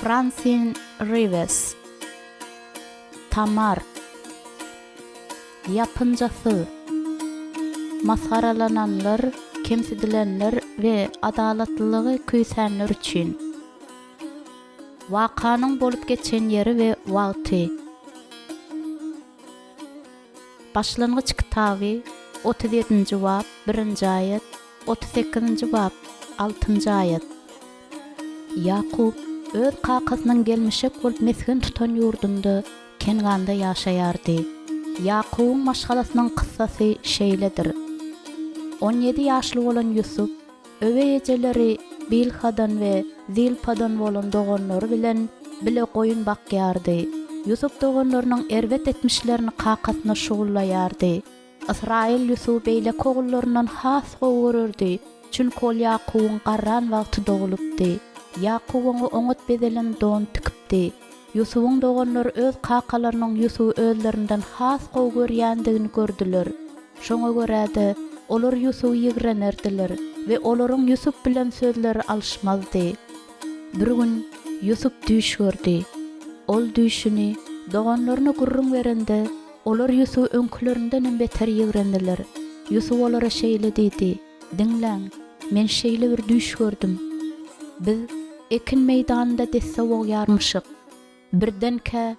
Francine Rives, Tamar, yapıncası, masgaralananlar, kemsidilenler ve adalatlığı küýsenler üçin. Wakanın bolup geçen yeri ve wagty. Başlangıç kitabı 37-nji bab 1-nji ayet, 38-nji bab 6-njy ayet. Yakup öz kakasynyň gelmişek bolup mesken tutan ýurdunda Kenganda ýaşaýardy. Yakubyň maşgalasynyň kıssasy şeýledir. 17 ýaşly bolan Yusuf, öwe ejeleri Bilhadan we Zilpadan bolan doganlary bilen bile goýun bakýardy. Yusuf doganlarynyň erwet etmişlerini kakasyna şugullayardy. Israil Yusuf beýle kogullarynyň has gowururdy. Çünki ol Yakubyň garran wagty dogulupdy. Yakub oňat bedelen don tikipdi. Yusufyň doganlary öz kakalarynyň Yusuf özlerinden has gow görýändigini gördüler. Şoňa görä olar Yusuf ýigrenerdiler we olaryň Yusuf bilen sözleri alşmazdy. Bir gün Yusuf düş gördü. Ol düşüni doganlaryna gurrun berende olar Yusuf öňkülerinden beter ýigrendiler. Yusuf olara şeýle diýdi: "Diňläň, men şeýle bir düş gördüm. Biz ekin meýdanynda desse boýarmyşyk. Birdenke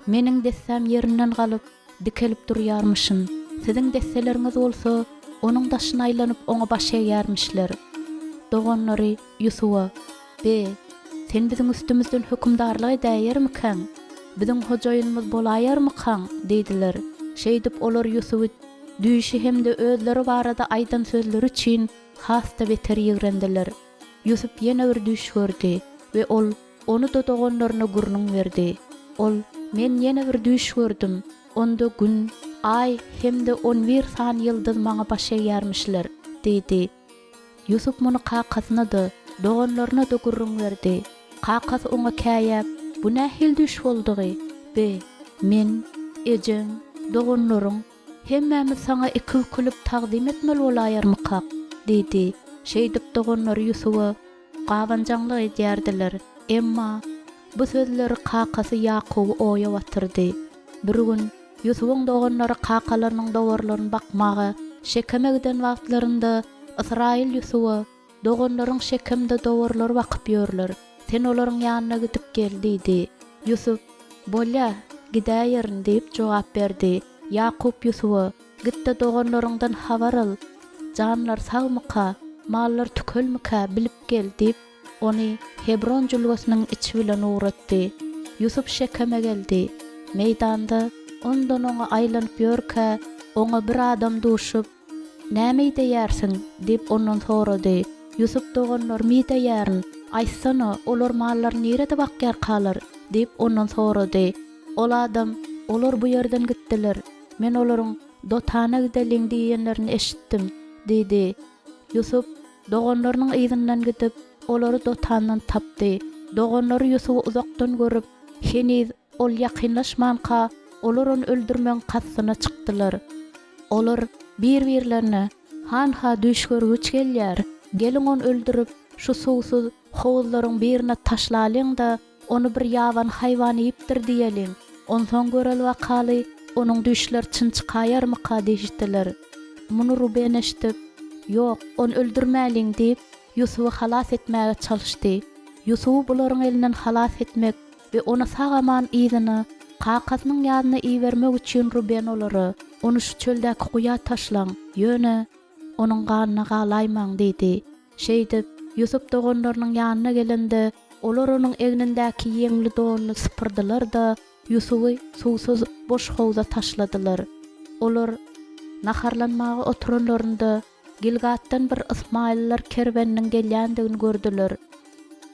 meniň dessem ýerinden galyp dikelip durýarmyşyn. Siziň desseleriňiz bolsa onuň daşyna aýlanyp oňa baş eýärmişler." Doganlary Yusufa: "Be, sen biziň üstümizden hökümdarlyk edäýärmikäň? Biziň hojaýynymyz bolaýarmykäň?" diýdiler. Şeýdip olar Yusufy düýşi hemde özleri barada aýdan sözleri üçin hasta beter ýigrendiler. Yusuf ýene bir düş gördü we onu da doganlaryna gurnun berdi. Ol: "Men ýene bir düş gördüm. Onda gün, ay hemde 11 san ýyldyz maňa baş eýärmişler" diýdi. Yusuf muny kakasyna da, doganlaryna da gurrun berdi. Kakasy oňa käýäp: "Bu nähil düş boldy? Be, men, ejem, doganlaryň hemmämiz saňa iki küllük tagdim etmeli bolaýarmyka?" diýdi. Şeýdip doganlary Yusufa gawanjaňlyk edýärdiler. Emma bu sözleri kakasy Yakuby oýa batyrdy. Bir gün Yusufyň doganlary kakalarynyň dowarlaryny bakmagy şekemegden wagtlarynda Israil Yusufa doganlaryň şekemde dowarlary bakyp ýörler. "Sen olaryň ýanyna gidip gel" diýdi. Yusuf: "Bolýa, gidäýerin" diýip jogap berdi. Yakup Yusufa: "Gitde doganlaryňdan habar al. Janlar sagmyka, mallar tükölmükä bilip gel" diýip ony Hebron jülgesynyň içi bilen uğratdy. Yusuf şekeme geldi. Meýdanda ondan oňa aýlanyp ýörkä, oňa bir adam duşup: "Näme diýärsiň?" diýip ondan sorady. Yusuf doganlar "Miýdäýärin, aýtsana, olar mallar nerede bakýar kalar?" diýip ondan sorady. Ol adam: "Olar bu ýerden gitdiler. Men olaryň Dotana gidelim diýenlerini eşitdim" diýdi. Yusuf doganlarynyň ýygynyň gidip olary Dotandan tapdy. Doganlary Yusufy uzakdan görüp, "Heniz ol ýakynlaşmanka, olar onu öldürmeň kasyna çykdylar. Olar bir-birlerine han-ha düş görgüç gelýär. Gelin onu öldürüp şu suwsuz howuzlaryň birine taşlalyň da onu bir ýawan haýwan ýipdir diýelim. Ondan görel wakaly onuň düşler çyn çykaýarmyka?" diýişdiler. Muny Ruben eşitip: "Ýok, onu öldürmäliň" diýip Yusufy halas etmäge çalyşdy. Yusuf bularyň elinden halas etmek we ona sagaman ýygyny kakasynyň ýadyna iýermek üçin Ruben olary onu şu çöldäki guýa taşlaň, ýöne onuň ganyna galaýmaň diýdi. Şeýdip Yusuf doganlarynyň ýanyna gelende olar onuň egnindäki ýeňli donyny sypyrdylar da Yusufy suwsuz boş howza taşladylar. Olar naharlanmaga oturanlarynda Gilgatdan bir Ismaillar kerbeniniň gelýändigini gördüler.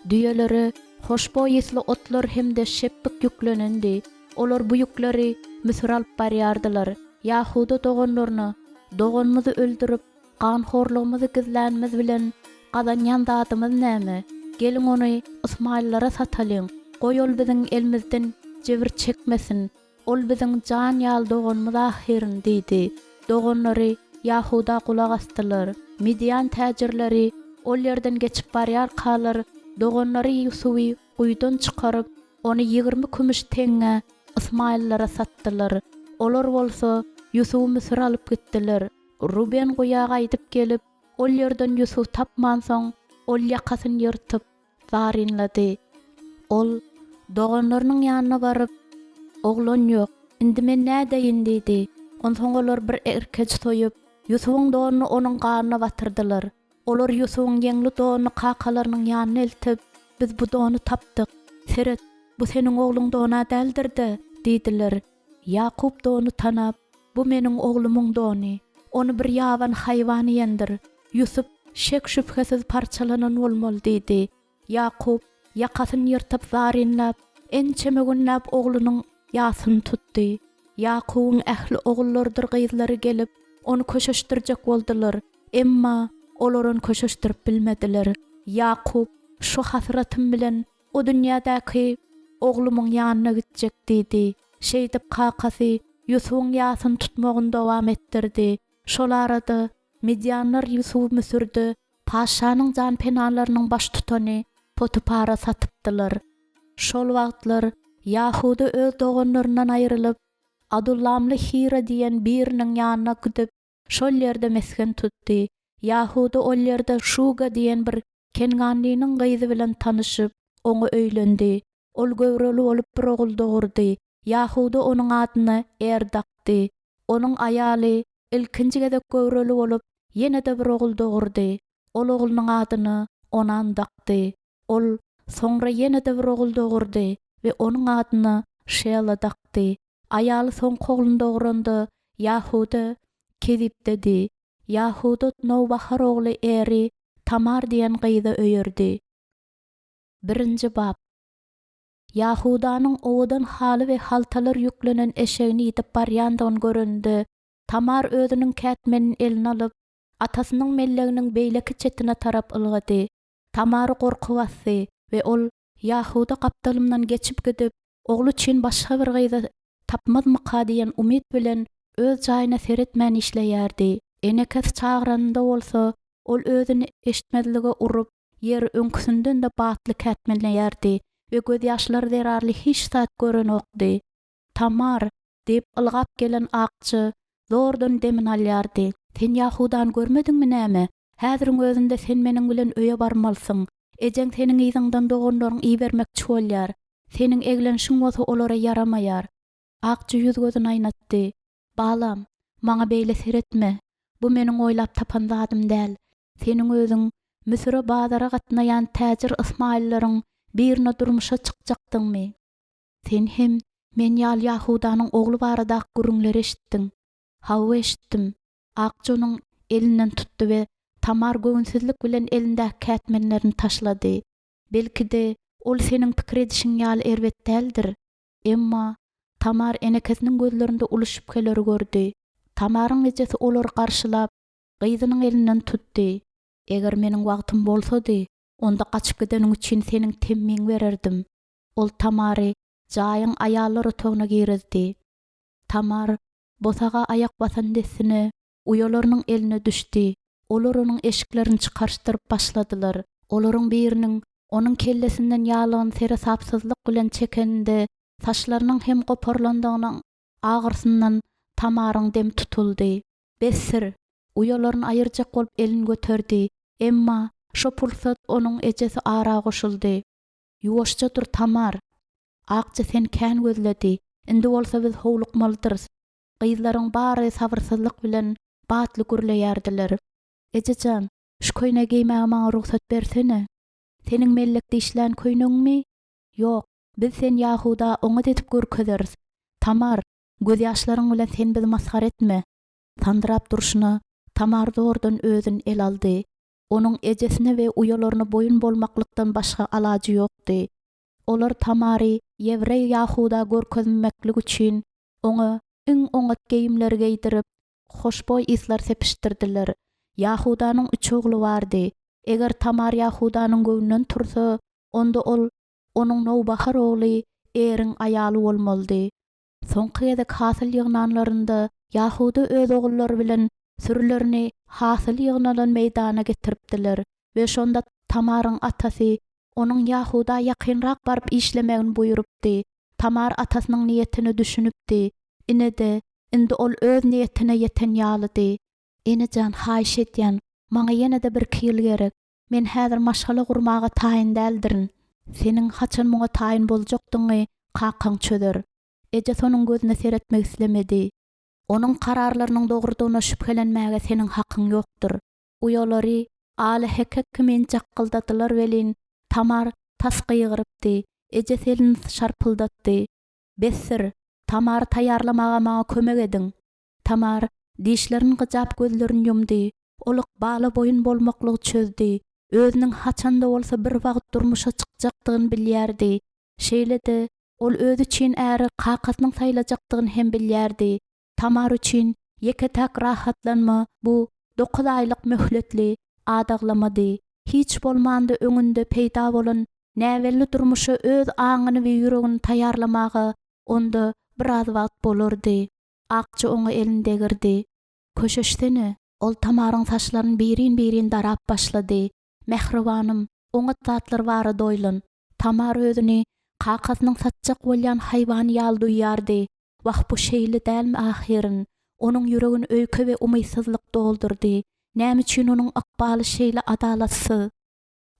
Düýeleri, hoşboý isli otlar hemde şeppik ýüklenendi. Olar bu ýükleri Misir alyp barýardylar. Yahuda doganlaryny, "Doganmyzy öldürüp, ganhorlygymyzy gizlänmez bilen gadanýan dadymyz näme? Gelin ony Ismaillara satalyň. Goý ol biziň elimizden jebir çekmesin. Ol biziň jan ýaly doganmyz ahyryň" diýdi. Doganlary Yahuda kulak astılar. Midyan täjirleri ol ýerden geçip barýar kalar doganlary Yusufy guydan çıkarıp onu 20 kümüş teňe Ismaillara satdylar. Olar bolsa Yusuf Misir alyp gitdiler. Ruben goýaga aýdyp gelip, ol ýerden Yusuf tapman soň, ol ýakasyny ýyrtyp zarinlady. Ol doganlarynyň ýanyna baryp, "Oglan ýok, indi men nädeýin?" dedi. Onsoň olar bir erkej soýup, Yusufyň dogyny onuň garnyna batyrdylar. Olar Yusufyň ýeňli dogyny kakalarynyň ýanyna eltip, "Biz bu dogyny tapdyk. Seret, bu seniň ogluň doguna däldirdi," diýdiler. Yakup dogyny tanap, "Bu meniň oglumyň dogy. Onu bir ýaban haýwan ýendir." Yusuf şek şüphesiz parçalanan bolmaly diýdi. Yakup ýakasyny ýyrtyp zarinlap, ençeme günnäp oglunyň ýasyny tutdy. Yakubyň ähli ogullardyr gyzlary gelip, onu köşeşdirjek boldylar. Emma olar onu köşeşdirip bilmediler. Yakup şu hasratim bilen o dünýädäki oglumyň ýanyna gitjek diýdi. Şeýdip kakasy Yusufyň ýasyny tutmagyny dowam etdirdi. Şol arada Midyanlar Yusuf Misirde paşanyň jan penalarynyň baş tutany Potifara satypdylar. Şol wagtlar Yahuda öz doganlaryndan aýrylyp Adullamly Hira diýen biriniň ýanyna gidip şol ýerde mesken tutdy. Yahuda ol ýerde Şuga diýen bir Kenganlynyň gyzy bilen tanyşyp oňa öýlendi. Ol göwreli bolup bir ogul dogurdy. Yahuda onuň adyny Erdakdy. Onuň aýaly ilkinji gezek göwreli bolup ýene-de bir ogul dogurdy. Ol ogulunyň adyny Onan dakdy. Ol soňra ýene-de bir ogul dogurdy we onuň adyny Şela dakdy. Aýaly soňky ogluny doguranda Yahuda kedip dedi. Yahuda Nowbahar ogly eri Tamar diýen gyzy öýerdi. 1-nji bab. Yahudanyň owadan haly we haltalar ýüklenen eşegini ýitip barýandygyny görende, Tamar özüniň kätmenini eline alyp, atasynyň melleginiň beýleki çetine tarap ylgady. Tamary gorky bassy we ol Yahuda gapdalymdan geçip gidip, oglu üçin başga bir gyzy tapmazmyka diýen umyt bilen öz jaýyna seretmän işleýärdi. Enekes çagyranda bolsa, ol özüni eşitmezlige urup, ýer öňküsünden de batly kätmenleýärdi we göz ýaşlary derarly hiç zat görenokdy. Tamar diýip ylgap gelen akçy zordan demin alýardy. "Sen Yahudan görmediňmi näme? Häziriň özünde sen meniň bilen öýe barmalysyň. Ejeň seniň ýygyňdan doganlaryň iý bermekçi bolýar. Seniň eglenşiň bolsa olara yaramaýar." Akçy ýüz gözüni aýnatdy. "Balam, maňa beýle seretme. Bu meniň oýlap tapan zadym däl. Seniň özüň Misire bazara gatnaýan täjir Ismaillaryň birine durmuşa çykjakdyňmy? Sen hem men ýaly Yahudanyň oglu barada gürüňleri eşitdiň." "Hawa eşitdim." Akçy onuň elinden tutdy we Tamar göwünsizlik bilen elindäki kätmenlerini taşlady. "Belki-de ol seniň pikir edişiň ýaly erbet däldir." Emma Tamar enekesiniň gözlerinde uluşup keleri gördü. Tamaryň ejesi olary garşylap, gyzynyň elinden tutdy. "Eger meniň wagtym bolsady, onda gaçyp gideniň üçin seniň temmiň bererdim." Ol Tamary jaýyň aýallar otoguna girizdi. Tamar bosaga ayak basan desine uyalarynyň eline düşdi. Olar onuň eşiklerini çykarşdyryp başladylar. Olaryň biriniň onuň kellesinden ýalygyny sere sapsızlyk bilen çekeninde saçlarynyň hem goparlandygynyň agyrsyndan Tamaryň dem tutuldy. "Besir!" Uyalaryny aýyrjak bolup elini göterdi. Emma şo pursat onuň ejesi ara goşuldy. "Ýuwaşça dur Tamar. Akçy sen kän gözledi. Indi bolsa biz howlukmalydyrs." Gyzlaryň bary sabyrsyzlyk bilen batly gürleýärdiler. "Ejejan, şu köýne giymäge maňa ruhsat bersene. Seniň mellekde işlän köýneňmi?" "Ýok, biz sen Yahuda oňa detip görkezeriz." "Tamar, göz ýaşlaryň bilen sen bizi maskar etme." Tandyrap durşuna Tamar zordan özün el aldy. Onuň ejesine we uyalaryna boyun bolmaklykdan başga alajy ýokdy. Olar Tamary Ýewrey Yahuda görkezmeklik üçin oňa iň oňat geyimler geydirip, hoşboý isler sepişdirdiler. Yahudanyň 3 ogly bardy. Eger Tamar Yahudanyň göwünden tursa, onda ol onuň Nowbahar ogly eriň aýaly bolmalydy. Soňky gezek hasyl ýygnanlarynda Yahuda öz ogullary bilen sürülerini hasyl ýygnalan meýdana getiripdiler we şonda Tamaryň atasy Onun Yahuda yakınrak barıp işlemegini buyurupdy. Tamar atasynyň niýetini düşünüpdi. Inede, indi ol öz niýetine ýeten ýalydy. Enejan haýyş etýän, maňa ýene-de bir kil gerek. Men häzir maşgala gurmaga taýyn däldirin. Seniň haçan muňa taýyn boljakdyňy kakaň çöder. Eje sonuň gözüne seretmek islemedi. Onun kararlarynyň dogrudygyna şüphelenmäge seniň hakyň ýokdur. Uyolary aly hekek kimen jakyldadylar welin. Tamar tasqy gyrypdy. Eje selin şarpyldatdy. Besir, Tamar taýarlamaga maňa kömek ediň. Tamar dişlerini gyjap gözlerini ýumdy. Olyk baly boyun bolmaklygy çözdi. Özüniň haçanda bolsa bir wagt durmuşa çykjakdygyny bilýärdi. Şeýle-de ol özü üçin äri kakasynyň saýlajakdygyny hem bilýärdi. Tamar üçin ýeketäk rahatlanma bu 9 aýlyk möhletli adaglamady. Hiç bolmanda öňünde peýda bolan näwelli durmuşa öz aňyny we ýüregini taýarlamaga onda biraz wagt bolardy. Akçy oňa elinde girdi. Köşeşdeni, ol Tamaryň saçlaryny birin darap başlady. Mehribanym, oňa tatlar bary doýlun. Tamar özüni kakasynyň satjak bolýan haýwan ýaly duýýardy. Wagt bu şeýle dälmi ahirin? Onuň ýüregini öýke we umysyzlyk doldurdy. Näme üçin onuň akbaly şeýle adalatsy?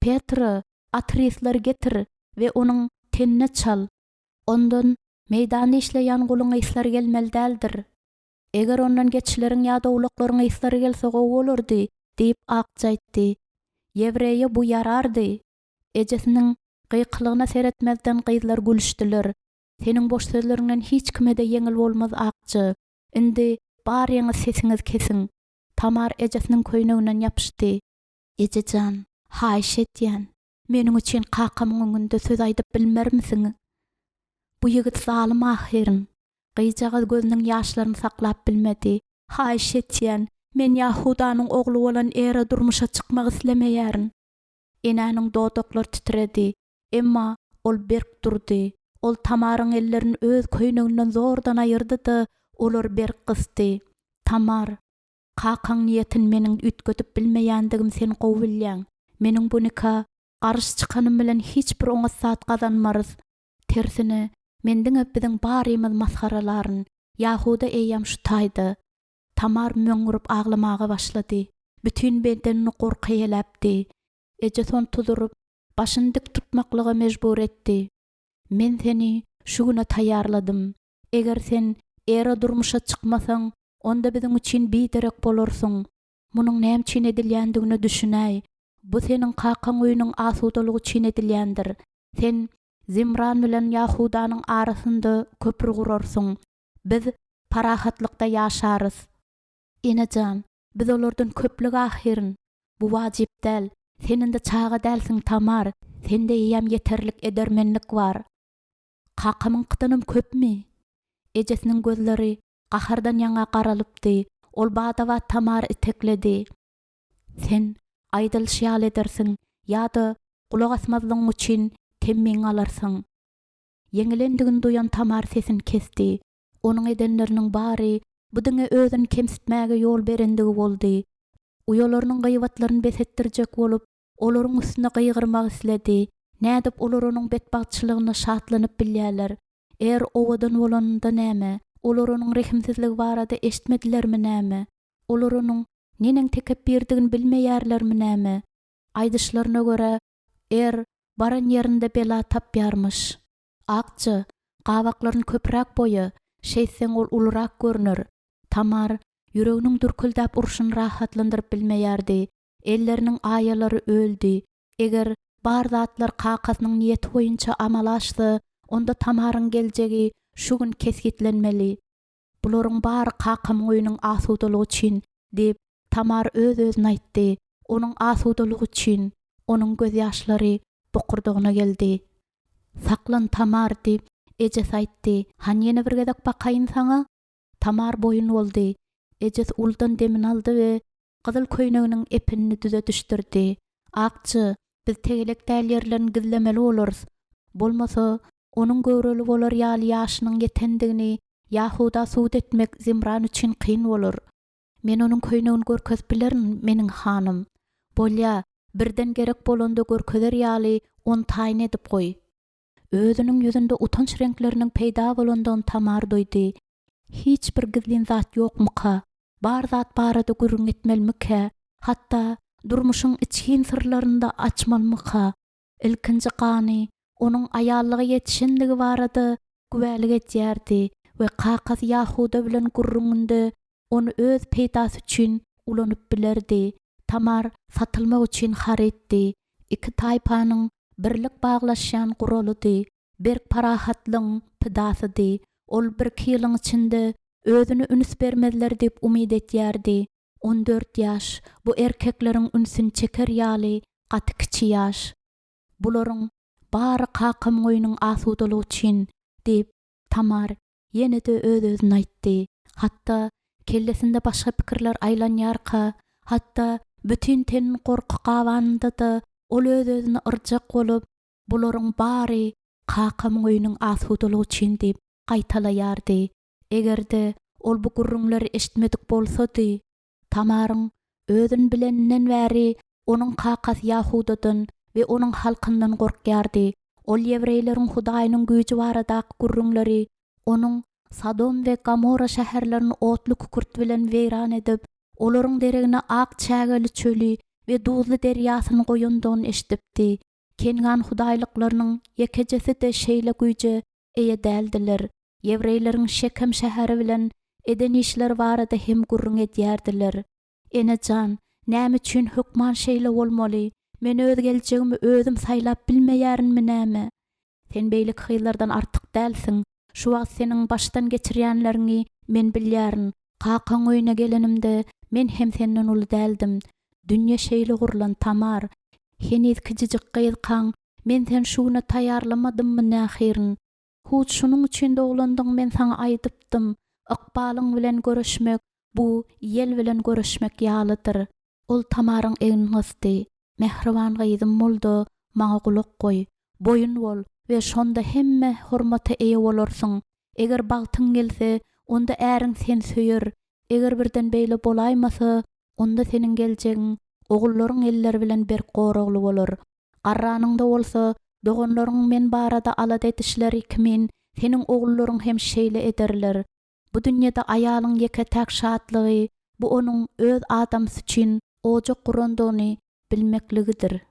Petr, atrisler getir we onuň tenine çal. Ondan meýdanda işleýän guluňa isler gelmeli däldir. Eger ondan geçileriň ýa-da ulaklaryň isler gelse gowy bolardy, diýip akça aýtdy. Ýewreýe bu ýarardy. Ejesiniň gıyqylygyna seretmezden gyzlar gülüşdiler. Seniň boş sözleriňden hiç kime de yeňil bolmaz akçy. Indi bar ýeňi sesiňiz kesiň. Tamar ejesiniň köýneginden ýapyşdy. Ejejan, haýyş etýän. Meniň üçin kakamyň öňünde söz aýdyp bilmermisiň? Bu ýigit zalim ahirin. Gyjaga gözüniň ýaşlaryny saklap bilmedi. Haýyş etýän. Men Yahudanyň ogly bolan era durmuşa çykmak islemeýärin. Enäniň dodaklary titredi. Emma ol berk durdy. Ol Tamaryň ellerini öz köýneginden zordan aýyrdy-da, olar berk gysdy. Tamar, kakaň niýetin meniň ütgötüp bilmeýändigim sen gowy bilýäň. Meniň bu nika garşy çykanym bilen hiç bir oňa saat gazanmarys. Tersine, mendiň öpüdiň barymyz masgaralaryn Yahuda eýýäm şu taýdy. Tamar möňürüp aglamaga başlady. Bütün bedenini gorky ýeläpdi. Eje son tudurup, başyny dik tutmaklyga mejbur etdi. Men seni şu güne taýarladym. Eger sen era durmuşa çykmasaň, onda biziň üçin biderek bolarsyň. Munyň näme üçin edilýändigini düşünäý. Bu seniň kakaň öýüniň asudalygy üçin edilýändir. Sen Zimran bilen Yahudanyň arasynda köprü gurarsyň. Biz parahatlykda ýaşarys. Enejan, biz olardan köplük ahirin. Bu wajyp däl. Senin de çağa dälsiň Tamar. Sende ýam ýeterlik edermenlik bar. Kakamyň kytynym köpmi? Ejesiniň gözleri gahardan ýaňa garalypdy. Ol badawa Tamar itekledi. Sen aýdyl şeýal edersiň ýa-da kulak asmazlygyň üçin temmiň alarsyň. Yeňilendigini duýan Tamar sesini kesdi. Onuň edenleriniň bary bu diňe özüni kemsitmäge ýol berendigi boldy. Uyalarynyň gıybatlaryny besetdirjek bolup, olaryň üstüne gıýgyrmak isledi. Nädip olar onuň betbagtçylygyna şatlanyp bilýärler. Eger owadan bolanda näme? Olar onuň rehimsizligi barada eşitmedilermi näme? Olar onuň neniň tekebbirdigini bilmeýärlermi näme? Aýdyşlaryna görä, baran ýerinde bela tapýarmyş. Akçy, gawaklaryny köpräk boýa, şeýseň ol ulurak görünür. Tamar ýüreginiň dürküldäp urşyny rahatlandyryp bilmeýärdi. Elleriniň aýalary öldü. Eger bar zatlar kakasynyň niýeti boýunça amal açdy, onda Tamaryň geljegi şu gün kesgitlenmeli. Bularyň bary kakam öýüniň asudalygy üçin diýip Tamar öz-özüne aýtdy. Onuň asudalygy üçin, onuň göz ýaşlary bokurdygyna geldi. Saklan Tamar diýip ejes aýtdy. Han ýene bir gezek bakaýyn saňa? Tamar boyun boldy. Ejes uldan demin aldy we gyzyl köýneginiň epini düze düşdirdi. Akçy, biz tegelek däl ýerlerini gizlemeli bolarys. Bolmasa, onuň göreli bolar ýaly ýaşynyň ýetendigini Yahuda suwt etmek Zimran üçin kyn bolar. Men onuň köýnegini görkezip bilerin, meniň hanym. Bolýa, birden gerek bolanda görkezer ýaly on tayin edip goý. Özünün yüzünde utanç renklerinin peýda bolandygyny Tamar doýdy. Hiç bir gizlin zat ýokmuka? Bar zat barada gürrüň etmelmika? Hatta durmuşyň içkin sırlarynda açmalmyka? Ilkinji gany onuň aýallygy ýetişendigi barada güwälik etýärdi we Kakaz Yahuda bilen gürrüňinde onu öz peýdasy üçin ulanyp bilerdi. Tamar satylmak üçin haretdi. Iki taýpanyň birlik baglaşýan guralydy. Bir parahatlyň pydasydy. Ol bir ýylyň içinde özüni üns bermezler dep umyd etýärdi. 14 ýaş bu erkekleriň ünsüni çeker ýaly gaty kiçi ýaş. Bularyň bary kakam goýunyň asudalygy üçin dep Tamar ýene-de öz-özüne aýtdy. Hatta kellesinde başga pikirler aýlanýarka, hatta bütün tenin gorky gawanynda da ol öz-özüne yrjak bolup, bularyň bary kakam goýunyň asudalygy üçin dep gaýtalaýardy. Egerde ol bu gurrunlary eşitmedik bolsady, Tamaryň özün bileninden bäri onuň Kakaz Yahudadan we onuň halkyndan gorkýardy. Ol ýewreýleriň Hudaýynyň güýji baradaky gurrunlary onuň Sodom we Gomorra şäherlerini otly kükürt bilen weýran edip, olaryň deregine ak çägeli çöli we duzly derýasyny goýandygyny eşitipdi. Kengan Hudaýlyklarynyň ýekejesi de şeýle güýje eýe däldiler. Ýewreýleriň Şekem şäheri bilen eden işler barada hem gurrun edýärdiler. Enejan, näme üçin hukman şeýle bolmaly? Men öz geljegimi özüm saýlap bilmeýärinmi näme? Sen beýlik hylardan artyk dälsiň. Şu wagt seniň başdan geçirýänlerini men bilýärin. Kakan öýüne gelenimde men hem senden uly däldim. Dünýe şeýle gurlan Tamar. Heniz kijijik gyzkaň, men sen şuna taýarlamadymmy nähirin? Huç şunuň üçin doglandyň men saňa aýdypdym. Ykbalyň bilen görüşmek, bu ýel bilen görüşmek ýalydyr. Ol Tamaryň egini gysdy. Mehriban gyzym boldy, maňa gulak goý. Boyun bol we şonda hemme hormata eýe bolarsyň. Eger bagtyň gelse, onda äriň sen söýür. Eger birden beýle bolaýmasa, onda seniň geljegiň ogullaryň eller bilen bir goragly bolar. Garranyňda bolsa, dogonlaryň men barada alad etişleri kimin, seniň ogullaryň hem şeýle ederler. Bu dünýede aýalyň ýeke-täk şatlygy, bu onuň öz adamsy üçin oja gurandygyny bilmekligidir.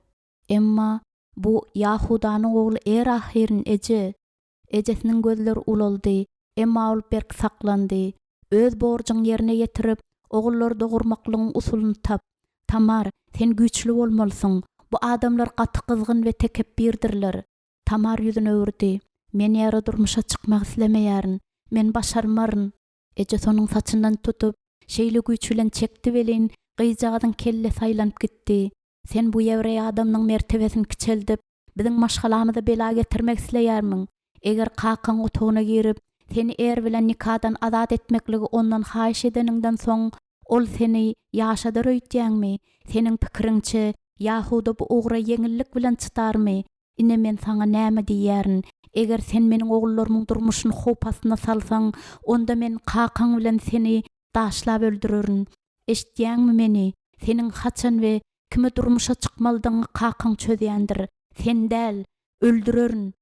Emma bu Yahudanyň ogly ahiryn ejesiniň gözleri ulaldy, emma ol berk saklandy. Öz borjyň ýerine ýetirip, ogullary dogurmaklygyň usulyny tap. Tamar, sen güýçli bolmalysyň. Bu adamlar gaty kızgın we tekebbirdirler. Tamar ýüzüne öwürdi. Men ýere durmuşa çykmak islemeýärin. Men başarmaryn. Eje onuň saçyndan tutup, şeýle güýç bilen çekdi welin, gyýjagyň kelle saýlanyp gitdi. Sen bu ýewreý adamnyň mertebesini kiçeldip, biziň maşgalamyza bela getirmek isleýärmiň. Eger kakan otagyna girip, seni er bilen nikadan azat etmekligi ondan haýyş edeniňden soň, ol seni ýaşadyr öýtýärmi? Seniň pikiriňçe Yahuda bu ogra yeňillik bilen çıtarmy? Ine men saňa näme diýärin? Eger sen meniň ogullarymyň durmuşyny hopasyna salsaň, onda men kakan bilen seni daşlap öldürerin. Eşitdiňmi meni? Seniň haçan we kime durmuşa çykmalydygyny kakan çözýändir. Sen däl, öldürerin.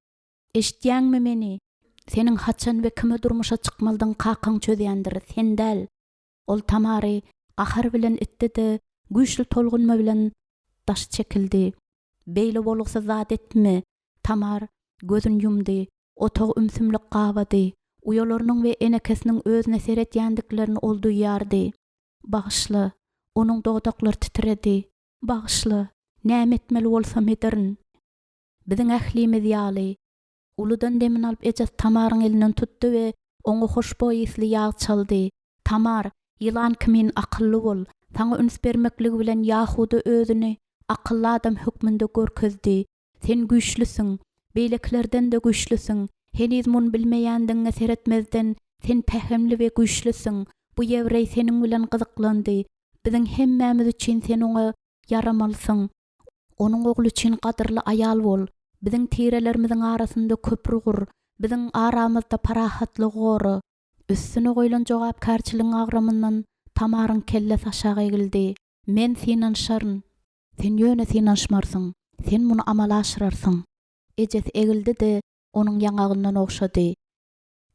Eşitdiňmi meni? Seniň haçan we kime durmuşa çykmalydygyny kakan çözýändir. Sen däl. Ol Tamary gahar bilen itdi, güýçli tolgunma bilen daş çekildi. Beýle bolugsa zat etme. Tamar gözün yumdy. Otag ümsümlik gawady. Uyalarynyň we enekesiniň özüne seretýändiklerini ol duýýardy. Bagyşla. Onuň dogdaklary titredi. Bagyşla. Näme etmeli bolsam ederin. Biziň ählimiz ýaly. Uludan demin alyp ejes Tamaryň elinden tutdy we oňa hoşboý isli ýag çaldy. Tamar, ýylan kimin akylly bol. Saňa üns bermekligi bilen Yahuda özüni akylly adam hükmünde görkezdi. Sen güýçlüsiň, beýleklerden de güýçlüsiň. Heniz mun bilmeýändiňe seretmezden sen tähimli we güýçlüsiň. Bu ýewreý seniň bilen gyzyklandy. Biziň hemmämiz üçin sen oňa yaramalysyň. Onuň ogly üçin gadyrly aýal bol. Biziň tirelerimiziň arasynda köprü gur. Biziň aramyzda parahatly gory. Üstüne goýulan jogapkarçylygyň agramyndan Tamaryň kellesi aşağı egildi. Men seni inşaryn. Sen ýöne seni inşmarsyň. Sen bunu amala aşırarsın. Ejes egildi de onun yaňagyndan okşady.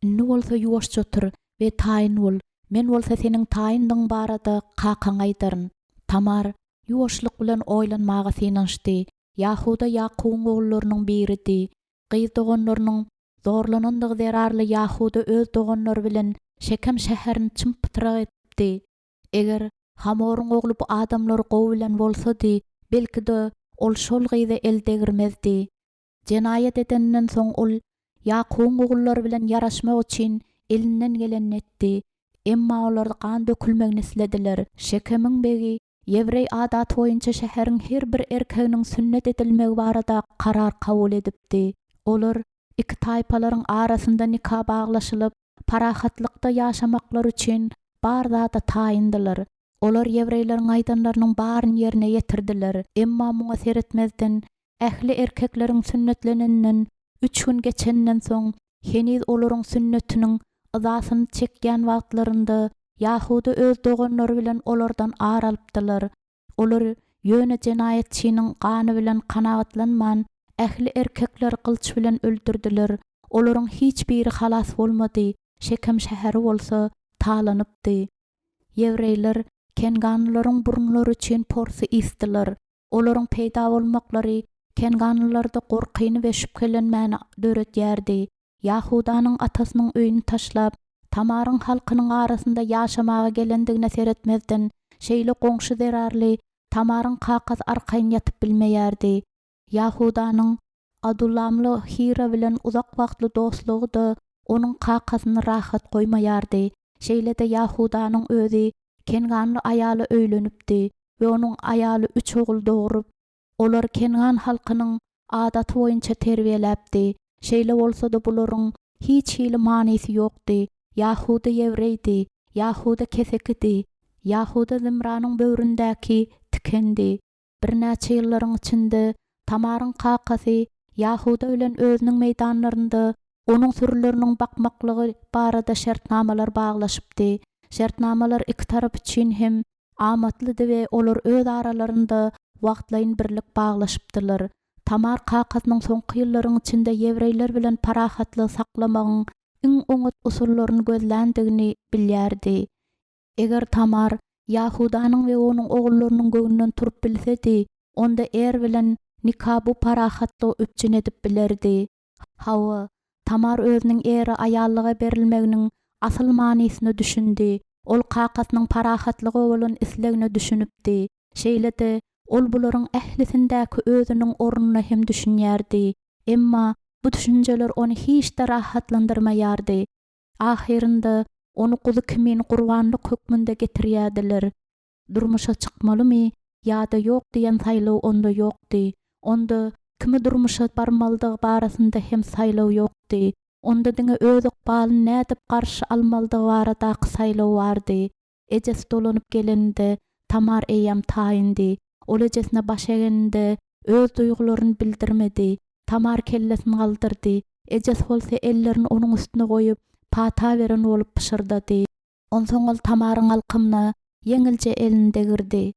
Ünni bolsa ýuwaşça otur we taýyn bol. Men bolsa seniň taýyndyň barada kakaň aýdaryn. Tamar ýuwaşlyk bilen oýlanmagy synanşdy. Yahuda Yakubyň oğullarynyň biridi. Gyz doganlarynyň zorlanandygy zerarly Yahuda öz doganlary bilen Şekem şäherini çymp-pytyrak etdi. Eger Hamoryň ogly bu adamlary gowy bilen bolsady, belki de ol şol gyza elde girmezdi. Jenaýat edenden soň ol Yakubyň ogullary bilen ýaraşmak üçin elinden geleni etdi. Emma olar kan dökülmegini islediler. Şekemiň begi Ýewrey adaty boýunça şäheriň her bir erkeginiň sünnet edilmegi barada karar kabul edipdi. Olar iki taýpalaryň arasynda nikah baglaşylyp parahatlykda ýaşamaklar üçin bar zata taýyndylar. Olar Ýewreýleriň aýdanlarynyň baryny ýerine ýetirdiler. Emma muňa seretmezden ähli erkekleriň sünnetlenenden 3 gün geçenden soň heniz olaryň sünnetiniň yzasyny çekýän wagtlarynda Yahuda öz doganlary bilen olardan aralypdylar. Olar ýöne jenaýetçiniň gany bilen kanagatlanman ähli erkekler kılç bilen öldürdiler. Olaryň hiç biri halas bolmady. Şekem şäheri bolsa talanypdy. Ýewreýler kenganlaryň burunlary üçin porsy istiler. Olaryň peýda bolmaklary kenganlarda gorkyny we şüphelenmäni döretýärdi. Yahudanyň atasynyň öýüni taşlap Tamaryň halkynyň arasynda ýaşamaga gelendigine seretmezden şeýle goňşy zerarly Tamaryň kakaz arkaýyn ýatyp bilmeýärdi. Yahudanyň Adulamly Hira bilen uzak wagtly dostlugy da onun kakasyny rahat goýmaýardy. Şeýle de Yahudanyň özi kenganly aýaly öýlenipdi we onuň aýaly 3 ogul doğurup, olar kengan halkynyň adaty boýunça terbiýeläpdi. Şeýle bolsa da bularyň hiç hili manysy ýokdy. Yahuda Ýewreýdi, Yahuda kesekidi, Yahuda Zimranyň böwründäki tikendi. Bir näçe ýyllaryň içinde Tamaryň kakasy Yahuda bilen özüniň meýdanlarynda onun sürüleriniň bakmaklygy barada şertnamalar baglaşypdy. Şertnamalar iki tarap üçin hem amatlydy we olar öz aralarynda wagtlaýyn birlik baglaşypdylar. Tamar kakasynyň soňky ýyllaryň içinde Ýewreýler bilen parahatly saklamagyň iň oňat usullaryny gözländigini bilýärdi. Eger Tamar Yahudanyň we onuň ogullarynyň göňünden turup bilsedi, onda er bilen nikah bu parahatly öpçün edip bilerdi. Hawa Tamar özüniň eri aýallyga berilmeginiň asyl manysyny düşündi. Ol kakasynyň parahatlygy bolan islegini düşünüpdi. Şeýle de ol bularyň ählisindäki özüniň ornuny hem düşünýärdi. Emma bu düşünjeler onu hiç de rahatlandyrmaýardy. Ahirinde onu kuzu kimin gurbanlyk hökmünde getirýärdiler. Durmuşa çykmalymy ýa-da ýok diýen saýlaw onda ýokdy. Onda kimi durmuşa barmaldygy barasynda hem saýlaw ýokdy. Onda diňe öz ykbalyny nädip garşy almaldygy barada saýlaw bardy. Ejes dolanyp gelende Tamar eýam taýyndy. Ol ejesine baş egeninde öz duýgularyny bildirmedi. Tamar kellesini galdyrdy. Ejes bolsa ellerini onuň üstüne goýup pata beren bolup pişirdi. Onsoň ol Tamaryň alkymyna yeňilje elinde girdi.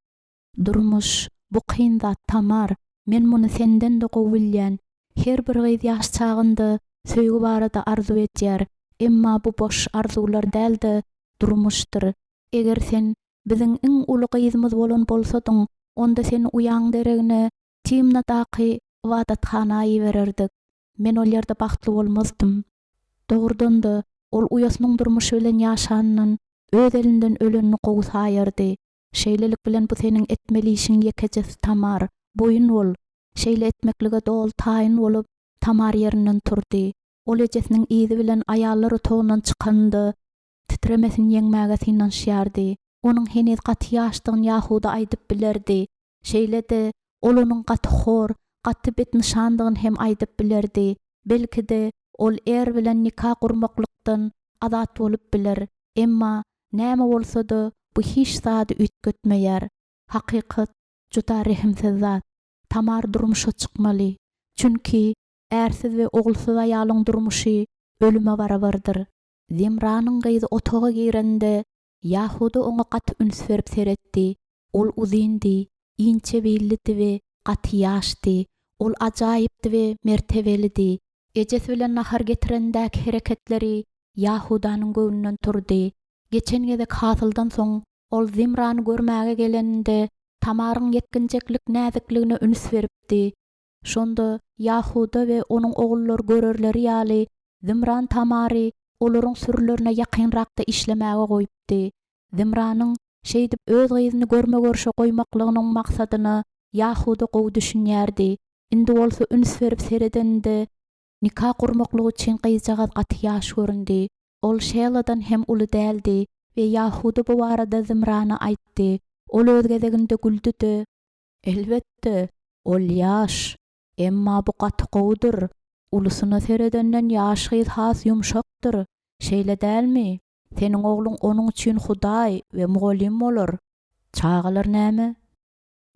Durmuş, bu kyn zat Tamar, men muny senden de gowy bilýän. Her bir gyz ýaş çagynda söýgü barada arzu etýär. Emma bu boş arzular däldi, durmuşdyr. Eger sen biziň iň uly gyzymyz bolan bolsadyň, onda seni uýan deregine Timnadaky wadathanaýy bererdik. Men ol ýerde bagtly bolmazdym. Dogrudan da ol uýasynyň durmuşy bilen ýaşanyň öz elinden ölenini gowy saýardy. Şeýlelik bilen bu seniň etmeli işiň ýekejes Tamar. Boyun ol. Şeýle etmeklige dol taýyn bolup Tamar ýerinden turdy. Ol ejesiniň izi bilen aýallary togundan çykanda titremesin ýeňmäge synanşýardy. Onuň heniz gaty ýaşdygyny Yahuda aýdyp bilerdi. Şeýle de ol onuň gaty hor, gaty bet nişandygyny hem aýdyp bilerdi. Belki de ol er bilen nikah gurmaklykdan azat bolup biler. Emma näme bolsa-da bu hiç zady ütgötmeýär. Hakykat juda rehimsiz zat. Tamar durmuşa çykmaly. Çünki ärsiz we ogulsuz aýalyň durmuşy ölüme barabardyr. Zimranyň gyzy otaga girende Yahuda oňa gaty üns berip seretdi. Ol uzyndy, inçe beýlidi we gaty ýaşdy. Ol ajaýypdy we mertebelidi. Ejesi bilen nahar getirendäki hereketleri Yahudanyň göwnünden turdy. Geçen gezek hasyldan soň ol Zimrany görmäge geleninde Tamaryň yetkinjeklik näzikligine üns beripdi. Şonda Yahuda we onuň ogullary görerleri ýaly Zimran Tamary olaryň sürülerine ýakynrakda işlemäge goýupdy. Zimranyň şeýdip öz gyzyny görme görşe goýmaklygynyň maksadyny Yahuda gowy düşünýärdi. Indi bolsa üns berip seredende nikah gurmaklygy üçin gyzjagaz gaty ýaş göründi. Ol şeýladan hem uly däldi we Yahuda bu barada Zimrana aýtdy. Ol öz gezeginde güldü. Elbetde, ol ýaş, emma bu gaty gowudyr. Ulusyna seredenden ýaş gyz has ýumşakdyr. Şeýle dälmi? Seniň ogluň onuň üçin Hudaý we mugallim bolar. Çagalar näme?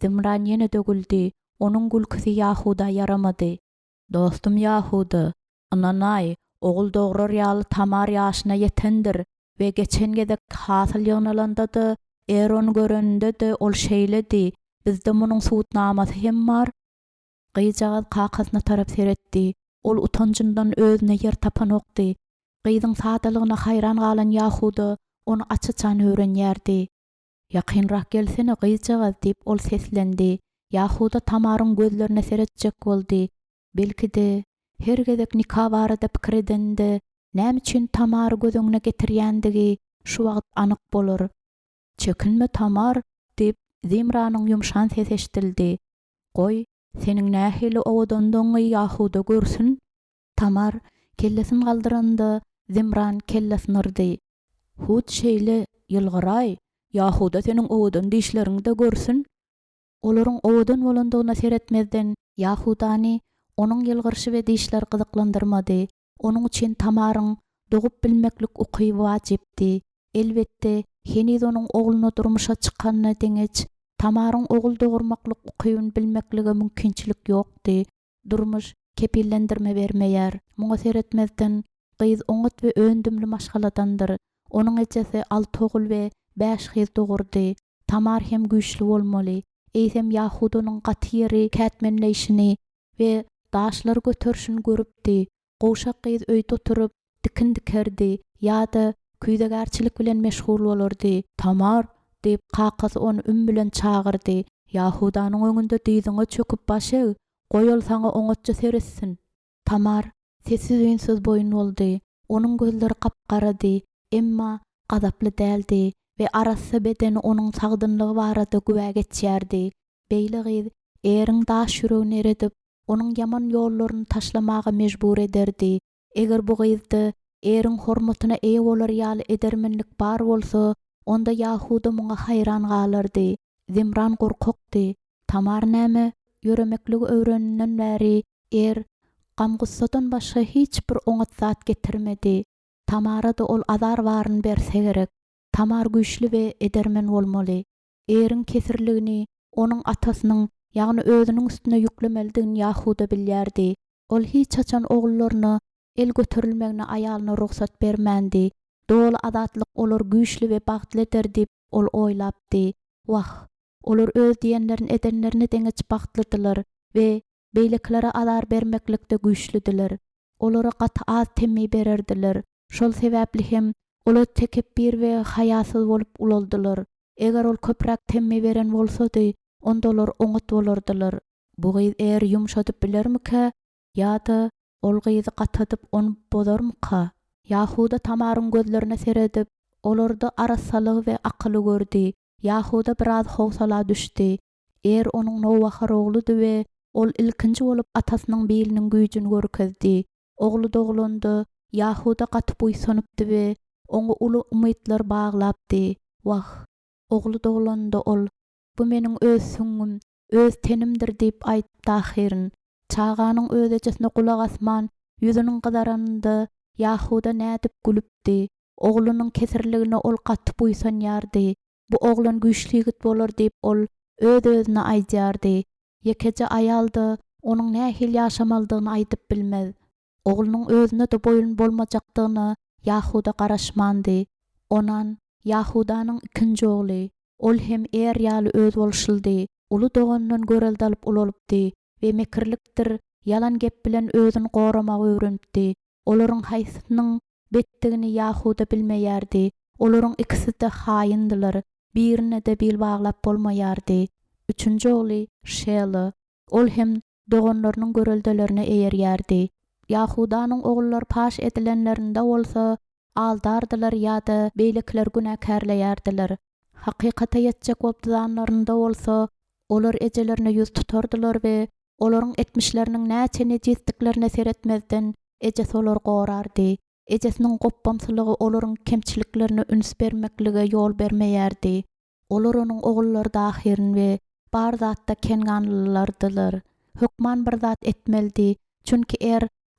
Zimran ýene de güldü. Onuň gülkisi Yahuda yaramady. Dostum Yahuda, ananay, ogul dograr ýaly Tamar ýaşyna ýetendir we geçen gezek hasyl ýagnalanda da Ony görende de ol şeýledi. Bizde munyň suwutnamasy hem bar. Gyjagaz kakasyna tarap seretdi. Ol utanjyndan özüne yer tapanokdy. Gyzyň sadalygyna haýran galan Yahuda onu açyçan öwrenýärdi. Ýakynrak gelsene gyjagaz diýip ol seslendi. Yahuda Tamaryň gözlerine seretjek boldy. Belki de her gezek nikah barada pikir edende näme üçin Tamary gözüňe getirýändigi şu wagt anyk bolar. Çekinme Tamar diýip Zimranyň ýumşan sesi eşdildi. Goý, seniň nähili owadandyňy Yahuda görsün. Tamar kellesin galdyranda Zimran kellesini yrdy. Hut şeýle ýylgyray, Yahuda seniň owadan dişleriňi de görsün. Olaryň owadan bolandygyna seretmezden Yahudany onuň ýylgyrşy we dişleri gyzyklandyrmady. Onuň üçin Tamaryň dogup bilmeklik uky wajypdy. Elbetde heniz onuň ogluny durmuşa çykanyna deňeç Tamaryň ogul dogurmaklyk ukyny bilmekligi mümkinçilik ýokdy. Durmuş kepillendirme bermeýär. Muňa seretmezden gyz oňat we öndümli maşgaladandyr. Onuň ejesi 6 ogul we 5 gyz dogurdy. Tamar hem güýçli bolmaly. Eýsem Yahudanyň gaty kätmenleýişini we daşlary götürşini görüpdi. Gowşak gyz öýde oturup dikin dikerdi ýa-da küýdegärçilik bilen meşgul bolardy. Tamar diýip kakasy onu üm bilen çagyrdy. Yahudanyň öňünde diýdiňe çöküp başy, goýal saňa oňatça seretsin. Tamar sessiz ünsüz boyun boldy. Onuň gözleri kapgarady, emma gazaply däldi we arasy bedeni onuň sagdynlygy barada gübä geçýärdi. Beýle gyz eriň daş ýüregini eredip onuň ýaman ýollaryny taşlamaga mejbur ederdi. Eger bu gyzdy eriň hormatyna eýe bolar ýaly edermenlik bar bolsa, onda Yahuda muňa haýran galardy. Zimran gorkokdy. Tamar näme? Ýöremekligi öwreninden bäri gamgyssadan başga hiç bir oňat zat getirmedi. Tamara da ol azar baryn berse gerek. Tamar güýçli we edermen bolmaly. Eriň kesirligini onuň atasynyň ýagny özüniň üstüne ýüklemeligini Yahuda bilýärdi. Ol hiç açan oglullaryny el götürilmegine aýalyna ruhsat bermändi. Doly azatlyk olar güýçli we bagtly eder diýip ol oýlapdy. Wah, olar öz diýenlerini edenlerine deňeç bagtlydylar we beýleklere azar bermeklikde güýçlüdiler. Olara gaty az temmi bererdiler. Şol sebäpli hem olar tekebbir we haýasyz bolup ulaldylar. Eger ol köprak temmi beren bolsady, onda olar oňat bolardylar. Bu gyz eger ýumşadyp bilermika ýa-da ol gyzy gatadyp onu bozarmyka? Yahuda Tamaryň gözlerine seredip, olarda arasalygy we akyly gördi. Yahuda biraz howsala düşdi. Onuň nowahar ogludy we ol ilkinji bolup atasynyň beýliniň güýjüni görkezdi. Oglu doglandy, Yahuda gatyp uýsanypdy we oňa uly umytlar baglapdy. Wah, oglu doglandy ol. Bu meniň öz süňüm, öz tenimdir diýip aýtdy ahyryň. Çaganyň öz ejesine kulak asman, ýüzüniň gyzaranynda Yahuda nädip gülüpdi. Oglunyň kesirligine ol gatyp uýsanýardy. Bu oglan güýçli ýigit bolar diýip ol öz-özüne aýdýardy. Ýekeje aýalda onuň nähil ýaşamaldygyny aýdyp bilmez. Oglunyň özüne de boyun bolmajakdygyna Yahuda garaşmandy. Onan Yahudanyň ikinji ogly, ol hem ýaly öz bolşyldy. Uly dogandan göreldi alyp ulalypdy. we mekirlikdir, yalan gep bilen özüni goramak öwrenipdi. Olaryň haýsynyň betdigini Yahuda bilmeýärdi. Olaryň ikisi de haýyndylar. Birine de bil baglap bolmaýardy. Üçünji ogly Şely. Ol hem doganlarynyň göreldelerine eýerýärdi. Yahudanyň oglary paş edilenlerinde bolsa aldardylar ýa-da beýlekler günäkärleýärdiler. Hakykata ýetjek bolýanlarynda bolsa olar ejelerine ýüz tutardylar we olaryň etmişleriniň näçe nejisliklerine seretmezden ejes olar gorardy. Ejesiniň gopbamsylygy olaryň kemçiliklerine üns bermeklige ýol bermeýärdi. Olar onuň ogullary dahirin we bar zatda kenganlylardylar. Hökman bir zat etmeldi, çünki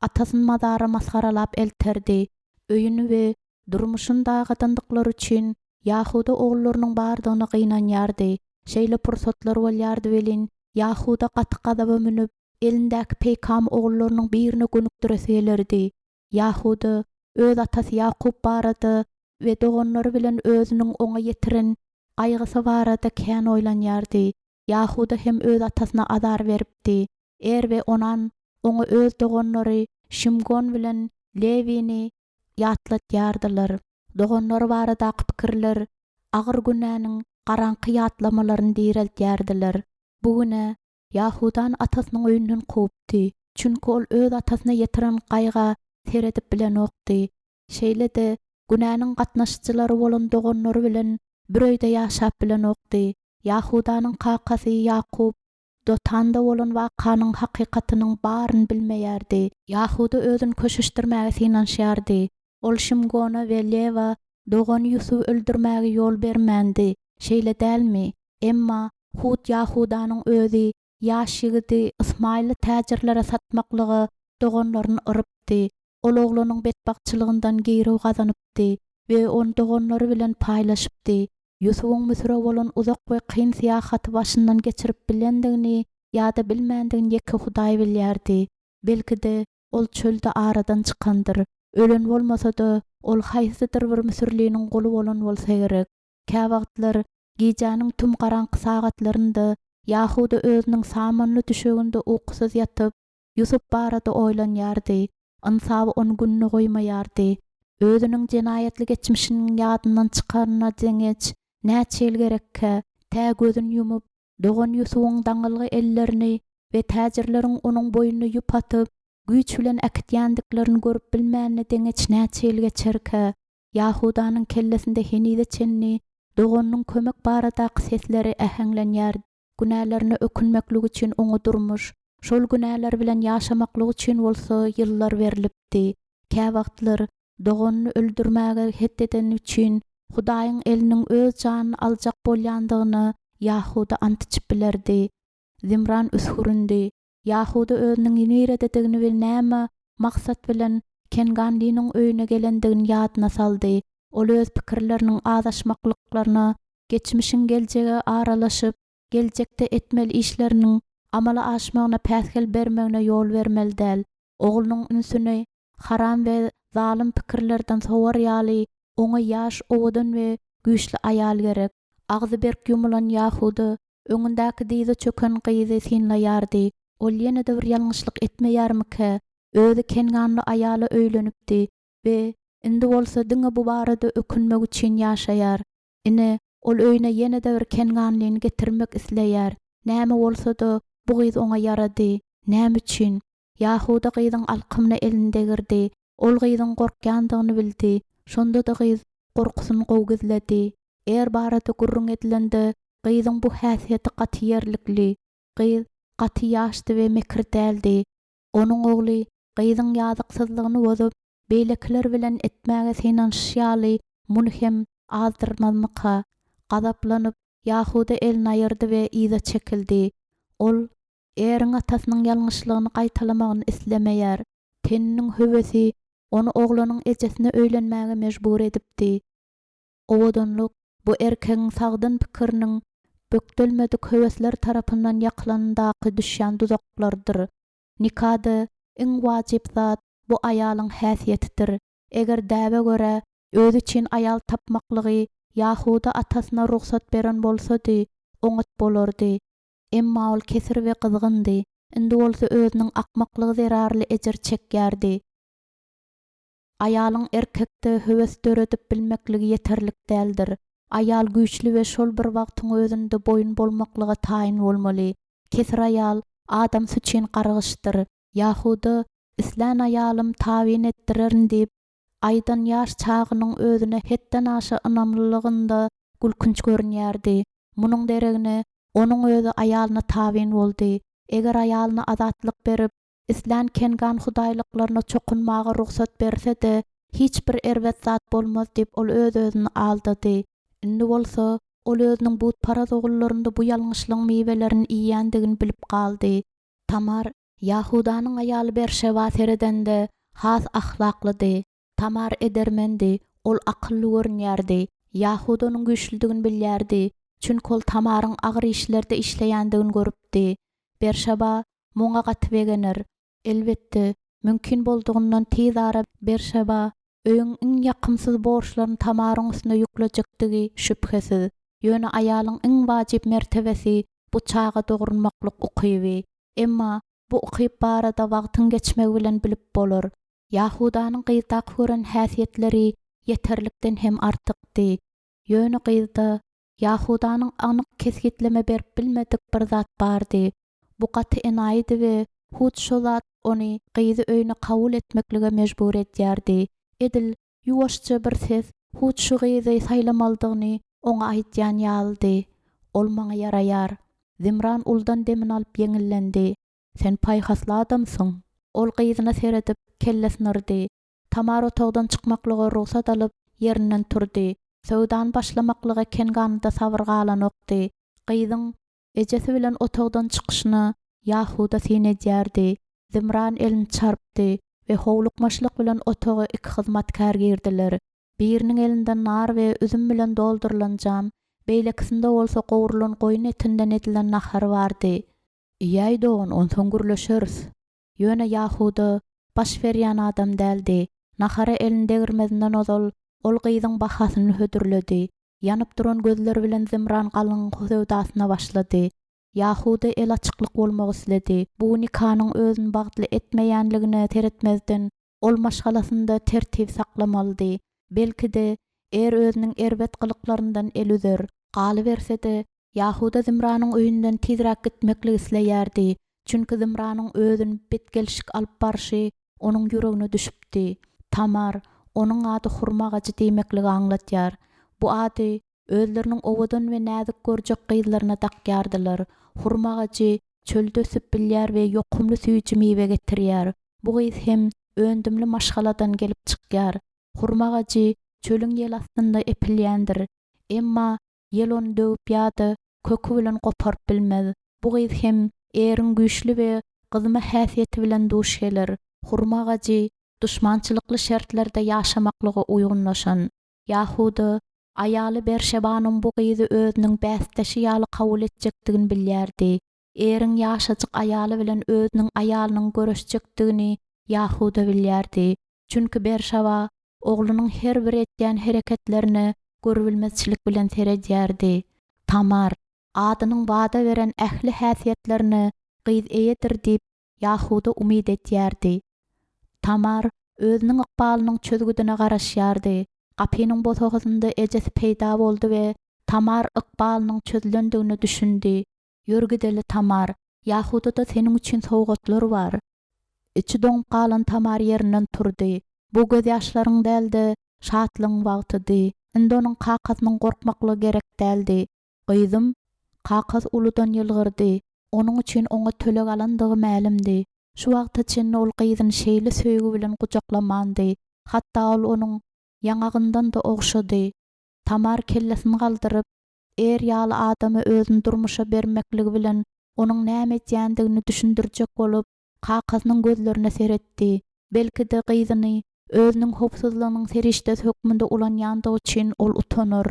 atasyň mazary masgaralap elterdi. Öýüni we durmuşyn dagatyndyklary üçin Yahuda oglarynyň bardygyny gynanýardy. Şeýle pursatlar bolýardy welin Yahuda gaty-gadaba münüp elindäki peýkam oglarynyň birini gönükdireselerdi. Yahuda öz atasy Yakup barada we doganlary bilen özüniň oňa ýetiren gaýgysy barada kän oýlanýardy. Yahuda hem öz atasyna azar beripdi. We onan oňa öz doganlary Şimgon bilen Lewini ýatlatýardylar. Doganlary barada pikirler agyr günäniň garanky ýatlamalaryny direltýärdiler. Bu güne Yahudan atasynyň öýünden kopdy. Çünki ol öz atasyna ýetiren gaýga seredip bilen okdy. Şeýle de günäniň gatnaşçylary bolan doganlary bilen bir öýde ýaşap bilen okdy. Yahudanyň kakasy Yakup Dotanda bolan wakanyň hakykatynyň baryny bilmeýärdi. Yahuda özüni köşüşdirmäge synanşýardy. Ol Şimgona we Leva dogan Yusuf öldürmäge ýol bermändi. Şeýle dälmi? Emma Hud Yahudanyň özü ýaş ýigidi Ismaily täjirlere satmaklygy doganlaryny yrypdy. Ol oglanyň betbakçylygyndan geri gazanypdy we onu doganlary bilen paýlaşypdy. Yusufuň Misra bolan uzak we kyn syýahaty başyndan geçirip bilendigini ýa-da bilmändigini ýeke Hudaý bilýärdi. Belki de ol çölde aradan çykandyr. Ölen bolmasa-da ol haýsydyr bir Misirliniň goly bolan bolsa gerek. Käwagtlar gijanyň tüm garanky sagatlarynda Yahuda özüniň samanly düşeginde ukusuz ýatyp Yusuf barada oýlanýardy. Ansaby onu gününe goýmaýardy. Özüniň jenaýetli geçmişiniň ýadyndan çykarna jeňeç näçe ýyl gerekkä tä gözüni ýumup dogan Yusufuň daňyly ellerini we täjirleriň onuň boýuny ýupatyp güýç bilen akitýändiklerini görüp bilmänine deňeç näçe ýyl geçerkä. Yahudanyň kellesinde henide çenni doganyň kömek baradaky sesleri ähenglenýär. Günälerini ökünmeklik üçin oňa durmuş, şol günäler bilen ýaşamaklyk üçin bolsa ýyllar berilipdi. Käwagtlar doganyny öldürmäge heddeden üçin Hudaýyň eliniň öz janyny aljak bolýandygyny Yahuda antyçyp bilerdi. Zimran üshüründi. Yahuda özüniň ýerededigini we näme maksat bilen kenganlygynyň öýüne gelendigini ýadyna saldy. Ol öz pikirleriniň azaşmaklyklaryna, geçmişin geljege aralaşyp, geljekde etmeli işleriniň amala aşmagyna päsgel bermegine ýol bermeli däl. Oglunyň ünsüni haram we zalim pikirlerden sowar ýaly oňa ýaş owadan we güýçli aýal gerek. Agzy berk ýumulan Yahuda öňündäki diýze çöken gyzy synlaýardy. Ol ýene-de bir ýalňyşlyk etmeýärmike? Özü kenganly aýaly öýlenipdi we indi bolsa diňe bu barada ökünmek üçin ýaşaýar. Ine ol öýüne ýene-de bir kenganlygyny getirmek isleýär. Näme bolsa-da bu gyz oňa ýarady. Näme üçin? Yahuda gyzyň alkymyny elinde girdi. Ol gyzyň gorkýandygyny bildi. Şonda da gyz gorkusyny gowguzlady. Barada gurrun edilende gyzyň bu häsiýeti gaty gyz gaty ýaşdy we mekir däldi. Onuň ogly gyzyň ýazyksyzlygyny bozup beýlekler bilen etmäge synanşýaly muny hem azdyrmazmyka. Gazaplanyp Yahuda elini aýyrdy we iza çekildi. Ol eriň atasynyň ýalňyşlygyny gaýtalamagyny islemeýär. Teniniň höwesi onu oglanyň ejesine öýlenmäge mejbur edipdi. Owadanlyk bu erkegiň sagdyn pikiriniň bökdelmedik höwesler tarapyndan ýaklanyndaky düşýän duzaklardyr. Nikada iň wajyp zat bu aýalyň häsiýetidir. Eger däbe görä özü üçin aýal tapmaklygy Yahuda atasyna ruhsat beren bolsady, oňat bolardy. Emma ol kesir we gyzgyndy. indi bolsa özüniň akmaklygy zerarly ejer çekýärdi. Aýalyň erkekde höwes döredip bilmekligi ýeterlik däldir. Aýal güýçli we şol bir wagtyň özünde boyun bolmaklyga taýin bolmaly. Kesir aýal adam süçin gargyşdyr. Ýahuda islan aýalym tabin etdirerin diýip aýdan ýaş çagynyň özüne hetden aşa ynamlylygynda gülkünç görünýärdi. Munyň deregine onuň özü aýalyna tabin boldy. Eger aýalyna azatlyk berip islan kengan hudaýlyklaryna çokunmaga ruhsat berse-de hiç bir erwet zat bolmaz diýip ol öz-özüni aldady. Indi bolsa ol özüniň bu paraz ogullarynda bu ýalňyşlygyň mewelerini iýýändigini bilip galdy. Tamar Yahudanyň aýaly Berşeba seredende has ahlaklydy. Tamar edermendi, ol akylly görünýärdi. Yahudanyň güýçlüdigini bilýärdi. Çünki ol Tamaryň agyr işlerde işleýändigini görüpdi. Berşeba muňa gaty begenir. Elbetde, mümkin boldugundan tez ara Berşeba öýüň iň ýakymsyz borçlaryny Tamaryň üstüne ýüklejekdigi şüphesiz. Ýöne aýalyň iň wajyp mertebesi bu çaga dogrunmaklyk ukyby. Emma bu ukyp barada wagtyň geçmegi bilen bilip bolar. Yahudanyň gyzda gören häsiýetleri ýeterlikden hem artykdy. Ýöne gyzda Yahudanyň anyk kesgitleme berip bilmedik bir zat bardy. Bu gaty enaýdy we hut şo zat ony gyzy öýüne kabul etmeklige mejbur edýärdi. Edil ýuwaşça bir ses hut şu gyzy saýlamaldygyny oňa aýtýan ýaldy. Ol maňa ýaraýar. Zimran uldan demin alyp ýeňillendi. Sen paýhasly adamsyň. Ol gyzyna seredip kellesini yrdy. Tamar otagdan çykmaklyga ruhsat alyp ýerinden turdy. Söwdan başlamaklyga kenganda sabr galanokdy. Gyzyň ejesi bilen otagdan çykyşyny Yahuda sinedýärdi. Zimran elini çarpdy we howlukmaşlyk bilen otaga iki hyzmatkar girdiler. Biriniň elinden nar we üzüm bilen doldurulan jam, beýlekisinde bolsa gowrulan goýun etinden edilen nahar bardy. Ýaýdoň onsoň gürleşeriz. Ýöne Yahuda baş berýän adam däldi. Nahara elinde girmezinden ozal ol gyzyň bahasyny hödürledi. Ýanyp duran gözleri bilen Zimran galyň sowdasyna başlady. Yahuda el açyklyk bolmagy isledi. Bu nikanyň özüni bagtly etmeýänligine teretmezden ol maşgalasynda tertip saklamalydy. Belki de özüniň erbet gylyklaryndan el üzer. Galy bersede Yahuda Zimranyň öýünden tezrak gitmekli isleýärdi. Çünki Zimranyň özüni betgelşik alyp barşy onuň ýüregine düşüpdi. Tamar onuň ady hurma gajy diýmekligi aňlatýar. Bu ady özleriniň owadan we näzik görjek gyzlaryna dakýardylar. Hurma gajy çölde ösüp bilýär we ýokumly süýji mewe getirýär. Bu gyz hem öndümli maşgaladan gelip çykýar. Hurma gajy çölüň ýel astynda epilýändir. Emma ýel onu döwüp ýa-da kökü bilen goparyp bilmez. Bu gyz hem eriň güýçli we gyzyma häsiýeti bilen duş gelir. Hurma gajy duşmançylykly şertlerde ýaşamaklyga uýgunlaşan. Yahuda aýaly Berşebanyň bu gyzy özüniň bästeşi ýaly kabul etjekdigini bilýärdi. Eriň ýaşajyk aýaly bilen özüniň aýalynyň görüşjekdigini Yahuda bilýärdi. Çünki Berşeba oglunyň her bir etýän hereketlerini görübilmezçilik bilen seredýärdi. Tamar adynyň wada beren ähli häsiýetlerini gyz eýedir diýip Yahuda umyd etýärdi. Tamar özüniň ykbalynyň çözgüdine garaşýardy. Gapynyň botagysynda ejesi peýda boldy we Tamar ykbalynyň çözülendigini düşündi. Ýörgideli Tamar, Yahudada seniň üçin sowgatlar bar. İçi doňup galan Tamar ýerinden turdy. Bu göz ýaşlaryň däldi, şatlygyň wagtydy. Indi onuň kakasynyň gorkmaklygy gerek däldi. Gyzym, kakas uludan ýylgyrdy. Onuň üçin oňa töleg alandygy mälimdi. Şu wagta çyn ol gyzyny şeýle söýgü bilen gujaklamandy. Hatda ol onuň ýangagyndan da ogşady. Tamar kellesini galdyryp, ýaly adamy özüni durmuşa bermekligi bilen onuň näme etýändigini düşündirjek bolup, kakasynyň gözlerine seretdi. Belki de gyzyny özüniň hopsuzlygynyň serişdes hökmünde ulanýandygy üçin ol utanır.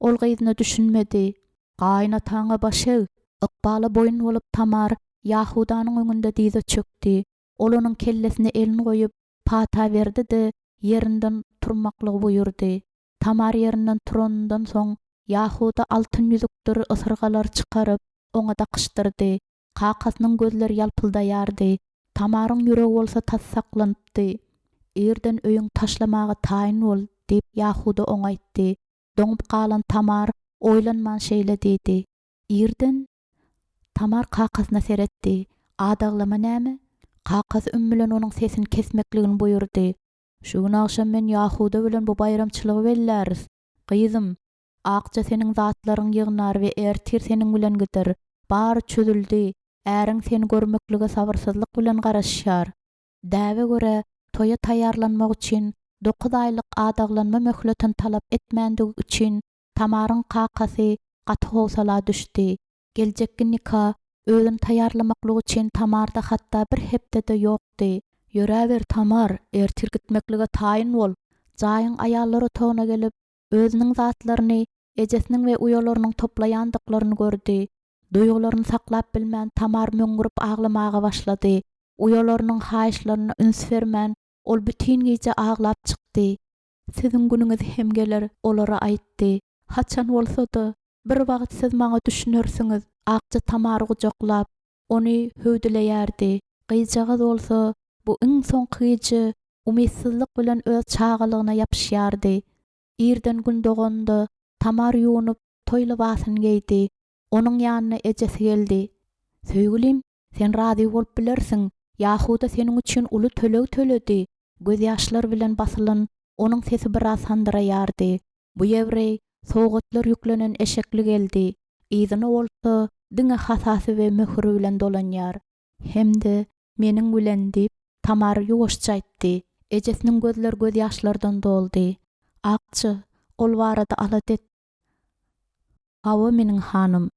Ol gyzyny düşünmedi. Gaýnataňa başy, ykbaly boyun bolup Tamar Yahudanyň öňünde dize çökdi. Ol onuň kellesine elini goýup pata berdi de ýerinden turmaklygy buyurdy. Tamar ýerinden turandan soň Yahuda altyn ýüzükleri ısırgalar çykaryp oňa dakyşdyrdy. Kakasynyň gözleri ýalpyldaýardy. Tamaryň ýüregi bolsa tas saklanypdy. Erden öýüň taşlamagy taýyn bol diýip Yahuda oňaýtdy. Doňup galan Tamar oýlanman şeýle diýdi. Erden Tamar kakasyna seretdi. Adaglama näme? Kakasy üm bilen onuň sesini kesmekligini buyurdy. Şu gün akşam men Yahuda bilen bu bayramçylygy belläris. Gyzym, akça seniň zatlaryň ýygnar we ertir seniň bilen gider. Bar çözüldi. Äriň seni görmeklige sabyrsyzlyk bilen garaşýar. Däwe göre toya taýýarlanmak üçin 9 aýlyk adaglanma möhletini talap etmändige üçin Tamaryň kakasy gaty howsala düşdi. Geljekki nikah özüni taýýarlamaklygy üçin Tamarda hatda bir hepde de ýokdy. Ýöräber Tamar, ertir gitmeklige taýyn bol. Jaýyň aýallar otoguna gelip özüniň zatlaryny, ejesiniň we uyalarynyň toplaýandyklaryny gördi. Duýgularyny saklap bilmän Tamar möňürüp aglamaga başlady. Uyalarynyň haýyşlaryna üns bermän ol bütün gece aglap çykdy. Siziň günüňiz hem geler, olara aýtdy. Haçan bolsa-da bir wagt siz maňa düşünürsiňiz. Akça Tamary gujaklap, ony höwdileýärdi. Gyjagy bolsa bu iň soňky gece umydsizlik bilen öz çagalygyna ýapyşýardy. Erden gün doganda Tamar ýuwunyp toýly basyny giydi. Onuň ýanyna ejesi geldi. Söýgülim, sen razy bolup bilersiň. Yahuda seniň üçin uly töleg töledi. Göz ýaşlar bilen basylan onuň sesi biraz handyraýardy. Bu ýevrey soğutlar yüklenen eşekli geldi. Ýzyny bolsa diňe hasasy we möhürü bilen dolanýar. Hemde meniň bilen diýip Tamar ýuwaşça aýtdy. Ejesiniň gözleri göz ýaşlardan doldy. Akçy, ol barada alat et. Hawa meniň hanım.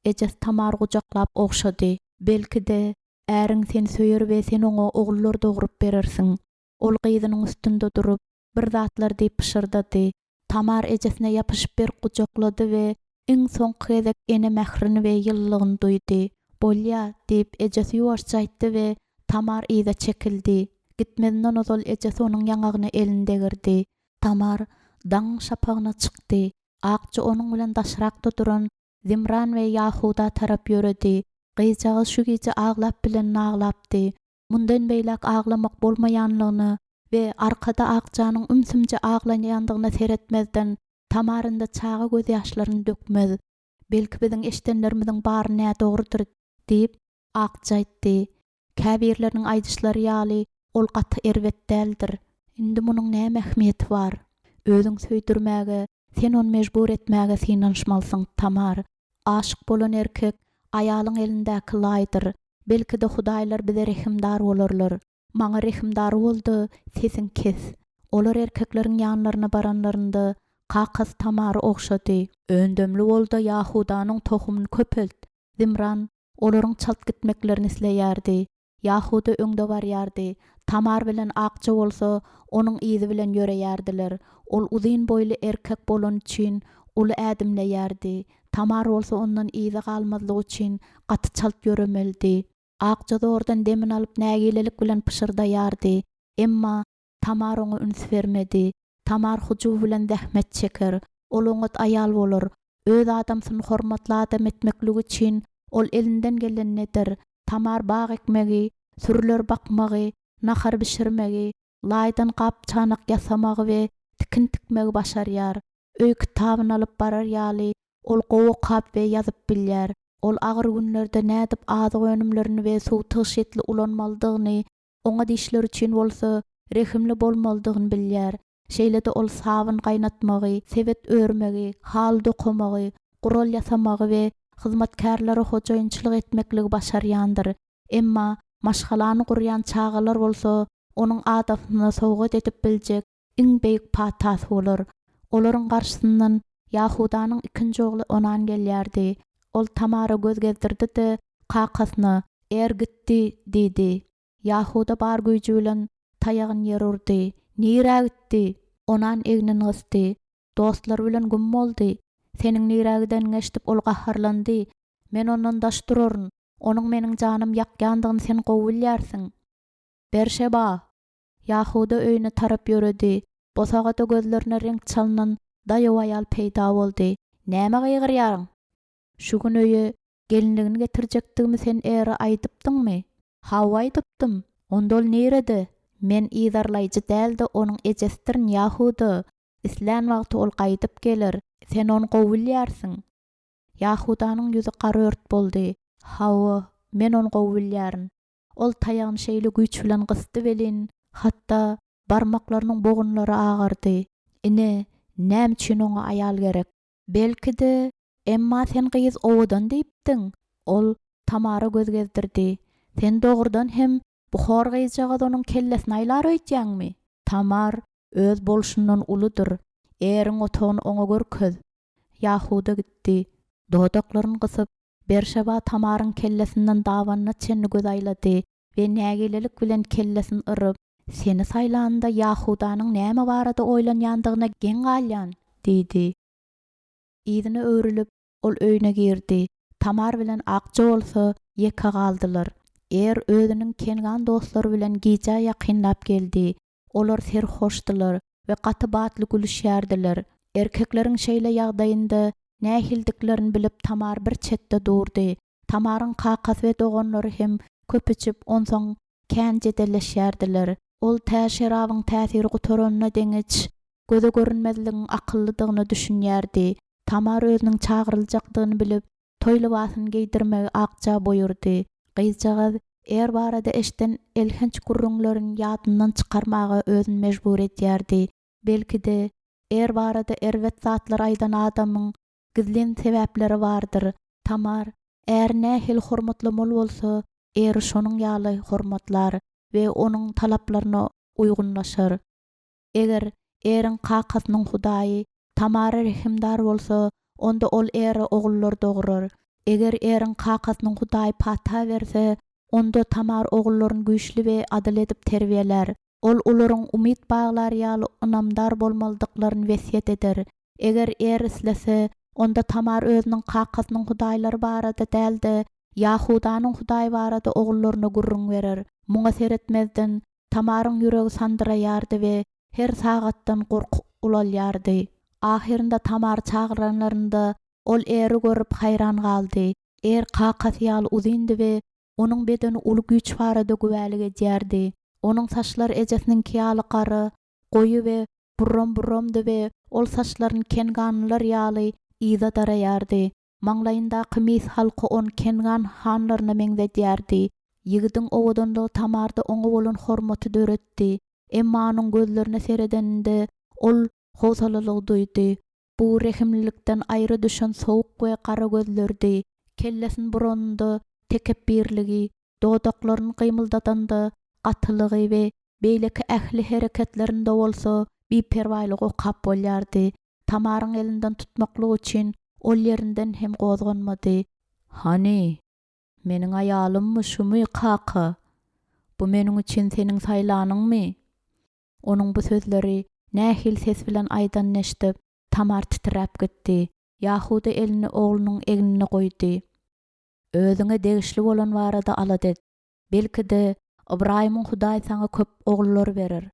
Ejes Tamar gujaklap okşady. Belki de äriň seni söýer we sen oňa ogullar dogrup berersiň. Ol gyzynyň üstünde durup bir zatlar diýip pişirdidi. Tamar ejesine ýapyşyp ber gujaklady we iň soňky gezek ene mährini we ýyllygyny duýdy. Bolýa diýip ejesi ýuwaşça aýtdy we Tamar ýyda çekildi. Gitmedinden ozal ejesi onuň ýangagyny elinde girdi. Tamar daň şapagyna çykdy. Akça onuň bilen daşrakda duran Zimran we Yahuda tarap ýöredi. Gyjagy şu gece aglap bilen naglapdy. Mundan beýlek aglamak bolmaýanlygyny we arkada Akçanyň ümsümje aglanýandygyny seretmezden Tamarynda çaga göz ýaşlaryny dökmez. Belki biziň eşdenlerimiziň bary nä dogrudur diýip Akça aýtdy. Käbirleriň aýdyşlary ýaly ol gaty erwet däldir. Indi munyň näme ähmiýeti bar? Özüň söýdürmäge, sen onu mejbur etmäge synanşmalysyň Tamar. Aşyk bolan erkek aýalyň elindäki laýdyr. Belki de Hudaýlar bize rehimdar bolarlar. Maňa rehimdar boldy, sesin kes. Olar erkekleriň ýanlaryna baranlarynda Kakas Tamary okşady. Öndömli boldy Yahudanyň tohumyny köpelt. Zimran olaryň çalt gitmeklerini isleýärdi. Yahuda öňde barýardy. Tamar bilen Akça bolsa onuň izi bilen ýöreýärdiler. Ol uzyn boýly erkek bolan üçin uly ädimleýärdi. Tamar bolsa ondan izi galmazlygy üçin gaty çalt ýöremeldi. Akça da ordan demin alyp nägilelik bilen pişirdaýardy. Emma Tamar oňa üns bermedi. Tamar hujuw bilen zähmet çeker. Ol oňa aýal bolar. Öz adamsyny hormatly adam etmekligi üçin ol elinden gelen nedir? Tamar bag ekmegi, sürüler bakmagy, nahar bişirmegi, laýdan gap çanak ýasamagy we tikin tikmegi başarýar. Öý kitabyny alyp barar ýaly ol gowy kap we ýazyp bilýär. Ol agyr günlerde nädip azyk önümlerini we suw tyşetli ulanmalydygyny, oňa dişler üçin bolsa rehimli bolmalydygyny bilýär. Şeýle-de ol sabyn gaýnatmagy, sebet örmegi, hal dokumagy, gural ýasamagy we hyzmatkarlara hojaýynçylyk etmekligi başarýandyr. Emma maşgalany gurýan çagalar bolsa onuň adatyna sowgat edip biljek iň beýik patas bolar. Olaryň garşysyndan Yahudanyň ikinji ogly onan gelýärdi. Ol Tamara göz gezdirdi de kakasyna ergitdi diýdi. Yahuda bar güýji bilen taýagyny ýere urdy. Nirä gitdi? Onan egnini gysdy. Dostlar bilen gün boldy. Seniň nirägiden geçdip ol gaharlandy. Men ondan daş duraryn. Onuň meniň janym ýakýandygyny sen gowy bilýärsiň. Berşeba. Yahuda öýüne tarap ýöredi. Bosagada gözlerine renk çalınan daýaw aýal peýda boldy. Näme gygyrýaryň? Şu gün öýe Gelinligini getirjekdigimi sen eri aýdypdyňmy? Hawa aýdypdym. Onda ol nerede? Men ýydarlaýjy däldi, onuň ejestirn ýahudy. İslan wagty ol gaýdyp gelir. Sen onu gowulýarsyň. Yahudanyň ýüzi garört boldy. Hawa, men onu gowulýaryn. Ol taýagyny şeýle güýç bilen gysdy welin, hatda barmaklarynyň bogunlary agardy. Ine, näme üçin oňa aýal gerek? Belki-de, emma sen gyýyz owadan diýipdiň. Ol Tamara göz gezdirdi. Sen dogrudan hem buhar gyýjaga onuň kellesini aýlar öýtýäňmi? Tamar öz bolşundan uludur. Eriň otagyny oňa görköz. Yahuda gitdi. Dodaklaryny gysyp, Berşeba Tamaryň kellesinden dawanyna çenni göz aýlady we nägelelik bilen kellesini ırıp, seni saýlanda Yahudanyň näme barada oýlanýandygyna geň galýan, diýdi. Ýzyny öwrülip, ol öýüne girdi. Tamar bilen Akja bolsa ýeke galdylar. Özüniň kengan dostlary bilen giýja ýakynlap geldi. Olar serhoşdylar we gaty batly gülüşýärdiler. Erkekleriň şeýle ýagdaýynda nähildiklerini bilip Tamar bir çetde durdy. Tamaryň kakasy we doganlary hem köpüçip onsoň kän jedeleşýärdiler. Ol täşerabyň täsiri gutaranyna deňiç, göze görünmezligiň akyllydygyny düşünýärdi. Tamar özüniň çagyryljakdygyny bilip, toý libasyny giydirmegi Akja boýurdy. Gyzjagaz barada eşden elhenç gurrunlaryny ýadyndan çykarmaga özüni mejbur etýärdi. Belki-de barada erwet zatlar aýdan adamyň gizlen sebäpleri bardyr. Tamar nähil hormatlamol bolsa, şonuň ýaly hormatlar we onuň talaplaryna uygunlaşar. Eger eriň kakasynyň Hudaýy Tamara rehimdar bolsa, onda ol ogullar dograr. Eger eriň kakasynyň Hudaýy pata berse, onda Tamar ogullaryny güýçli we adil edip terbiýeler. Ol olaryň umyt baglary ýaly ynamdar bolmalydyklaryny wesiýet eder. Eger islese, onda Tamar özüniň kakasynyň Hudaýlary barada däldi, Yahudanyň Hudaýy barada ogullaryna gurrun berer. Muňa seretmezden Tamaryň ýüregi sandyraýardy we her sagatdan gorkup ulalýardy. Ahirinde Tamar çağıranlarında ol görüp hayran galdy. Kakasy ýaly uzyndy we onuň bedeni uly güýç barada güwälik edýärdi. Onuň saçlary ejesiniň ýaly gary, goýy we burram-burramdy we ol saçlaryny kenganlar ýaly ýyza daraýardy. Maňlaýyndaky mis halky on kengan hanlaryna meňzedýärdi. Ýigidiň owadanlygy Tamarda oňa bolan hormaty döretdi. Emma onuň gözlerine seredeninde ol howsalalyk duýdy. Bu rehimlilikden aýry düşen sowuk we gara gözlerdi. Kellesini burandy, tekebbirligi, dodaklaryny gymyldatanda gatylygy we beýleki ähli hereketlerinde bolsa biperwaýlygy okap bolýardy. Tamaryň elinden tutmaklyk üçin ol ýerinden hem gozganmady. Hani, meniň aýalymmy şumy kaka? Bu meniň üçin seniň saýlanyňmy? Onuň bu sözleri nähil ses bilen aýdan neşdip, Tamar titrep gitdi. Yahuda elini oğlunyň egnine goýdy. Özüňe degişli bolan barada aladet. Belki-de Ibrahimyň Hudaý saňa köp ogullar berer.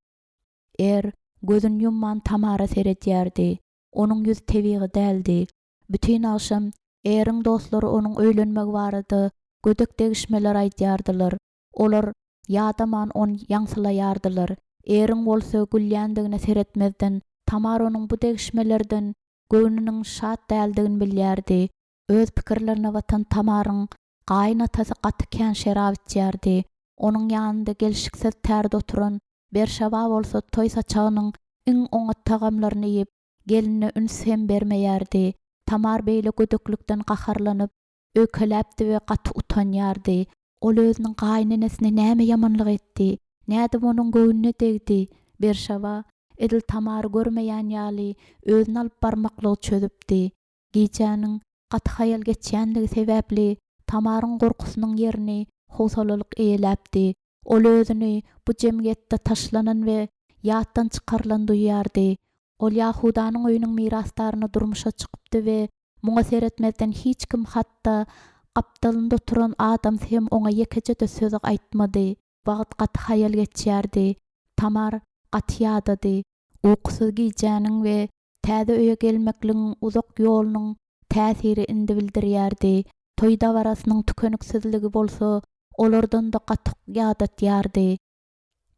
Gözün yumman Tamara seretýärdi. Onuň ýüzi tebigi däldi. Bütün akşam eriň dostlary onuň öýlenmegi barada gödek degişmeler aýdýardylar. Olar ýadaman on ýaňsylaýardylar. Eriň bolsa gülýändigine seretmezden Tamar onuň bu degişmelerden göwnüniň şat däldigini bilýärdi. Öz pikirlerine watan Tamaryň gaýnatysy gaty kän şerap içýärdi. Onuň ýanynda gelşiksiz tärde oturan Berşeba bolsa toý saçagynyň iň oňa tagamlaryny ýep geline üns hem bermeýärdi. Tamar beýle gödöklükden gaharlanyp ökeläpdi we gaty utanýardy. Ol özüniň gaýnenesine näme ýamanlyk etdi? Nädip onuň göwnüne degdi? Berşeba edil Tamar görmeýän ýaly özüni alyp barmaklygy çözüpdi. Giýjäniň gaty haýal geçýändigi sebäpli Tamaryň gorkusynyň ýerini howsalalyk eýläpdi. Ol özüni bu jemgyýetde taşlanan we ýatdan çykarlan duýýardy. Ol Yahudanyň öýüniň mirasdaryny durmuşa çykypdy we muňa seretmezden hiç kim hatda gapdalynda oturan adam hem oňa ýekejede söz aýtmady. Wagt gaty haýal geçýärdi. Tamar gaty ýadady. Uykusuz giýjäniň we täze öýe gelmekligiň uzak ýolunyň täsiri indi bildirýärdi. toyda barasının tükönüksizligi bolsa olardan da gatyk ýadat ýardy.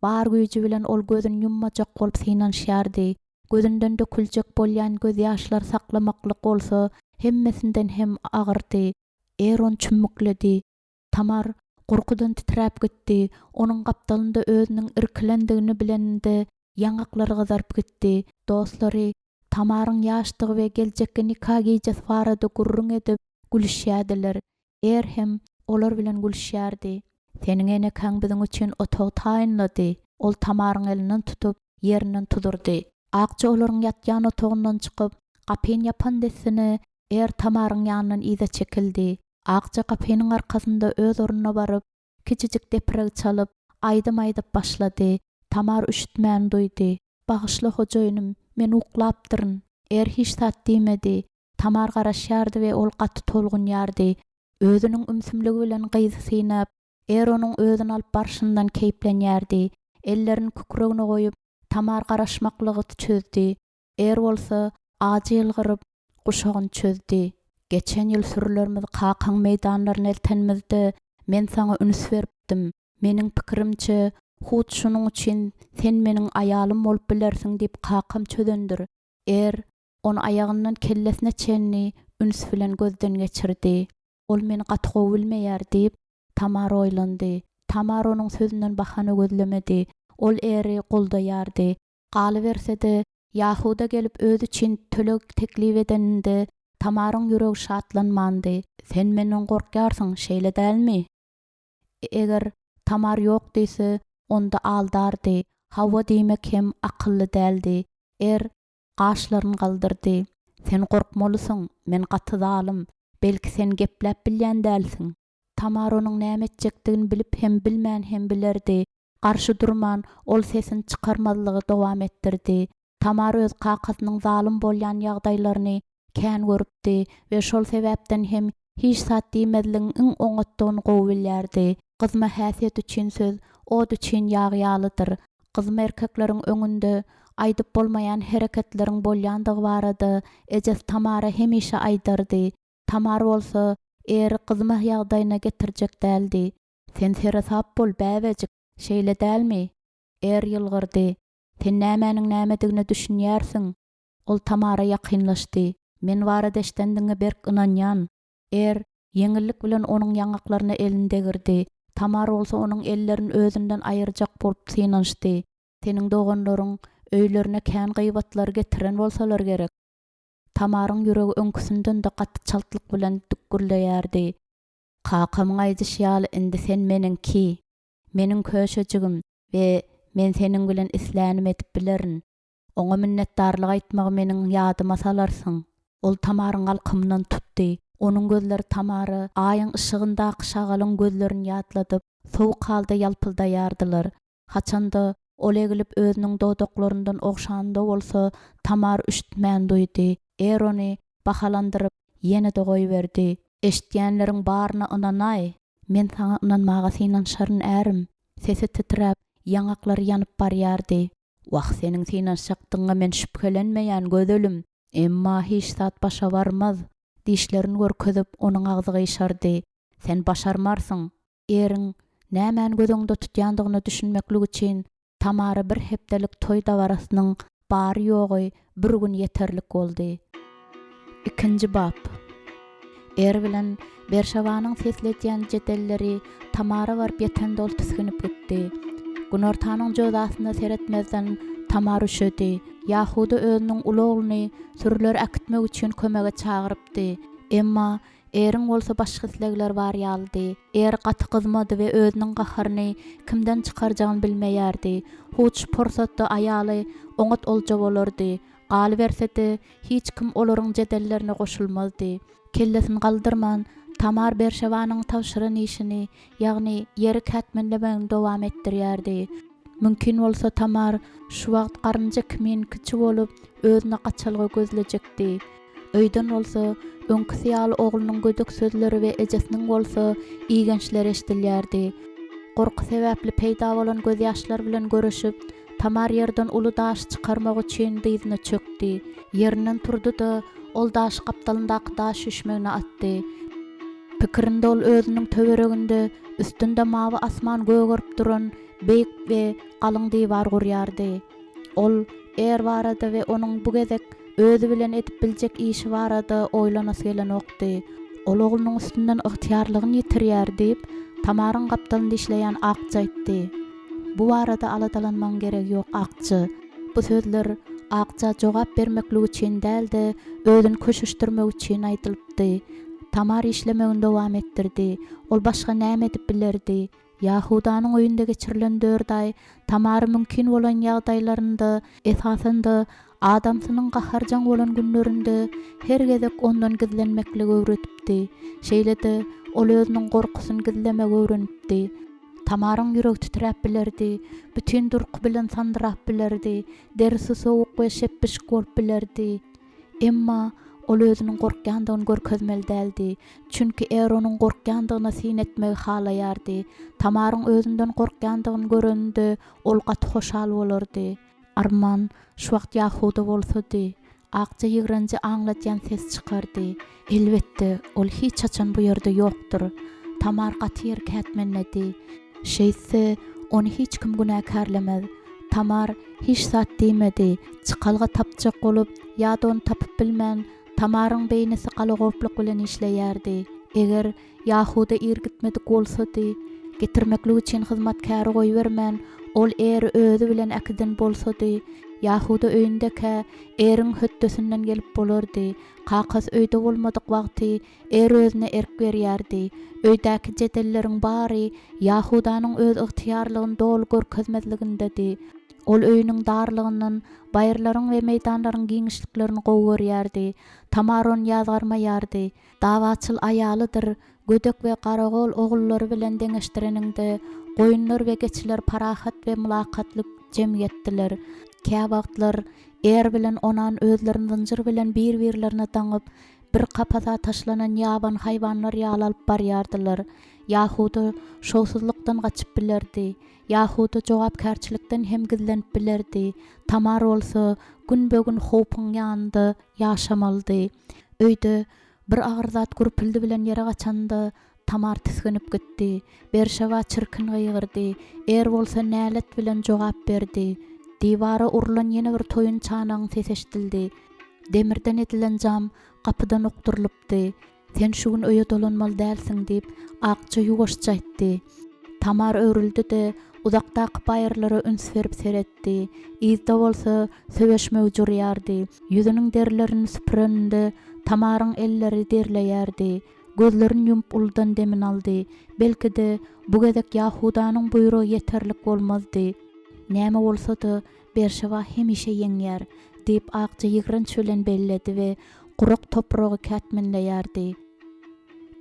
Bar güýji bilen ol gözüni yummajak bolup synanşýardy. Gözünden döküljek bolýan göz ýaşlary saklamaklyk bolsa hemmesinden hem agyrdy. Eron çümmükledi. Tamar gorkudan titräp gitdi. Onuň gapdalynda özüniň irkilendigini bilende ýangaklary gyzaryp gitdi. Dostlary Tamaryň ýaşdygy we geljekde nikah giýjes barada gurrun edip gülüşýärdiler. Hem olar bilen gülüşýärdi. Seniň enekaň biziň üçin otag taýynlady. Ol Tamaryň elinden tutup ýerinden tudurdy. Akça olaryň ýatýan otagyndan çykyp gapyn ýapan desini Tamaryň ýanyndan ize çekildi. Akça gapynyň arkasynda öz ornuna baryp kiçijik depreg çalyp aýdym-aýdyp başlady. Tamar üşitmän duýdy. Bagyşly hojaýynım, men uklapdyryn. Hiç sat diýmedi. Tamar garaşýardy we ol gaty tolgunýardy. Özüniň ümsümligi bilen gyzy synap, onuň özüni alyp barşyndan keýplenýärdi. Ellerini kükregine goýup Tamar garaşmaklygy çözdi. Bolsa ajy ýylgyryp guşagyny çözdi. Geçen ýyl sürülerimiz Kakaň meýdanlaryny eltenmizde men saňa üns beripdim. Meniň pikirimçe hut şunuň üçin sen meniň aýalym bolup bilersiň diýip Kakam çözendir. Onu ayagyndan kellesine çenni üns bilen gözden geçirdi. Ol meni gaty gowy bilmeýär diýip Tamar oýlandy. Tamar onuň sözünden bahana gözlemedi. Ol goldaýardy. Galybersede Yahuda gelip öz için tölek teklif edeninde Tamaryň ýüregi şatlanmandy. Sen menden gorkýarsyň, şeýle dälmi? Eger Tamar ýok diýse, onda aldardy. Hawa diýmek hem akylly däldi. Gaşlaryny galdyrdy. Sen gorkmalysyň, men gaty zalim. Belki sen gepläp bilýän dälsiň. Tamar onuň näme etjekdigini bilip hem bilmän hem bilerdi. Garşy durman ol sesini çykarmazlygy dowam etdirdi. Tamar öz kakasynyň zalim bolýan ýagdaýlaryny kän görüpdi we şol sebäpden hem hiç sat diýmedligiň iň oňatdygyny gowy bilýärdi. Gyzma häsiýet üçin söz od üçin ýagýalydyr. Gyzma erkekleriň öňünde aýdyp bolmaýan hereketleriň bolýandygy barada ejes Tamara hemişe aýdardy. Tamar bolsa gyzma ýagdaýyna getirjek däldi. Sen serasap bol bäbejik, şeýle dälmi? Ýylgyrdy. Sen nämäniň nämedigini düşünýärsiň? Ol Tamara ýakynlaşdy. Men barada eşdendiňe berk ynanýan. Yeňillik bilen onuň ýangaklaryna elinde girdi. Tamar bolsa onuň ellerini özünden aýyrjak bolup synanşdy. Seniň doganlaryň öýlerine kän gyýbatlar getiren bolsalar gerek. Tamaryň ýüregi öňküsünden de gaty çaltlyk bilen dükgürleýärdi. Kakamyň aýdyşýaly indi sen meniňki. Meniň köşejigim we men seniň bilen islänim edip bilerin. Oňa minnetdarlyk aýtmagy meniň ýadyma salarsyň. Ol Tamaryň alkymyndan tutdy. Onuň gözleri Tamary aýyň ışygynda şagalyň gözlerini ýatladyp, sowuk halda ýalpyldaýardylar. Haçanda ol egilip özüniň dodoklaryndan ogşanda bolsa Tamar üşitmän duýdy. Ony bahalandyryp ýene de goýberdi. Eşitýänleriň baryna ynanaý. Men saňa ynanmaga synanşaryn ärim. Sesi titräp, ýangaklary ýanyp barýardy. Wah, seniň synanşakdyňa men şüphelenmeýän gözelim. Emma hiç zat başa barmaz. Dişlerini görkezip onuň agzyga ýşardy. Sen başarmarsyň. Nämäni gözüňde tutýandygyny düşünmeklik üçin Tamara bir hepdelik toy dawarasynyň bary ýogy bir gün ýeterlik boldy. 2-nji bab. Bilen Berşawanyň sesletýän jedelleri Tamara barıp ýeten dol tüsgünip gitdi. Günortanyň jodasyna seretmezden Tamar üşedi. Yahuda özüniň uly ogluny sürüler akitmek üçin kömege çagyrypdy. Emma eriň bolsa başga islegler bar ýaldy. Gaty gyzmady we özüniň gaharyny kimden çykarjagyny bilmeýärdi. Huç porsatda aýaly oňat olja bolardy. Galybersede hiç kim olaryň jedellerine goşulmazdy. Kellesini galdyrman Tamar Berşawanyň tawşyran işini, ýagny ýeri kätmenlemäni dowam etdirýärdi. Mümkin bolsa Tamar şu wagt garynja kimin kiçi bolup özüne gaçalgy gözlejekdi. Öýden bolsa öňküsi ýaly oglunyň gödük sözleri we ejesiniň bolsa iýgençler eşdilýärdi. Gorky sebäpli peýda bolan göz ýaşlar bilen görüşüp Tamar ýerden uly daş çykarmak üçin dyzyna çökdi. Ýerinden turdy da ol daş gapdalyndaky daş üşmegine atdy. Pikirinde ol özünün töwereginde üstünde mawy asman gögörüp duran beýik we galyň diýbar gurýardy. Ol er barada we onuň bu gezek özü bilen edip biljek işi barada oýlanasy gelen okdy. Ol oglunyň üstünden ygtyarlygyny ýitirýär diýip Tamaryň gapdalynda işleýän Akça aýtdy. Bu barada aladalanmaň gerek ýok Akça. Bu sözler Akça jogap bermeklik üçin däldi, özüni köşüşdirmek üçin aýdylypdy. Tamar işlemegini dowam etdirdi. Ol başga näme edip bilerdi? Yahudanyň öýünde geçirilen dörday Tamary mümkin bolan ýagdaýlarynda esasında adamsynyň gaharjaň bolan günlerinde her gezek ondan gizlenmekle öwretipdi. Şeýlede ol özüniň gorkusyny gizlemek öwrenipdi. Tamaryň ýüregi titrep bilerdi, bütün durky bilen sandyrap bilerdi, dersi sowuk we şepişik bolup bilerdi. Emma ol özüniň gorkýandygyny görkezmeli däldi. Çünki er onuň gorkýandygyna sin etmegi halaýardy. Tamaryň özünden gorkýandygyny görende ol gaty hoşal bolardy. Arman şu wagt Yahuda bolsady. Akça ýigrenji aňlatýan ses çykardy. Elbetde ol hiç açan bu ýerde ýokdur. Tamar gaty ýer kätmenledi. Şeýse onu hiç kim günäkärlemez. Tamar hiç zat diýmedi. Çykalga tapjak bolup ýa-da onu tapyp bilmän Tamaryň beýnesi galagoplyk bilen işleýärdi. Eger Yahuda irgitmedik bolsady, getirmeklik üçin hyzmatkary goýbermän, ol eri özü bilen akydyn bolsady, Yahuda öýündeki eriň höttesinden gelip bolardy. Kakys öýde bolmadyk wagty er özüne erk berýärdi. Öýdäki jedellerin bary Yahudanyň öz ygtyarlygyny dol görkezmezligindedi. Ol öýüniň darlygynyň, baýrlaryň we meýdanlaryň giňişliklerini gowy görýärdi. Tamar onu ýazgarmaýardy. Dawaçyl aýalydyr. Gödek we garagol ogullary bilen deňeşdireninde goýunlar we geçiler parahat we mulakatlyk jemgyýetdiler. Käbagtlar er bilen onan özlerini zynjyr bilen bir-birlerine taňyp bir kapaza taşlanan ýaban haýwanlar ýaly alyp barýardylar. Yahuda şowsuzlukdan gaçyp bilerdi. Yahuda jogapkärçilikden hem gizlenip bilerdi. Tamar bolsa gün-bögün howpyň ýanynda ýaşamaldy. Öýde bir agyr zat gurpildi bilen ýere gaçanda Tamar tisgenip gitdi. Berşewa çirkin gyýgyrdy. Er bolsa nälet bilen jogap berdi. Diýbara urulan ýene bir toyun çanagyň ses eşdildi. Demirden edilen jam kapydan okturylypdy. Sen şu gün öýe dolanmaly dälsiň diýip Akça ýuwaşça aýtdy. Tamar öwrüldi-de uzakdaky baýrlara üns berip seretdi. Izde bolsa söweşmek jurýardy. Ýüzüniň derlerini süpürende Tamaryň elleri derleýärdi. Gözlerini ýumyp uldan demin aldy. Belki-de bu gezek Yahudanyň buýrugy ýeterlik bolmazdy. Näme bolsa-da Berşewa hemişe ýeňýär diýip Akça ýigrenç bilen belledi we gurak topragy kätmenleýärdi.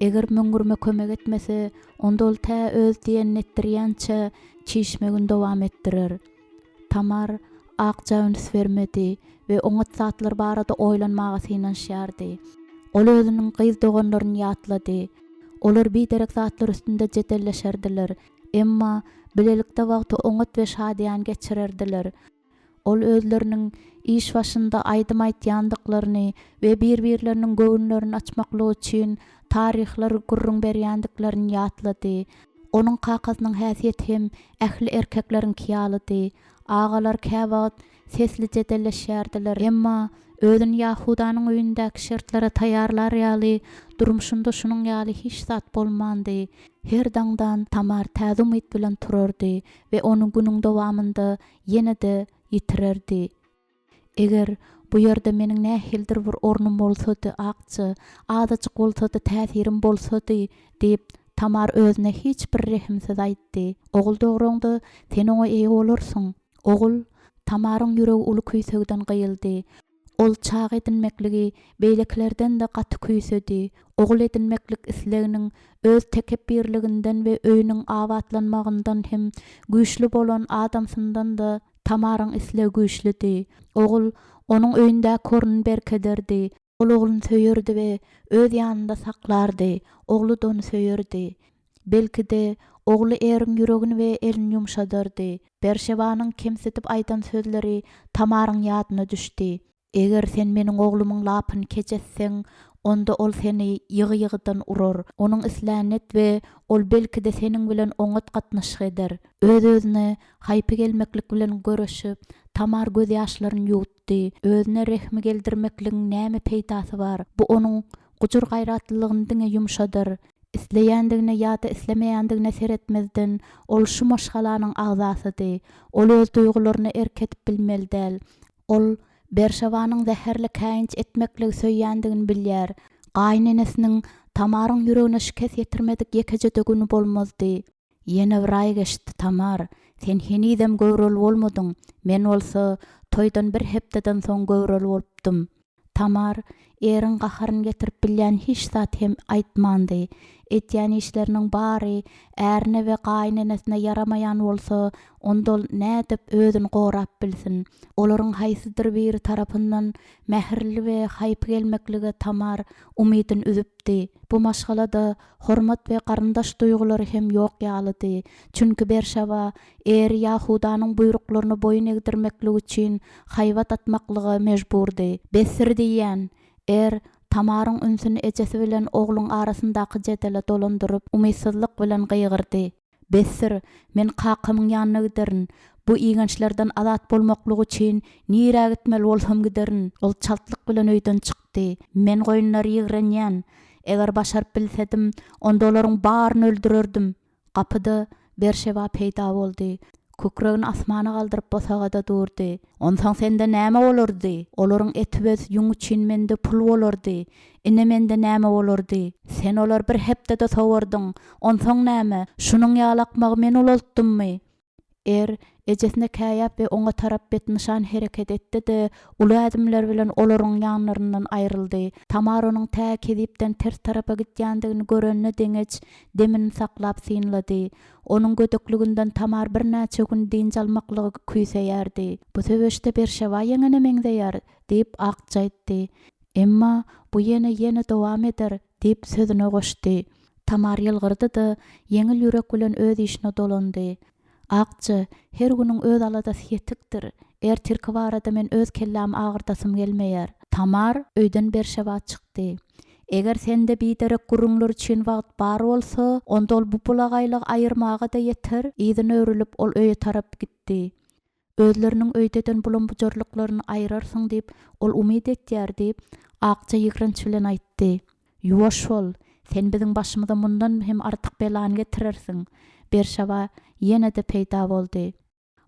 Eger möňgürme kömek etmese, onda ol tä öz diýen etdirýänçe çişmegini dowam etdirer. Tamar Akça üns bermedi we oňa zatlar barada oýlanmaga synanşýardy. Ol özüniň gyz doganlaryny ýatlady. Olar biderek zatlar üstünde jedelleşerdiler. Emma bilelikde wagty oňat we şadyan geçirerdiler. Ol özleriniň iş başynda aýdym aýtýandyklaryny we bir-birleriniň göwünlerini açmaklyk üçin taryhlar gurrun berýändiklaryny ýatlady. Onuň kakasynyň häsiýeti hem ähli erkeklerin kiýalydy. Agalar käbagt sesli jedelleşýärdiler. Emma özüni Yahudanyň öýündäki şertlere taýarlar ýaly durmuşynda şunuň ýaly hiç zat bolmandy. Her daňdan Tamar täze umyt bilen turardy we onu günüň dowamynda ýene-de ýitirerdi. Eger bu ýerde meniň nähildir bir ornum bolsady, Akça, adajyk bolsady, täsirim bolsady diýip Tamar özüne hiç bir rehimsiz aýtdy. Ogul dogruňda sen oňa eýe bolarsyň. Ogul Tamaryň ýüregi uly küýsegden gyýyldy. Ol çaq edinmekligi beýleklerden de gaty küýsedi. Ogul edinmeklik isleginiň öz tekebbirliginden we öýüniň awatlanmagyndan hem güýçli bolan adamsyndan da Tamaryň isle güýçlidi. Ogul onuň öýünde korun berkederdi. Ol ogluny söýerdi we öz ýanynda saklardy. Oglu da onu söýerdi. Belki-de oglu eriň ýüregini we elini ýumşadyrdy. Berşewanyň kemsetip aýtan sözleri Tamaryň ýadyna düşdi. Eger sen meniň oglumyň lapyny keçetseň, onda ol seni ýygy-ýygydan urur. Onuň islänet we ol belki de seniň bilen oňat gatnaşyk eder. Öz-özüne haýpy gelmeklik bilen görüşüp, Tamar göz ýaşlaryny ýuwutdy. Özüne rehmi geldirmekligiň näme peýtasy bar? Bu onuň gujur gaýratlylygyny diňe ýumşadyr. Isleýändigine ýa-da islemeýändigine seretmezden ol şu maşgalanyň agzasydy. Ol öz duýgularyny erketip bilmeli däl. Ol Berşewanyň zäherli käýinç etmekligi söýýändigini bilýär. Gaýnenesiniň Tamaryň ýüregine şikes ýetirmedik ýekeje dögünü bolmazdy. Ýene bir aý geçdi. Tamar, sen henidem göwrel bolmadyň. Men bolsa toýdan bir hepdeden soň göwrel bolupdym. Tamar eriň gaharyny getirip bilýän hiç zat hem aýtmandy. Etýän işleriniň bary ärine we gaýnenesine yaramaýan bolsa, onda ol nädip özüni gorap bilsin. Olaryň haýsydyr biri tarapyndan mähirli we haýpy gelmekligi Tamar umydyn üzüpdi. Bu maşgalada hormat we garyndaş duýgulary hem ýok ýalydy. Çünki Berşewa eri Ýahudanyň buyruklaryna boyun egdirmeklik üçin haýbat atmaklygy mejburdy. Besir diýen Tamaryň ünsüni ejesi bilen ogluň arasyndaky jedele dolandyryp umysyzlyk bilen gıýgyrdy. Besir, men kakymyň ýanyna giderin. Bu iýgençlerden azat bolmaklygy üçin nirä gitmeli bolsam giderin. Ol çaltlyk bilen öýden çykdy. Men goýunlary ýygrenýän. Eger başaryp bilsedim, onda olaryň baryny öldürerdim. Kapyda Berşewa peýda boldy. Kökregini asmana galdyryp bosagada durdy. Onsoň sende näme bolardy? Olaryň etibez ýuň üçin mende pul bolardy. Ine mende näme bolardy? Sen olar bir hepdede sowardyň. Onsoň näme? Şunyň ýalakmagy men ulaltdymmy? Ejesine käýäp we oňa tarap bet nişan hereket etdi de uly adamlar bilen olaryň ýanlaryndan aýryldy. Tamar onuň tä kedipden ters tarapa gitýändigini görenne deňeç demini saklap synlady. Onuň gödekliginden Tamar bir näçe gün dinç almaklygy küýseýärdi. Bu sebäpde Berşewa ýeňene meňzeýär diýip akça aýtdy. Emma bu ýene dowam eder diýip sözüne goşdy. Tamar ýylgyrdy-da ýeňil ýürek bilen öz işine dolandy. Akça, her günüň öz aladasy ýetikdir. Tirki barada men öz kellämi agyrtasym gelmeýär. Tamar öýden Berşewa çykdy. Eger sende biderek gurunlar üçin wagt bar bolsa, onda ol bu bulagaýlyg aýyrmaga da ýeter. Ýygyny öwrülip ol öýe tarap gitdi. Özleriniň öýdeden bulan bujurlyklaryny aýrarsyň diýip ol umyd etýär diýip Akça ýygranç bilen aýtdy. Ýuwaş bol, sen biziň başymyza mundan hem artyk belany getirersiň. Berşewa ýene de peýda boldy.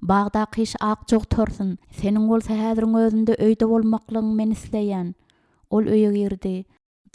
Bagdaky iş Akça tursun. Seniň bolsa häziriň özünde öýde bolmaklygyň meni isleýän. Ol öýe girdi.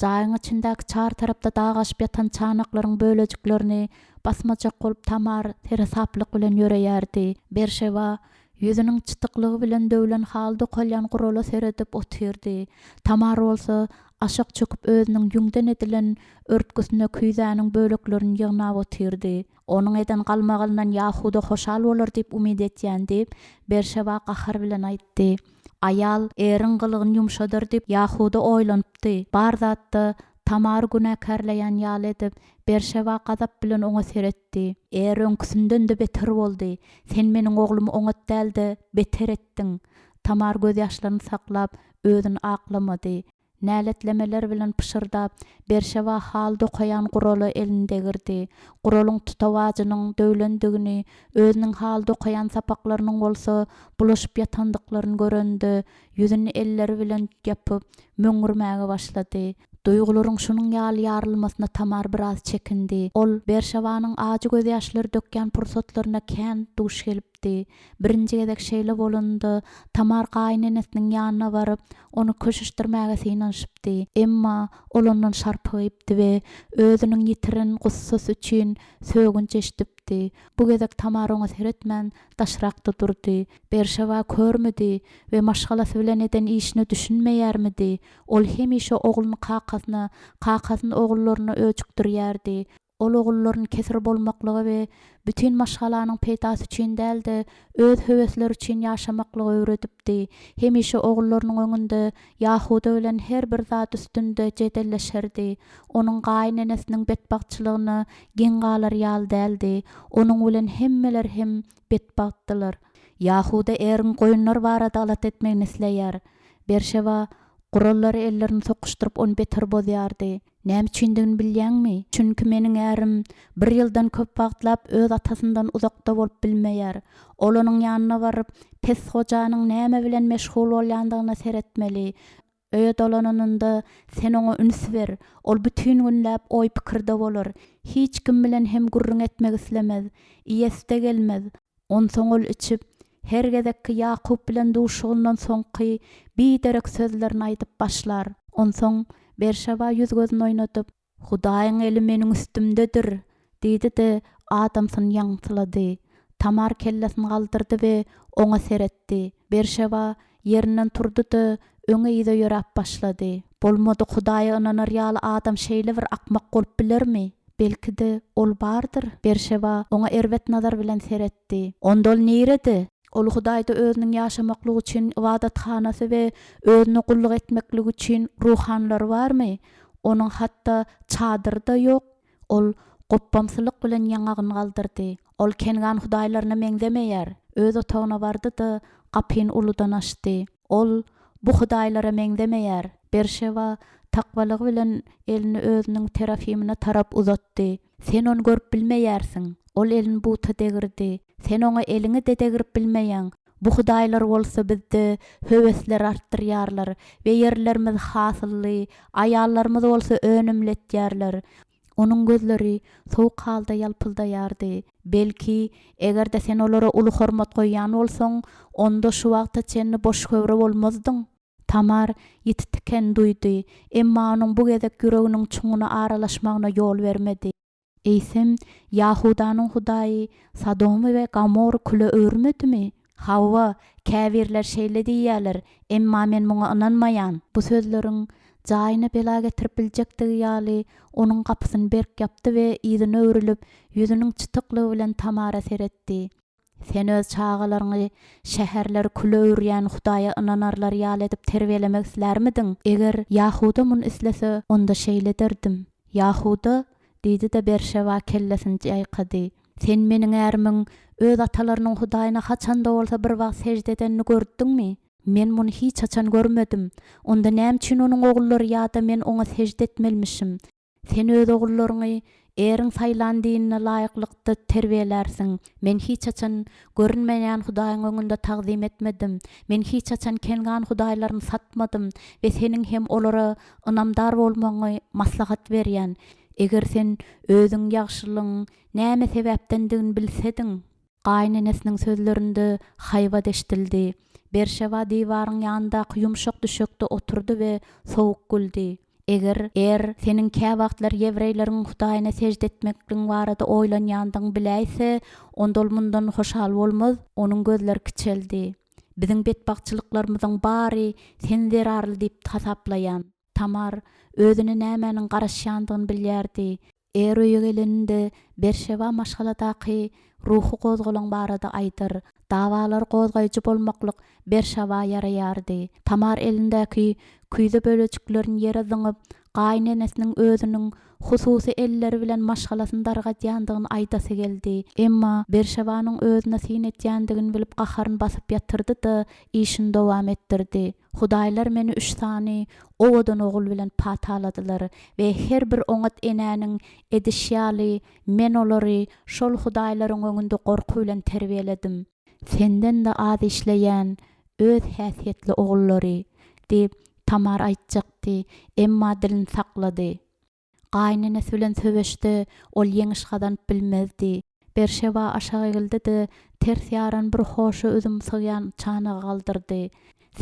Jaýyň içindäki çar tarapda dagaşyp ýatan çanaklaryň bölejiklerini basmajak bolup Tamar terasaplyk bilen ýöreýärdi. Berşewa ýüzüniň çytyklygy bilen döwlen halda golýan gurala seredip otyrdy. Tamar bolsa aşak çöküp özüniň ýüňden edilen örtgüsine küýzäniň böleklerini ýygnap otyrdy. Onuň eden galmagynyň Ýahuda hoşal bolar diýip umyd etýän diýip Berşewa gahar bilen aýtdy. Ayal eriň gylygyny ýumşadyr diýip Ýahuda oýlanypdy. Bar zatda Tamar günäkärleýän ýaly edip Berşewa gazap bilen oňa seretdi. Öňküsünden de beter boldy. Sen meniň oglumy oňat däldi, beter etdiň. Tamar göz ýaşlaryny saklap özüni aklamady. Näletlemeler bilen pışırdap Berşewa halda koyan guraly elinde girdi. Guralyň tutawajynyň döwlendigini, özüniň halda koyan sapaklarynyň bolsa bulaşyp ýatandyklaryny görendi. Ýüzüni elleri bilen ýapyp möňürmäge başlady. Duýgularyň şunyň ýaly ýarylmasyna Tamar biraz çekindi. Ol Berşewanyň ajy göz ýaşlary dökýän pursatlaryna kän duş gelipdi. Birinji gezek şeýle bolandy. Tamar gaýnenesiniň ýanyna baryp, onu köşüşdirmäge synanyşypdy. Emma ol ondan şarpypdy we özüniň ýitiren gussasy üçin sögünç eşdipdi. Bu gezek Tamar oňa seretmän daşrakda durdy. Berşewa körmedi we maşgalasy bilen eden işini düşünmeýärmidi. Ol hemişe ogluny kakasyny oglullaryna öçükdirýärdi. Ol oglullaryň kesir bolmaklygy we bütün maşgalanyň peýtasy üçin däldi, öz höwesleri üçin ýaşamaklygy öwredipdi. Hemişe oglullarynyň öňünde Ýahuda bilen her bir zat üstünde jedelleşerdi. Onuň gaýnenesiniň betbagçylygyny gen galar ýaly däldi. Onuň bilen hemmeler hem betbagtdylar. Ýahuda eriň goýunlar barada alat etmegini isleýär. Berşeba quralları ellerini sokuşturup on beter bozyardy. Näme üçindigini bilýärmi? Çünki meniň ärim 1 ýyldan köp wagtlap öz atasyndan uzakda bolup bilmeýär. Ol onuň ýanyna baryp, pes hojanyň näme bilen meşgul bolýandygyna seretmeli. Öýe dolananynda sen oňa üns ber. Ol bütün günläp oý pikirde bolar. Hiç kim bilen hem gurrun etmek islemez. Iyeste gelmez. Onsoň ol içip her gezekki Yakup bilen duşugundan soňky bir derek sözlerini aýdyp başlar. Onsoň Berşeba yüz gözüni oynatyp, "Hudaýyň eli meniň üstümdedir" diýdi-de adamsyny ýaňsylady. Tamar kellesini galdyrdy we oňa seretdi. Berşeba ýerinden turdy-da öňe ýyda ýörep başlady. Bolmady Hudaýa ınanar ýaly adam şeýle bir akmak bolup bilermi? Belki-de ol bardyr. Berşeba oňa erbet nazar bilen seretdi. Onda ol nerede? Ol Hudaýda özüniň ýaşamaklygy üçin ibadathanasy we özüne gulluk etmeklik üçin ruhanlary barmy? Onuň hatda çadyrda ýok. Ol goppamsylyk bilen ýangagyny galdyrdy. Ol kengan hudaýlaryna meňzemeýär. Öz otagyna bardy-da gapyny uludan açdy. Ol bu hudaýlara meňzemeýär. Berşeba takwalygy bilen elini özüniň terafimine tarap uzatdy. Sen onu görüp bilmeýärsiň. Ol elini buta degirdi. Sen oňa elini de degirip bilmeýäň. Bu hudaýlar bolsa bizde höwesler artdyrýarlar we yerlerimiz hasylly, aýallarymyz bolsa önümletýärler. Onuň gözleri sowuk halda ýalpyldaýardy. Belki egerde sen olara uly hormat goýan bolsaň, onda şu wagtda çenni boş köwre bolmazdyň. Tamar ýititiken duydy, emma onuň bu gezek ýüreginiň çuňuna aralaşmagyna ýol bermedi. Eýsem Yahudanyň Hudaýy Sodom we Gomor küle örmedimi? Hawa, käbirler şeýle diýýärler, emma men muňa inanmaýan. Bu sözleriň jaýyna bela getirip biljekdigi ýaly onuň gapysyny berk ýapdy we ýyzyna öwrülip ýüzüniň çytyklygy bilen Tamara seretdi. Sen öz çağalaryňy şäherleri küle örýän Hudaýa inanarlar ýaly edip terbiýelemek islermidiň? Eger Yahuda muny islese, onda şeýle derdim. Yahuda diýdi-de Berşeba kellesini ýaýkady. Sen meniň ärimiň öz atalarynyň Hudaýyna haçanda bolsa bir wagt sejde edenini gördüňmi? Men muny hiç haçan görmedim. Onda näme üçin onuň ogullary ýa-da men oňa sejde etmelmişim? Sen öz ogullaryňy eriň saýlandygyna laýyklykda terbiýelersiň. Men hiç haçan görünmeýän Hudaýyň öňünde tagzim etmedim. Men hiç haçan kengan hudaýlaryny satmadym we seniň hem olara ynamdar bolmagy maslahat berýän. Eger sen özüň ýagşylygyň näme sebäpdendigini bilsediň. Gaýnenesiniň sözlerinde haýbat eşdildi. Berşeba diýwaryň ýanyndaky ýumşak düşekde oturdy we sowuk güldi. Eger seniň kä wagtlar ýewreýleriň Hudaýyna sejde etmekligiň barada oýlanýandygyň biläýse, onda ol mundan hoşal bolmaz. Onuň gözleri kiçeldi. Biziň betbagçylyklarymyzyň bary sen zerarly diýip hasaplaýan. Tamar özüne nämenin garaşýandygyny bilýärdi. Öýe geleninde Berşeba maşgaladaky ruhu gozgalan barada aýdyr. Dawalar gozgaýjy bolmaklyk Berşeba ýaraýardy. Tamar elindäki küýde bölejiklerini ýere zyňyp, gaýnenesiniň özüniň hususy elleri bilen maşgalasyny dargatýandygyny aýdasy geldi. Emma Berşebanyň özüne sinetýändigini bilip gaharyny basyp ýatyrdy-da işini dowam etdirdi. Hudaýlar meni 3 sany owadan ogul bilen pataladylar we her bir oňat enäniň edişýaly men olary şol hudaýlaryň öňünde gorku bilen terbiýeledim. Senden de az işleýän öz häsiýetli ogullary diýip Tamar aýtjakdy, emma dilini saklady. Gaýnenesi bilen söweşde ol ýeňiş gadanyp bilmezdi. Berşeba aşağı egildi-de ters ýaran bir hoşa özüm sygýan çanagy galdyrdy.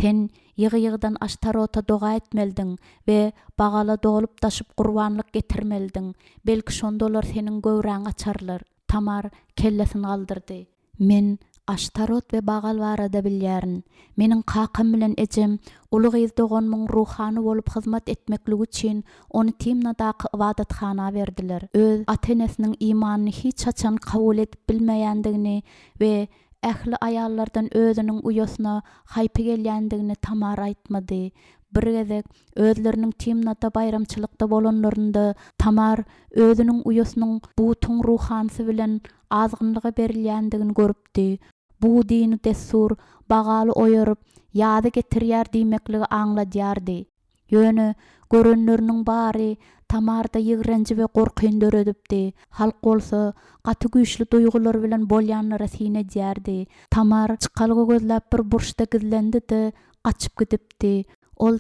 Sen ýygy-ýygydan aştarota doga etmeldiň we bagala dolup daşyp gurbanlyk getirmeldiň. Belki şondolar seniň göwräň açarlar. Tamar kellesini galdyrdy. Men aştarot we bagal barada bilýärin. Meniň kakam bilen ejem uly gyzdoganyň ruhany bolup hyzmat etmekligi üçin ony Timnadaky ibadatxana berdiler. Öz atenesiniň imanyny hiç haçan kabul edip bilmeýändigini we ähli aýallardan özüniň uýasyna haýpy gelýändigini Tamar aýtmady. Bir gezek özleriniň Timnada bayramçylykda bolanlarynda Tamar özüniň uýasynyň butuň ruhansy bilen azgynlyga berilýändigini görüpdi. Bu dini desur bagaly oýaryp ýady getirýär diýmekligi aňladýardy. Ýöne görenleriniň bary Tamarda ýygrenji we gorkyndyr ödüpdi. Halk bolsa gaty güýçli duýgular bilen bolýanlara sinedýärdi. Tamar çykalgy gözläp bir burçda gizlendi-de gaçyp gidipdi. Ol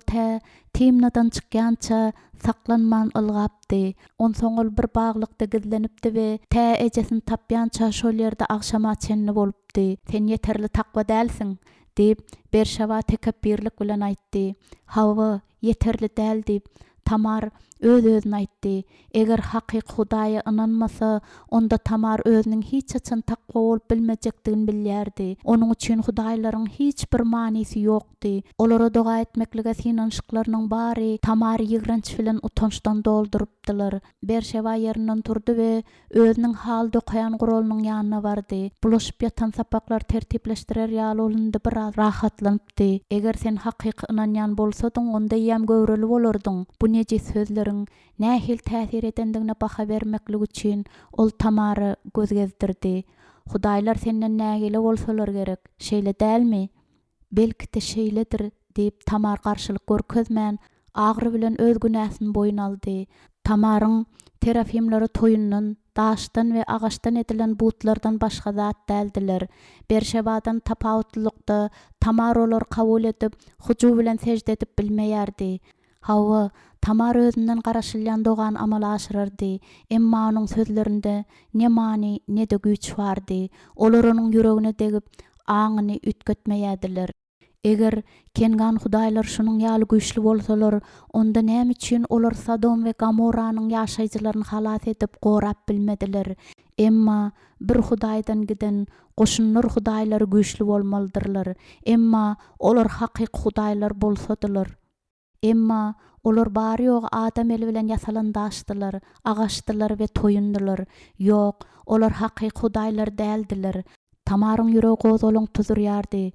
timnadan çykýança saklanman ılgapdy. Onsoň ol bir baglykda gizlenipdi we ejesini tapýança şol ýerde agşama çenli bolupdy. Sen ýeterli takwa dälsiň diýip Berşaba tekebbirlik bilen aýtdy. Hawa ýeterli däl diýip Tamar öz-özüne aýtdy. Eger hakyky Hudaýa inanmasa, onda Tamar özüniň hiç açan takwa bolup bilmejekdigini bilýärdi. Onuň üçin Hudaýlaryň hiç bir manysy ýokdy. Olara doga etmeklige sinanşyklarynyň bary Tamar ýygranç bilen utançdan doldurypdylar. Berşeba ýerinden turdy we özüniň hal dokayan guralnyň ýanyna bardy. Bulaşyp ýatan sapaklar tertipleşdirer ýaly olundy biraz rahatlanypdy. Eger sen hakyky inanýan bolsadyň, onda ýam göwreli bolardyň. Bu neje sözleriň nähil täsir edendigine baha bermeklik üçin ol Tamary göz gezdirdi. Hudaýlar senden nägile bolsalar gerek, şeýle dälmi? Belki de şeýledir diýip Tamar garşylyk görkezmän agry bilen öz günäsini boyun aldy. Tamaryň terafimlary toýundan, daşdan we agaçdan edilen butlardan başga zat däldiler. Berşebadan tapawutlykda Tamar olar kabul edip, huju bilen sejde edip bilmeýärdi. Hawa Tamar özünden garaşylýan dogan amal aşyrardy. Emma onuň sözlerinde ne many ne de güýç bardy. Olar onuň ýüregine degip aňyny ütgetmeýärdiler. Eger kengan Hudaýlar şunyň ýaly güýçli bolsalar, onda näme üçin olar Sodom we Gomorranyň ýaşaýjylaryny halas edip gorap bilmediler. Emma bir Hudaýdan giden goşunlar Hudaýlary güýçli bolmalydyrlar. Emma olar hakyky Hudaýlar bolsadylar. Emma olar bary ýok adam eli bilen ýasalandaşdylar, agaçdylar we toýundylar. Ýok, olar hakyky Hudaýlar däldiler. Tamaryň ýüregi gozalaň tuzurýardy.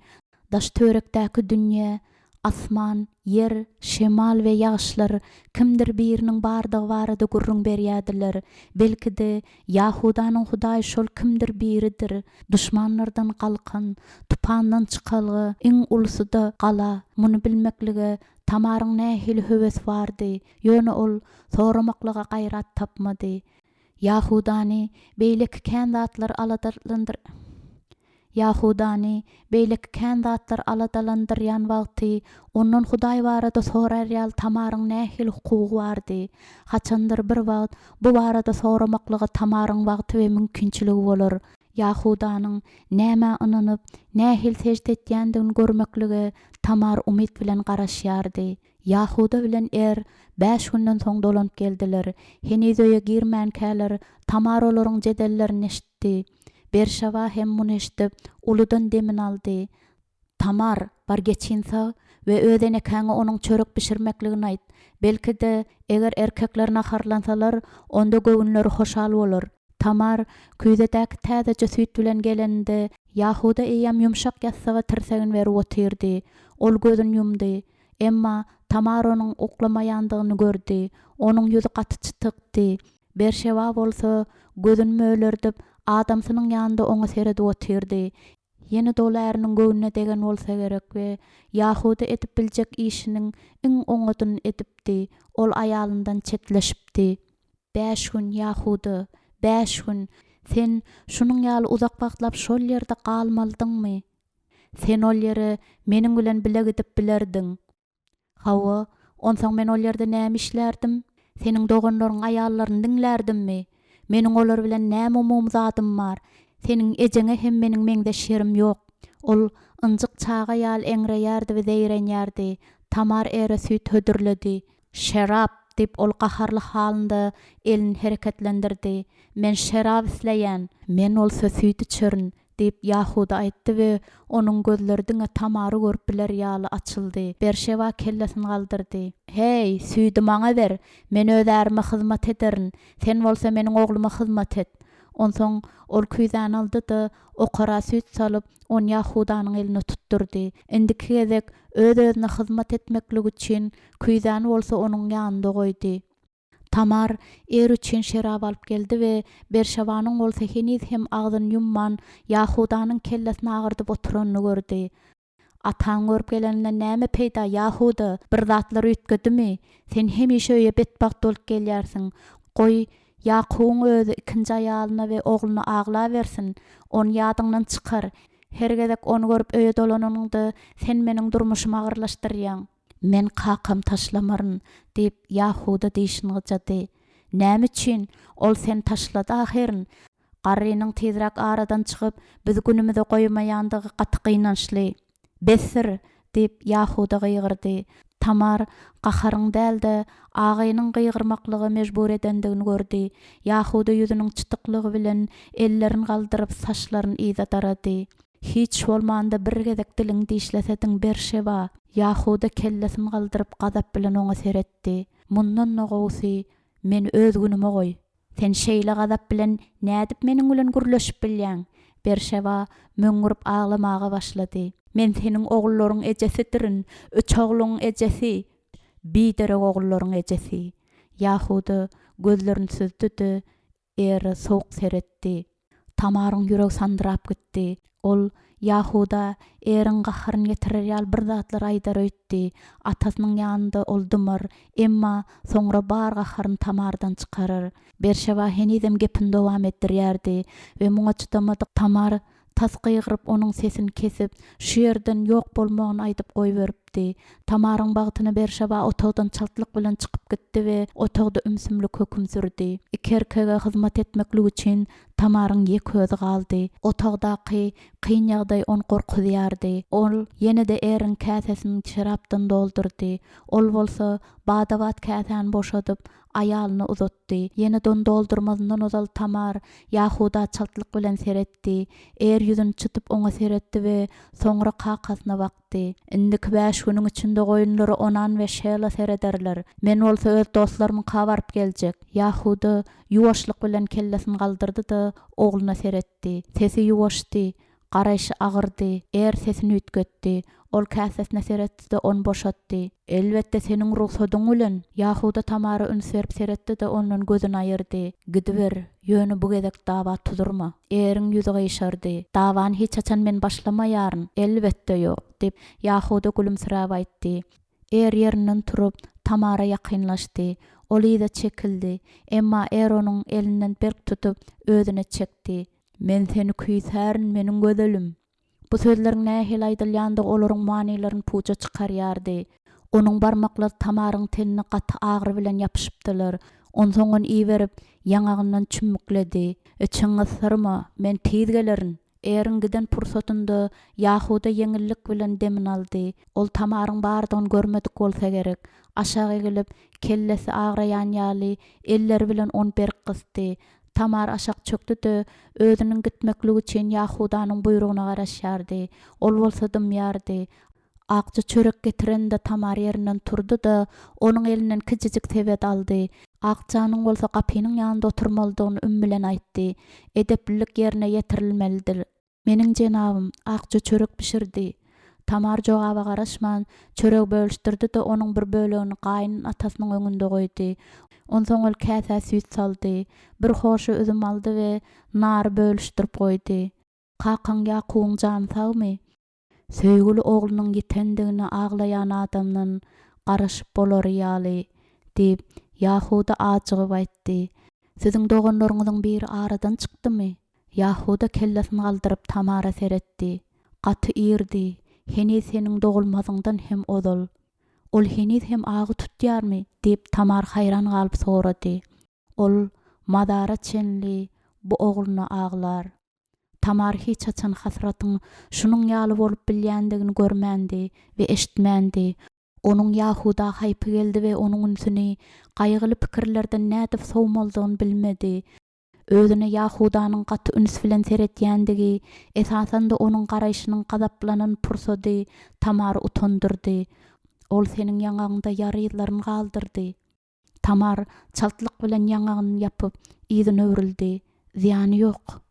Daş törekdäki dünýä, asman, yer, şemal we ýaşlar kimdir biriniň bardygy barada gurrun berýärdiler. Belki de Yahudanyň Hudaý şol kimdir biridir. Düşmanlardan galkan, tupandan çykalgy, iň ulusyda gala. Muny bilmeklige Tamaryň nähili höwes bardy. Ýöne ol soramaklyga gaýrat tapmady. Yahudany beýleki kandatlar aladalandyrýan wagty onuň Hudaý barada sorarýal Tamaryň nähili hukugy bardy. Haçandyr bir wagt bu barada soramaklyga Tamaryň wagty we mümkinçiligi bolar. Yahudanyň näme inanyp, nähil sejde etýändigini görmekligi Tamar umyt bilen garaşýardy. Yahuda bilen 5 günden soň dolanyp geldiler. Henizoýa girmänkäler Tamar olaryň jedellerini eşitdi. Berşaba hem muny eşitip uludan demin aldy. Tamar bar geçinsa we ödene käňe onuň çörek pişirmekligini aýt. Belki de eger erkeklerine harlansalar, onda göwünleri hoşal bolar. Tamar küýdedäki täzeje süýt bilen gelende Yahuda eýam ýumşak ýassaga tirsegin berip otyrdy. Ol gözüni yumdy. Emma Tamar onuň oklamaýandygyny gördi. Onuň ýüzi gaty çytykdy. Berşeba bolsa gözüni mölerdip adamsynyň ýanynda oňa seredip otyrdy. Ýene dolarnyň göwnüne degen bolsa gerek we Yahuda edip biljek işiniň iň oňadyny edipdi. Ol aýalyndan çetleşipdi. 5 gün Yahuda, 5 gün. Sen şunyň ýaly uzak wagtlap şol ýerde galmalydyňmy? Sen ol ýere meniň bilen bile gidip bilerdiň. Hawa, onsoň men ol ýerde näme işlerdim? Seniň doganlaryň aýallaryny diňlärdimmi? Meniň olar bilen näme umumzadym bar? Seniň ejeňe hem meniň meňde şerim ýok. Ol ynjyk çaga ýaly eňreýärdi we zeýrenýärdi. Tamar ere süýt hödürledi. Şerap dip ol gaharly halynda elini hereketlendirdi. Men şerap isleýän, men olsa süýt içerin dip Yahuda aýtdy we onuň gözlerine Tamary görüp biler ýaly açyldy. Berşeba kellesini galdyrdy. Hey, süýdi maňa ber. Men özärime hyzmat ederin. Sen bolsa meniň ogluma hyzmat et. Onsoň ol küýdäni aldy-da okara süýt salyp on Yahudanyň elini tutturdy. Indiki gezek öz-özüne hyzmat etmeklik üçin küýdäni bolsa onuň ýanynda goýdy. Tamar üçin şerap alyp geldi we Berşebanyň bolsa heniz hem agzyny yumman Yahudanyň kellesini agyrdyp oturanyny gördi. Ataň görüp geleninden näme peýda Yahuda bir zatlar üýtgedimi? Sen hemişe öýe betbaht bolup gelýärsiň. Goý Yakubyň özü ikinji aýalyna we ogluny agla bersin. Onu ýadyňdan çykar. Her gezek onu görüp öýe dolananyňda sen meniň durmuşymy agyrlaşdyrýaň. Men kakam taşlamaryn diýip Yahuda diýişini gyjady. Näme üçin? Ol sen taşlady ahyryň. Garrynyň tezrak aradan çykyp biz günümizde goýmaýandygy gaty gynançly. Besir diýip Yahuda gygyrdy. Tamar gaharyň dälde agynyň gygyrmaklygy mejbur edendigini gördi. Yahuda ýüzüniň çytyklygy bilen ellerini galdyryp saçlaryny iýda darady. Hiç bolmanda bir gezek diliň diýişlesediň Berşeba. Yahuda kellesini galdyryp gazap bilen oňa seretdi. Mundan nogusy men öz günüme goý. Sen şeýle gazap bilen nädip meniň bilen gürleşip bilýäň? Berşeba möňürüp aglamaga başlady. Men seniň oglaryň ejesidirin, üç ogluň ejesi, biderek oglaryň ejesi. Yahuda gözlerini süzdüdi, eri soğuk seretdi. Tamaryň ýüregi sandyrap gitdi. Ol Yahuda eriň gaharyny getirer ýaly bir zatlar aýdar öýtdi. Atasynyň ýanynda oldumar, emma soňra bar gaharyny Tamardan çykarar. Berşeba henizem gepini dowam etdirýärdi we muňa çydamadyk Tamar tas gıygyryp onuň sesini kesip şu ýerden ýok bolmagyny aýdyp goýberipdi. Tamaryň bagtyny Berşeba otogdan çaltlyk bilen çykyp gitdi we otogda ümsümlik höküm sürdi. Iki erkege hyzmat etmeklik üçin Tamaryň ýek közi galdy. Otogdaky kyn ýagdaý onu gorkudýardy. Ol ýene-de eriň käsesini şerapdan doldurdy. Ol bolsa badawat käseni boşadyp aýalyny uzatdy. Ýene-de doldurmazyndan ozal Tamar Yahuda çaltlyk bilen seretdi. Er ýüzüni çytyp oňa seretdi we soňra kakasyna bakdy. Indiki 5 güniň içinde goýunlary onan we şeýle serederler. Men bolsa öz dostlarymyň kabaryp geljek. Yahuda ýuwaşlyk bilen kellesini galdyrdy-da ogluna seretdi. Sesi ýuwaşdy, garaýşy agyrdy. Er sesini üýtgetdi. Ol käsesine seretdi-de onu boşatdy. Elbetde seniň ruhsadyň bilen. Yahuda Tamara üns berip seretdi-de ondan gözüni aýyrdy. Gidiber, ýöne bu gezek dawa tudurma. Eriň ýüzi gyşardy. Dawany hiç açan men başlamaýaryn. Elbetde ýok, dip Yahuda gülümsirap aýtdy. Er ýerinden turup Tamara ýakynlaşdy. Ol ýa çekildi. Emma er onuň elinden berk tutup özüne çekdi. Men seni küýsärin meniň gözelim. Bu sözleriň nähil aýdylýandy olaryň manylaryny puja çykarýardy. Onuň barmaklary Tamaryň tenine gaty agyry bilen ýapyşypdylar. Onsoň iýberip ýangagyndan çümmükledi. Içiň ysyrma, men tiz gelerin. Eriň giden pursatynda Yahuda ýeňillik bilen demin aldy. Ol Tamaryň bardygyny görmedik bolsa gerek. Aşağı gelip kellesi agyraýan ýaly elleri bilen onu berk gysdy. Tamar aşak çöktü-de özüniň gitmekligi üçin Yahudanyň buyruguna garaşýardy. Ol bolsa dymýardy. Akçy çörek getirende Tamar ýerinden turdy-da onuň elinden kijijik tebet aldy. Akçanyň bolsa gapynyň ýanynda oturmalydygyny üm bilen aýtdy. Edeplik ýerine ýetirilmelidir. Meniň jenabym akçy çörek pişirdi. Tamar jogaba garaşman çörek bölüşdirdi-de onuň bir bölegini gaýnyň atasynyň öňünde goýdy. Onsoň ol käse süýt saldy. Bir hoşy üzüm aldy we nary bölüşdirip goýdy. Kakaň Yakubyň jany sagmy? Söýgüli oglunyň ýetendigini aglaýan adamdan garaşyp bolar ýaly diýip Yahuda açygyp aýtdy. Siziň doganlaryňyzyň biri aradan çykdymy? Yahuda kellesini galdyryp Tamara seretdi. Gaty ýerdi. Heniz seniň dogulmazyňdan hem odal. Ol heniz hem agy tutýarmy? Diýip Tamar haýran galyp sorady. Ol madara çenli bu ogluny aglar. Tamar hiç açan hasratyň şunuň ýaly bolup bilýändigini görmändi we eşitmändi. Onuň Yahuda haýpy geldi we onuň ünsüni gaýgyly pikirlerden nädip sowmalydygyny bilmedi. Özüne Yahudanyň gaty üns bilen seretýändigi, esasanda onuň garaýşynyň gazaplanan pursady Tamary utandyrdy. Ol seniň ýangagynda ýarylaryny galdyrdy. Tamar çaltlyk bilen ýangagyny ýapyp ýygyna öwrildi. Ziýany ýok.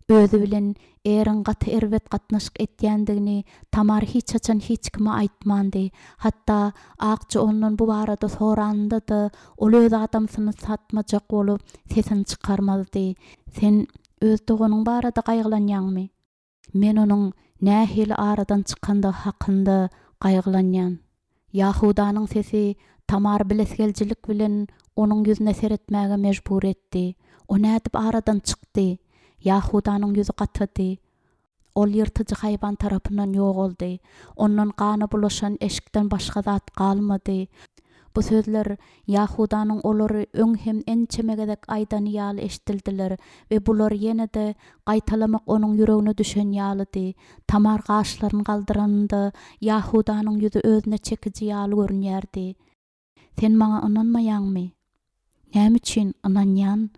Özü bilen eriň gaty erwet gatnaşyk etýändigini Tamar hiç açan hiç kime aýtmandy. Hatta akçy ondan bu barada soranda-da ol öz adamsyny satmajak bolup sesini çykarmazdy. Sen öz doganyň barada gaýgylanýarmy? Men onuň nähili aradan çıkanda hakkında gaýgylanýan. Yahudanın sesi Tamar bilesgeljilik bilen onun yüzüne seretmäge mejbur etdi. O nädip aradan çykdy. Yahudanın yüzü gatydy. Ol yırtıcı hayvan tarapından ýok boldy. Ondan gany bulaşan eşikden başga zat galmady. Bu sözler Yahudanın olary öň hem ençemegedek aýdan ýaly eşitildiler we bular ýene-de gaýtalamak onun ýüregine düşen ýalydy. Tamar gaşlaryny galdyranda Yahudanın ýüzi özüne çekiji ýaly görünýärdi. Sen maňa inanmaýanmy? Näme üçin inanýan?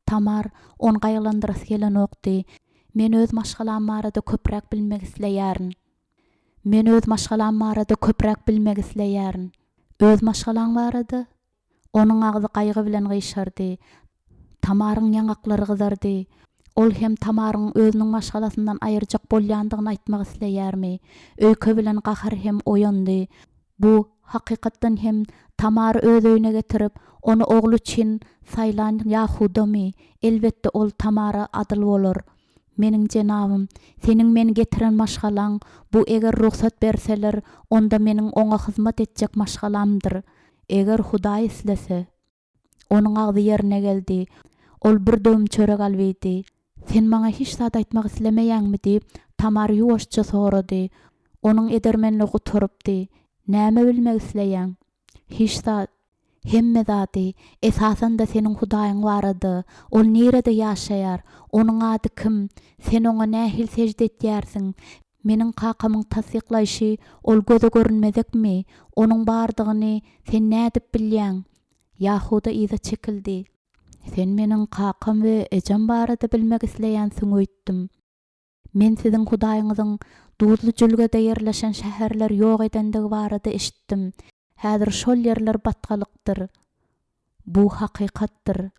Tamar on gaýlandyrasy gelen okdy. Men öz maşgalam barada köpräk bilmek isleýärin. Öz maşgalaň barada? Onun agzy gaýgy bilen gyşardy. Tamaryň ýangaklary gyzardy. Ol hem Tamaryň özüniň maşgalasyndan aýyrjak bolýandygyny aýtmak isleýärmi? Öýke bilen gahar hem oýandy. Bu hakykatdan hem Tamary öz öýüne getirip, onu oglu üçin saýlan Yahudamy? Elbetde ol Tamara adyl bolar. Meniň jenabym, seniň meni getiren maşgalaň bu eger ruhsat berseler, onda meniň oňa hyzmat etjek maşgalamdyr. Eger Hudaý islese. Onuň agdy ýerine geldi. Ol bir döm çörek albydy. Sen maňa hiç zat aýtmak islemeýäňmi diýip Tamar ýuwaşça sorady. Onuň edermenli guturypdy. Näme bilmek isleýäň? Hiç zat. Hemme zady, esasında seniň Hudaýyň barady. Ol nerede ýaşaýar? Onuň ady kim? Sen oňa nähil sejde etýärsiň? Meniň kakamyň tasdiklaýşy ol göze görünmezekmi? Onuň bardygyny sen nädip bilýäň? Yahuda iza çekildi. Sen meniň kakam we ejem barada bilmek isleýänsiň öýtdim. Men siziň Hudaýyňyzyň duzlu jülgede ýerleşen şäherler ýok edendigi barada eşitdim. Häzir şol ýerler batgalykdyr. Bu hakykatdyr.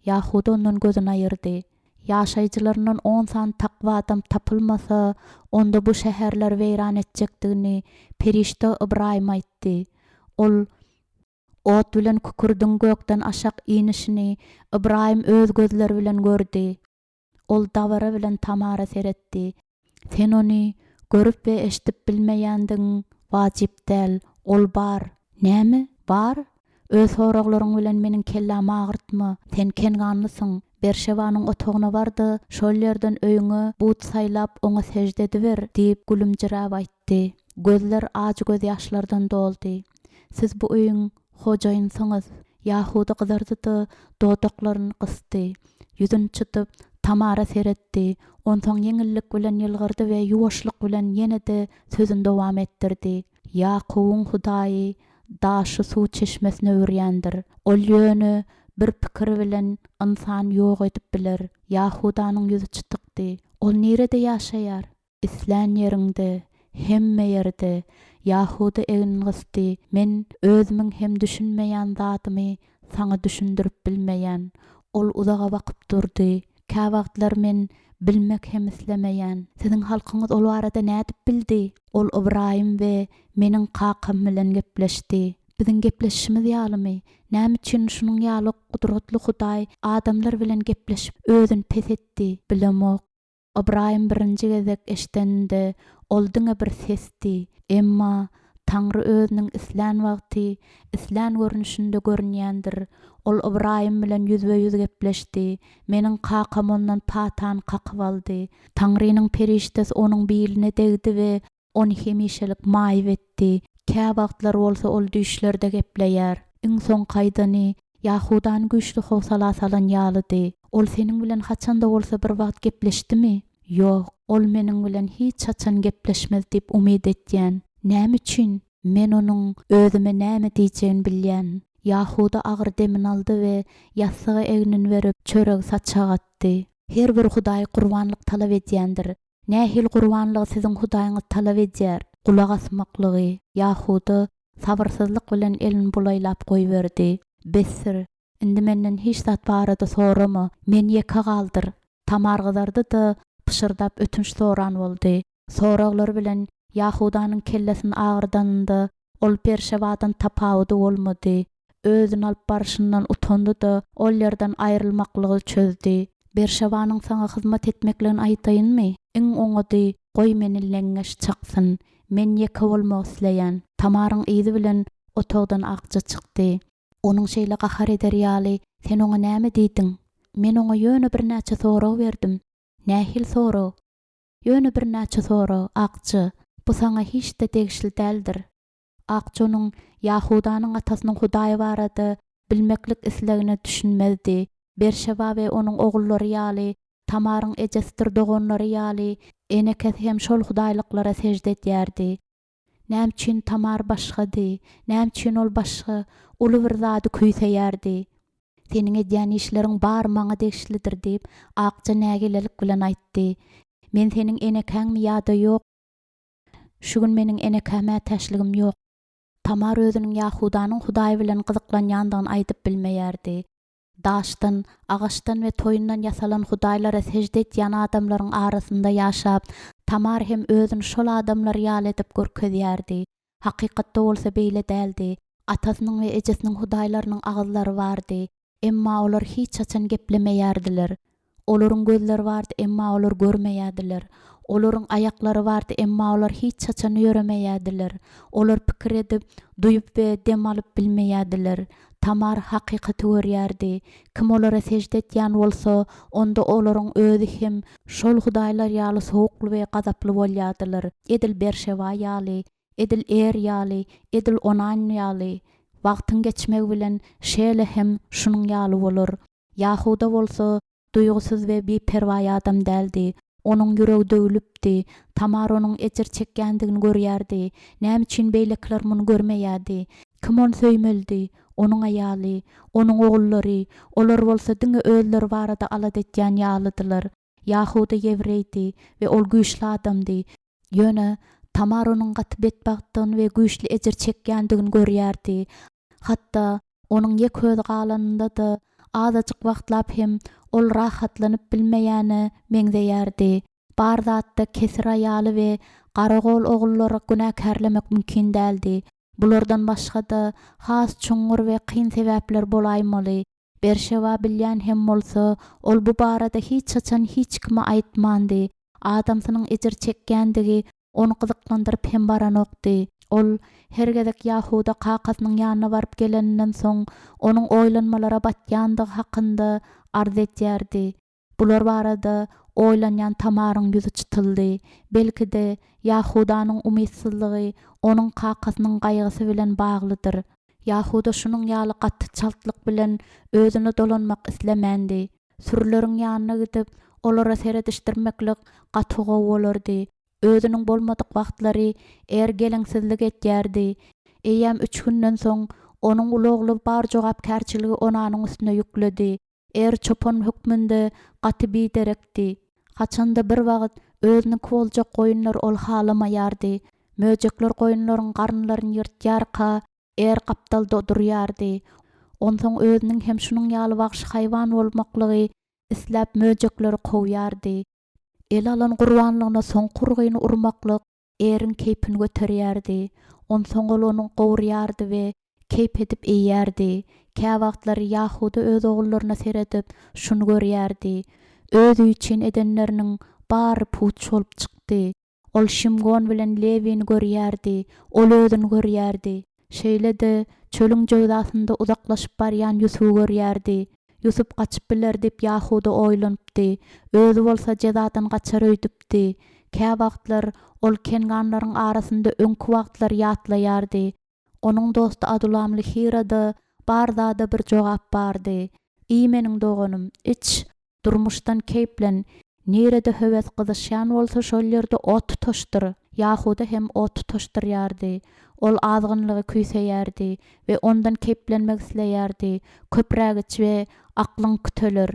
Yahuda ondan gözüni aýyrdy. Ýaşaýjylaryndan 10 san takwa adam tapylmasa, onda bu şäherler weýran etjekdigini perişte Ibrahim aýtdy. Ol ot bilen kükürdüň gökden aşak inişini Ibrahim öz gözleri bilen gördi. Ol dawara bilen Tamara seretdi. Sen onu görüp we eşitip bilmeýändiň wajyp däl. Ol bar. Näme? Bar? Öz soraglaryň bilen meniň kellamy agyrtma. Sen kenganlysyň. Berşewanyň otagyna bardy. Şol ýerden öýüňe but saýlap oňa sejde ediber diýip gülümjirap aýtdy. Gözler aç göz ýaşlardan doldy. Siz bu öýüň hojaýynsyňyz. Yahuda gyzardy, dodaklaryny kysdy. Ýüzüni çytyp Tamara seretdi. Onsoň yeňillik bilen ýylgyrdy we ýuwaşlyk bilen ýene-de sözüni dowam etdirdi. Yakubyň Hudaýy daşy suw çeşmesine öwürýändir. Ol ýöne bir pikir bilen insan ýok edip biler. Yahudanyň ýüzi çytykdy. Ol nerede ýaşaýar? Islan ýerinde, hemme ýerde. Yahuda egin gysdy. Men özümiň hem düşünmeýän zatymy saňa düşündirip bilmeýän. Ol uzaga bakyp durdy. Ka wagtlar men bilmek hem islemeýän. Siziň halkyňyz ol barada nädip bildi? Ol Ibrahim we meniň kakam bilen gepleşdi. Biziň gepleşişimiz ýalymy? Näme üçin şunyň ýaly gudratly Hudaý adamlar bilen gepleşip özüni pes etdi? Bilemok. Ibrahim birinji gezek eşitende ol diňe bir sesdi. Emma Taňry özüniň islan wagty, islan görnüşinde görünýändir. Ol Ibrahim bilen yüzbe yüz gepleşdi. Meniň kakam ondan patan kakyp aldy. Taňrynyň periştesi onuň biline degdi we onu hemişelik maýyp etdi. Kä wagtlar bolsa ol düşlerde gepleýär. Iň soň kaýdany Yahudan güýçli howsala salan ýalydy. Ol seniň bilen haçanda bolsa bir wagt gepleşdimi? Ýok, ol meniň bilen hiç haçan gepleşmez diýip umyd etýän. Näme üçin? Men onuň özüme näme diýjegini bilýän. Yahuda agyr demin aldy we ýassyga egnini berip çörek saçagatdy. Her bir Hudaý gurbanlyk talap edýändir. Nähil gurbanlygy siziň Hudaýyňyz talap edýär? Kulak asmaklygy. Yahuda sabyrsyzlyk bilen elini bulaýlap goýberdi. Besir, indi menden hiç zat barada sorama. Men ýeka galdyr. Tamar gyzardy-da pışırdap ötünç soran boldy. Soraglar bilen Yahudanyň kellesini agyrdanynda ol Berşewadan tapawdy bolmady. Özüni alyp barşyndan utandy-da ol ýerden aýrylmaklygy çözdü. Berşewanyň saňa hyzmat etmeklerini aýtaýynmy? Iň oňady Goy meni lengeş çaksın, men ýeke bolmak isleýän. Tamaryň izi bilen otogdan akça çykdy. Onuň şeýle gahar eder ýaly, sen oňa näme diýdiň? Men oňa ýöne bir näçe sorag berdim. Nähil sorag? Ýöne bir näçe sorag, akça. Bu saňa hiç de degişli däldir. Akça onuň Yahudanyň atasynyň Hudaý barada bilmeklik islegine düşünmezdi. Berşeba we onuň ogullary ýaly Tamaryň ejesidir dogonlary ýaly enekes hem şol hudaýlyklara sejde etýärdi. Näme Tamar başgady, näme ol başga, uly bir zady küýseýärdi. Seniň edýän işleriň bar maňa degişlidir diýip akça nägelelik bilen aýtdy. Men seniň enekäňmi ýa-da ýok? Şu gün meniň enekäme täşligim ýok. Tamar özüniň Yahudanyň Hudaý bilen gyzyklanýandygyny aýdyp bilmeýärdi. Daşdan, agaçdan we toýundan ýasalan hudaýlara sejde etýän adamlaryň arasynda ýaşap, Tamar hem özüni şol adamlar ýaly edip görkezýärdi. Hakykatda bolsa beýle däldi. Atasynyň we ejesiniň hudaýlarynyň agyzlary bardy, emma olar hiç açan geplemeýärdiler. Olaryň gözleri bardy, emma olar görmeýärdiler. Olaryň aýaklary bardy, emma olar hiç açan ýöremeýärdiler. Olar pikir edip, duýup we dem alyp bilmeýärdiler. Tamar hakykaty görýärdi. Kim olara sejde etýän bolsa, onda olaryň özü hem şol hudaýlar ýaly sowukly we gazaply bolýardylar. Edil Berşeba ýaly, edil Er ýaly, edil Onan ýaly. Wagtyň geçmegi bilen şeýle hem şunyň ýaly bolar. Yahuda bolsa duýgusuz we beperwa adam däldi. Onuň ýüregi döwlüpdi. Tamar onuň ejir çekýändigini görýärdi. Näme üçin beýlekler muny görmeýärdi? Kim onu söýmeldi? Onuň aýaly, onuň ogullary, olar bolsa diňe özleri barada alad etýän ýalydylar. Yahuda ýevreydi we ol güýçli adamdy. Ýöne Tamar onuň gaty betbagtlygyny we güýçli ejir çekýändigini görýärdi. Hatda onuň ýek hözi galanynda da azajyk wagtlap hem ol rahatlanyp bilmeýäni meňzeýärdi. Bar zatda kesir aýaly we garagol ogullary günäkärlemek mümkin däldi. Bulardan başga da has çuňur we kyn sebäpler bolaýmaly. Berşeba bilýän hem bolsa, ol bu barada hiç açan hiç kime aýtmandy. Adamsynyň ejir çekýändigi onu gyzyklandyryp hem baranokdy. Ol her gezek Yahuda kakasynyň ýanyna baryp geleninden soň onuň oýlanmalara batýandygy hakynda arz etýärdi. Bular barada oýlanýan Tamaryň ýüzi çytyldy. Belki de Yahudanyň umytsızlygy onuň kakasynyň gaýgysy bilen baglydyr. Yahuda şunyň ýaly gatty çaltlyk bilen özüne dolanmak islemändi. Sürüleriň ýanyna gidip olara seredişdirmeklik gaty gowy bolardy. Özüniň bolmadyk wagtlary geleňsizlik etýärdi. Eýäm 3 günden soň onuň ulugly bar jogapkärçiligi onanyň üstüne ýükledi. Çopan hükmünde gaty biderekdi. Haçanda bir wagt özüni kwolja goýunlar ol halamaýardy. Möjekler goýunlaryň garnlaryny ýyrtýarka, gapdalda durýardy. Onsoň özüniň hem şunyň ýaly wagş haýwan bolmaklygy isläp möjekleri kowýardy. El alan gurbanlygyna soň kurgyny urmaklyk eriň keypini göterýärdi. Onsoň ol onuň gowurýardy we keyp edip eýýärdi. Kä wagtlary Yahuda öz ogullaryna seredip şunu görýärdi. Özü üçin edenleriniň bary puç bolup çykdy. Ol Şimgon bilen Lewini görýärdi, ol özüni görýärdi. Şeýle de çölüň jogdasynda uzaklaşyp barýan Ýusufu görýärdi. Yusuf gaçyp biler dep Yahuda oýlanypdy. Özü bolsa jezadan gaçar öýdüpdi. Kä wagtlar ol kenganlaryň arasynda öňkü wagtlar ýatlaýardy. Onuň dostu Adulamly Hirada barda bir jogap bardy. "İyi meniň doganym, iç, durmuşdan keyplen, nerede höwes gyzyşýan bolsa şol ýerde ot toşdyr." Yahuda hem ot toşdyrýardy. Ol azgynlygy küýseýärdi we ondan keplenmek isleýärdi. Köpräk iç we aklyň küteler.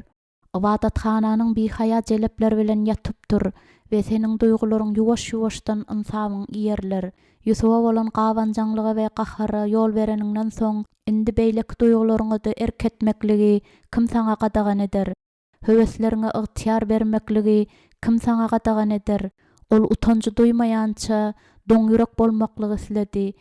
Ibadathananyň bihaýa jelepler bilen ýatyp dur we seniň duýgularyň ýuwaş-ýuwaşdan insabyň ýerler. Yusufa bolan gawanjaňlygy we gahary ýol bereninden soň indi beýleki duýgularyňy da erketmekligi kim saňa gadagan eder? Höweslerine ygtyar bermekligi kim saňa gadagan eder? Ol utanjy duýmaýança doň ýürek bolmaklygy isledi.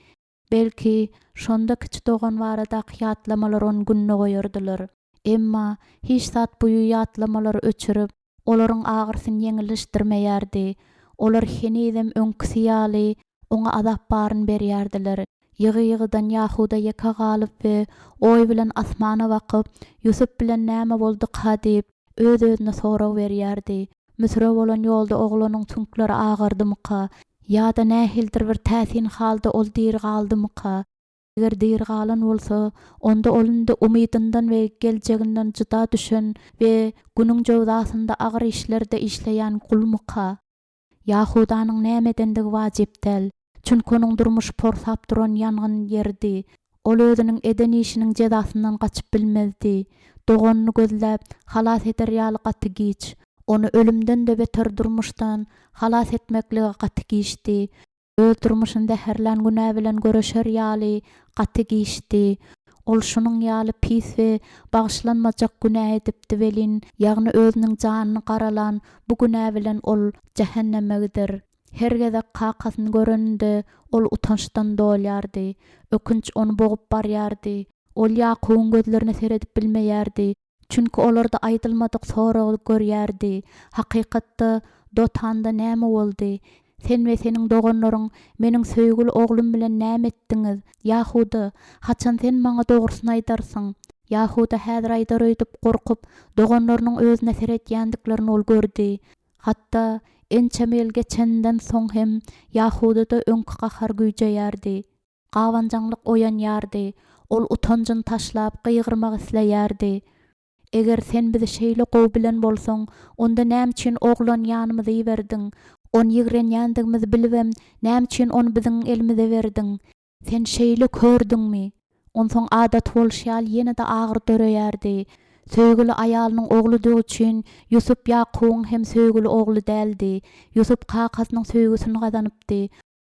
Belki şonda kiçi dogan barada ýatlamalar on günne goýardylar. Emma hiç zat buýu ýatlamalary öçürüp, olaryň agyrsyny ýeňilişdirmeýärdi. Olar henizem öňküsi ýaly oňa azap baryn berýärdiler. Ýygy-ýygydan Yahuda ýeka galyp we oý bilen asmana bakyp, Ýusup bilen näme boldyk ha diýip öz-özüne sorag berýärdi. Müsire bolan ýolda oglanyň tünkleri agardymyka, ýa-da nähildir bir täsin halda ol dir galdymyka? Eger dir galan bolsa, onda olunda umydyndan we geljeginden juda düşen we günüň jogdasynda agyr işlerde işleýän gulmyka? Yahudanyň nämedendigi wajyp del. Çünki onuň durmuş porsap duran ýangyn ýerdi. Ol özüniň eden işiniň jezasyndan gaçyp bilmezdi. Doganyny gözläp halas eder ýaly gaty giç. Onu ölümden de beter durmuşdan halas etmekligi gaty giçdi. Öz durmuşynda herlän günä bilen göreşer ýaly gaty giçdi. Ol şunyň ýaly pis we bagyşlanmajak günä edipdi welin, ýagny özüniň janyny garalan bu günä bilen ol jehenneme gider. Her gezek kakasyny göreninde ol utançdan dolýardy. Ökünç onu bogup barýardy. Ol Yakubyň gözlerine seredip bilmeýärdi. Çünki olarda aýdylmadyk soragy görýärdi. Hakykatda dotanda näme boldy? Sen we seniň doganlaryň meniň söýgüli oglum bilen näme etdiňiz? Yahuda, haçan sen maňa dogrusyny aýdarsyň? Yahuda häzir aýdar öýdüp gorkup, doganlarynyň özüne seretýändiklerini ol gördi. Hatda ençemel geçenden soň hem Yahudada öňkü gahar güýjeýärdi. Gawanjaňlyk oýanýardy. Ol utanjyny taşlap gyýgyrmak isleýärdi. Eger sen bizi şeýle gowy bilen bolsaň, onda näme üçin oglan ýanymyza ýiberdiň? On ýigrenýändigimizi bilibem, näme üçin onu biziň elimize berdiň? Sen şeýle kördüňmi? Onsoň adat bolşýal ýene-de agyr döreýärdi. Söýgüli aýalynyň ogludygy üçin Ýusup Yakubyň hem söýgüli oglu däldi. Ýusup kakasynyň söýgüsini gazanypdy.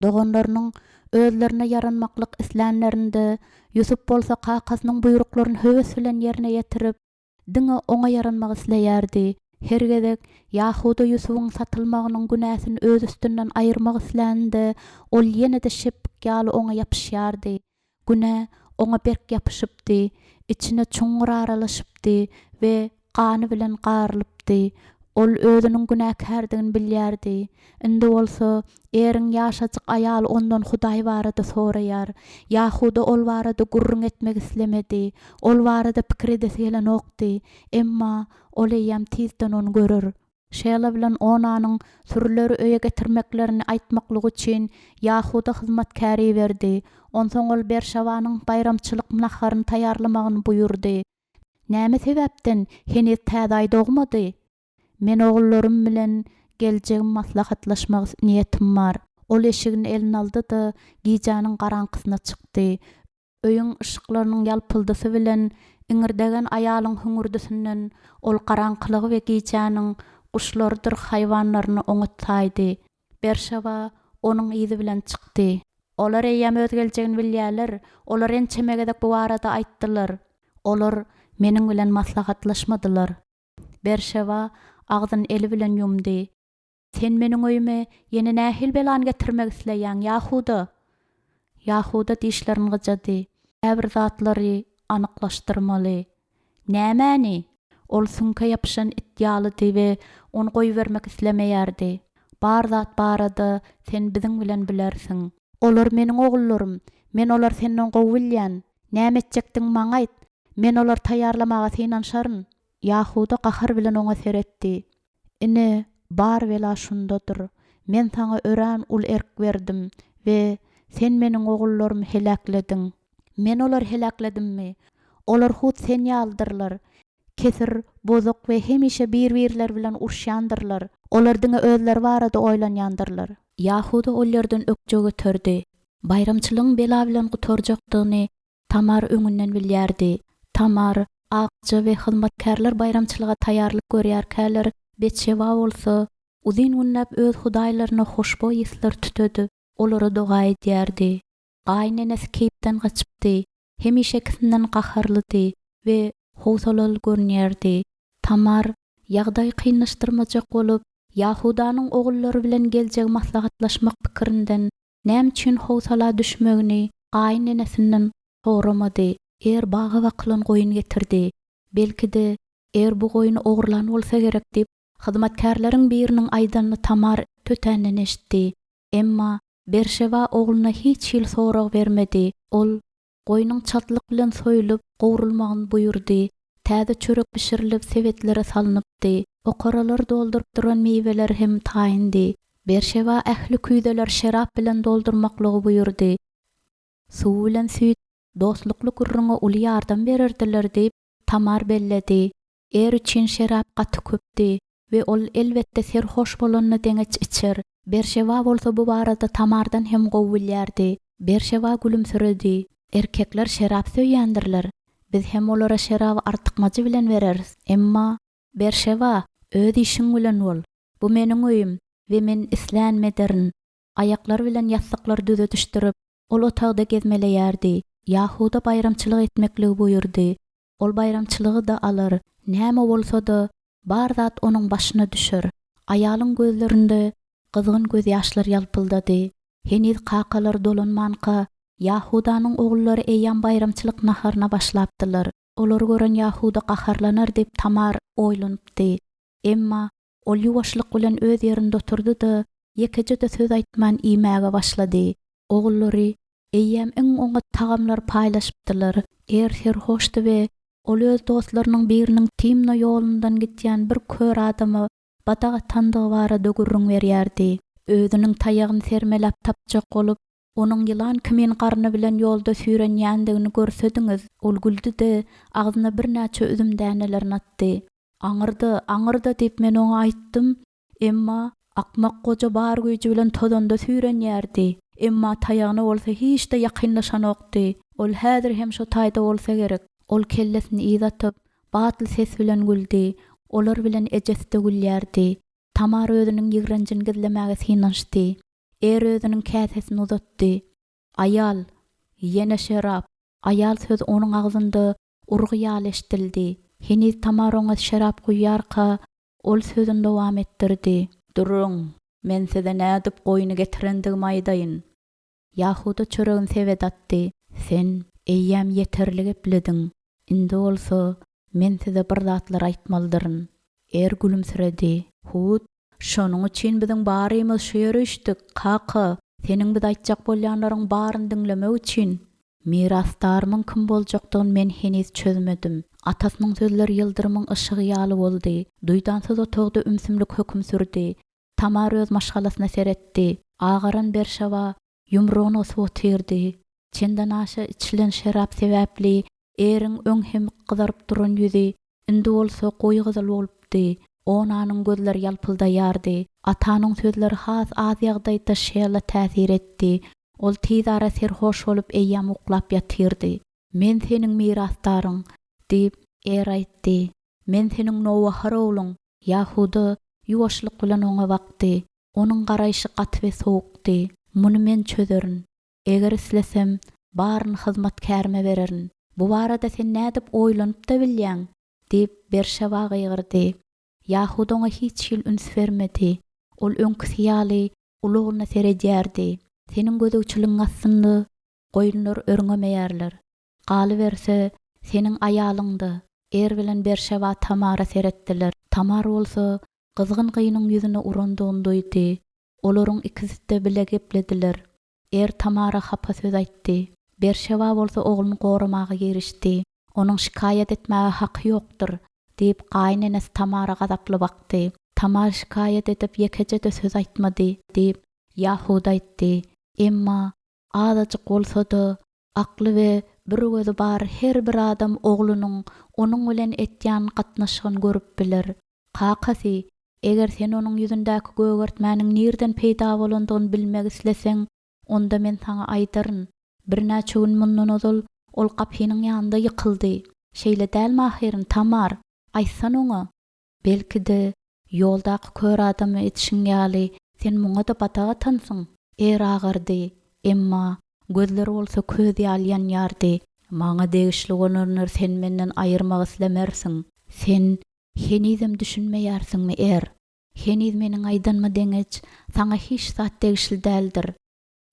Doganlarynyň özlerine yaranmaklyk islenlerinde Ýusup bolsa kakasynyň buýruklaryny höwes bilen ýerine ýetirip, diňe oňa yaranmak isleýärdi. Her gezek Yahuda Ýusubyň satylmagynyň günäsini öz üstünden aýyrmak isländi. Ol ýene-de şepik ýaly oňa ýapyşýardy. Günä oňa berk ýapyşypdy. İçine çuňur aralaşypdy we gany bilen garylypdy. Ol özüniň günäkärdigini bilýärdi. Indi bolsa eriň ýaşajyk aýal ondan Hudaý barada soraýar. Yahuda ol barada gurrun etmek islemedi. Ol barada pikir edesi gelen okdy. Emma ol eýem tizden onu görür. Şeýle bilen onanyň sürüleri öýe getirmeklerini aýtmaklygy üçin Yahuda hyzmatkary berdi. Onsoň ol Berşawanyň bayramçylyk münahharyny taýýarlamagyny buyurdy. Näme sebäpden heniz täze dogmady? Men ogullarym bilen geljegim maslahatlaşmak niýetim bar. Ol eşigini eline aldy-da giýjanyň garaňkysyna çykdy. Öýüň ışıklarynyň ýalpyldysy bilen iňirdegen aýalyň hüngürdüsinden ol garaňkylygy we giýjanyň kuşlardyr haýwanlaryny oňa taýdy. Berşawa onuň izi bilen çykdy. Olar eýem öz geljegini bilýärler. Olar ençemegedek bu arada aýtdylar. Olar meniň bilen maslahatlaşmadylar. Berşawa agzyny eli bilen ýumdy. Sen meniň öýüme ýene nähil belan getirmek isleýän Yahuda? Yahuda dişlerini gyjady. Häzir zatlary anyklaşdyrmaly. Nämäni? Ol sünke ýapyşan iddialy we onu goýbermek islemeýärdi. Bar zat barada sen biziň bilen bilersiň. Olar meniň ogullarym. Men olar senden gowy bilýän. Näme etjekdiň maňa aýt. Men olar taýýarlamaga synanşaryn. Yahuda gahar bilen oňa seretdi. Ine bar bela şundadyr. Men saňa örän ul erk berdim we sen meniň ogullarym helaklediň. Men olar helakledimmi? Olar hut sen ýaldyrlar. Kesir, bozok we hemişe bir-birler bilen urşýandyrlar. Olar diňe özleri barada oýlanýandyrlar. Yahuda ol ýerden ökje göterdi. Bayramçylygyň bela bilen gutarjakdygyny Tamar öňünden bilýärdi. Tamar, agçy we hyzmatkarlar bayramçylyga taýýarlyk görýärkäler, Betşewa bolsa uzyn günnäp öz hudaýlaryna hoşboý isler tütödü. Olary doga edýärdi. Gaýnenesi keýpden gaçypdy. Hemişe kisinden gaharlydy we howsalal görnýärdi. Tamar ýagdaý kynlaşdyrmajak bolup, Yahudanyň ogullary bilen geljek maslahatlaşmak pikirinden näme üçin howsala düşmegini gaýnenesinden soramady. Er baga waklan goýun getirdi. Belki-de er bu goýun ogurlan bolsa gerek diýip hyzmatkarlaryň biriniň aýdanyny Tamar süt ötänden eşitdi. Emma Berşeva oğluna hiç ýyl sorag bermedi. Ol goýnyň çatlyk bilen soýulyp gowrulmagyny buyurdy. Täze çörek pişirilip sewetlere salynıpdy. Okaralar doldurup duran meýweler hem taýyndy. Berşeva ähli küýdeler şerap bilen doldurmaklygy buyurdy. Suw bilen süýt dostlukly gurruna uly ýardam bererdiler diýip Tamar belledi. Er üçin şerap gaty köpdi we ol elbetde serhoş bolanyny deňeç içer. Berşeva bolsa bu barada Tamardan hem gowy bilýärdi. Berşeva gülümsirdi. Erkekler şerap söýýändirler. Biz hem olara şeraby artykmajy bilen bereriz. Emma Berşeva, öz işiň bilen bol. Bu meniň öýüm we men islänmederin. Ayaklar bilen ýassaklar düze düşdirip, ol otagda gezmeleýärdi. Yahuda bayramçylyk etmekligi buyurdy. Ol bayramçylygy da alar. Näme bolsa-da bar zat onuň başyna düşer. Aýalyň gözlerinde gyzgyn göz ýaşlar ýalpyldady. Heniz qaqalar dolanmanka Yahudanyň oğulları eýýän bayramçylyk naharyna başlapdylar. Olar gören Yahuda qaharlanar diýip Tamar oýlanypdy. Emma ol ýuwaşlyk bilen öz ýerinde oturdy-da ýekeje de söz aýtman iýmäge başlady. Oğullary eýýäm iň oňa tagamlar paýlaşypdylar. Er serhoşdy we ol öz dostlarynyň biriniň timno ýolundan gitýän bir kör adamy badaga tandygy barada gurrun berýärdi. Özüniň taýagyny sermelap tapjak bolup, onuň ýylan kimin garny bilen ýolda süýrenýändigini görsediňiz, ol güldü-de agzyna bir näçe üzüm dänelerini atdy. Aňyrdy diýip men oňa aýtdym. Emma akmak goja bar güýji bilen tozanda süýrenýärdi. Emma taýagyna bolsa hiç de ýakynlaşan okdy. Ol häzir hem şo taýda bolsa gerek. Ol kellesini iýdatyp, batyl ses bilen güldi. Olar bilen ejesi de gülýärdi. Tamar özüniň ýigrenjini gizlemäge synanşdy. Er özüniň käsesini uzatdy. Aýal, ýene şerap. Aýal söz onuň agzynda urgy eşdildi. Heniz Tamar oňa şerap guýýarka, ol sözüni dowam etdirdi. Durun, men size nädip goýuny getirendigimi aýdaýyn. Yahuda çöregin sewedatdy. Sen eýýäm ýeterli biledin. Indi bolsa men size bir zatlar aýtmalydyrin. Er gülümsiredi. Hut, şonuň üçin biziň barymyz şu ýere düşdik. Kaka, seniň biz aýtjak bolýanlaryň baryny diňlemek üçin. Mirasdarymyň kim boljakdygyny men heniz çözmedim. Atasynyň sözleri ýyldyrymyň ışıgy ýaly boldy. Duýdansyz otagda ümsümlik hökm sürdi. Tamar öz maşgalasyna seretdi. Agaran Berşeva ýumrugyny oturdy. Çenden aşa içilen şerap sebäpli eriň öň hem gyzaryp duran ýüzi indi bolsa goýy gyzyl bolupdy. Onanyň gözleri ýalpyldaýardy. Atanyň sözleri has az ýagdaýda şeýle täsir etdi. Ol tizara serhoş bolup eýýäm uklap ýatyrdy. Men seniň mirasdaryň diýip er aýtdy. Men seniň nowahar ogluň. Yahuda ýuwaşlyk bilen oňa bakdy. Onuň garaýşy gaty we sowukdy. Muny men çözerin. Eger islesem baryny hyzmatkärime bererin. Bu barada sen nädip oýlanyp da bilýäň? diýip Berşeva gyýgyrdy. Yahuda oňa hiç ýyl üns bermedi. Ol öňküsi ýaly ulugyna seredýärdi. Seniň gözegçiligiň aslyndy goýunlar örňemeýärler. Galy berse seniň aýalyňdy. Er bilen Berşeva Tamara seretdiler. Tamar bolsa gyzgyn gynyň ýüzüne urandygyny duýdy. Olaryň ikisi de bile geplediler. Er Tamara hapa söz aýtdy. Berşeva bolsa ogluny goramaga girişdi. Onuň şikaýet etmäge haky ýokdur diýip gaýnenes Tamara gazaply bakdy. Tamar şikaýet edip ýekeje de söz aýtmady diýip Yahuda aýtdy. Emma azajyk bolsa-da akly we bir gözü bar her bir adam oglunyň onuň bilen etýän gatnaşygyny görüp biler. Kakasy, eger sen onuň ýüzündäki göwertmäniň nerden peýda bolandygyny bilmek isleseň, onda men saňa aýdaryn. Bir näçe gün mundan ozal ol gapynyň ýanynda ýykyldy. Şeýle dälmi ahyryň Tamar? Aýtsan oňa. Belki de ýoldaky kör adamy etişiň ýaly sen muňa da bataga tansyň. Er agyrdy. Emma gözleri bolsa köz ýalýanýardy. Maňa degişli olanlar sen menden aýyrmak islemersiň. Sen henizem düşünmeýärsiňmi er? Heniz meniň aýdanma deňeç saňa hiç zat degişli däldir.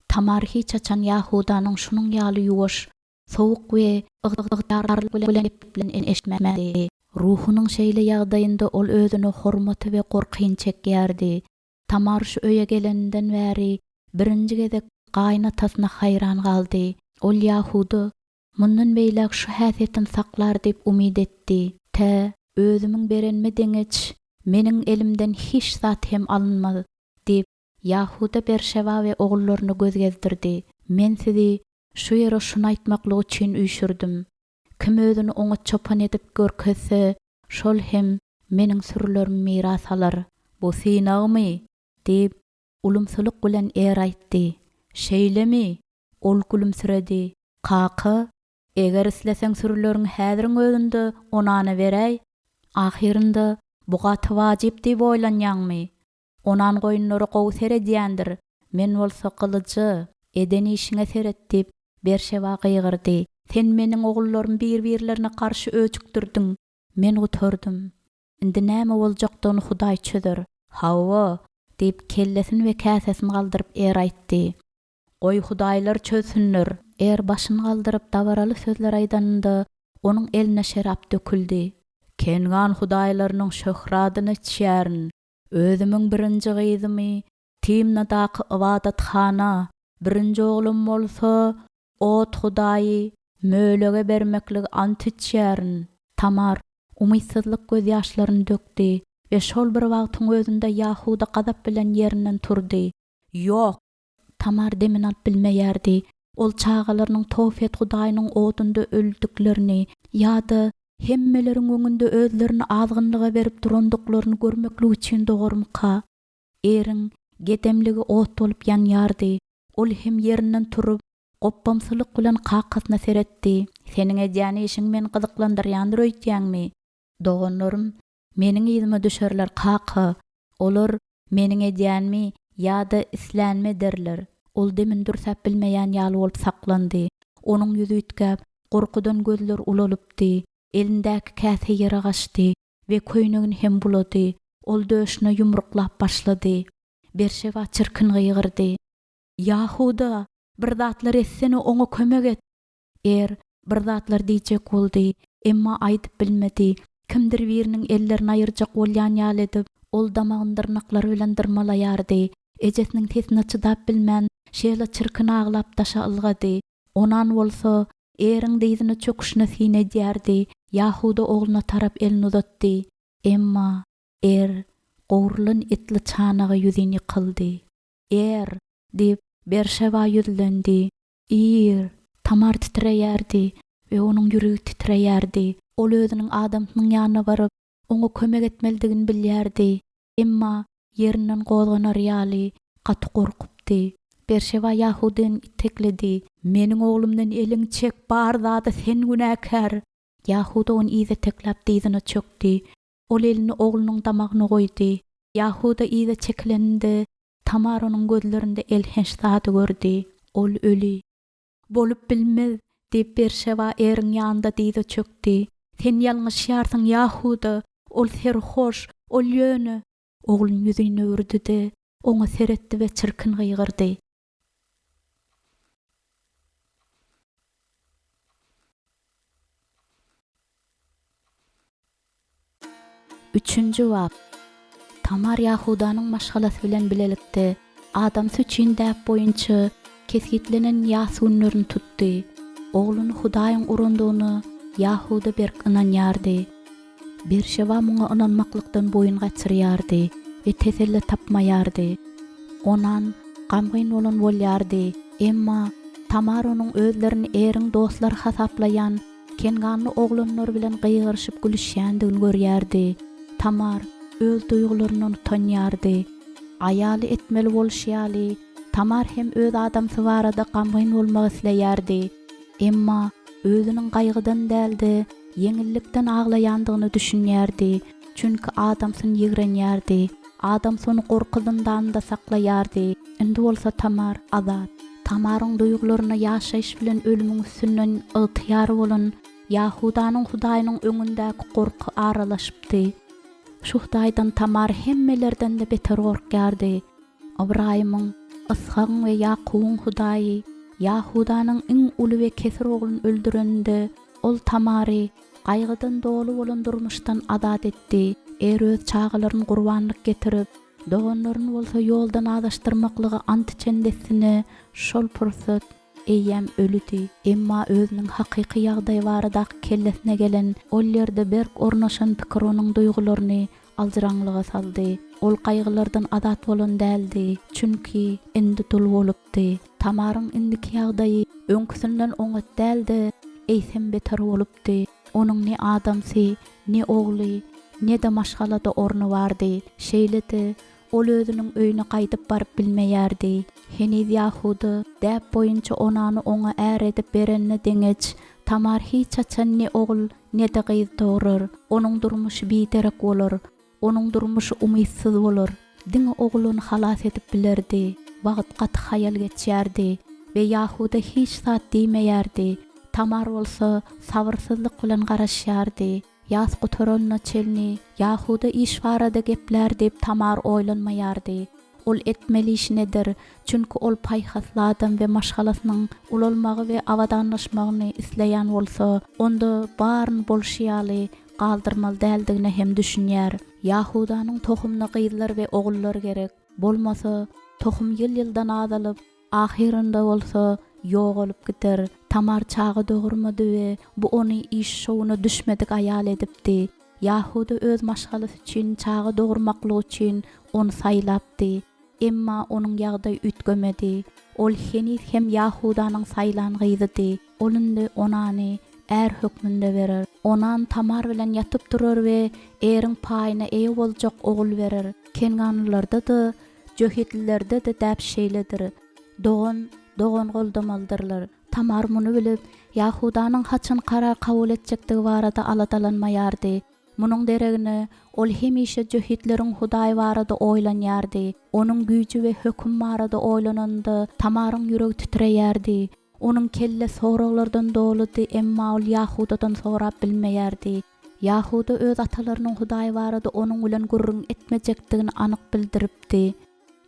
Tamar hiç açan Yahudanyň şunyň ýaly ýuwaş, sowuk we ygdygarlyk bilen eşitmädi. Ruhunyň şeýle ýagdaýynda ol özüne hormaty we gorkyn çekýärdi. Tamar şu öýe gelenden bäri birinji gezek gaýnatasına hayran galdy. Ol Yahudy mundan beýlek şu häsiýetini saklar diýip umyd etdi. Özümiň berenme deňeç meniň elimden hiç zat hem alınmaz diýip Yahuda Berşeva we ogullaryny göz gezdirdi. Men sizi şu ýere şunu aýtmaklyk üçin üýşürdüm. Kim özüni oňa çopan edip görkezse, şol hem meniň sürülerimi miras alar. Bu synagmy? Diýip ulumsulyk bilen er aýtdy. Şeýlemi? Ol gülümsiredi. Kaky, eger isleseň sürüleriň häziriň özünde onany beräý. Ahirinde bu gaty wajyp diýip oýlanýarmy? Onan goýunlary gowy seredýändir. Men bolsa kılıjy, edeni işiňe seretdip Berşeva gygyrdy. Sen meniň ogullarym bir-birlerine karşı öçükdirdiň. Men guturdum. Indi näme boljakdygyny Hudaý çözer. Hawa diýip kellesini we käsesini galdyryp er aýtdy. Goý Hudaýlar çözsünler. Er başyny galdyryp dabaraly sözler aýdanda onuň eline şerap döküldi. Kengan Hudaýlarynyň şöhradyny içýärin. Özümiň birinji gyzymy Timnadaky ibadatxana, birinji oglum bolsa ot Hudaýy möölege bermeklik ant içýärin. Tamar umytsızlyk göz ýaşlaryny dökdi we şol bir wagtyň özünde Yahuda gazap bilen ýerinden turdy. Ýok, Tamar demin alyp bilmeýärdi. Ol çağalarynyň Tofet Hudaýynyň odunda öldüklerini ýa-da hemmeleriň öňünde özlerini azgynlyga berip durandyklaryny görmeklik üçin dogurmka. Eriň gedemligi ot bolup ýanýardy. Ol hem ýerinden turup goppamsylyk bilen kakasyna seretdi. Seniň edýän işiň meni gyzyklandyrýandyr öýtýäňmi? Doganlarym meniň ýyzyma düşerler kaky. Olar meniň edýänmi ýa-da islänme derler. Ol demin dursap bilmeýän ýaly bolup saklandy. Onuň ýüzi ütkäp, gorkudan gözler ulalypdy. Elindäki käse ýere gaçdy we köýnegini hem bulady. Ol döşüne yumruklap başlady. Berşeva çyrkyn gygyrdy. Yahuda, bir zatlar etsene oňa kömek et. Er bir zatlar diýjek boldy, emma aýdyp bilmedi. Kimdir biriniň ellerini aýyrjak bolýan ýaly edip, ol damagyn dyrnaklary bilen dyrmalaýardy. Ejesiniň tesine çydap bilmän, şeýle çyrkyn aglap taşa ylgady. Onan bolsa eriň diýdini çöküşine sinedýärdi. Yahuda ogluna tarap elini uzatdy. Emma er gowrulun itli çanagy ýüzini kıldy. Er diýip Berşeva ýüzlendi. Tamar titreýärdi we onuň ýüregi titreýärdi. Ol özüniň adamynyň ýanyna baryp oňa kömek etmelidigini bilýärdi. Emma ýerinden gozganar ýaly gaty gorkupdy. Berşeva Yahudyny itekledi. Meniň oglumdan eliň çek, bar zady sen günäkär. Yahuda onu iýde teklap diýdine çökdi. Ol elini oglunyň damagyna goýdy. Yahuda iýde çekilendi. Tamar onuň gözlerinde elhenç zady gördi. Ol öli. Bolup bilmez diýip Berşeva eriň ýanynda diýde çökdi. Sen ýalňyşýarsyň Yahuda. Ol serhoş, ol ýöne. Ogluň ýüzini öwürdi-de oňa seretdi we çyrkyn gygyrdy. Üçüncü wap. Tamar Yahudanyň maşgalasy bilen bilelikde adam süçin däp boýunça kesgitlenen ýasynlaryny tutdy. Ogluny Hudaýyň urandygyny Yahuda berk inanýardy. Berşeva muňa inanmaklykdan boyun gaçyrýardy we teselli tapmaýardy. Onan gamgyn bolan bolýardy. Emma Tamar onuň özlerini eriň dostlary hasaplayan kenganly oglanlar bilen gygyrşyp gülüşýändigini görýärdi. Tamar öz duýgularyny unutanýardy. Aýaly etmeli bolşýaly. Tamar hem öz adamsy barada gamgyn bolmagy isleýärdi. Emma özüniň gaýgydan däldi, yeňillikden aglaýandygyny düşünýärdi. Çünki adamsyn ýigrenýärdi. Adam sonu gorkydyndan da saklaýardy. Indi bolsa Tamar azat. Tamaryň duýgularyny ýaşaýyş bilen ölümüň üstünden ygtyýar bolan Yahudanyň Hudaýynyň öňündäki gorky aralaşypdy. Şu Hudaýdan Tamar hemmelerden de beter gorkýardy. Abraýamyň, Ishagyň we Yakubyň Hudaýy, Yahudanyň iň uly we kesir ogluny öldürende ol Tamary gaýgydan dolu bolan durmuşdan azat etdi. Er öz çağalaryny gurbanlyk getirip, Dogonlaryny bolsa ýoldan adaşdyrmaklygy antyçendesine şol pursat eýýäm ölüdi. Emma özüniň hakyky ýagdaý barada kellesine gelen ol ýerde berk ornaşan pikir onuň duýgularyny aldyraňlyga saldy. Ol kaýgylardan adat bolan däldi, çünki indi tul bolupdy. Tamaryň indiki ýagdaýy öňküsinden oňat däldi, eýsem beter bolupdy. Onuň ne adamsy, ne ogly, ne de maşgalada ornu bardy. Şeýledi, ol özüniň öýüne gaýdyp baryp bilmeýärdi. Heniz Yahudy däp boýunça onany oňa är edip berenine deňeç, Tamar hiç açan ne ogul ne de gyz doğurur. Onuň durmuşy biderek bolar. Onuň durmuşy umytsyz bolar. Diňe ogluny halas edip bilerdi. Wagt gaty hayal geçýärdi we Yahudy hiç zat diýmeýärdi. Tamar bolsa sabyrsyzlyk bilen garaşýardy. Ýas gutaranyna çelni Yahudy iş barada gepler diýip Tamar oýlanmaýardy. Ol etmeli iş nedir? Çünki ol paýhasly adam we maşgalasynyň ululmagy we awadanlaşmagyny isleýän bolsa, onda baryn bolşýaly galdyrmaly däldigine hem düşünýär. Yahudanyň tohumna gyzlar we ogullary gerek. Bolmasa tohum ýyl-ýyldan azalyp, ahirinde bolsa ýok bolup gider. Tamar çağı dogurmady we bu ony iş şowuna düşmedik aýal edipdi. Yahudy öz maşgalasy üçin çağı dogurmaklygy üçin onu saýlapdy. Emma onuň ýagdaý ütgemedi. Ol heniz hem Yahudanyň saýlan gyzydy. Olundy onany är hökmünde berer. Onan Tamar bilen yatyp durar we eriň paýyna eýe boljak ogul berer. Kenganlylarda da, Jöhitlilerde de däp şeýledir. Dogan goldamaldyrlar. Tamar muny bilip, Yahudanyň haçan karar kabul etjektigi barada aladalanmaýardy. Munyň deregine ol hemişe Jöhitleriň Hudaý barada oýlanýardy. Onuň güýji we hökm barada oýlananda Tamaryň ýüregi titreýärdi. Onuň kelle soraglardan doludy, emma ol Yahudadan sorap bilmeýärdi. Yahuda öz atalarynyň Hudaý barada onuň bilen gurrun etmejekdigini anyk bildiripdi.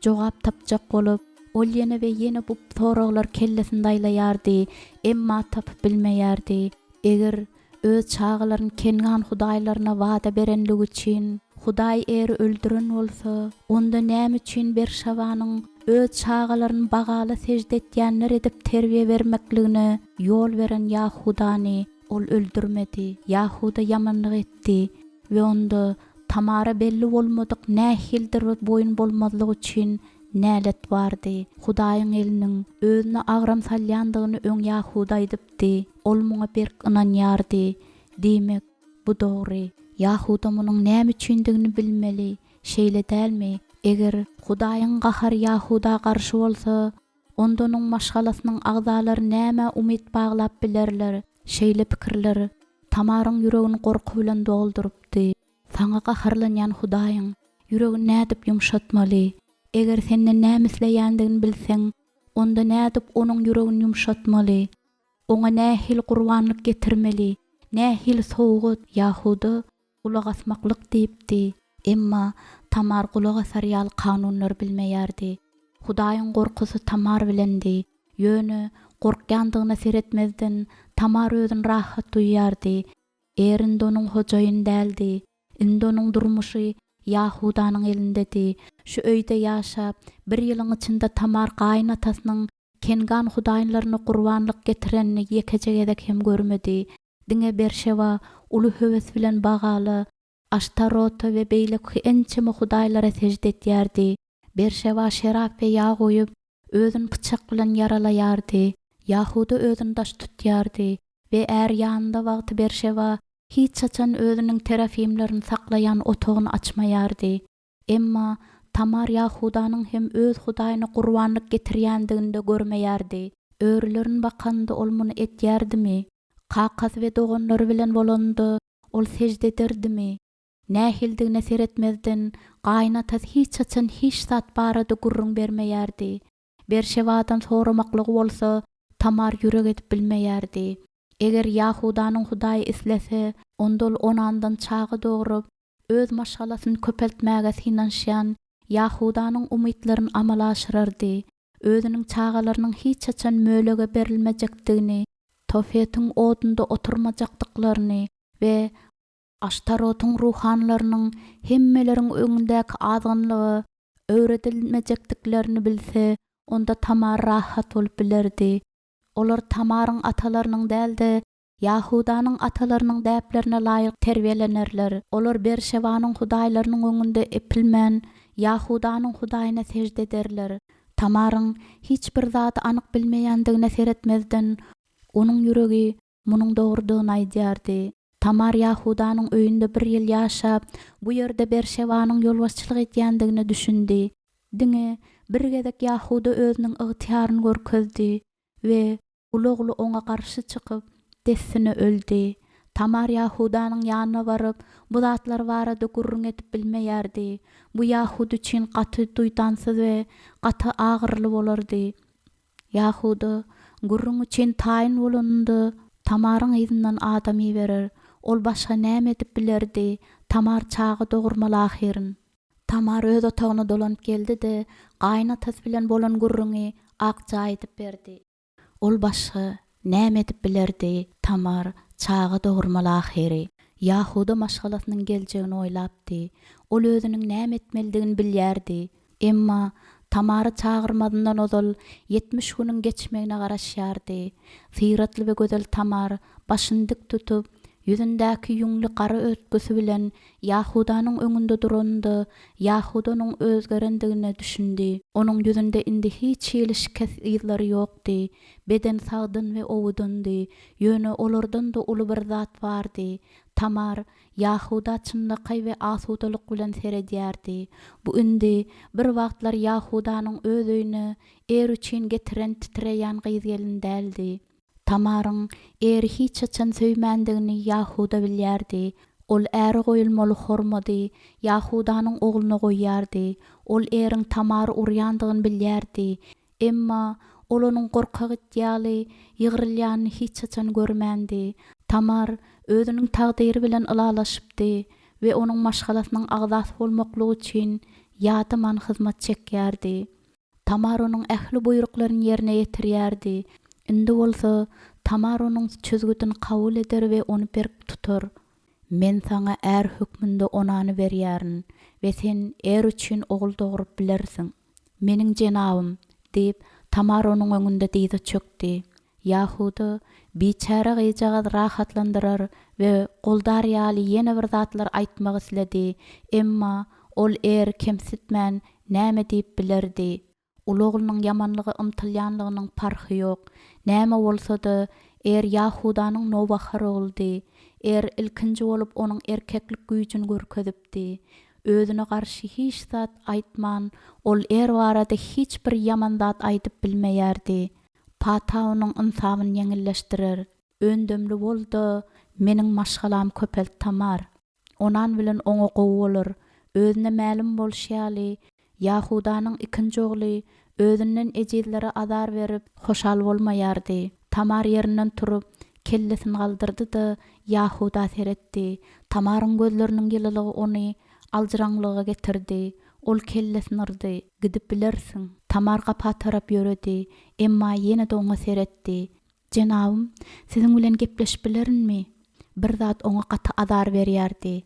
Jogap tapjak bolup, ol ýene we ýene bu soraglar kellesinde aýlaýardy, emma tapyp bilmeýärdi. Eger öz çağlaryny kengan Hudaýlaryna wada berenligi üçin Hudaý eri öldüren bolsa, onda näme üçin Berşawanyň öz çağlaryny bagaly sejde etýänler edip terbiýe bermekligine ýol beren Yahudany ol öldürmedi. Yahuda yamanlyk etdi we onda Tamara belli bolmadyk nähildir boyun bolmazlygy üçin nälet bardy. Hudaýyň eliniň özüne agram salýandygyny öň Yahuda aýdypdy. Ol muňa berk ynanýardy. Demek bu dogry. Yahuda munyň näme üçindigini bilmeli. Şeýle dälmi? Eger Hudaýyň gahar Yahuda garşy bolsa, onda onuň maşgalasynyň agzalary näme umyt baglap bilerler. Şeýle pikirler Tamaryň ýüregini gorku bilen doldurupdy. Saňa gaharlanýan Hudaýyň ýüregini nädip ýumşatmaly? Eger senden näme isleýändigini bilseň, onda nädip onuň ýüregini ýumşatmaly? Oňa nähil gurbanlyk getirmeli? Nähil sowgat? Yahuda gulak asmaklyk diýipdi. Emma Tamar gulak asarýal kanunlary bilmeýärdi. Hudaýyň gorkusy Tamar bilendi. Ýöne gorkýandygyna seretmezden Tamar özüni rahat duýýardy. Erinde onuň hojaýyn däldi. Indi onuň durmuşy Yahudanyň elindedi. Şu öýde ýaşap, bir ýylyň içinde Tamar gaýnatasynyň kengan Hudaýlaryna gurbanlyk getirenini ýekejek hem görmedi. Diňe Berşewa uly höwes bilen bagaly Aştarota we beýleki ençeme Hudaýlara sejde etýärdi. Berşewa şerap we ýağ goýup özüni bıçak bilen yaralaýardy. Yahuda özüni daş tutýardy we är ýanynda wagty Berşewa hiç açan özüniň terafimlerini saklayan otogyny açmaýardy. Emma Tamar Yahudanyň hem öz Hudaýyna gurbanlyk getirýändigini de görmeýärdi. Öýrülerin bakanda ol muny etýärdimi? Kakaz we doganlary bilen bolanda ol sejde ederdimi? Nähildigine seretmezden gaýnatasy hiç açan hiç zat barada gurrun bermeýärdi. Berşewadan soramaklygy bolsa Tamar ýürek edip bilmeýärdi. Eger Yahudanyň Hudaý islese, onda ol onandan çağı dogurup, öz maşgalasyny köpeltmäge synanşýan Yahudanyň umytlaryny amala aşyrardy. Özüniň çağalarynyň hiç açan mölega berilmejekdigini, Tofetiň odunda oturmajakdyklaryny we Aştarotyň ruhanlarynyň hemmeleriň öňündäki azgynlygy, öwredilmejekdiklerini bilse, onda Tamar rahat bolup bilerdi. Olar Tamar'ın atalarının däldi, Yahudanyň atalarının däplerine laýyk terbiyelenerler. Olar Berşewanyň hudaýlarynyň öňünde epilmän Yahudanyň hudaýyna sejde ederler. Tamar'ın hiç bir zaty anyk bilmeýändigine seretmezden, onuň ýüregi munyň dogrudygyny aýdýardy. Tamar Yahudanyň öýünde bir ýyl ýaşap, bu ýerde Berşewanyň ýolbaşçylyk etýändigini düşündi. Diňe bir gezek Yahuda özüniň ygtyharyny görkezdi we ulugly oňa garşy çykyp dessine öldü. Tamar Yahudanyň ýanyna baryp, bu zatlar barada gurrun etip bilmeýärdi. Bu Yahud üçin gaty duýdansyz we gaty agyrly bolardy. Yahuda gurrun üçin taýin bolandy. Tamaryň izinden adam berer. Ol başga näme edip bilerdi? Tamar çağı dogurmaly ahyryň. Tamar öz otagyna dolanyp geldi de gaýnatasy bilen bolan gurruny akça edip berdi. Ol başga näme edip bilerdi? Tamar çağı dogurmaly ahyry. Yahuda maşgalasynyň geljegini oýlapdy. Ol özüniň näme etmelidigini bilýärdi. Emma Tamar'ı çağırmadından ozal 70 günün geçmegine garaşýardy. Syratly we gözel Tamar başyndyk tutup, yüzündäki ýüňli gara ötküsü bilen Yahudanyň öňünde durandy. Yahudanyň özgerendigini düşündi. Onuň ýüzünde indi hiç ýelişkes ýyllary ýokdy. Beden sagdyn we owudandy. Ýöne olardan da uly bir zat bardy. Tamar Yahuda çynlyky we asudalyk bilen seredýärdi. Bu indi bir wagtlar Yahudanyň öz öýüne er üçin getiren titreýän gyzgelin däldi. Tamar'ın eri hiç açan söýmändigini Yahuda bilýärdi. Ol äri goýulmaly hormady, Yahudanyň ogluny goýýardy. Ol eriň Tamar'y urýandygyny bilýärdi. Emma ol onuň gorkak etýäli, ýygyrylýany hiç açan görmändi. Tamar özüniň tagdyry bilen ylalaşypdy we onuň maşgalasynyň agdasy bolmaklygy üçin ýadyman hyzmat çekýärdi. Tamar onuň ähli buýruklaryny ýerine ýetirýärdi. Indi bolsa Tamar onuň çözgüdini kabul eder we onu berk tutar. Men sana är hükmünde onany berýärin we sen er üçin ogul dogurup bilersiň. Meniň jenabym diýip Tamar onuň öňünde diýdi çökdi. Yahuda biçara gyjaga rahatlandyrar we goldar ýaly ýene bir zatlar aýtmak isledi. Emma ol er kemsitmän näme diýip bilerdi. Uluglynyň yamanlygy ymtylýanlygynyň parhy ýok. Näme bolsa-da er Yahudanyň nowbahary boldy. Er ilkinji bolup onuň erkeklik güýjüni görkezipdi. Özüne garşy hiç zat aýtman, ol er barada hiç bir yaman zat aýdyp bilmeýärdi. Pata onuň insabyny ýeňilleşdirer. Öndömli boldy, meniň maşgalam köpelt Tamar. Onan bilen oňa gowy bolar. Özüne ma'lum bolşýaly, Yahudanyň ikinji ogly özünden ejizlere azar berip hoşal bolmaýardy. Tamar ýerinden turup kellesini galdyrdy da Yahuda seretdi. Tamaryň gözleriniň ýylylygy ony aljyraňlyga getirdi. Ol kellesini yrdy. Gidip bilersiň. Tamar gapa tarap ýöredi. Emma ýene de oňa seretdi. Jenabym, siziň bilen gepleşip bilerinmi? Bir zat oňa gaty azar berýärdi.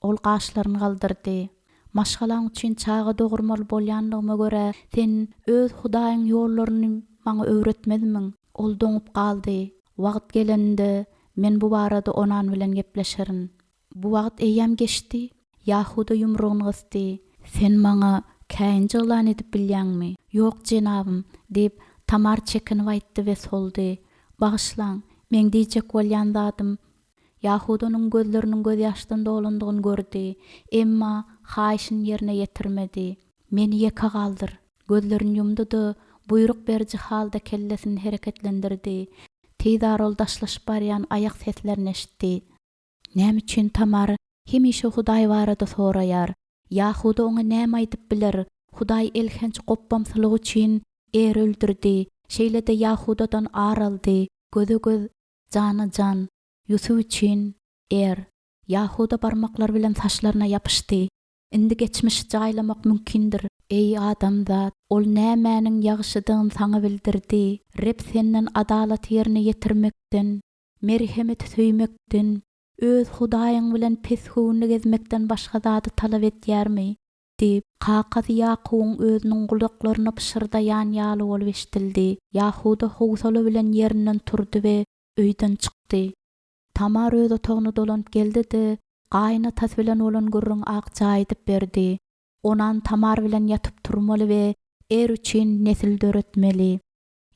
Ol gaşlaryny galdyrdy. Maşgalaň üçin çağı dogurmaly bolýanlygyma görä sen öz hudaýyň ýollaryny maňa öwretmedimiň? Ol doňup galdy. Wagt gelende men bu barada onan bilen gepleşerin. Bu wagt eýýäm geçdi. Yahuda ýumrugyny gysdy. Sen maňa käýinji ýylan edip bilýäňmi? Ýok jenabym, diýip Tamar çekinip aýtdy we soldy. Bagyşlaň, men diýjek bolýan zatym. Yahudanyň gözleriniň göz ýaşdan dolandygyny gördi. Emma haýşyny ýerine ýetirmedi. Meni ýeka galdyr. Gözlerini ýumdy da buyruk berji halda kellesini hereketlendirdi. Tezar ol daşlaşyp barýan ayak seslerini eşitdi. Näme üçin Tamar hemişe Hudaý barada soraýar? Yahuda oňa näme aýdyp biler? Hudaý elhenç goppamsylygy üçin er öldürdi. Şeýle de Yahudadan araldy. Gözü göz, jana jan. Yusuf üçin er. Yahuda barmaklar bilen saçlaryna ýapyşdy. Indi geçmiş jaýlamak mümkindir. Ey adamzat, ol nämäniň ýagşydygyny saňa bildirdi. Rep senden adalat ýerine ýetirmekden, merhemet söýmekden, öz Hudaýyň bilen peshuwny gezmekden başga zady talap etýärmi? deyip kakaz Yakub'un özünün gulaklaryna pışırdayan ýaly bolup eşdildi. Yahuda howsala bilen ýerinden turdy we öýden çykdy. Tamar öz otağına dolanyp geldi-de, gaýnatasy bilen bolan gürrüň akçy edip berdi. Onan Tamar bilen yatyp turmaly we er üçin nesil döretmeli.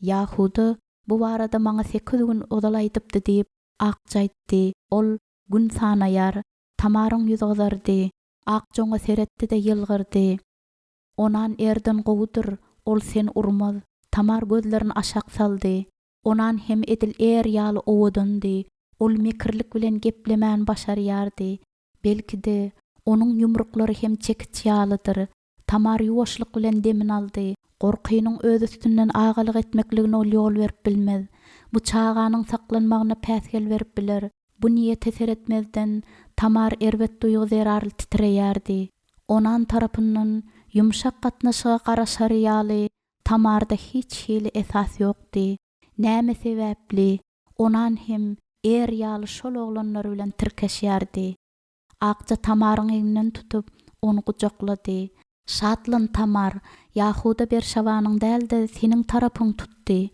Yahuda bu barada maňa 8 gün odal aýdypdy diýip akçy aýtdy. Ol gün sanaýar. Tamaryň ýüzi gyzardy. Akçy oňa seretdi de ýylgyrdy. Onan erden gowudyr, ol sen urmaz. Tamar gözlerini aşak saldy. Onan hem edil er ýaly owadandy. Ol mekirlik bilen geplemän başarýardy. Belki-de onuň ýumruklary hem çekiç ýalydyr. Tamar ýuwaşlyk bilen demin aldy. Gorkynyň öz üstünden agalyk etmekligine ol ýol berip bilmez. Bu çağanyň saklanmagyna päsgel berip biler. Bu niýete seretmezden Tamar erbet duýgy zerarly titreýärdi. Onan tarapyndan ýumşak gatnaşyga garaşar ýaly Tamarda hiç hili esas ýokdy. Näme sebäpli? Onan hem er ýaly şol oglanlar bilen tirkeşýärdi. Akça Tamaryň eginden tutup onu gujaklady. Şatlan Tamar, Yahuda Berşawanyň dälde seniň tarapyň tutdy.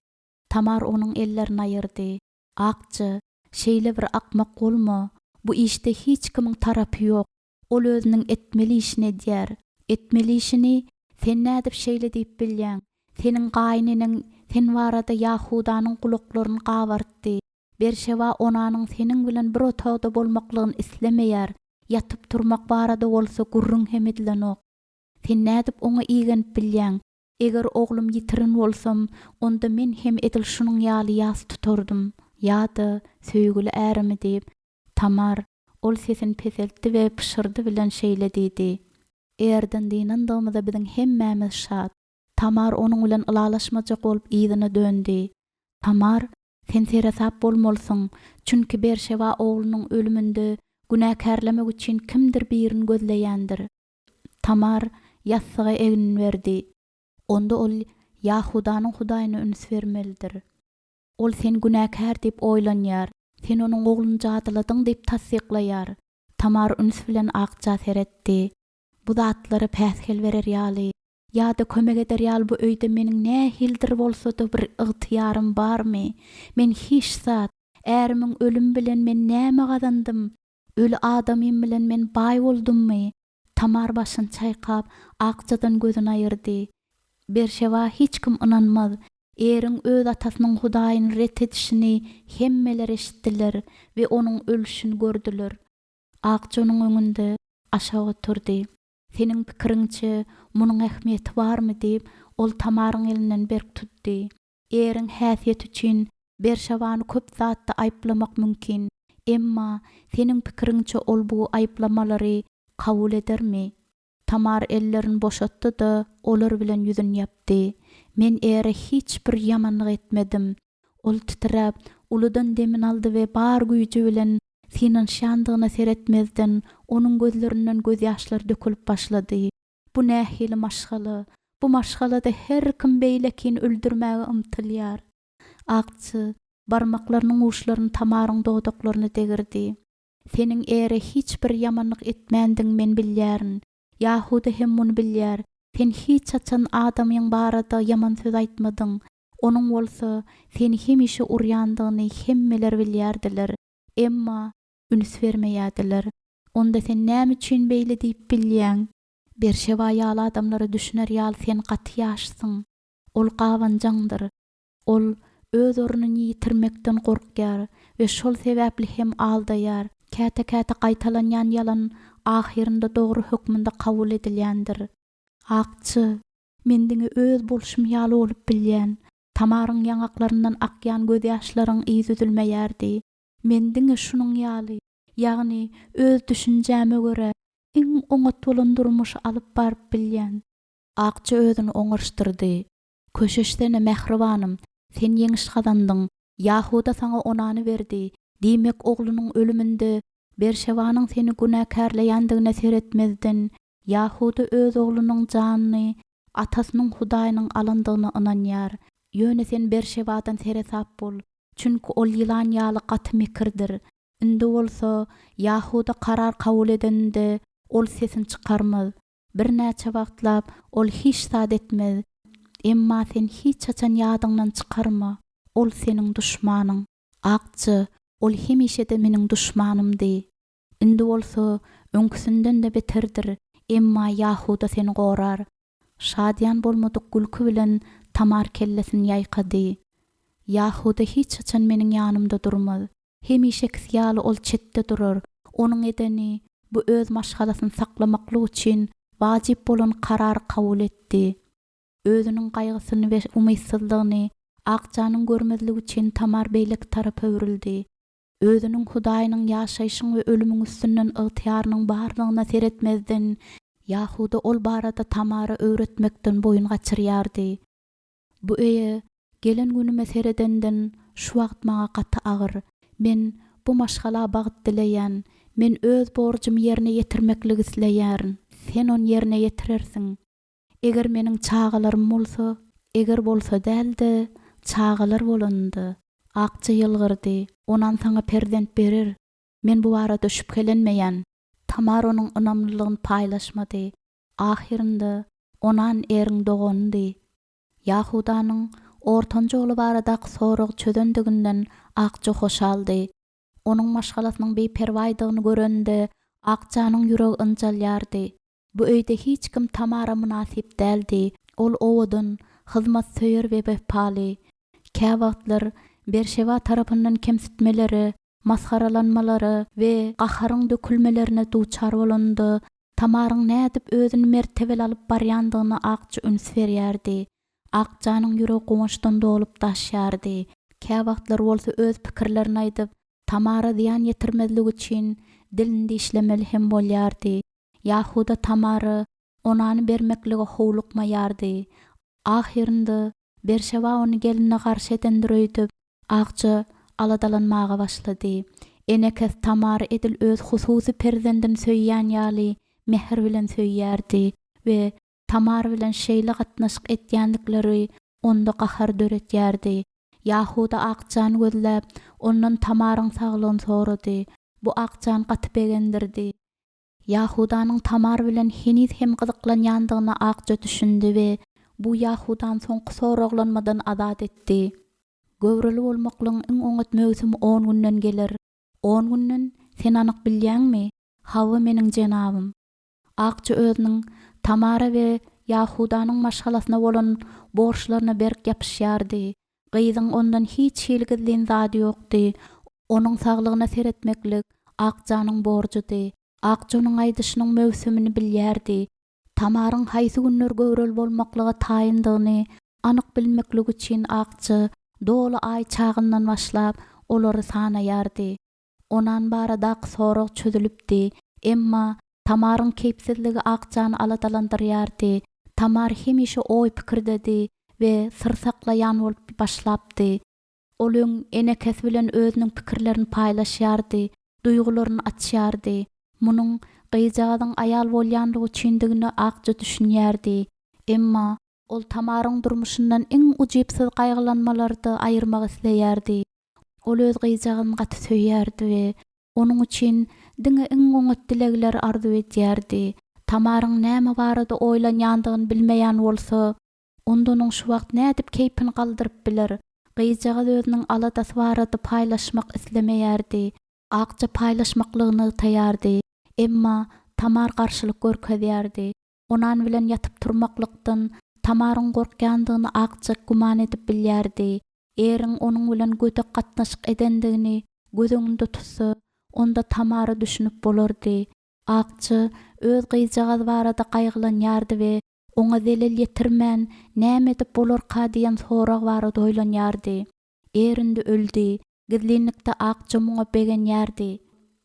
Tamar onuň ellerini aýyrdy. Akça, şeýle bir akmak bolma. Bu işte hiç kimiň tarapy ýok. Ol özüniň etmeli işini edýär. Etmeli işini sen nädip şeýle diýip bilýäň. Seniň gaýnynyň sen barada Yahudanyň gulaklaryny gabartdy. Berşewa onanyň seniň bilen bir otagda bolmaklygyny islemeýär. Yatyp turmak barada bolsa gurrun hem edilen ok. Sen nädip oňa iýgenip bilýäň. Eger oglum ýitirin bolsam, onda men hem edil şunyň ýaly ýas tutardym. Ýa-da söýgüli ärimi diýip Tamar ol sesini peseltdi we pışyrdy bilen şeýle diýdi. Erden diýnendämizde biziň hemmämiz şat. Tamar onuň bilen ylalaşmajak bolup ýygyna döndü. Tamar, sen seresap bolmalysyň, çünki Berşewa oglunyň ölüminde günäkärlemek üçin kimdir birini gözleýändir. Tamar ýassyga egin berdi. Onda ol Yahudanyň Hudaýyna üns bermelidir. Ol sen günäkär diýip oýlanýar. Sen onuň ogluny jadyladyň diýip tasdiklaýar. Tamar üns bilen akça seretdi. Bu zatlary päsgel berer ýaly, ýa-da kömek eder ýaly bu öýde meniň nähildir bolsa-da bir ygtyýarym barmy? Men hiç zat, ärimiň ölüm bilen men näme gazandym? Öli adamym bilen men baý boldummy? Tamar başyny çaýkap, akçadan gözüni aýyrdy. Berşewa hiç kim inanmaz. Eriň öz atasynyň Hudaýyny ret edişini hemmeler eşitdiler we onuň ölüşini gördüler. Akça onuň öňünde aşağı oturdy. Seniň pikiriňçe munyň ähmiýeti barmy diýip ol Tamaryň elinden berk tutdy. Eriň häsiýeti üçin Berşewany köp zatda aýplamak mümkin. Emma seniň pikiriňçe ol bu aýplamalary kabul edermi? Tamar ellerini boşatdy-da olar bilen ýüzüni ýapdy. Men ere hiç bir ýamanlyk etmedim. Ol titrep, uludan demin aldy we bar güýji bilen seniň şandygyna seretmezden onuň gözlerinden göz ýaşlary dökülip başlady. Bu nähili maşgaly? Bu maşgalada her kim beýlekin öldürmäge ymtylýar. Akçy barmaklarynyň uçlaryny Tamaryň dodaklaryna degirdi. Seniň ere hiç bir ýamanlyk etmändiň men bilýärin. Yahuda hem muny bilýär. Sen hiç açan adamyň barada yaman söz aýtmadyň. Onuň bolsa seni hemişe urýandygyny hemmeler bilýärdiler. Emma üns bermeýärdiler. Onda sen näme üçin beýle diýip bilýäň? Berşewa ýaly adamlary düşüner ýaly sen gaty ýaşsyň. Ol gawanjaňdyr. Ol öz orunyny ýitirmekden gorkýar we şol sebäpli hem aldaýar. Käte-käte gaýtalanýan ýalan ahirinde dogry hökmünde kabul edilýändir. Akçy, mendiňi öz bolşum ýaly bolup bilýän. Tamaryň ýaňaklaryndan akýan göz ýaşlaryň iýdilmeýärdi. Mendiňi şunyň ýaly, ýagny öz düşünjäme görä iň oňat bolan durmuş alyp baryp bilýän. Akçy özüni oňarşdyrdy. Köşeşdene mehribanym, sen ýeňiş gazandyň. Yahuda saňa onany berdi. Diýmek oglunyň ölüminde Berşewanyň seni günäkärleýändigine seretmezden Yahuda öz oglunyň janyny atasynyň Hudaýynyň alandygyna inanýar. Ýöne sen Berşewadan seresap bol. Çünki ol ýylan ýaly gaty mekirdir. Indi bolsa Yahuda karar kabul edende ol sesini çykarmaz. Bir näçe wagtlap ol hiç sad etmez. Emma sen hiç açan ýadyňdan çykarma. Ol seniň duşmanyň. Akçy, ol hemişe de meniň duşmanymdy. Indi bolsa öňküsinden de beterdir. Emma Yahuda seni gorar. Şadyan bolmadyk gülkü bilen Tamar kellesini ýaýkady. Yahuda hiç açan meniň ýanymda durmaz. Hemişe ýaly ol çetde durar. Onuň edeni bu öz maşgalasyny saklamaklyk üçin wajyp bolan karar kabul etdi. Özüniň gaýgysyny we umytsızlygyny Akjanyň görmezligi üçin Tamar beýlek tarapy öwrildi. Özüniň Hudaýynyň ýaşaýşyň we ölümüň üstünden ygtyýarynyň barlygyna seretmezden Yahuda ol barada Tamary öwretmekden boyun gaçyrýardy. Bu öýe gelen günüme seredenden şu wagt maňa gaty agyr. Men bu maşgala bagyt dileýän, men öz borjymy ýerine ýetirmekligi isleýär. Sen onu ýerine ýetirersiň. Eger meniň çağalarym bolsa, eger bolsa däldi, çağalar bolandy. Akçy ýylgyrdy. Onan saňa perzent berer. Men bu arada şüphelenmeýän. Tamar onuň ynamlylygyny paýlaşmady. Ahirinde onan eriň dogandy. Yahudanyň ortanca oly baradaky soragy çözendiginden Akçy hoşaldy. Onuň maşgalasynyň beperwaýdygyny görende Akçanyň ýüregi ynjalýardy. Bu öýde hiç kim Tamara münasip däldi. Ol owadan hyzmat söýer we bepaly. Käwagtlar Berşewa tarapyndan kemsitmeleri, maskaralanmalary we gaharyň dökülmelerine duçar bolandy. Tamaryň nädip özüni mertebeli alyp barýandygyna Akçy üns berýärdi. Akjanyň ýüregi goňuşdan dolup daşýardy. Käwagtlar bolsa öz pikirlerini aýdyp, Tamara ziyan ýetirmezligi üçin dilinde işlemeli hem bolýardy. Yahuda Tamary onany bermekligi howlukmaýardy. Ahirinde Berşewa ony geline garşy edendir öýdüp, Akçy aladalanmaga başlady. Enekes Tamary edil öz hususy perzendini söýýän ýaly mehr bilen söýýärdi we Tamar bilen şeýle gatnaşyk etýändikleri onda gahar döretýärdi. Yahuda Akjany gözläp, ondan Tamaryň saglygyny sorady. Bu Akjan gaty begendirdi. Yahudanyň Tamar bilen heniz hem gyzyklanýandygyna Akja düşündi we bu Yahudan soňky soraglanmadan azat etdi. Göwreli bolmaklyň iň oňat möwsümi 10 günden gelir. 10 günden sen anyk bilýänmi? Hawa meniň jenabym. Akja özüniň Tamara we Yahudanyň maşgalasyna bolan borçlaryna berk ýapyşýardy. Gyzyň ondan hiç hilgizliň zady ýokdy. Onuň saglygyna seretmeklik Akjanyň borjydy. Akjanyň aýdyşynyň möwsümini bilýärdi. Tamaryň haýsy günler göwrel bolmaklyga taýyndygyny anyk bilmeklik üçin Akjy doly ay çağından başlap olary sanaýardy. Onan baradaky sorag çözülipdi. Emma Tamaryň kepsizligi Akjany aladalandyrýardy. Tamar hemişe oý pikirdedi we sır saklaýan bolup başlapdy. Ol enekes bilen özüniň pikirlerini paýlaşýardy, duýgularyny açýardy. Munyň gyýjagadyň aýal bolýandygy üçindigini Akja düşünýärdi. Emma ol Tamaryň durmuşyndan iň ujypsyz gaýgylanmalardy aýyrmak isleýärdi. Ol öz gyýjagadyny gaty söýýärdi we onuň üçin diňe iň oňat dilegler arzu etýärdi. Tamaryň näme barada oýlanýandygyny bilmeýän bolsa, onda onuň şu wagt nädip keypini galdyryp biler. Gyýjaga özüniň aladasy barada paýlaşmak islemeýärdi. Akja paýlaşmaklygyny taýardy. Emma Tamar garşylyk görkezýärdi. Onan bilen ýatyp turmaklykdan Tamaryň gorkýandygyny Akja guman edip bilýärdi. Eriň onuň bilen götek gatnaşyk edendigini gözüňde tutsa, onda Tamary düşünüp bolardy. Akja öz gyýjagy barada gaýgylanýardy we oňa zelil ýetirmän näme edip bolarka diýen sorag barada oýlanýardy. Erinde öldi. Gizlinlikde Akja muňa begenýärdi.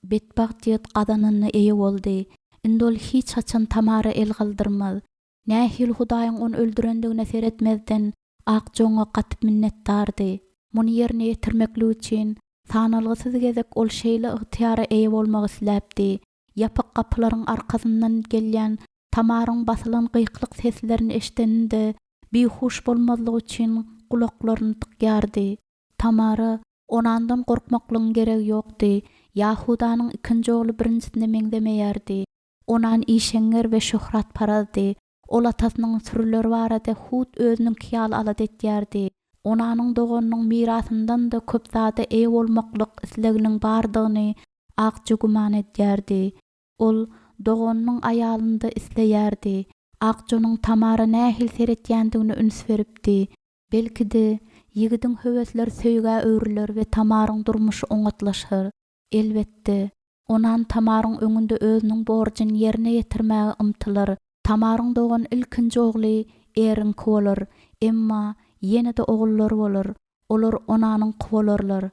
Betbagtyýet gadanyny eýe boldy. Indi ol hiç haçan Tamary el galdyrmaz. Nähil Hudaýyň onu öldürendigine seretmezden Akja oňa gaty minnetdardy. Muny ýerine ýetirmeklik üçin sanalgysyz gezek ol şeýle ygtyýara eýe bolmagy isläpdi. Ýapyk gapylaryň arkasyndan gelýän Tamaryň basylan gyýklyk seslerini eşdeninde bihuş bolmazlygy üçin kulaklaryny tykýardy. Tamary onandan gorkmaklygyň geregi ýokdy. Yahudanyň ikinji ogly birinjisine meňdemeýärdi. Onan işenger ve şöhrat parady. Ol atasynyň sürüleri barada hut özüniň kiyal alad etýärdi. Onanyň doganynyň mirasyndan da köp zada eý bolmaklyk isleginiň bardygyny Akça guman edýärdi. Ol doganynyň aýalynda isleýärdi. Akçanyň Tamara nähil seretýändigini üns beripdi. Belki-de ýigidiň höwesleri söýgä öwrüler we Tamaryň durmuşy oňatlaşyr. Elbetde, onan Tamaryň öňünde özüniň borjyny ýerine ýetirmäge ymtylar. Tamaryň dogan ilkinji ogly eriňki bolar, emma ýene-de ogullary bolar. Olar onanyň kuwalarlar.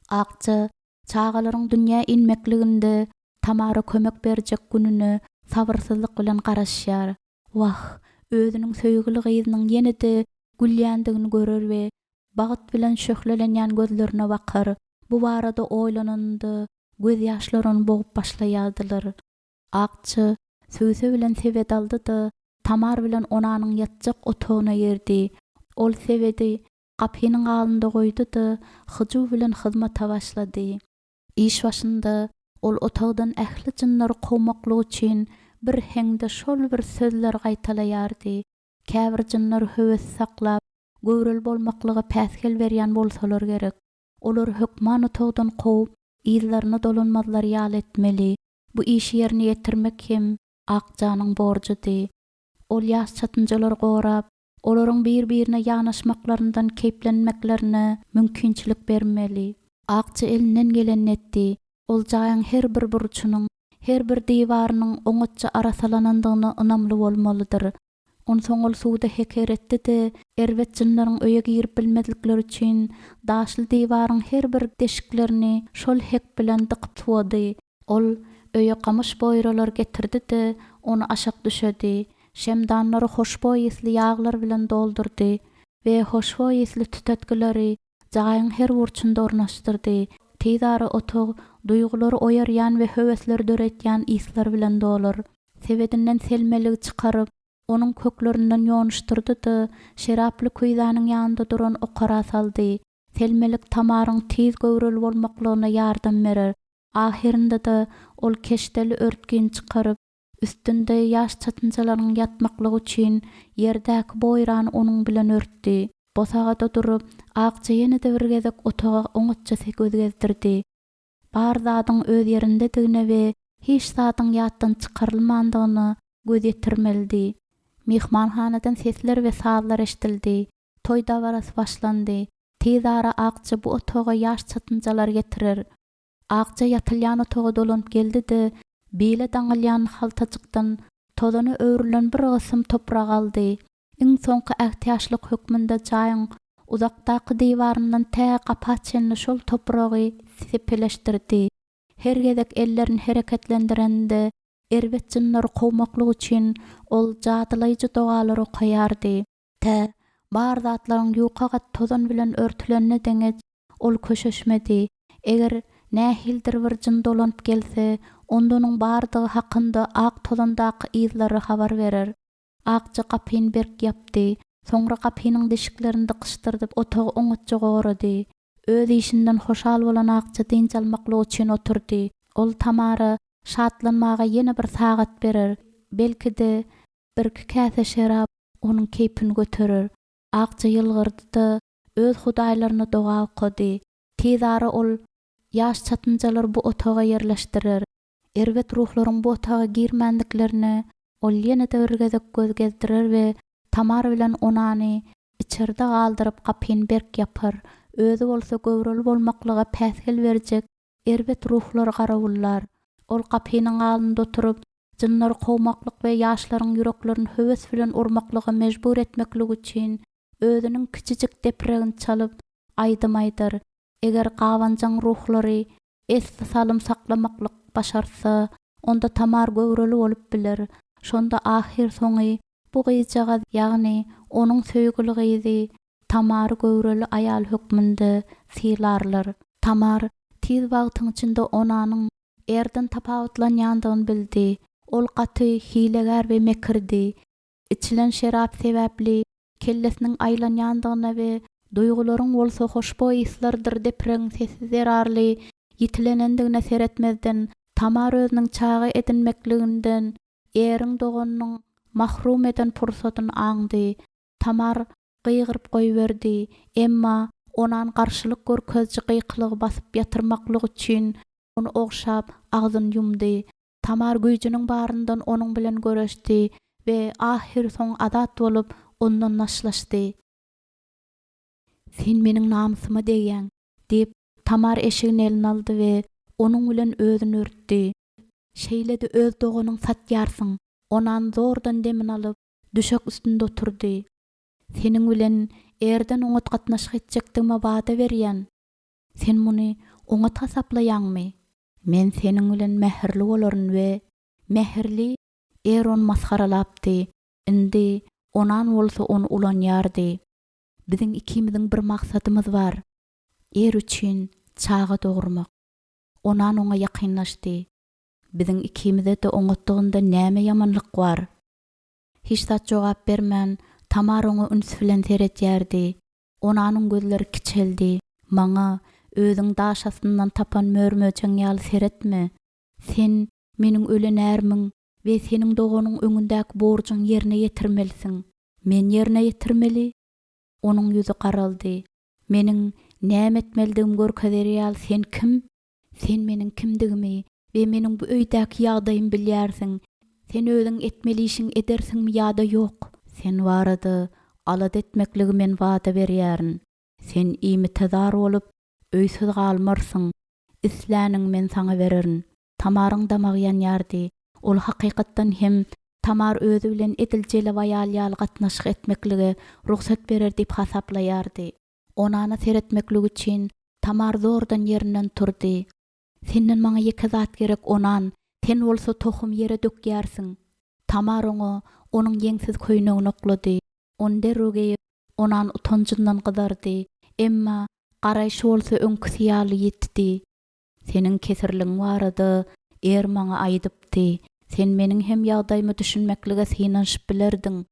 Akça çağalaryň dünýä inmekliginde Tamara kömek berjek gününe sabyrsyzlyk bilen garaşýar. Wah, özüniň söýgüli gyzynyň ýene-de gülýändigini görer we bagyt bilen şöhlelenýän gözlerine bakar. Bu barada oýlanandy, göz ýaşlaryny bogup başlaýardylar. Akça söýse bilen sebet aldy da Tamar bilen onanyň ýatjak otagyna ýerdi. Ol sebedi gapynyň alynda goýdy da hyjy bilen hyzmata başlady. İş başynda ol otagdan ähli jynlary gowmaklyk üçin bir heňde şol bir sözler gaýtalaýardy. Käbir jynlar höwes saklap, göwrel bolmaklyga päsgel berýän bolsalar gerek. Olar hökman otagdan gowy ýyllaryna dolanmadylar ýal etmeli. Bu işi ýerine ýetirmek hem Akçanyň borjydy. Ol ýaş çatynjalar gorap, olaryň bir-birine ýanaşmaklaryndan keplenmeklerine mümkinçilik bermeli. Akça elinden geleni etdi. Ol jaýyň her bir burçunyň, her bir diýwarynyň oňatça arasalanandygyna ynamly bolmalydyr. Onsoň ol suwda heker etdi de erwet jynlaryň öýe girip bilmedikleri üçin daşly diýwaryň her bir deşiklerini şol hek bilen dykyp tuwady. Ol öýe gamyş boýralar getirdi de onu aşak düşedi. Şemdanlary hoşboý isli ýaglar bilen doldurdy we hoşboý isli tütetgileri jaýyň her burçunda ornaşdyrdy. Tezara otog duýgulary oýarýan we höwesleri döretýän isler bilen dolar. Sebedinden selmelik çykaryp, onuň köklerinden ýonuşdyrdy da şeraply kuýdanyň ýanynda duran okara saldy. Selmelik Tamaryň tez göwrel bolmaklygyna ýardam berer. Ahirinde de ol keşdeli örtgin çykaryp, üstünde ýaş çatynjalaryň ýatmaklygy üçin ýerdäki boýrany onuň bilen örtdi. Bosagada durup, Akça ýene-de bir gezek otaga oňatça göz gezdirdi. Bar zadyň öz ýerindedigine we hiç zadyň ýatdan çykarylmandygyny göz ýetirmeldi. Mihmanhanadan sesler we sazlar eşdildi. Toý dawarasy başlandy. Tez ara Akça bu otaga ýaş çatynjalar getirir. Akça ýatylýan otaga dolanyp geldi de bile daňylýan haltajykdan tolany öwrülen bir gysym toprak aldy. Iň soňky ähtiýaçlyk hökmünde jaýyň uzakdaky diýwaryndan tä gapaçynly şol topragy sepeleşdirdi. Her gezek ellerini hereketlendirende erwet jynlary gowmaklyk üçin ol jadylaýjy dogalary okaýardy. Tä bar zatlaryň ýukaga tozan bilen örtülenne deňe ol köşeşmedi. Eger nähildir bir jyn dolanyp gelse, ondanyň bardygy hakynda ak tozandaky ýyzlary habar berer. Akça gapyny berk ýapdy. Soňra gapynyň deşiklerini dykışdyrdyp otagy oňatça gorady. Öz işinden hoşal bolan Akça dinç almaklyk üçin oturdy. Ol Tamara şatlanmaga ýene bir sagat berer. Belki-de bir-iki käse şerap onuň keypini göterir. Akça ýylgyrdy da öz hudaýlaryna doga okudy. Tez ara ol ýaş çatynjalar bu otaga ýerleşdirir. Erwet ruhlaryň bu otaga girmendiklerini ol ýene-de bir gezek göz gezdirir we Tamar bilen onany içeride galdyryp gapyny berk ýapar. Özü bolsa göwrel bolmaklyga päsgel berjek erwet ruhlar garawullar. Ol gapynyň alynda oturup jynlary gowmaklyk we ýaşlaryň ýüreklerini höwes bilen urmaklyga mejbur etmeklik üçin özüniň kiçijik depregini çalyp aýdymaýdyr. Eger gawanjaň ruhlary esli salym saklamaklyk başarsa, onda Tamar göwreli bolup biler. Şonda ahir soňy bu gyjaga, ýagny onuň söýgüli gyzy Tamary göwreli aýal hökmünde sylarlar. Tamar tez wagtyň içinde onanyň erden tapawutlanýandygyny bildi. Ol gaty, hilegar we mekirdi. İçilen şerap sebäpli kellesiniň aýlanýandygyna we duýgularyň bolsa hoşboý islerdir depreň sesi zerarly ýitilenendigine seretmezden Tamar özüniň çagy edinmekliginden eriň doganynyň mahrum eden pursatyny aňdy. Tamar gygryp goýberdi, emma onan garşylyk görkezji gyklygy basyp ýatyrmaklyk üçin onu ogşap agzyny ýumdy. Tamar güýjüniň baryndan onuň bilen göreşdi we ahir soň adat bolup ondan naşlaşdy. "Sen meniň namysyma degen" diýip Tamar eşigini eline aldy we onuň bilen özüni örtdi. "Şeýle-de öz doganyň satýarsyň." Onan zordan demin alyp düşek üstünde oturdy. "Seniň bilen erden oňat gatnaşyk etjekdigime bada berýän. Sen muny oňat hasaplaýanmy? Men seniň bilen mähirli bolaryn we mähirli er on masgaralapdy. Indi onan bolsa onu ulanýardy. Biziň ikimiziň bir maksadymyz bar. Er üçin çaga dogurmak." Onan oňa ýakynlaşdy. "Biziň ikimize de oňatdygynda näme ýamanlyk bar?" Hiç zat jogap bermän Tamar oňa üns bilen seretýärdi. Onanyň gözleri kiçeldi. "Maňa özüň daşasyndan tapan mörmöçeň ýaly seretme. Sen meniň ölen ärmiň we seniň doganyň öňündäki borjyň ýerine ýetirmelisin. Men ýerine ýetirmeli." Onuň ýüzi garaldy. "Meniň näme etmelidigimi görkezerýär sen kim? Sen meniň kimdigimi we meniň bu öýdäki ýagdaýymy bilýärsiň. Sen özüň etmeli işiň edersiňmi ýa-da ýok? Sen barada alat etmeklige men wada berýärin. Sen imi tezar bolup öýsiz galmarsyň. Isläniň men saňa bererin." Tamaryň damagy ýanýardy. Ol hakykatdan hem Tamar özü bilen ediljeli baýal gatnaşyk etmeklige ruhsat berer diýip hasaplaýardy. Onana seretmeklik üçin Tamar zordan ýerinden turdy. "Senden maňa ýeke zat gerek Onan. Sen bolsa tohum ýere dökýärsiň." Tamar oňa onuň ýeňsiz köýnegini oklady. Onde rögeyip Onan utanjyndan gydardy. Emma garaýşy bolsa öňküsi ýaly ýetdi. "Seniň kesirliň barada er maňa aýdypdy. Sen meniň hem ýagdaýymy düşünmeklige synanyşyp bilerdiň."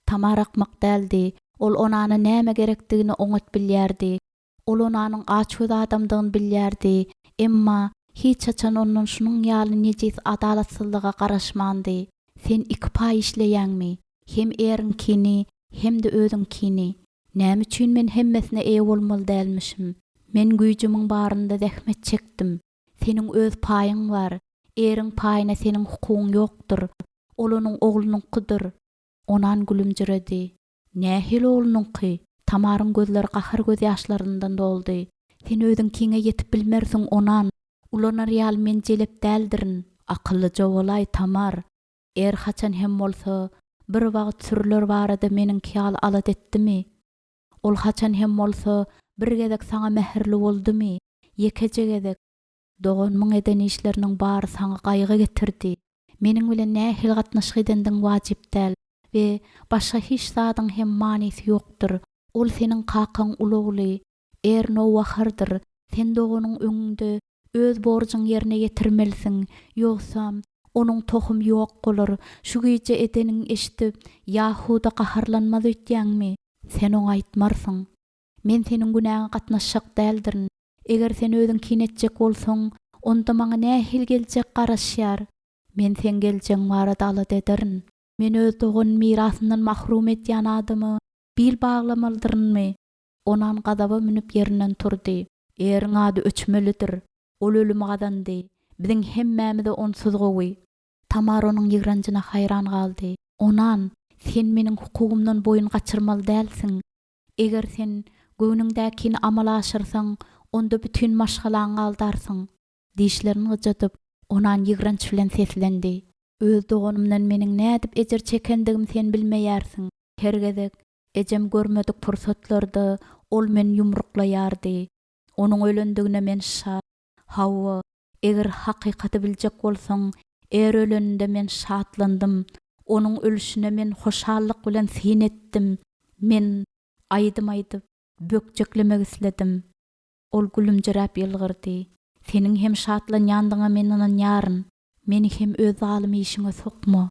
Tamar akmak däldi. Ol Onana näme gerekdigini oňat bilýärdi. Ol Onanyň açgöz adamdygyny bilýärdi. Emma hiç açan ondan şunun ýaly nejis adalatsyzlyga garaşmandy. "Sen iki pay işleýänmi? Hem erinkini hem de özünkini. Näme üçin men hemmesine eýe bolmaly dälmişim? Men güýjümiň barynda zähmet çekdim. Seniň öz paýyň bar. Eriň paýyna seniň hukugyň ýokdur. Ol onuň oglunyňkydyr." Onan gülümjiredi. "Nähil oglunyňky?" Tamaryň gözleri gahar göz ýaşlaryndan doldy. "Sen özüňkiňe ýetip bilmersiň Onan. Ulanar ýaly men jelep däldirin. Akyllyja bolay Tamar. Er haçan hem bolsa bir wagt sürüler barada meniň ýaly alat etdimi? Ol haçan hem bolsa bir gezek saňa mähirli boldymy? Ýekece gezek doganmyň eden işleriniň bary saňa gaýgy getirdi. Meniň bilen nähil gatnaşyk edendiň wajyp däl we başga hiç zadyň hem manysy ýokdur. Ol seniň kakaň ulugly, er no wahyrdyr. Sen doganyň öňünde öz borjyň ýerine ýetirmelisin, ýoksa onuň tohum ýok bolar. Şu güýje edeniň eşitip ýahuda gaharlanmaz öýtýänmi? Sen oňa aýtmarsyň. Men seniň günäňe gatnaşjak däldirin. Eger sen özüň kinetjek bolsaň, onda maňa nähil geljek garaşýar. Men sen geljeň barada alat ederin. Men öz dogan mirasyndan mahrum etýän adamy bil baglamalydyrynmy? Onan gadaba minip ýerinden turdy. "Eriň ady öçmelidir. Ol ölüm gadandy. Biziň hemmämize onsuz gowy." Tamar onuň ýigranjyna hayran galdy. "Onan, sen meniň hukugymdan boyun gaçyrmaly dälsiň. Eger sen göwnüňdäkini amala aşyrsaň, onda bütün maşgalaňy aldarsyň." Dişlerini gyjatyp Onan ýigranç bilen seslendi. "Öz doganymdan meniň nädip ejer çekendigimi sen bilmeýärsiň. Her gezek ejem görmedik pursatlarda ol meni ýumruklaýardy. Onuň ölendigine men şat. Hawa, eger hakykaty biljek bolsaň, er öleninde men şatlandym. Onuň ölüşine men hoşallyk bilen sin etdim. Men aýdyp bökjeklemek isledim." Ol gülümjirap ýylgyrdy. "Seniň hem şatlanýandyňa men inanýaryn. Meni hem öz zalim işiňe sokma.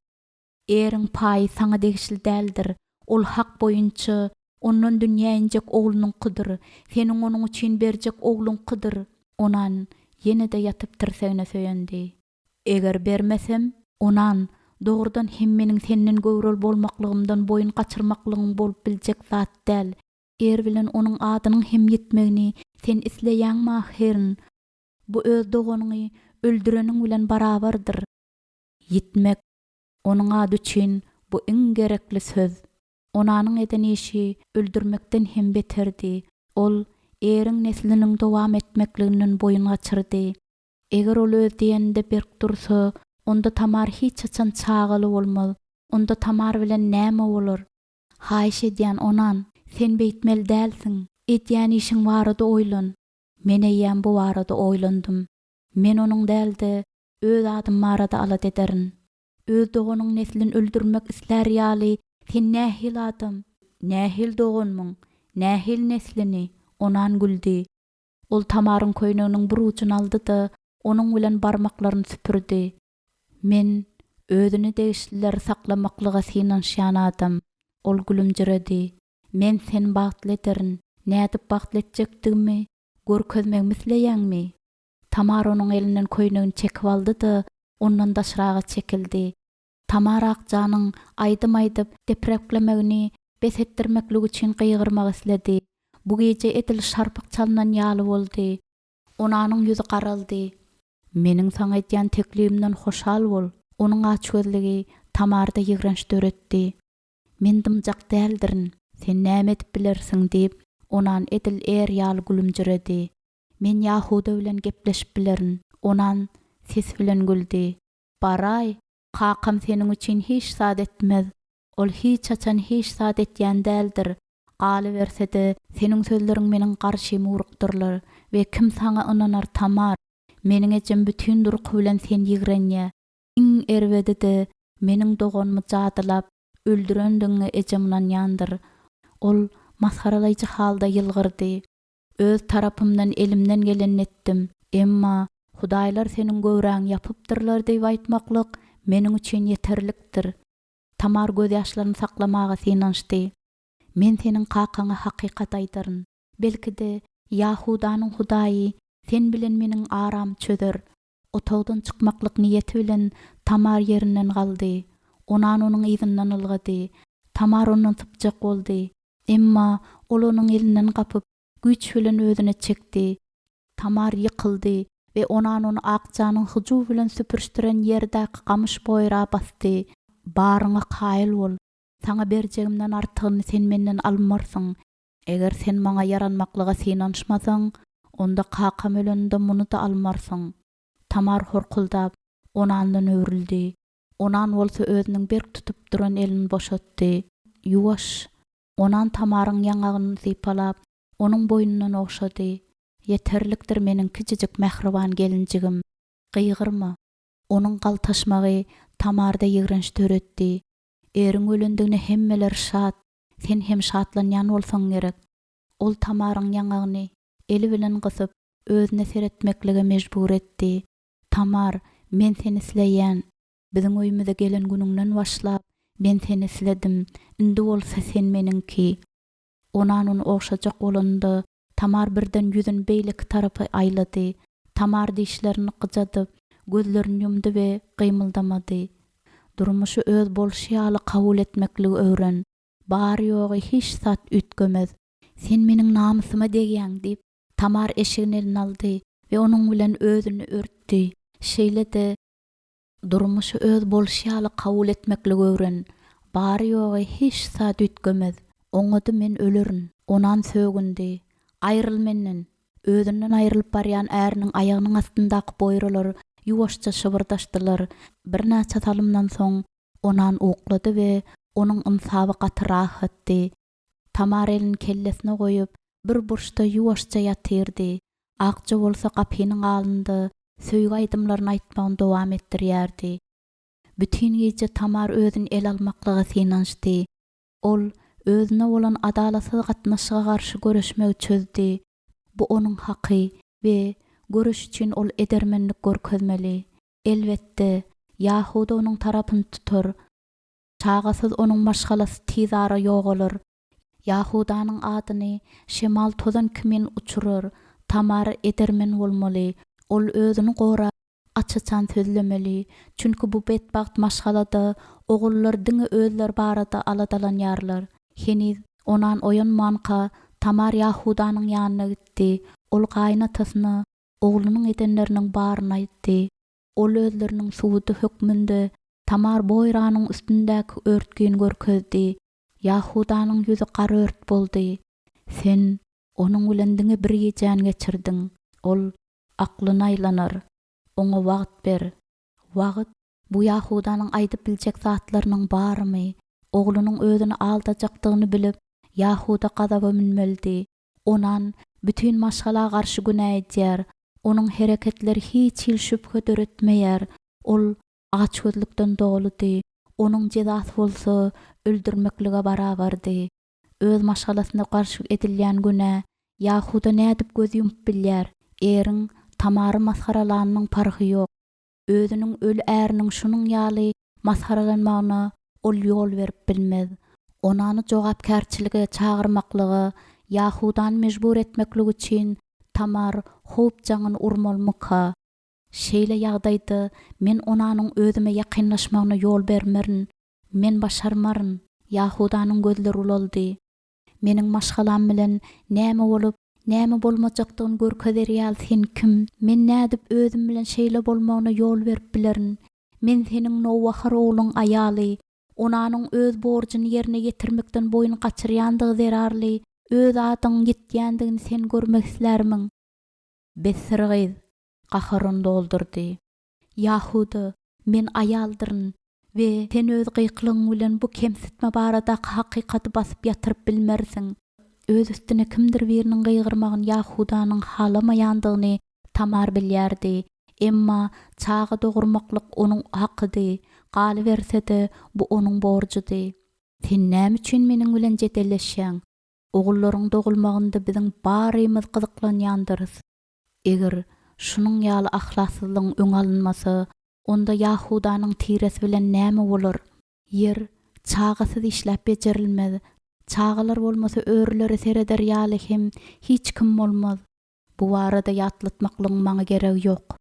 Eriň paýy saňa degişli däldir. Ol hak boýunça ondan dünýäňjek oglunyňkydyr. Seniň onuň üçin berjek ogluňkydyr." Onan ýene-de ýatyp tirsegine söýendi. "Eger bermesem, Onan Doğrudan hem meniň senden göwrel bolmaklygymdan boyun gaçyrmaklygyň bolup biljek zat däl. Er bilen onuň adynyň hem ýetmegini sen isleýänmi ahirin? Bu öz doganyny öldüreniň bilen barabardyr. Ýetmek onuň ady üçin bu iň gerekli söz. Onanyň eden işi öldürmekden hem beterdi. Ol eriň nesliniň dowam etmekliginden boyun gaçyrdy. Eger ol öz diýende berk dursa, onda Tamar hiç açan çağaly bolmaz. Onda Tamar bilen näme bolar? Haýyş edýän onan, sen beýtmeli dälsiň. Edýän işiň barada oýlan. Men eýän bu barada oýlandym. Men onuň däldi, öz adymy arada alat ederin. Öz doganyň neslini öldürmek isler ýaly, sen nähil adam? Nähil doganmyň? Nähil neslini? Onan güldi. Ol Tamaryň köýneginiň bir uçuny aldy-da, onuň bilen barmaklaryny süpürdi. Men özüni degişliler saklamaklyga synanşýan adam. Ol gülümjiredi. Men sen bagtly ederin. Nädip bagtly etjekdigimi? Görkezmek misleýänmi? Tamar onuň elinden köýnegini çekip aldy-da, ondan daşraga çekildi. Tamar akjanyň aýdym-aýdyp depreplemegini bes etdirmeklik üçin gygyrmak isledi. Bu gece edil şarpyk çalnan ýaly boldy. Onanyň ýüzi garaldy. Meniň saňa etýän teklibimden hoşal bol. Onuň açgözligi Tamarda ýygranç döretdi. Men dymjak däldirin. Sen näme edip bilersiň diýip onan edil er ýaly gülümjiredi. Men Yahuda bilen gepleşip bilerin. Onan ses bilen güldi. Baray, kakam seniň üçin hiç zat etmez. Ol hiç açan hiç zat etýän däldir. Galy bersede seniň sözleriň meniň garşymy urukdurlar we kim saňa inanar Tamar. Meniň ejem bütün duruk bilen sen ýygrenýä. Iň erwedide meniň doganymy jadylap öldürendiňi ejemden ýandyr. Ol masharalaýjy halda ýylgyrdy. Öz tarapymdan elimden geleni etdim. Emma Hudaýlar seniň göwräň ýapypdyrlar diýip aýtmaklyk meniň üçin ýeterlikdir. Tamar göz ýaşlaryny saklamaga synanşdy. Men seniň kakaňa hakykat aýdaryn. Belkide Yahudanyň Hudaýy sen bilen meniň aram çöder. O togdan çykmaklyk niýeti bilen Tamar ýerinden galdy. Onan onuň ýyzynyň ylgady. Tamar onuň typjak boldy. Emma ol onuň elinden gapyp güýç bilen özüne çekdi. Tamar ýykyldy we onan onu akjanyň hyju bilen süpürşdiren ýerdäki gamyş boýra basdy. Baryňa kaýyl bol. Saňa berjegimden artygyny sen menden almarsyň. Eger sen maňa yaranmaklyga synanşmasaň, onda kakam ölende muny da almarsyň. Tamar horkuldap onandan öwrüldi. Onan bolsa özüniň berk tutup duran elini boşatdy. Ýuwaş. Onan Tamaryň ýangagyny sypalap, onuň boýnundan okşady. Yeterlikdir meniň kiçijik mehriban gelinjigim. Gygyrma. Onuň galtaşmagy Tamarda ýygranç döretdi. Eriň ölendigine hemmeler şat. Sen hem şatlanýan bolsaň gerek. Ol Tamaryň ýangagyny eli bilen gysyp özüne seretmeklige mejbur etdi. Tamar, men seni isleýän. Biziň öýümizde gelen günüňden başlap men seni isledim. Indi bolsa sen meniňki. Onan onu okşajak bolanda Tamar birden ýüzün beýleki tarapy aýlady. Tamar dişlerini gyjadyp, gözlerini ýumdy we gymyldamady. Durmuşy öz bolşýaly kabul etmekligi öwren. Bar ýogy hiç zat ütgemez. Sen meniň namysyma degýäň diýip Tamar eşigini eline aldy we onuň bilen özüni örtdi. Şeýle-de durmuşy öz bolşýaly kabul etmekligi öwren. Bar ýogy hiç zat ütgemez. Oňady men ölerin. Onan sögündi. Aýryl menden. Özünden aýrylyp barýan äriniň aýagynyň astyndaky boýralar ýuwaşça şыбyrdaşdylar. Bir näçe talymdan soň onan oklady we onuň ynsaby gatyrak etdi. Tamar elini kellesine goýup bir burçda ýuwaşça ýatyrdy. Akja bolsa gapynyň alyndy, söýgü aýdymlaryny aýtmagyny dowam etdirýärdi. Bütün gece Tamar özüni el almaklyga synanşdy. Ol özüne bolan adalatsız gatnaşyga garşy göreşmek çözdi. Bu onuň haky we görüş üçin ol edermenlik görkezmeli. Elbetde Yahuda onuň tarapyny tutar. Çağasız onuň maşgalasy tiz ara ýogalar. Yahudanyň adyny şemal tozan kimin uçurar. Tamar edermen bolmaly. Ol özüni gora açıçan sözlemeli. Çünkü bu bedbaht maşgalada oğullar diňe özler barada aladalan ýarlar. Heniz onan oyan manka Tamar Yahudanyň ýanyna gitdi. Ol gaýnatysyna oğlunyň edenleriniň baryny aýtdy. Ol özleriniň suwudy hökmünde Tamar boýranyň üstündäki örtgüni görkezdi. Yahudanyň ýüzi gara ört boldy. Sen onuň bilen diňe bir gecän geçirdiň. Ol aklyna aýlanar. Oňa wagt ber. Wagt bu Yahudanyň aýdyp biljek zatlarynyň barymy? Oğlunyň özüni aldajakdygyny bilip Yahuda gazaba minmeldi. Onan bütün maşgala garşy günä edýär. Onuň hereketleri hiç hil şüphe döretmeýär. Ol açgözlükden doludy. Onuň jezasy bolsa öldürmeklige barabardy. Öz maşgalasyna garşy edilýän günä Yahuda nädip göz ýumyp bilýär? Eriň Tamary masharalanynyň parhy ýok. Özüniň öl äriniň şunyň ýaly masaralanmagyna ol ýol berip bilmez. Onany jogapkärçilige çağırmaklygy, Yahudany mejbur etmeklik üçin Tamar howp jaňyny urmalmyka. Şeýle ýagdaýda men onanyň özüme ýakynlaşmagyna ýol bermerin, men başarmaryn. Yahudanyň gözleri ulaldy. Meniň maşgalam bilen näme bolup, näme bolmajakdygyny görkezerýär sen kim? Men nädip özüm bilen şeýle bolmagyna ýol berip bilerin? Men seniň nowahar oğluň aýaly, onanyň öz borjyny ýerine getirmekden boyun gaçyrýandygy zerarly, öz adyň gitýändigini sen görmek islermiň? Besirgiz gaharyn doldurdy. Yahuda, men aýaldyryn we sen öz gyýklygyň bilen bu kemsitme barada hakykaty basyp ýatyryp bilmersiň. Öz üstüne kimdir biriniň gyýgyrmagyny Yahudanyň halamaýandygyny Tamar bilýärdi. Emma çağı dogurmaklyk onuň hakydy. Galy bersede bu onuň borjydy. Sen näme üçin meniň bilen jedelleşýäň? Ogullaryň dogulmagynda biziň barymyz gyzyklanýandyr. Eger şunyň ýaly ahlaksızlygyň öň alynmasy, onda Yahudanyň tiresi bilen näme bolar? Yer çağısyz işläp bejerilmez. Çağılar bolmasa öýrleri sereder ýaly hem hiç kim bolmaz. Bu barada ýatlatmaklygyň maňa geregi ýok.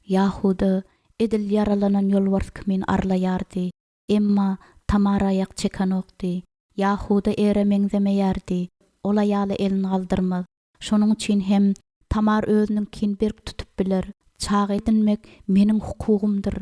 Yahuda edil yaralanan ýolbarskymen arlaýardy. Emma Tamar aýak çekanokdy. Yahuda ere meňzemeýärdi. Ol aýaly elini galdyrmaz. Şonuň üçin hem Tamar özüniň kin berip tutup biler. Çağı edinmek meniň hukugumdyr.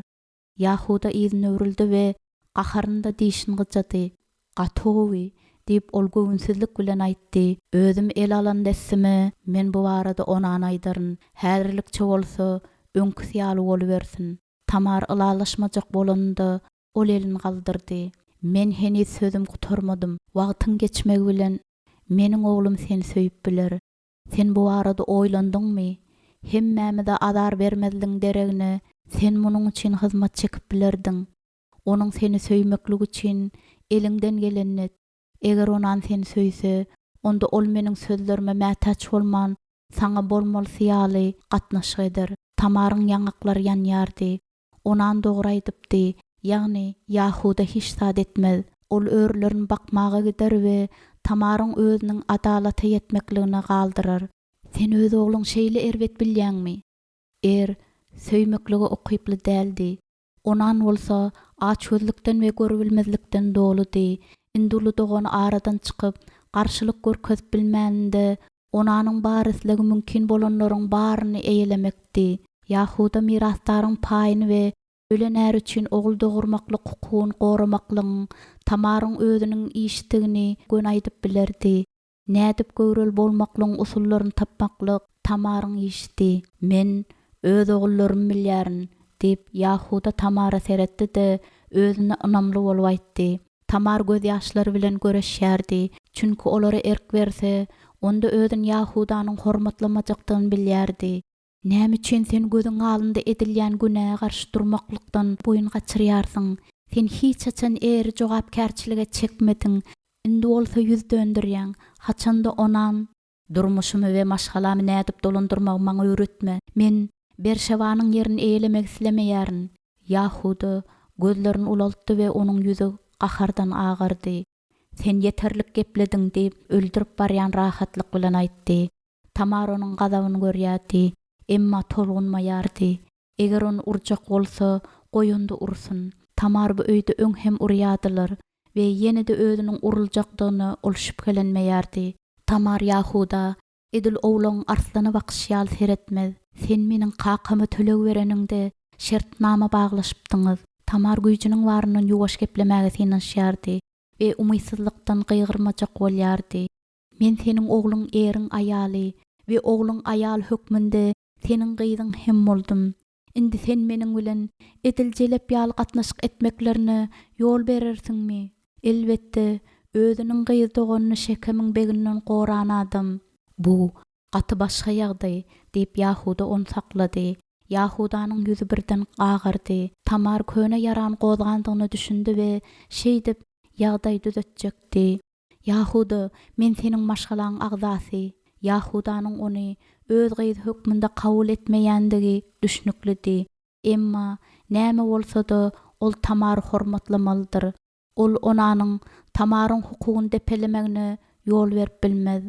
Yahuda izine öwrüldi we gaharynda diýişini gyjady. Gatowy diýip ol göwünsizlik bilen aýtdy. Özüm el alan dessimi, men bu barada onany aýdaryn. Häzirlikçe bolsa öňkü ýaly bolubersin. Tamar ylalaşmajak bolanda ol elini galdyrdy. Men heni sözüm gutarmadym. Wagtyň geçmegi bilen meniň oglum seni söýüp biler. Sen bu arada oýlandyňmy? Hemmämide azar bermezliň deregini sen munuň üçin hyzmat çekip bilerdiň. Onuň seni söýmeklik üçin eliňden gelenni. Eger onan seni söýse, onda ol meniň sözlerime mätäç bolman, saňa bolmalysy ýaly gatnaşyk eder. Tamaryň ýangaklary ýanýardy. Onan dogry aýdypdy. Ýagny Yahuda hiç sad etmez. Ol öýrlerini bakmaga gider we Tamaryň özüniň adalata ýetmekligine galdyrar. Sen öz oğluň şeýle erwet bilýänmi? Söýmekligi okyply däldi. Onan bolsa açgözlükden we görübilmezlikden doludy. Indulu dogany aradan çykyp, garşylyk görkezip bilmäninde onanyň barysligi mümkin bolanlaryň baryny eýlemekdi. Yahuda mirasdaryň paýyny we ölen är üçin ogul dogurmaklyk hukugyny goramaklygyň Tamaryň özüniň işdigini gön aýdyp bilerdi. Nädip görel bolmaklygyň usullaryny tapmaklyk Tamaryň işdi. Men öz ogullarym bilýärin diýip Yahuda Tamara seretdi-de özüne ynamly bolup aýtdy. Tamar göz ýaşlary bilen göreşýärdi. Çünki olary erk berse, onda özüň Yahudanyň hormatlamajakdygyny bilýärdi. Näme üçin sen gözüň alynda edilýän günäge garşy durmaklykdan boyun gaçyrýarsyň? Sen hiç açan eri jogapkärçilige çekmediň. Indi bolsa ýüz döndürýäň. Haçanda onan durmuşumy we maşgalamy nädip dolandyrmagy maňa öwretme. Men Berşewanyň ýerini eýlemek islemeýärin. Yahuda gözlerini ulaltdy we onuň ýüzi gahardan agardy. Sen yeterlik geplediň diýip öldürip barýan rahatlyk bilen aýtdy. Tamar onuň gazabyny görýärdi, emma tolgunmaýardy. Eger onu urjak bolsa, goýundy ursun. Tamar bu öýde öň hem urýadylar we ýene-de özüniň uruljakdygyny ol şüphelenmeýärdi. Tamar Yahuda, edil oğlan arslana bakışýal seretmez. Sen meniň kakamy töleg bereninde şertnama baglaşypdyňyz. Tamar güýjüniň barynyň ýuwaş geplemäge synanşýardy we umytsızlykdan gygyrmajak bolýardy. Men seniň oğluň eriň aýaly we oğluň aýal hökmünde seniň gyzyň hem boldum. Indi sen meniň bilen edil jelep ýaly gatnaşyk etmeklerine ýol berersiňmi? Elbetde, özüniň gyzdyganyny şekemiň beginden goran adam. Bu gaty başga ýagdaý, diýip Yahuda onu saklady. Yahudanyň ýüzü birden gagardy. Tamar köne yaran gozgandygyny düşündi we şeý dip ýagdaý düzetjekdi. Yahuda, men seniň maşgalaň agzasy. Yahudanyň ony öz gyzy hökmünde kabul etmeýändigi düşnüklidi. Emma näme bolsa-da ol Tamary hormatlamalydyr. Ol onanyň Tamaryň hukugyny depelemegine ýol berip bilmez.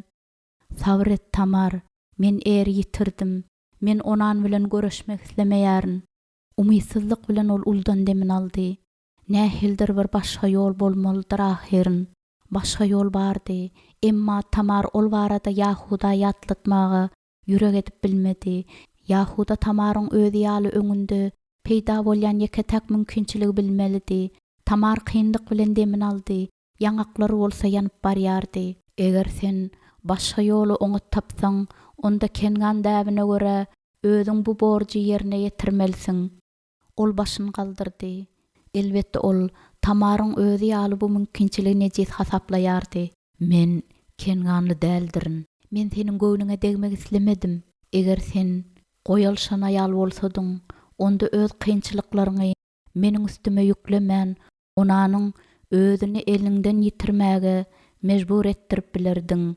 Sabr et Tamar, men eri yitirdim. Men onan bilen görüşmek islemeýärin. Umytsızlyk bilen ol uldan demin aldy. Nähildir bir başga ýol bolmalydyr ahirin. Başga ýol bardy. Emma Tamar ol barada Yahuda ýatlatmagy ýürek edip bilmedi. Yahuda Tamaryň öz ýaly öňünde peýda bolýan ýeketäk mümkinçiligi bilmelidi. Tamar kynlyk bilen demin aldy. Ýangaklary bolsa ýanyp barýardy. Eger sen başga ýoly oňa tapsaň, onda kengan däbine görä özüň bu borjy ýerine ýetirmelisin. Ol başyny galdyrdy. Elbetde ol Tamaryň öz ýaly bu mümkinçiligini jet hasaplaýardy. Men kenganly däldirin. Men seniň göwnüňe degmek islemedim. Eger sen goýalşan aýal bolsadyň, onda öz kynçylyklaryňy meniň üstüme ýüklemän, onanyň özüni elinden ýitirmäge mejbur etdirip bilerdiň.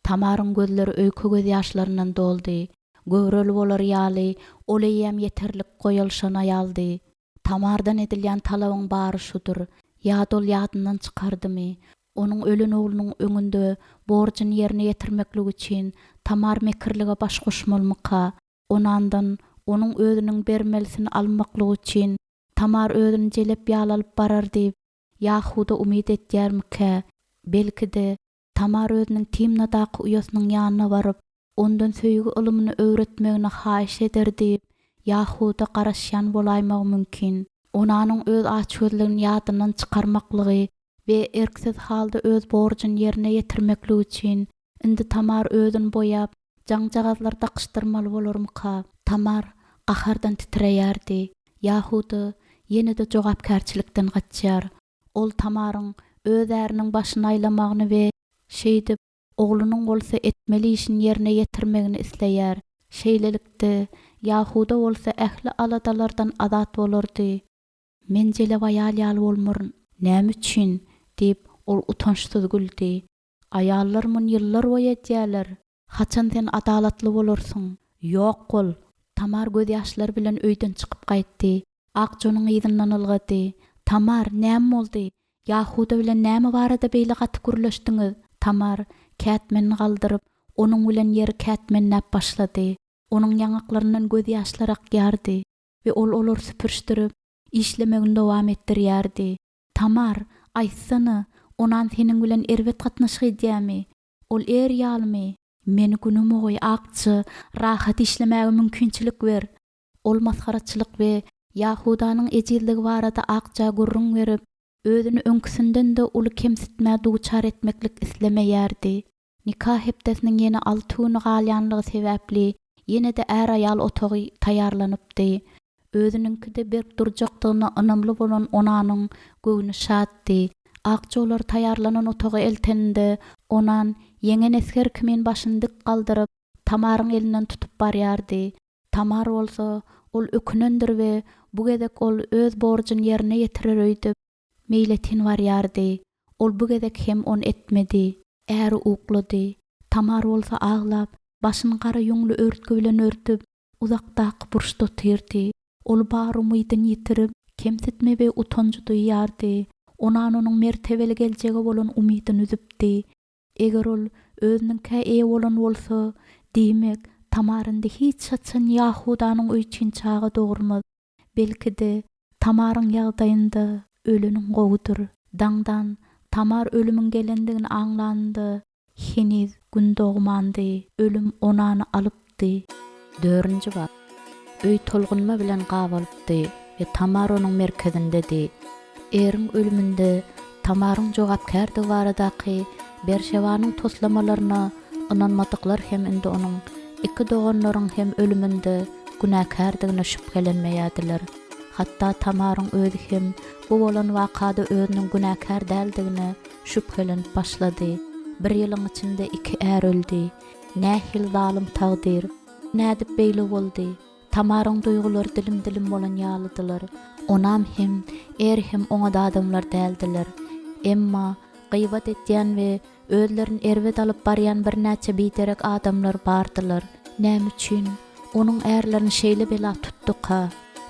Tamaryň gözleri öýke göz ýaşlaryndan doldy. Göwreli bolar ýaly, oleýem ýeterlik goýalşan aýaldy. Tamardan edilýän talabyň bary şudur. Ýa dol ýadyndan çykardymy? Onuň ölen oğlunyň öňünde borjyny ýerine ýetirmeklik üçin Tamar mekirlige baş goşmalmyka? Onandan onuň özüniň bermelisini almaklyk üçin Tamar özüni jelep ýaly alyp barar diýip Yahuda umyt etýärmike? Belki-de Tamar özüniň timnadaky uýasynyň ýanyna baryp, ondan söýgü ılymyny öwretmegini haýyş eder diýip Yahuda garaşýan bolaýmagy mümkin. Onanyň öz açgözligini ýadyndan çykarmaklygy we erksiz halda öz borjyny ýerine ýetirmeklik üçin indi Tamar özüni boýap, jaňjagazlar dakışdyrmaly bolarmyka? Tamar gahardan titreýärdi. Yahuda ýene-de jogapkärçilikden gaçýar. Ol Tamaryň öz äriniň başyny aýlamagyny we şeýdip oğlunyň bolsa etmeli işini ýerine ýetirmegini isleýär. Şeýlelikde Yahuda bolsa ähli aladalardan azat bolardy. Men jelep aýal ýaly bolmaryn. Näme üçin? Diýip ol utançsyz güldi. Aýallarmyn ýyllar boýa etýärler. Haçan sen adalatly bolarsyň? Ýok ol. Tamar göz ýaşlary bilen öýden çykyp gaýtdy. Akjonyň ýyzyndan ylgady. Tamar, näme boldy? Yahuda bilen näme barada beýle gaty gürleşdiňiz? Tamar kätmeni galdyryp, onuň bilen ýeri kätmenläp başlady. Onuň ýangaklaryndan göz ýaşlary akýardy we ol olary süpürşdirip, işlemegini dowam etdirýärdi. Tamar, aýtsana, onan seniň bilen erwet gatnaşýarmy? Ol er ýalymy? Meni günüme goý, akçy, rahat işlemäge mümkinçilik ber. Ol maskaraçylyk we Yahudanyň ejildigi barada akça gurrun berip, özüni öňküsinden de uly kemsitmä duçar etmeklik islemeýärdi. Nikah hepdesiniň ýene 6 güni galýanlygy sebäpli ýene-de är aýal otagy taýarlanypdy. Özüninkide berip durjakdygyny anamly bolan onanyň göwüni şatdy. Akça olar taýarlanan otagy elteninde onan ýeňen esker kimin başyny dik galdyryp Tamaryň elinden tutup barýardy. Tamar bolsa ol ökünendir we bu gezek ol öz borjyny ýerine ýetirer öýdüp meýletin barýardy. Ol bu gezek hem on etmedi. Äri uklady. Tamar bolsa aglap, başyny gara ýüňlü örtgü bilen örtüp uzakdaky burçda oturdy. Ol bary umydyny ýitirip, kemsitme we utanç duýýardy. Onanyň mertebeli geljegi bolan umydyny üzüpdi. Eger ol özüniň kä bolan bolsa, diýmek Tamarynda hiç çaçan Yahudanyň öýçin çagy dogurmaz. Belki-de Tamaryň ýagdaýynda ölüniň gowydyr. Daňdan Tamar ölümün gelendigini aňlandy. Heniz gün dogmandy. Ölüm onany alypdy. 4-nji bab. Öý tolgunma bilen gabalypdy we Tamar onuň merkezindedi. Eriň ölüminde Tamaryň jogapkärdigi baradaky Berşewanyň toslamalaryna ynanmadyklar hem indi onuň iki doganlaryň hem ölüminde günäkärdigine şüphelenmeýärdiler. Hatta Tamaryň özü hem bu bolan wakada özüniň günäkär däldigine şüphelenip başlady. Bir ýylyň içinde iki är öldi. Nähil zalim tagdyr, nädip beýle boldy. Tamaryň duýgulary dilim bolan ýalydylar. Onam hem er hem oňa da adamlar däldiler. Emma gıйbat etýän we özlerini erwet alyp barýan bir näçe biderek adamlar bardylar. Näme üçin onuň ärlerini şeýle bela tutdyka,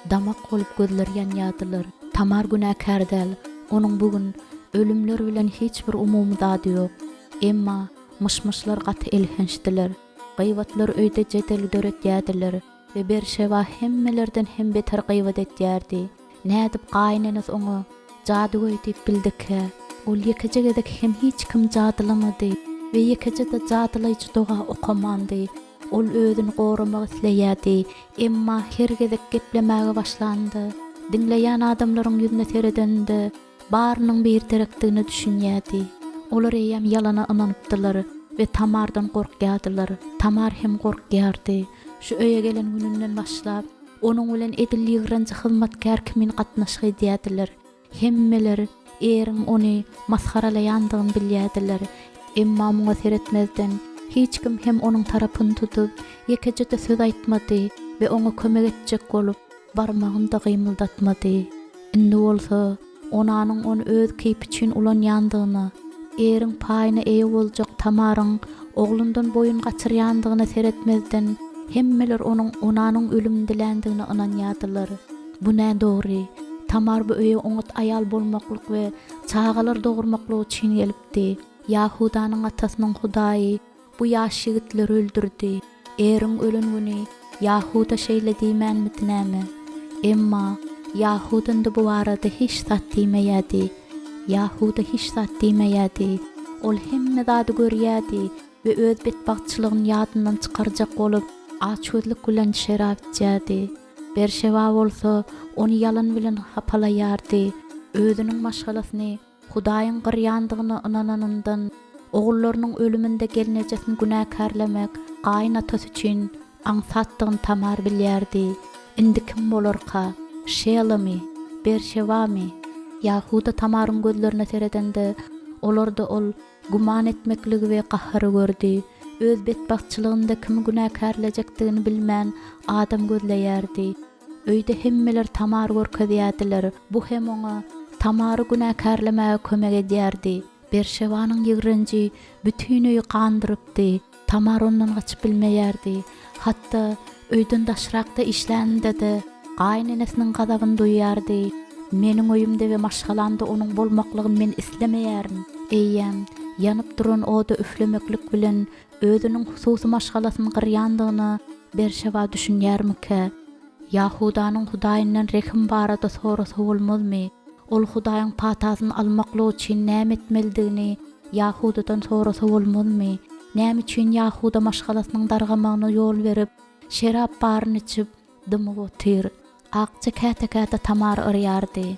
damak bolup gözleri ýanýadylar. Tamar günäkär däl, onuň bugün ölümler bilen hiç bir umumy dady ýok. Emma myşmyşlar gaty elhençdiler. Gıйbatlar öýde jedel döretýärdiler we Berşewa hemmelerden hem beter gıйbat etýärdi. Nädip gaýnanys oňa jadugoý diýip bildike. Ol ýekejegedek hem hiç kim jadylamady we ýekejede jadylaýjy doga okamandy. Ol özüni goramak isleýärdi, emma hergedek geplemäge başlandy. Dinleýän adamlaryň ýüzüne seredende barynyň bir terekdigini düşünýärdi. Olar eýem ýalana ynanypdylar we Tamardan gorkýardylar. Tamar hem gorkýardy. Şu öýe gelen gününden başlap onuň bilen edilýärençi hyzmatkär kimin gatnaşy edýärdiler. Hemmeler eriň ony maskaralaýandygyny bilýärdiler. Emma muňa seretmezden hiç kim hem onuň tarapyny tutup ýekejede söz aýtmady we oňa kömek etjek bolup barmagyny da gymyldatmady. Indi bolsa onanyň onu öz keýp üçin ulanýandygyny, eriň paýyna eýe boljak Tamaryň oglundan boyun gaçyrýandygyny seretmezden hemmeler onanyň ölümini dilendigine ynanýardylar. Bu nä dogry? Tamar bu öýe oňat aýal bolmaklyk we çagalar dogurmaklyk üçin gelipdi. Yahudanyň atasynyň Hudaýy bu ýaş ýigitleri öldürdi. Eriň ölen güni Yahuda şeýle diýmänmitnäme? Emma Yahudynda bu arada hiç zat diýmeýärdi. Yahuda hiç zat diýmeýärdi. Ol hemme zady görýärdi we öz betbagtçylygyny ýadyndan çykarjak bolup açgözlük bilen şerap içýärdi. Berşewa bolsa onu yalan bilen hapalaýardy. Özüniň maşgalasyny Hudaýyň gyrýandygyny ynananyndan ogullarynyň ölüminde gelnejesini günäkärlemek gaýnatasy üçin aňsatdygyny Tamar bilýärdi. Indi kim bolarka? Şeýlemi? Berşewami? Yahuda Tamaryň gözlerine seredende olarda ol guman etmekligi we gahary gördi. Öz betbagtçylygynda kimi günäkärlejekdigini bilmän adam gözleýärdi. Öýde hemmeler Tamar görkezýärdiler. Bu hem oňa Tamary günäkärlemäge kömek edýärdi. Berşewanyň ýigrenji bütün öýü gandyrypdy. Tamar ondan gaçyp bilmeýärdi. Hatda öýden daşrakda işlände de gaýnanasynyň gazabyny duýýardy. Meniň öýümde we maşgalamda onuň bolmaklygyny men islemeýärim. Eýýem, ýanyp duran oda üflemeklik bilen özüniň hususy maşgalasyny gyrýandygyny Berşewa düşünýärmike? Yahudanyň Hudaýyndan rehim barada sorasy bolmazmy? Ol Hudaýyň patasyny almaklyk üçin näme etmelidigini Yahudadan sorasy bolmazmy? Näme üçin Yahuda maşgalasynyň dargamagyna ýol berip, şerap baryny içip dymy otyr? Akça käte Tamar arýardy.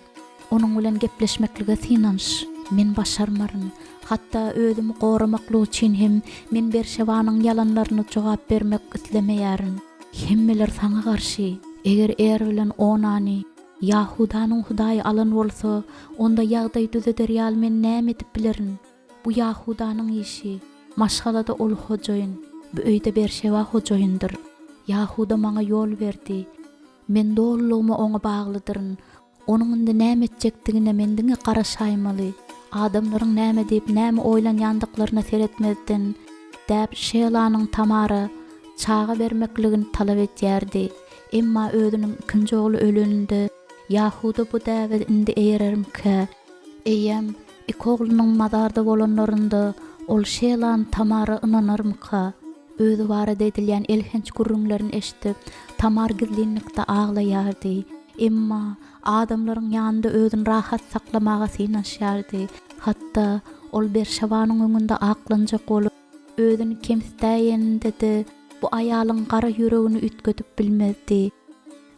Onuň bilen gepleşmeklige synanç. Men başarmarym. Hatta özümi goramaklyk üçin hem men Berşewanyň yalanlaryna jogap bermek islemeýärim. Hemmeler saňa garşy. Eger er bilen onany Yahudanyň Hudaýy alan bolsa, onda ýagdaý düzederýär men näme edip bilerin? Bu Yahudanyň işi. Maşgalada ol hojaýyn. Bu öýde Berşewa hojaýyndyr. Yahuda maňa ýol berdi. Men dollugymy oňa baglydyrin. Onuň indi näme etjekdigine mendiňe garaşaýmaly. Adamlaryň näme diýip näme oýlanýandyklaryna seretmezden däp Şeýlanyň Tamara çaga bermekligini talap etýärdi. Emma özüniň ikinji ogly öleninde Yahuda bu däwet indi eýerermike? Eýem, iki oglunyň mazarda bolanlarynda ol Şeýlan Tamara ynanarmyka? özü barada edilýän elhenç gurrunlaryny eşitip Tamar gizlinlikde ağlaýardy. Emma adamlaryň ýanynda özüni rahat saklamaga synaşýardy. Hatta ol Berşewanyň öňünde aklynjak bolup özüni kemsitýäninde bu aýalyň gara ýüregini ütgötüp bilmezdi.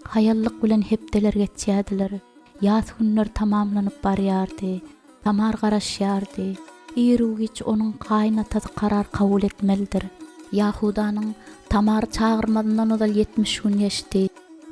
Hayallyk bilen hepdeler geçýärdiler. Ýaz günler tamamlanyp barýardy. Tamar garaşýardy. Ýüregi onuň gaýnatasy karar kabul etmelidir. Yahudanyň Tamar çağırmadyndan odal 70 gün geçdi.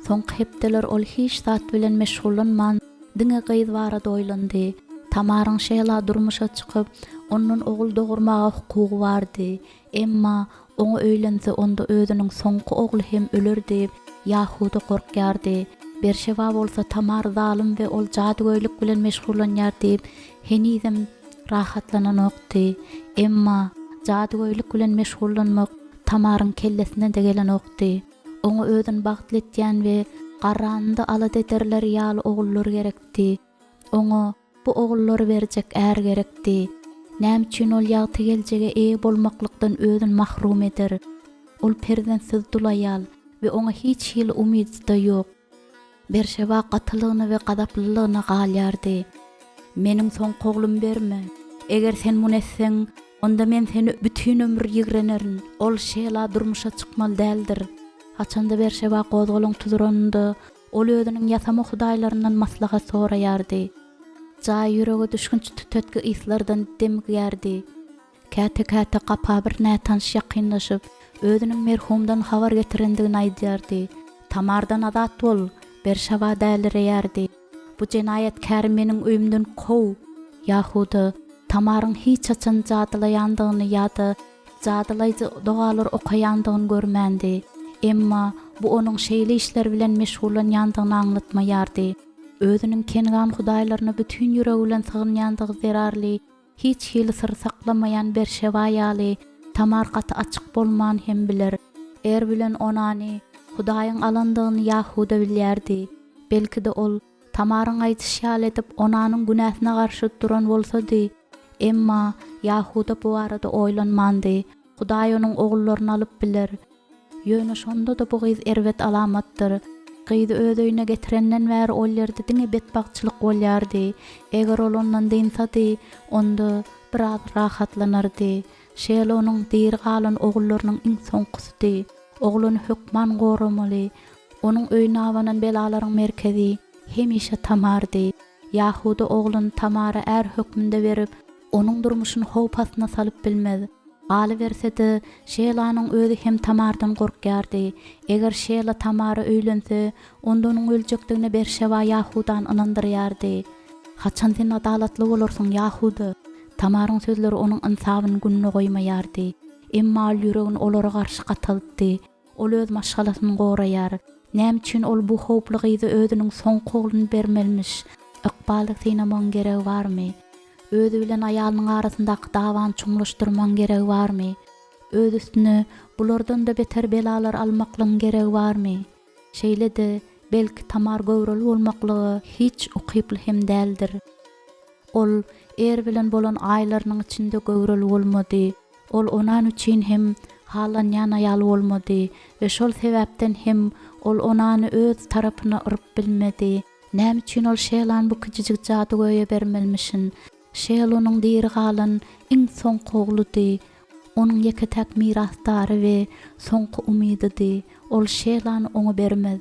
Soňky hepdeler ol hiç zat bilen meşgulanman diňe gyz barada oýlandy. Tamaryň şeýla durmuşa çykyp, onuň ogul dogurmaga hukugy bardy. Emma oňa öýlense onda özüniň soňky ogly hem öler diýip Yahuda gorkýardy. Berşewa bolsa Tamar zalim we ol jadygoýluk bilen meşgulanýar diýip henizem rahatlananokdy. Emma jadygoýluk bilen meşgullanmak Tamaryň kellesine de gelen okdy. Oňa özüni bagtly etýän we garranda alat ederler ýaly ogullar gerekdi. Oňa bu ogullary berjek är gerekdi. Näme üçin ol ýagty geljege eýe bolmaklykdan özüni mahrum eder? Ol perdensiz dulaýal we oňa hiç hil umyd da ýok. Berşewa gatylygyny we gadaplylygyny galýardy. Meniň soň oglum berme. Eger sen muny etseň, onda men seni bütün ömür ýigrenerin. Ol şeýla durmuşa çykmaly däldir. Haçanda Berşewa gozgalyň tuzuranda ol özüniň ýasama hudaýlaryndan maslahat soraýardy. Ja ýürege düşkünçi tütetki islardan demgärdi. Käte gapa bir nätanş ýakynlaşyp, özüniň merhumdan habar getirendigini aýdýardy. Tamardan adat bol, Berşewa dälirýärdi. Bu jenaýetkär meniň öýümden kow. Yahuda Tamaryň hiç açan jadylaýandygyny ýa-da jadylaýjy dogalar okaýandygyny görmändi. Emma bu onuň şeýle işler bilen meşgullanýandygyny aňlatmaýardy. Özüniň kengan hudaýlaryna bütün ýüregi bilen sığynýandygy zerarly, hiç hili sır saklamayan Berşewa ýaly Tamar gaty açyk bolman hem biler. Er bilen onany Hudaýyň alandygyny Yahuda bilýärdi. Belki de ol Tamaryň aýdyşýaly edip onanyň günäsine garşy duran bolsady. Emma Yahuda bu arada oýlanmandy. Hudaý onuň ogullaryny alyp biler. Ýöne şonda da bu gyz erwet alamatdyr. Gyzy öz öýüne getirenden bäri ol ýerde diňe betbagçylyk bolýardy. Eger ol ondan dinsady, onda biraz rahatlanardy. Şeýle onuň diýir galan ogullarynyň iň soňkysy. Ogluny hökman goramaly. Onuň öýüne awanan belalaryň merkezi hemişe Tamardy. Yahuda oglun Tamara är hökmünde berip, onuň durmuşyny howpasyna salyp bilmedi. Galy bersedi, Şeýlanyň özü hem Tamardan gorkýardy. Eger Şeýla Tamara öýlense, onda onuň öljekdigine Berşewa Yahudan inandyrýardy. Haçan sen adalatly bolarsyň Yahuda? Tamaryň sözleri onuň insabyny gününe goýmaýardy. Emma ýüregini olara garşy gataldy. Ol öz maşgalasyny goraýar. Näme üçin ol bu howply gyzy özüniň soňky ogluny bermelmiş? Ykbaly synamaň geregi barmy? Özü bilen aýalynyň arasyndaky dawany çuňlaşdyrmaň geregi barmy? Öz üstüne bulardan da beter belalar almaklaryň geregi barmy? Şeýle-de belki Tamar göwreli bolmaklygy hiç ukyply hem däldir. Ol er bilen bolan aýlarynyň içinde göwreli bolmady. Ol onan üçin hem halanýan aýal bolmady we şol sebäpden hem ol onany öz tarapyna ırıp bilmedi. Näme üçin ol Şeýlan bu küçüjik jadygoýa bermelmişin? Şeýl onuň diýir galan iň soňky ogludy. Onuň ýeketäk mirasdary we soňky umydydy. Ol Şeýlan oňa bermez.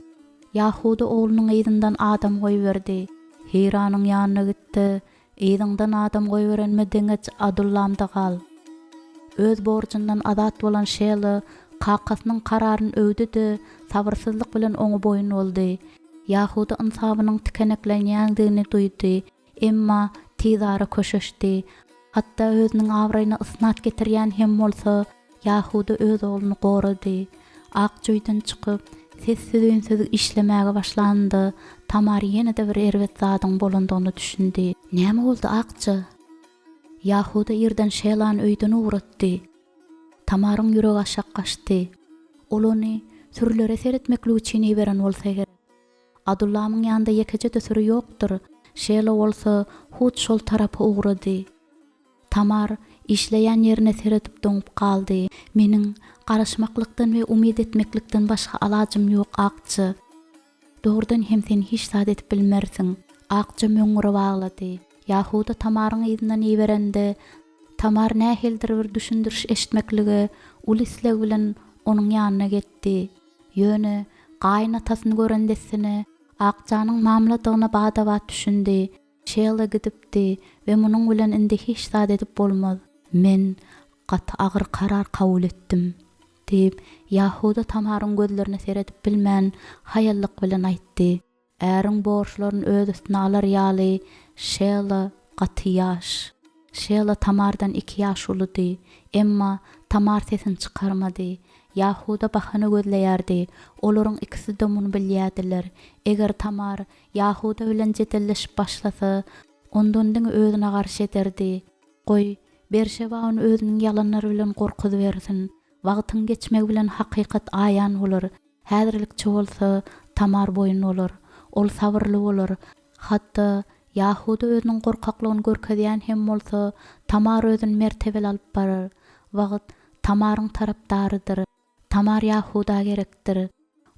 Yahuda oglunyň ýyzyndan adam goýberdi. Hiranyň ýanyna gitdi. Ýyzyndan adam goýberenme deňeç Adullamda gal. Öz borjundan adat bolan Şeýla kakasynyň kararyny öwdüdi, sabyrsyzlyk bilen oňa boyun boldy. Yahuda insabynyň tikeneklenýändigini duýdy, emma tizara köşeşdi. Hatta özüniň awraýyna ysnat getirýän hem bolsa, Yahuda öz ogluny gorady. Akjoýdan çykyp, sessiz işlemäge başlandy. Tamar ýene-de bir erwet zadyň bolandygyny düşündi. Näme boldy akça? Yahuda ýerden Şeýlan öýden uğratdy. Tamaryň ýüregi aşak gaçdy. Ol ony sürlere seretmekli üçin beren bolsa gerek. Adullamyň ýanynda ýekeje de sürü ýokdur. Şeýle bolsa hut şol tarapy uğrady. Tamar işleyen yerine seretip doňup kaldy. Meniň garaşmaklykdan we umyd etmeklikden başga alajym ýok akçy. Doğrudan hem sen hiç saat etip bilmersin. Akça möňüre bağlady. Yahuda Tamaryň ýyzynyň iberende Tamar nähildir bir düşündürüş eşitmekligi ul isleg bilen onuň ýanyna getdi. Ýöne gaýnatasyny görendesine Akçanyň mamladygyna bada-bat düşündi. Şeýle gidipdi we munyň bilen indi hiç saat edip bolmaz. Men gaty agyr karar kabul etdim. Deyip Yahuda Tamaryň gözlerine seretip bilmän hayallyk bilen aýtdy. Äriň borçlaryny öz üstüne alar ýaly şeýle gaty ýaş. Şeýle Tamardan 2 ýaş ulydy. Emma Tamar sesini çykarmady. Yahuda bahana gözleýärdi. Olaryň ikisi de muny bilýärdiler. Eger Tamar Yahuda bilen jedelleşip başlasa, ondan diň özüne garşy ederdi. Goý, Berşeba ony özüniň ýalanlary bilen gorkudy bersin. Wagtyň geçmek bilen hakykat aýan bolar. Häzirlikçe bolsa Tamar boyun bolar. Ol sabırly bolar. Hatda Yahuda özüniň gorkaklygyny görkezýän hem bolsa Tamar özüni mertebeli alyp barar. Wagt Tamaryň tarapdarydyr. Tamar Yahuda gerekdir.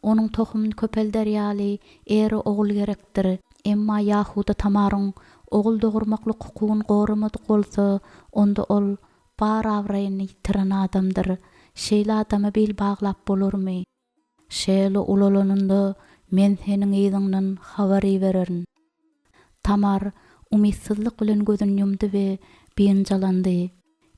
Onuň tohumyny köpelder ýaly eri ogul gerekdir. Emma Yahuda Tamaryň ogul dogurmaklyk hukugyny goramadyk bolsa, onda ol bar awraýyny ýitiren adamdyr. Şeýle adama bil baglap bolarmy? Şeýle ulalanyndə men seniň ýyzyňdan habary bererin. Tamar umytsızlyk bilen gözüni yumdy we biňjalandy.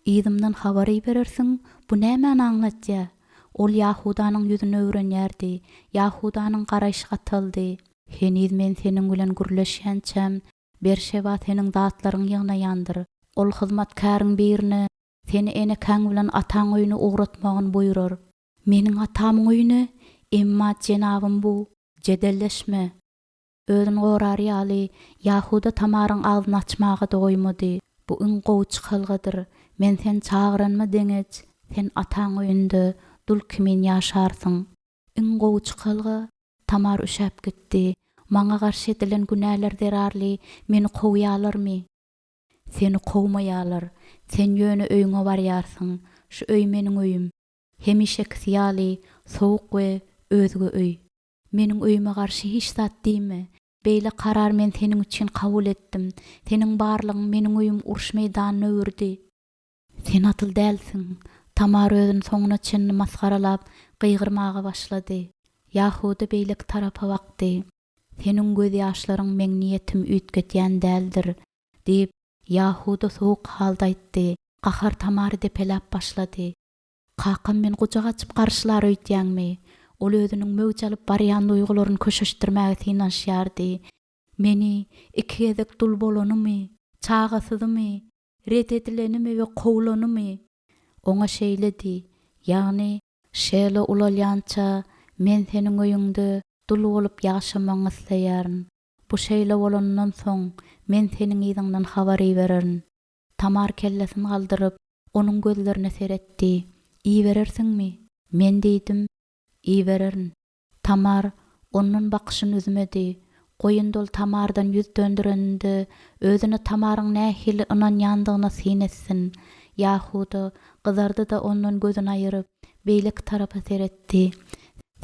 Ýyzymdan habary berersiň, bu näme aňlatja? Ol Yahudanyň ýüzüne öwrenýärdi. Yahudanyň garaşy gatyldy. Heniz men seniň bilen gürleşýänçem, Berşeba seniň zatlaryň ýygyna ýandyr. Ol hyzmatkaryň birini seni ene kaň bilen ataň öýüne ugratmagyny buýrar. Meniň atamyň öýüne, emma jenabym bu, jedelleşme. Özüni gorar ýaly Yahuda Tamaryň agyny açmagy doýmady. Bu iň gowçy halgadyr. Men sen çagyranma deňeç, sen ataň öýünde dul kimin ýaşarsyň. Iň gowçy halga Tamar üşäp gitdi. Maňa garşy edilen günäler derarly meni kowýalarmy? Seni kowmaýarlar. Sen ýöne öýüňe barýarsyň. Şu öý meniň öýüm. Hemişe ýaly, sowuk we özgü öý. Meniň öýüme garşy hiç zat diýme. Beýle karar men seniň üçin kabul etdim. Seniň barlygyň meniň öýüm uruş meýdanyna öwürdi. Sen atyl dälsiň. Tamar özüni soňuna çenini masgaralap gıygırmağa başlady. Yahuda beýlek tarapa bakdy. Seniň göz ýaşlaryň meň niýetim üýtgetýän däldir, diýip Yahuda sowuk halda aýtdy. Gahar Tamary depelap başlady. Kakam men gucak açyp garşylar öýtýänmi? Ol özüniň möwç alyp barýan duýgularyny köşeşdirmäge synanşýardy. Meni iki gezek dul bolanymy, çagasyzymy, ret edilenimi we kowlanamy? Oňa şeýledi. Ýagny şeýle ulalýança men seniň öýüňde dul bolup ýaşamagyny isleýärin. Bu şeýle bolandan soň men seniň ýyzyňdan habary bererin. Tamar kellesini galdyryp onuň gözlerine seretdi. İyi berersiňmi? Men diýdim, iyi bererin. Tamar onuň bakışyny üzmedi. Goýun dol Tamardan ýüz döndüreninde özüne Tamaryň nähili ynanýandygyna sinetsin. Yahuda gyzardy da ondan gözüni aýyryp beýlek tarapa seretdi.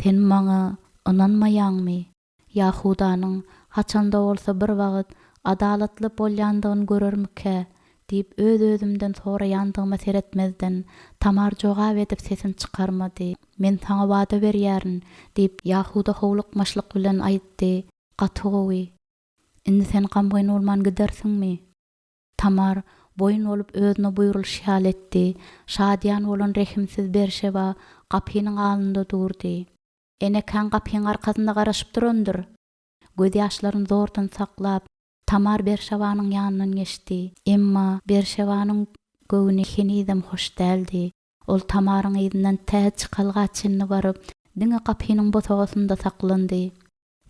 Sen maňa ynanmaýanmy? Yahudanyň haçanda bolsa bir wagt adalatly bolýandygyny görermike? Diýip öz-özümden soraýandygyma seretmezden Tamar jogap edip sesini çykarmady. Men saňa wada berýärin, diýip Yahuda howlukmaşlyk bilen aýtdy. Gaty gowy. Indi sen gamboýun bolman gidersiňmi? Tamar boyun olup özüne buýrulyş hal etdi. Şadyan bolan rehimsiz Berşeba gapynyň alnynda durdy. Ene kan gapynyň arkasynda garaşyp durandyr. Göz ýaşlaryny zordan saklap Tamar Berşebanyň ýanyna geçdi. Emma Berşebanyň göwüne henizem hoş däldi. Ol Tamaryň ýyzyndan täze çykalgaçyny baryp diňe gapynyň botagasynda saklandy.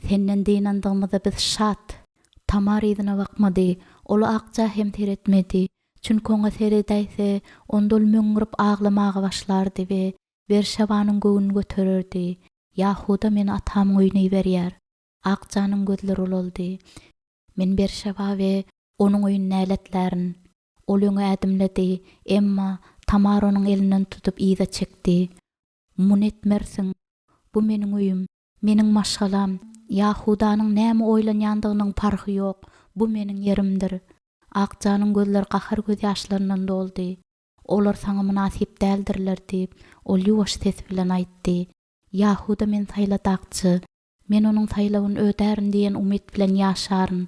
Senden diýnandygymyza biz şat. Tamar ýyzyna bakmady. Ol akça hem teretmedi. Çünki oňa seredäýse ondol möňürip aglamaga başlardy we Berşebanyň göwüni götererdi. Yahuda meni atamyň öýüne berýär. Akçanyň gözleri ulaldy. Men Berşeba we onuň öýüne näletlärin. ol öňe ädimledi, emma Tamar onuň elinden tutup ýyda çekdi. Mun etmersiň, bu meniň öýüm, meniň maşgalam, Yahudanyň näme oýlanýandygynyň parhy ýok, bu meniň yerimdir. Akjanyň gözleri gahar göz ýaşlaryndan doldy. Olar saňa münasip däldirler diýip, ol ýuwaş ses bilen aýtdy. Yahuda men saýladakçy, men onuň saýlawyny ödärin diýen umyt bilen ýaşaryn.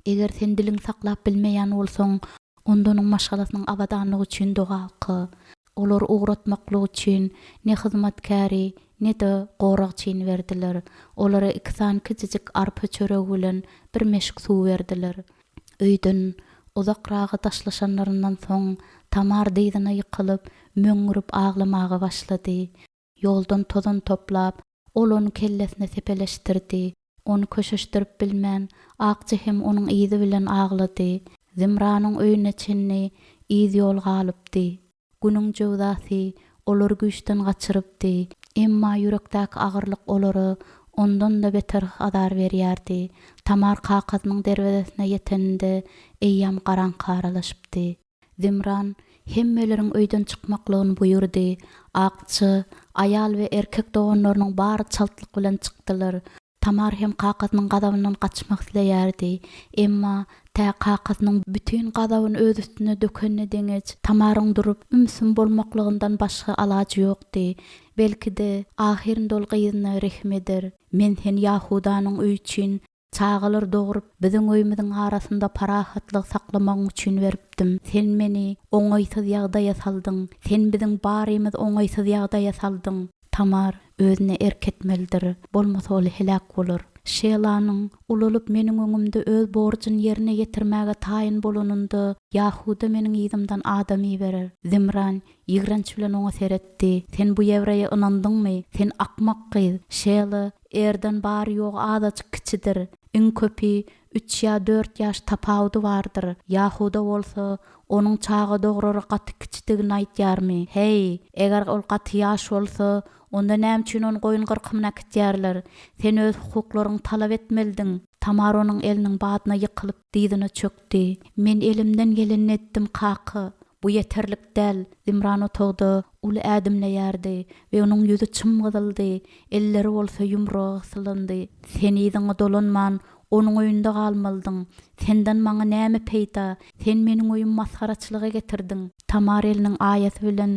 Eger sen diliň saklap bilmeýän bolsaň, onda onuň maşgalasynyň abadanlygy üçin dua ky. Olar ugratmaklyk üçin ne hyzmatkary, ne de gorag çyn berdiler. Olara 2 san kiçijik arpa çöregi bilen bir meşik suw berdiler. Öýden uzakraga taşlaşanlaryndan soň Tamar diýdine ýykylyp, möňürüp aglamaga başlady. Ýoldan tozan toplap, ol onu kellesine sepeleşdirdi. Onu köşeşdirip bilmän, akçy hem onuň ýyzy bilen aglady. Zimranyň öýüne çenni ýyzy ýol galypdy. Günüň jowdasy olar güýçden gaçyrypdy. Emma ýürekdäki agyrlyk olary ondan da beter azar berýärdi. Tamar kakazynyň derwezesine ýeteninde eýýam garaňky aralaşypdy. Zimran hemmeleriň öýden çykmaklygyny buyurdy. Akçy, aýal we erkek doganlarynyň bary çaltlyk bilen çykdylar. Tamar hem kakazynyň gadawyndan gaçmak isleýärdi. Emma tä kakazynyň bütün gadawyny öz üstüne dökenine deňeç Tamaryň durup ümsün bolmaklygyndan başga alajy ýokdy. Belki de ahirinde ol gyzyna rehmeder. Men sen Yahudanyň öýü üçin çağalar doğurup biziň öýümizin arasynda parahatlyk saklamak üçin beripdim. Sen meni oňaýsyz ýagdaýa saldyň. Sen biziň barymiz oňaýsyz ýagdaýa saldyň. Tamar özüne erketmelidir. Bolmasa ol helak bolar. Şelanyň ululup meniň öňümde öz borjyny ýerine ýetirmäge taýyn bolanynda Yahuda meniň ýzymdan adamy berer. Zimran ýygranç bilen oňa seretdi. Sen bu ýewreýe ynandyňmy? Sen akmak gyz. Şely erden bary ýok adaçyk kiçidir. Iň köpi 3 ýa 4 ýaş tapawdy bardyr. Yahuda bolsa onuň çaga dograry gaty kiçidigini aýtýarmy? Hey, eger ol gaty ýaş bolsa, onda näme üçin onu goýun gyrkymyna kitýärler? Sen öz hukuklaryňy talap etmelidiň. Tamar onuň eliniň badyna ýykylyp diýdine çökdi. Men elimden geleni etdim kaky. Bu yeterlik däl. Zimran otogdy, uly ädimleýärdi we onuň ýüzi çymgydyldy. Elleri bolsa ýumrak sylandy. Sen ýyzyňy dolanman, onuň öýünde galmalydyň. Senden maňa näme peýda? Sen meniň öýüm maskaraçylyga getirdiň. Tamar eliniň aýaty bilen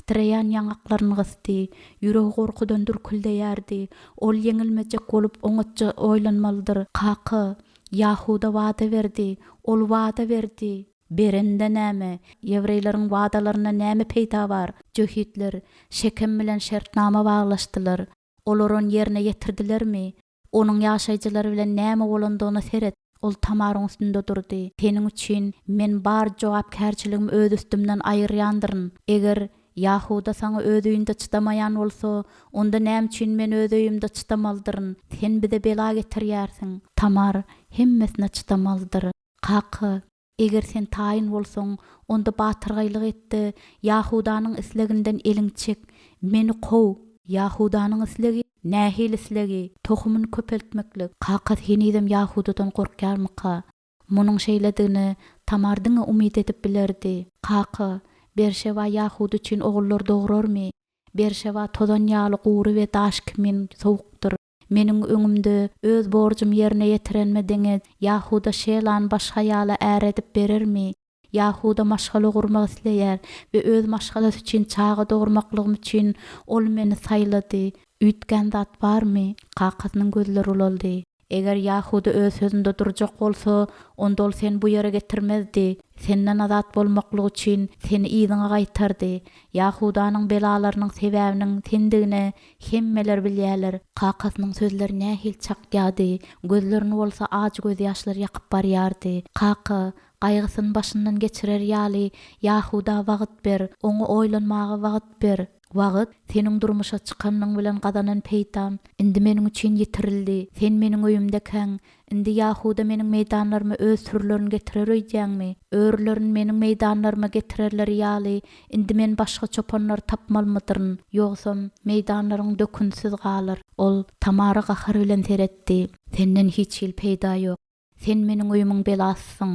titreýän ýangaklaryny gysdy. Ýüregi gorkudan dürküldeýärdi. Ol ýeňilmejek bolup oňatja oýlanmalydyr. Kaky, Yahuda wada berdi. Ol wada berdi. Berende näme? Ýewreýleriň wadalaryna näme peýda bar? Jöhitler şekem bilen şertnama baglaşdylar. Olar onu ýerine ýetirdilermi? Onuň ýaşaýjylary bilen näme bolandygyny seret. Ol Tamaryň üstünde durdy. Seniň üçin men bar jogapkärçiligimi öz üstümden aýyrýandyryn. Eger Yahuda saňa öz öýünde çydamaýan bolsa, onda näme üçin men öz öýümde çydamaldyryn? Sen bize bela getirýärsiň. Tamar hemmesine çydamalydyr. Kaky, eger sen taýyn bolsaň, onda batyrgylyk etdi. Yahudanyň isleginden eliň çek. Meni kow. Yahudanyň islegi, nähil islegi, tohumyny köpeltmeklik. Kaky hinidem Yahudadan gorkýarmyka? Munyň şeýledigini Tamardyň umyt edip bilerdi. Kaky, Berşewa Yahuda üçin ogullar dograrmy? Berşewa tozan ýaly gury we daş kimin sowukdyr. Meniň öňümde öz borjum ýerine ýetirenme deňe Yahuda şeýlan başga ýala äredip berermi? Yahuda maşgala gurmak isleýär we öz maşgalasy üçin çaga dogurmaklygym üçin ol meni saýlady. Üýtgän zat barmy? Kakazynyň gözleri ulaldy. Eger Yahuda öz sözünde durjak bolsa, onda ol sen bu ýere getirmezdi. Senden azat bolmaklyk üçin seni ýyzyňa gaýtardy. Yahudanyň belalarynyň sebäbiniň tendigine hemmeler bilýärler. Kakasynyň sözleri nähil çakýady. Gözlerini bolsa aç göz ýaşlary ýakyp barýardy. Kaky, gaýgysyn başyndan geçirer ýaly Yahuda wagt ber, oňa oýlanmaga wagt ber. Wagt seniň durmuşa çykanyň bilen gadanan peýtam. Indi meniň üçin ýetirildi. Sen meniň öýümde käň. Indi Yahuda meniň meýdanlaryma öz türlerini getirer öýdäňmi? Örlerini meniň meýdanlaryma getirerler ýaly. Indi men başga çopanlar tapmalmydyryn? Ýogsa meýdanlaryň dökünsiz galar. Ol Tamary gahar bilen seretdi. Senden hiç hil peýda ýok. Sen meniň öýümüň belasysyň.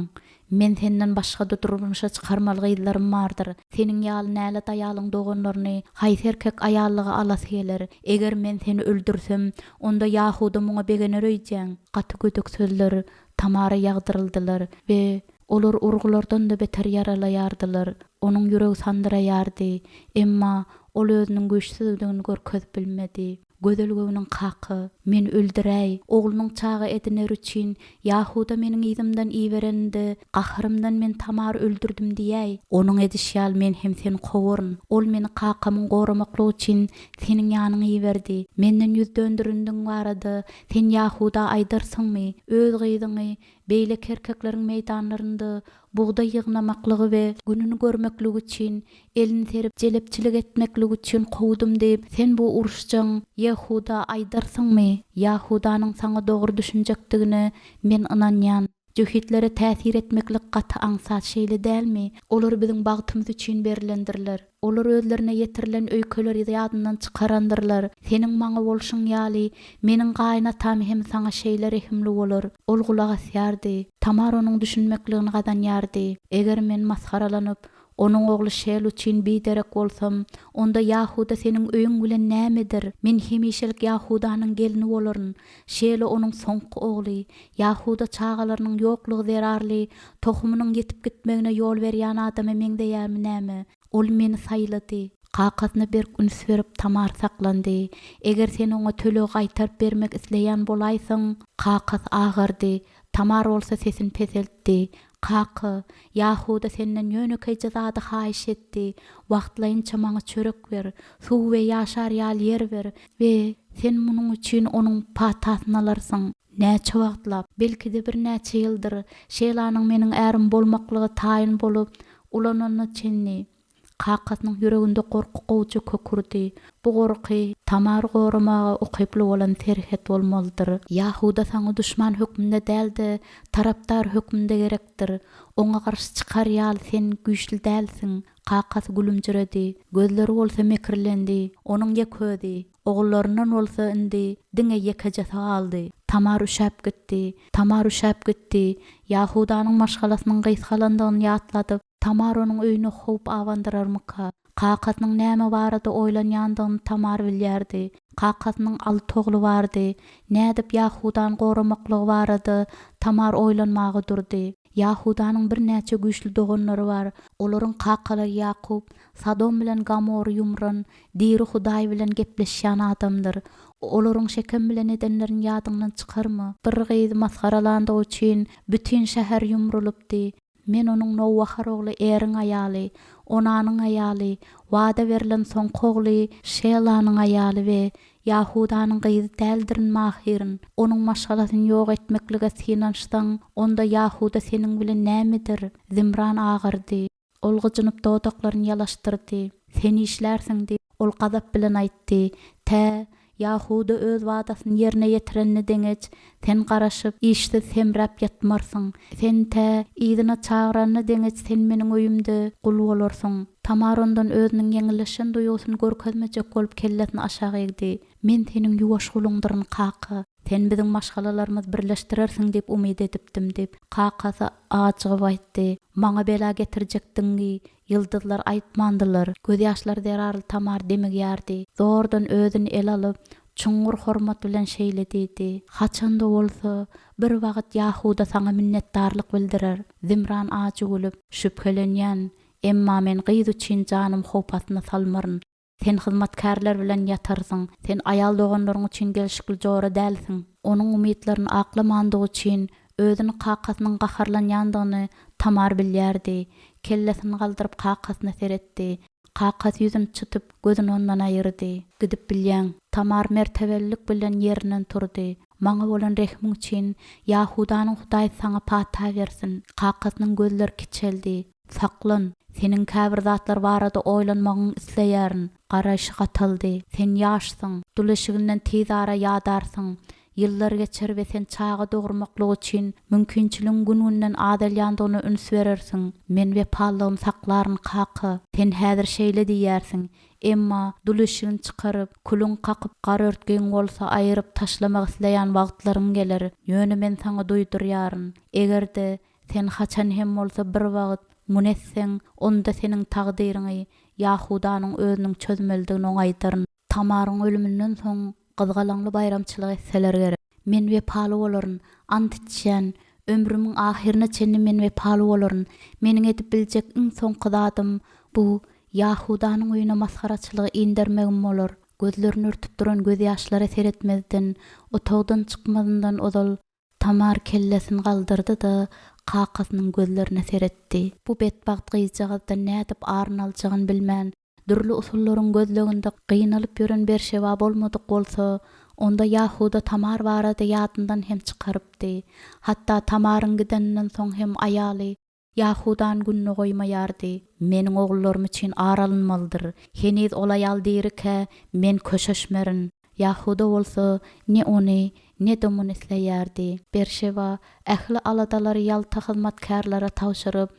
Men senden başga da durmuşa çıkarmaly gyzlarym bardyr. Seniň ýaly näle daýalyň doganlaryny haýsy erkek aýallygy alasy geler. Eger men seni öldürsem, onda Yahuda muňa begener öýjäň. Gaty gödük sözler Tamara ýagdyryldylar we olar urgulardan da beter yaralaýardylar. Onuň ýüregi sandyraýardy, emma ol özüniň güýçsizligini görkezip bilmedi. Gözelgöwüniň haky, men öldüräý, oglunyň çagy ediner üçin Yahuda meniň ýzymdan iýerendi, gahrymdan men Tamary öldürdüm diýäý. Onuň edişýal men hem seni gowuryn. Ol meni kakymyň goramaklygy üçin seniň ýanyňa iýerdi. Menden ýüz döndüründüň barady. Sen Yahuda aýdarsyňmy? Öz gyzyňy beýle erkekleriň meýdanlarynda buğda ýygnamaklygy we gününi görmekligi üçin elini serip jelepçilik etmekligi üçin gowdum diýip sen bu uruşjaň Yahuda aýdarsyňmy? Yahudanyň saňa dogry düşünjekdigine men inanýan. Jühitlere täsir etmeklik gaty aňsat şeýle dälmi? Olar biziň bagtymyz üçin berilendirler. Olar özlerine yetirilen öýkeleri ýadyndan çykarandyrlar. Seniň maňa bolşuň ýaly, meniň gaýnatam hem saňa şeýle rehimli bolar. Ol gulag asýardy. Tamar onuň düşünmekligini gadanýardy. Eger men maskaralanyp Onuň ogly şeýle üçin biderek bolsam, onda Yahuda seniň öýüň bilen nämedir? Men hemişelik Yahudanyň gelini bolaryn. Şeýle onuň soňky ogly, Yahuda çağalarynyň ýoklugy zerarly, tohumynyň yetip gitmegine ýol berýän adamy meňde ýermi näme? Ol meni saýlady. Qaqasyna bir üns berip Tamar saklandy. Eger sen oňa tölegi gaýtaryp bermek isleýän bolaýsyň, qaqas agyrdy. Tamar bolsa sesini peseltdi. Qaqı, Yahuda senden ýönekej jazady haýyş etdi. Wagtlaýynça maňa çörek ber, suw we ýaşar ýal yer ber we sen munuň üçin onuň patasyny alarsyň. Näçe wagtlap, belki-de bir näçe ýyldyr şeýlanyň meniň ärim bolmaklygy taýyn bolup ulananyny çenni. Qaqasynyň ýüreginde gorky gowjy kökürdi. Bu gorky Tamar goramagy okyply bolan terhet bolmalydyr. Yahuda saňa düşman hökmünde däldi, tarapdar hökmünde gerekdir. Oňa garşy çykar ýaly sen güýçli dälsiň. Qaqasy gülümjiredi, gözleri bolsa mekirlendi, onuň ýeködi. Ogullaryndan bolsa indi diňe ýekejesi aldy. Tamar üşäp gitdi. Yahudanyň maşgalasynyň gysgalandygyny ýatladyp, Tamar onuň öýüne howp awandyrarmyka? Qaqasynyň näme barada oýlanýandygyny Tamar bilýärdi. Qaqasynyň 6 ogly bardy. Nädip Yahudan goramaklygy barady, Tamar oýlanmagy durdy. Yahudanyň bir näçe güýçli doganlary bar. Olaryň qaqalary Yakup, Sadom bilen Gomor ýumran, diri Hudaý bilen gepleşýän adamdyr. Olaryň şekem bilen edenlerin ýadyňdan çykarmy? Bir gyzy maskaralandygy üçin bütün şäher ýumrulypdy. Men onuň Nowahar ogly eriň aýaly, onanyň aýaly, wada berilen soňky ogly Şelanyň aýaly we Yahudanyň gyzy däldirin mahirin. Onuň maşgalasyny ýok etmeklige sinançdan, onda Yahuda seniň bilen nämedir? Zimran agyrdy. Ol gyjynyp dodaklaryny ýalaşdyrdy. Sen işlärsiň diýip ol gazap bilen aýtdy. Yahuda öz wadasyny ýerine ýetirenini deňeç, sen garaşyp işde semräp ýatmarsyň. Sen ýygyna çagyranyny deňeç, sen meniň öýümde gul bolarsyň. Tamar ondan özüniň ýeňilişen duýgusyny görkezmejek bolup kellesini aşağı egdi. Men seniň ýuwaş gulundyryň Qaqy. Sen biziň maşgalalarymyz birleşdirersiň diýip umyd edipdim diýip Qaqasy açygyp aýtdy. Maňa bela getirjekdiňi ýyldyzlar aýtmandylar. Göz ýaşlary derarly Tamar demegýärdi. Zordan özüni el alyp çuňgur hormat bilen şeýle diýdi. Haçanda bolsa bir wagt Yahuda saňa minnetdarlyk bildirer. Zimran açy bolup şüphelenýän, emma men gyz üçin janym howpasyna salmaryn. Sen hyzmatkarlar bilen ýatarsyň. Sen aýal doganlaryň üçin gelşikli jora dälsiň. Onuň umytlaryny aklamandygy üçin özüni Qaqasynyň gaharlanýandygyny Tamar bilýärdi. Kellesini galdyryp Qaqasyna seretdi. Qaqas ýüzüni çytyp gözüni ondan aýyrdy. Gidip bilýän, Tamar mertebellik bilen ýerinden turdy. Maňa bolan rehmiň üçin Yahudanyň Hudaý saňa pata bersin. Qaqasynyň gözleri kiçeldi. Saklan, senin käbir zatlar barada oýlanmagyň isleýärin. Garaşy gatyldy. Sen ýaşsyň, dulaşygyňdan tez ara ýadarsyň. Yıllar geçer we sen çağa dogurmaklygy üçin mümkinçiligiň gününden adalýandygyny üns berersiň. Men wepalygym saklaryn Qaqy. Sen häzir şeýle diýärsiň. Emma dulaşygyny çykaryp, kulun qakyp gara örtgen bolsa aýryp taşlamak isleýän wagtlaryň geler. Ýöne men saňa duýdurýaryn. Egerde Sen haçan hem bolsa bir wagt munetseň, onda senin tagdyryňy Yahudanyň özüniň çözmeldigini oňaýdyryn. Tamaryň ölümünden soň gyzgalaňly bayramçylyk etseler gerek. Men wepaly bolaryn, ant içýän, ömrümiň ahirine çenli men wepaly bolaryn. Meniň edip biljek iň soňky zadym bu Yahudanyň öýüne maskaraçylygy indermegim bolar. Gözlerini örtüp duran göz ýaşlary seretmezden, otagdan çykmazyndan odal Tamar kellesini galdyrdy da kakasynyň gözlerine seretdi. Bu bedbagt gyjagda nädip aryn aljagyny bilmän, dürli usullaryň gözleginde gynalyp ýören Berşeba bolmadyk bolsa, onda Yahuda Tamar barada ýadyndan hem çykarypdy. Hatda Tamaryň gidenden soň hem aýaly Yahudan gününe goýmaýardy. Meniň ogullarym üçin aralynmalydyr. Heniz ol aýal diýerke men köşeşmerin. Yahuda bolsa ne ony ne de muny isleýärdi. Berşeba ähli aladalary ýalta hyzmatkarlara tawşyryp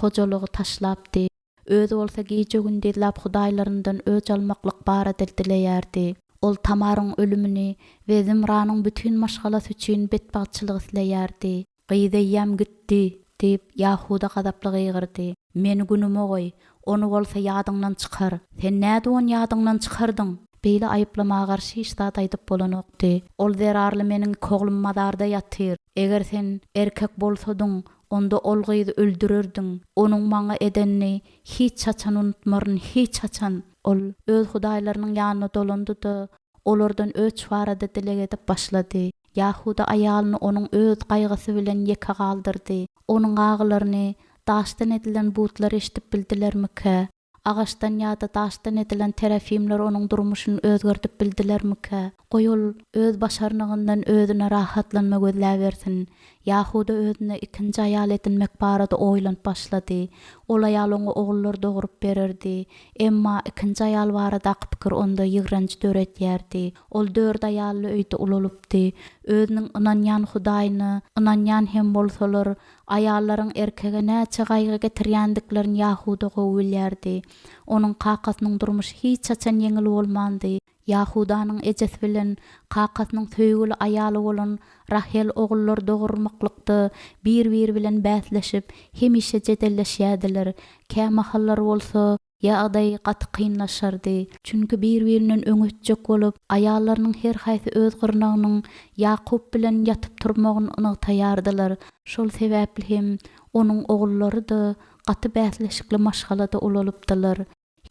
hojalygy taşlapdy. Özü bolsa gije günde lap hudaýlaryndan öç almaklyk barada dileýärdi. Ol Tamaryň ölümini we Zimranyň bütün maşgalasy üçin bedbagtçylyk isleýärdi. Gyýdaýam gitdi diýip Yahuda gadaply gygyrdy. Meni günüme goý, onu bolsa ýadyňdan çykar. Sen näde onu ýadyňdan çykardyň? Beýle aýyplamaga garşy hiç zat aýdyp bolanokdy. Ol zerarly meniň koglum madarda ýatyr. Eger sen erkek bolsadyň, onda ol gyzy öldürerdiň. Onuň maňa edenini hiç haçan unutmaryn, hiç haçan. Ol öz hudaýlarynyň ýanyna dolandy da olardan öç barada dileg edip başlady. Yahuda aýalyny onuň öz gaýgysy bilen ýeke galdyrdy. Onuň aglaryny daşdan edilen butlar eşitip bildilermike? Ağaçtan ýa-da daşdan edilen terefimler onuň durmuşyny özgertip bildilermike? Goýul öz başarnygyndan özüne rahatlanma gözläbersin. Yahuda özüne ikinji aýal edinmek barada oýlanyp başlady. Ol aýal oňa ogullar dogurup bererdi. Emma ikinji aýal barada akpykir onda ýygranç döretýärdi. Ol 4 aýally öýde ululupdy. Özüniň ynanýan Hudaýyny, ynanýan hem bolsalar, aýallaryň erkege näçe gaýgy getirýändiklerini Yahuda gowulýardy. Onuň kakasynyň durmuşy hiç haçan ýeňil bolmandy. Yahudanyň ejesi bilen kakasynyň söýgüli aýaly bolan Rahel ogullar dogurmaklykda bir bilen bäsleşip hemişe jedelleşýärdiler. Kämahallar bolsa ýa-da gaty kynlaşardy. Çünki bir-birinden öňütjek bolup, aýallarynyň her haýsy öz gyrnagynyň Yakup bilen ýatyp turmagyny ynyktaýardylar. Şol sebäpli hem onuň ogullary da gaty bäsleşikli maşgalada ulalypdylar.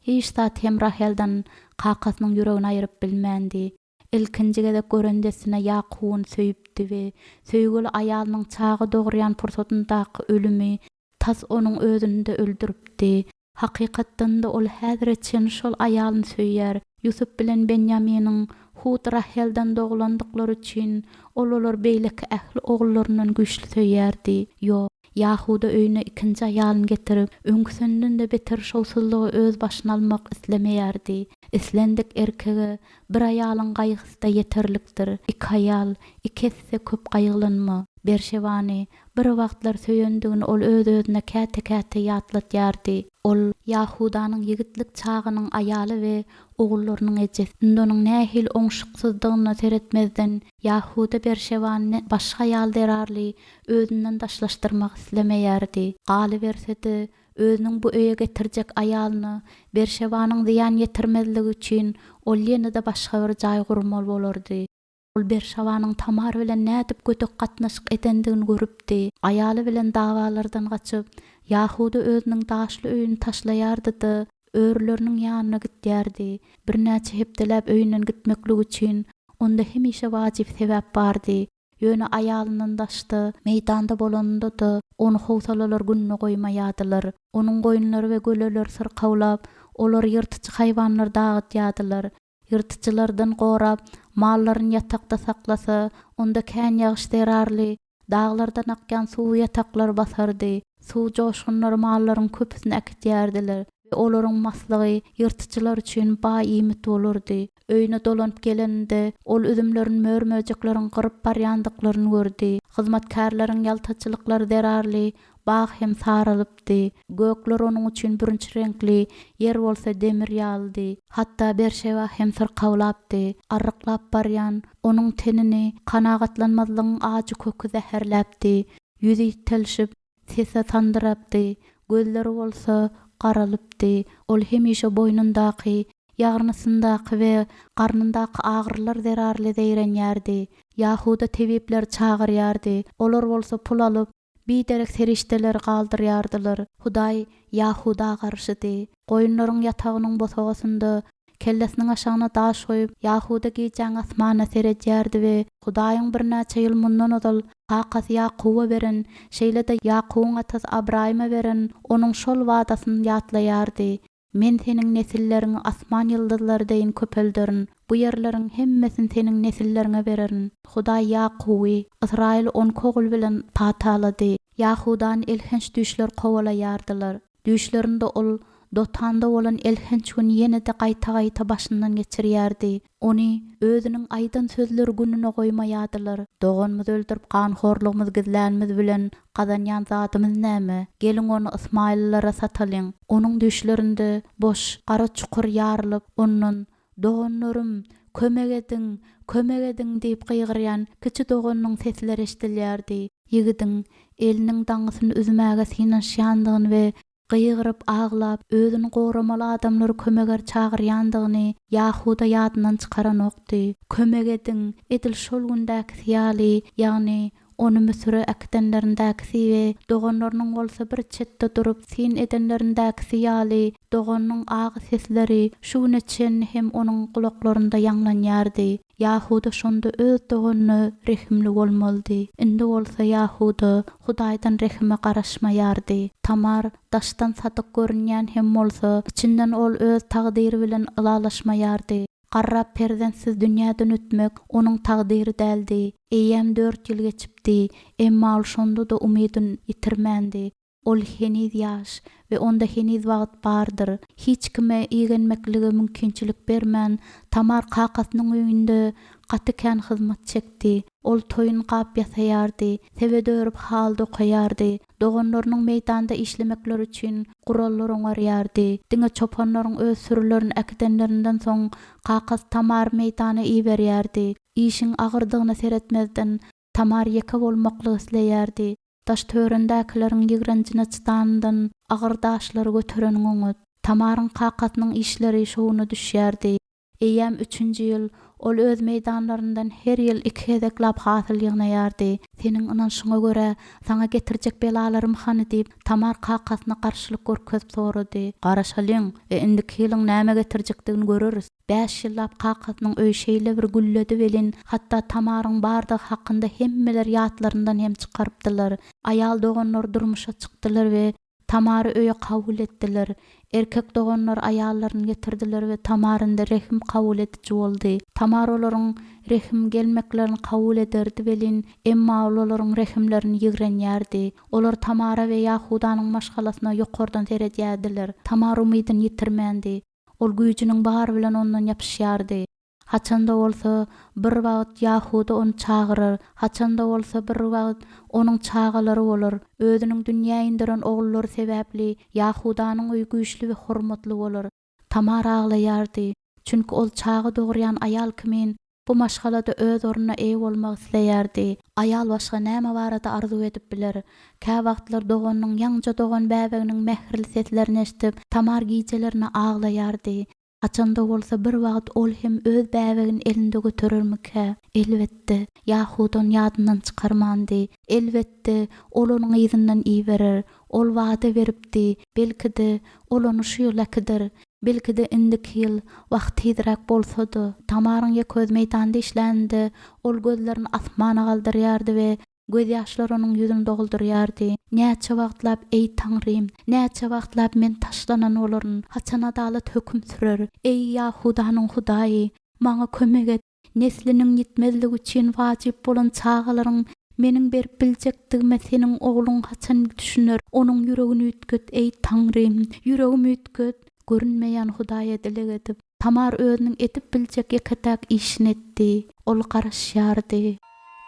Hiç zat hem Raheldan kakasynyň ýüregini aýryp bilmändi. Ilkinjige de görendesine Yakubyny söýüpdi we söýgüli aýalynyň çagy dogurýan pursatyndaky ölümi tas onuň özüni de öldüripdi. Hakykatdan da ol häzir etjen şol aýalyny söýýär. Yusuf bilen Benjaminiň Hud Raheldan doglandyklary üçin olar beýleki ähli ogullarynyň güýçli söýýärdi. Ýok, Yahuda öýüne ikinji aýalyny getirip, öňküsünden de beter şowsuzlygy öz başyna almak islemeýärdi. Islendik erkege bir aýalyň gaýgysy da yeterlikdir. Iki aýal, ikisi köp gaýglanma. Berşebany bir wagtlar söýendigini ol öz-özüne käte-käte ýatlatýardy. Ol Yahudanyň ýigitlik çagynyň aýaly we ogullarynyň ejesi. Onuň nähil oňşyksyzdygyny seretmezden Yahuda Berşebany başga aýal derarly özünden daşlaşdyrmak islemeýärdi. Galy bersedi, özüniň bu öýe getirjek aýalyny Berşebanyň ziýan ýetirmezligi üçin ol ýene-de başga bir jaý gurmaly bolardy. Ol Berşebanyň Tamar bilen nädip götek gatnaşyk edendigini görüpdi. Aýaly bilen dawalardan gaçyp, Yahuda özüniň daşly öýüni taşlaýardy da örleriniň ýanyna gitýärdi. Bir näçe hepdelep öýünden gitmeklik üçin onda hemişe wajyp sebäp bardy. Ýöne aýalynyň daşdy, meýdanda bolanda da onu howsalalar gününe goýmaýardylar. Onuň goýunlary we göleler syrkawlap, olar ýyrtyjy haýwanlar dagatýardylar. Ýyrtyjylardan gorap, mallaryny ýatakda saklasa, onda kän ýagyş derarly, dağlardan akýan suw ýataklar basardy. Suw joşgunlar mallaryň köpüsini äkitýärdiler. Olaryň maslygy ýyrtyjylar üçin baý ýymit bolardy. Öýüne dolanyp gelende ol üzümlerin mörmöjeklerini gyryp barýandyklaryny gördi. Hyzmatkarlaryň ýaltaçylyklary derarly bag hem saralypdy. Gökler onuň üçin birinçi renkli, yer bolsa demir ýalydy. Hatda Berşeba hem syrkawlapdy. Arryklap barýan onuň tenini kanagatlanmazlygyň ajy kökü zäherläpdi. Ýüzi telşip Sese sandırapdy, gözleri bolsa garalypdy. Ol hemişe boynundaky, ýagrynysyndaky we garnyndaky agyrlar zerarly deýrenýärdi. Yahuda tebipler çağırýardy. Olar bolsa pul alyp biderek serişdeler galdyrýardylar. Hudaý Yahuda garşydy. Goýunlaryň ýatagynyň bosagasynda kellesiniň aşagyna daş goýup Yahuda giýjäň asmana seredýärdi we Hudaýyň bir näçe ýyl mundan odal Hakas Yakuba beren, şeýle-de Yakubyň atasy Abrahyma beren onuň şol wadasyny ýatlaýardy. Men seniň nesillerini asman ýyldızlary deýin köpeldirin. Bu ýerleriň hemmesini seniň nesilleriňe bererin. Hudaý Yakuby, Israil on kogul bilen patalady. Yahudan elhenç düşler kowalaýardylar. Düşlerinde ol Dotanda bolan elhenç gün ýene-de gaýta-gaýta başyndan geçirýärdi. Ony özüniň aýdan sözleri gününe goýmaýardylar. Doganmyzy öldürip ganhorlygymyzy gizlänmiz bilen gazanýan zatymyz näme? Gelin onu Ismaillara satalyň. Onuň düşlerinde boş gara çukur ýarylyp, ondan "Doganlarym, kömek ediň, kömek ediň" diýip gıýgyrýan kiçi doganyň sesleri eşdilýärdi. Ýigidiň eliniň daňysyny üzmäge synanşýandygyny we gıýgyryp ağlap özüni goramaly adamlary kömeger çağırýandygyny Yahuda ýadynan çykaran okdy. Kömek ediň, edil şol gündäki ýaly, ýagny onu Müsüre äkdenlerindäki we doganlarynyň bolsa bir çetde durup sin edenlerindäki ýaly, doganyň agy sesleri şu neçen hem onuň gulaklарynda ýanglanýardy. Yahuda şonda öz doganyny rehimli bolmaly. Indi bolsa Yahuda Hudaýdan rehime garaşmaýardy. Tamar daşdan satyk görünýän hem bolsa içinden ol öz tagdyry bilen ylalaşmaýardy. Garrap perzensiz dünýäden ötmek onuň tagdyry däldi. Eýem 4 ýyl geçipdi, emma ol şonda da umydyn ýitirmändi. Ol heniz ýaş we onda heniz wagt bardyr. Hiç kime iýgenmekligi mümkinçilik bermän Tamar kakasynyň öýünde gatykän hyzmat çekdi. Ol toyun gap ýasaýardy, sebedörüp hal dokaýardy. Doganlarynyň meýdanda işlemekler üçin gurallar oňarýardy. Diňe çopanlaryň öz sürülerini äkdenlerinden soň kakas Tamar meýdana iýberýärdi. İşiň agyrdygyna seretmezden Tamar ýeke bolmakly isleýärdi. Daş törendäkileriň ýigrenjine çıtandan agyr daşlary götereniň oňa Tamaryň kakasynyň işleri şowuna düşýärdi. Eýem 3-nji ýyl ol öz meýdanlaryndan her ýyl 2 hedeklap hasyl ýygnaýardy. Seniň ynanşyňa görä saňa getirjek belalarym hany diýip Tamar kakasyna garşylyk görkezip sorady. Garaşalyň we indiki ýylyň näme getirjekdigini göreriz. 5 ýyllap kakasynyň öýşeýle bir gülledi welin, hatda Tamaryň bardygy hakynda hemmeler ýatlaryndan hem çykarypdylar. Aýal doganlar durmuşa çykdylar we Tamary öýe kabul etdiler. Erkek doganlar aýallaryny getirdiler we Tamarynda rehim kabul etiji boldy. Tamar olaryň rehim gelmeklerini kabul ederdi welin, emma olaryň rehimlerini ýigrenýärdi. Olar Tamara we Yahudanyň maşgalasyna ýokardan seredýärdiler. Tamar umydyny ýitirmändi. Ol güýjüniň bary bilen ondan ýapyşýardy. Haçanda bolsa bir wagt Yahuda onu çağırır, haçanda bolsa bir wagt onuň çağalary bolar. Özüniň dünýä indiren oğullary sebäpli Yahudanyň öýü güýçli we hormatly bolar. Tamar aglaýardy. Çünki ol çağı dogrýan aýal kimin bu maşgalada öz ornuna eý bolmak isleýärdi. Aýal başga näme barada arzu edip biler. Kä wagtlar doganyň ýaňja dogan bäbeginiň mehirli seslerini eşitip Tamar giýjelerini aglaýardy. Haçanda bolsa bir wagt ol hem öz bäbegini elinde göterermike? Elbetde Yahudan ýadyndan çykarmandy. Elbetde ol onuň ýyzyndan iýberer. Ol wada beripdi. Belki-de ol onu şu ýylakydyr. Belki-de indiki ýyl wagt tezrek bolsady. Tamaryň ýeköz meýdanda işländi. Ol gözlerini asmana galdyrýardy we göz ýaşlary onuň ýüzüni doldurýardy. Näçe wagtlap ey Taňrym, näçe wagtlap men taşlanan bolaryn, haçan adalet höküm sürer. Ey Yahudanyň Hudaýy, maňa kömek et. Nesliniň ýitmezligi üçin wajyp bolan çağalaryň meniň berip biljekdigime seniň ogluň haçan düşüner. Onuň ýüregini ütket ey Taňrym, ýüregimi ütket. Görünmeýän Hudaýa dilek edip Tamar özüniň etip biljek ýeketäk işini etdi. Ol garaşýardy.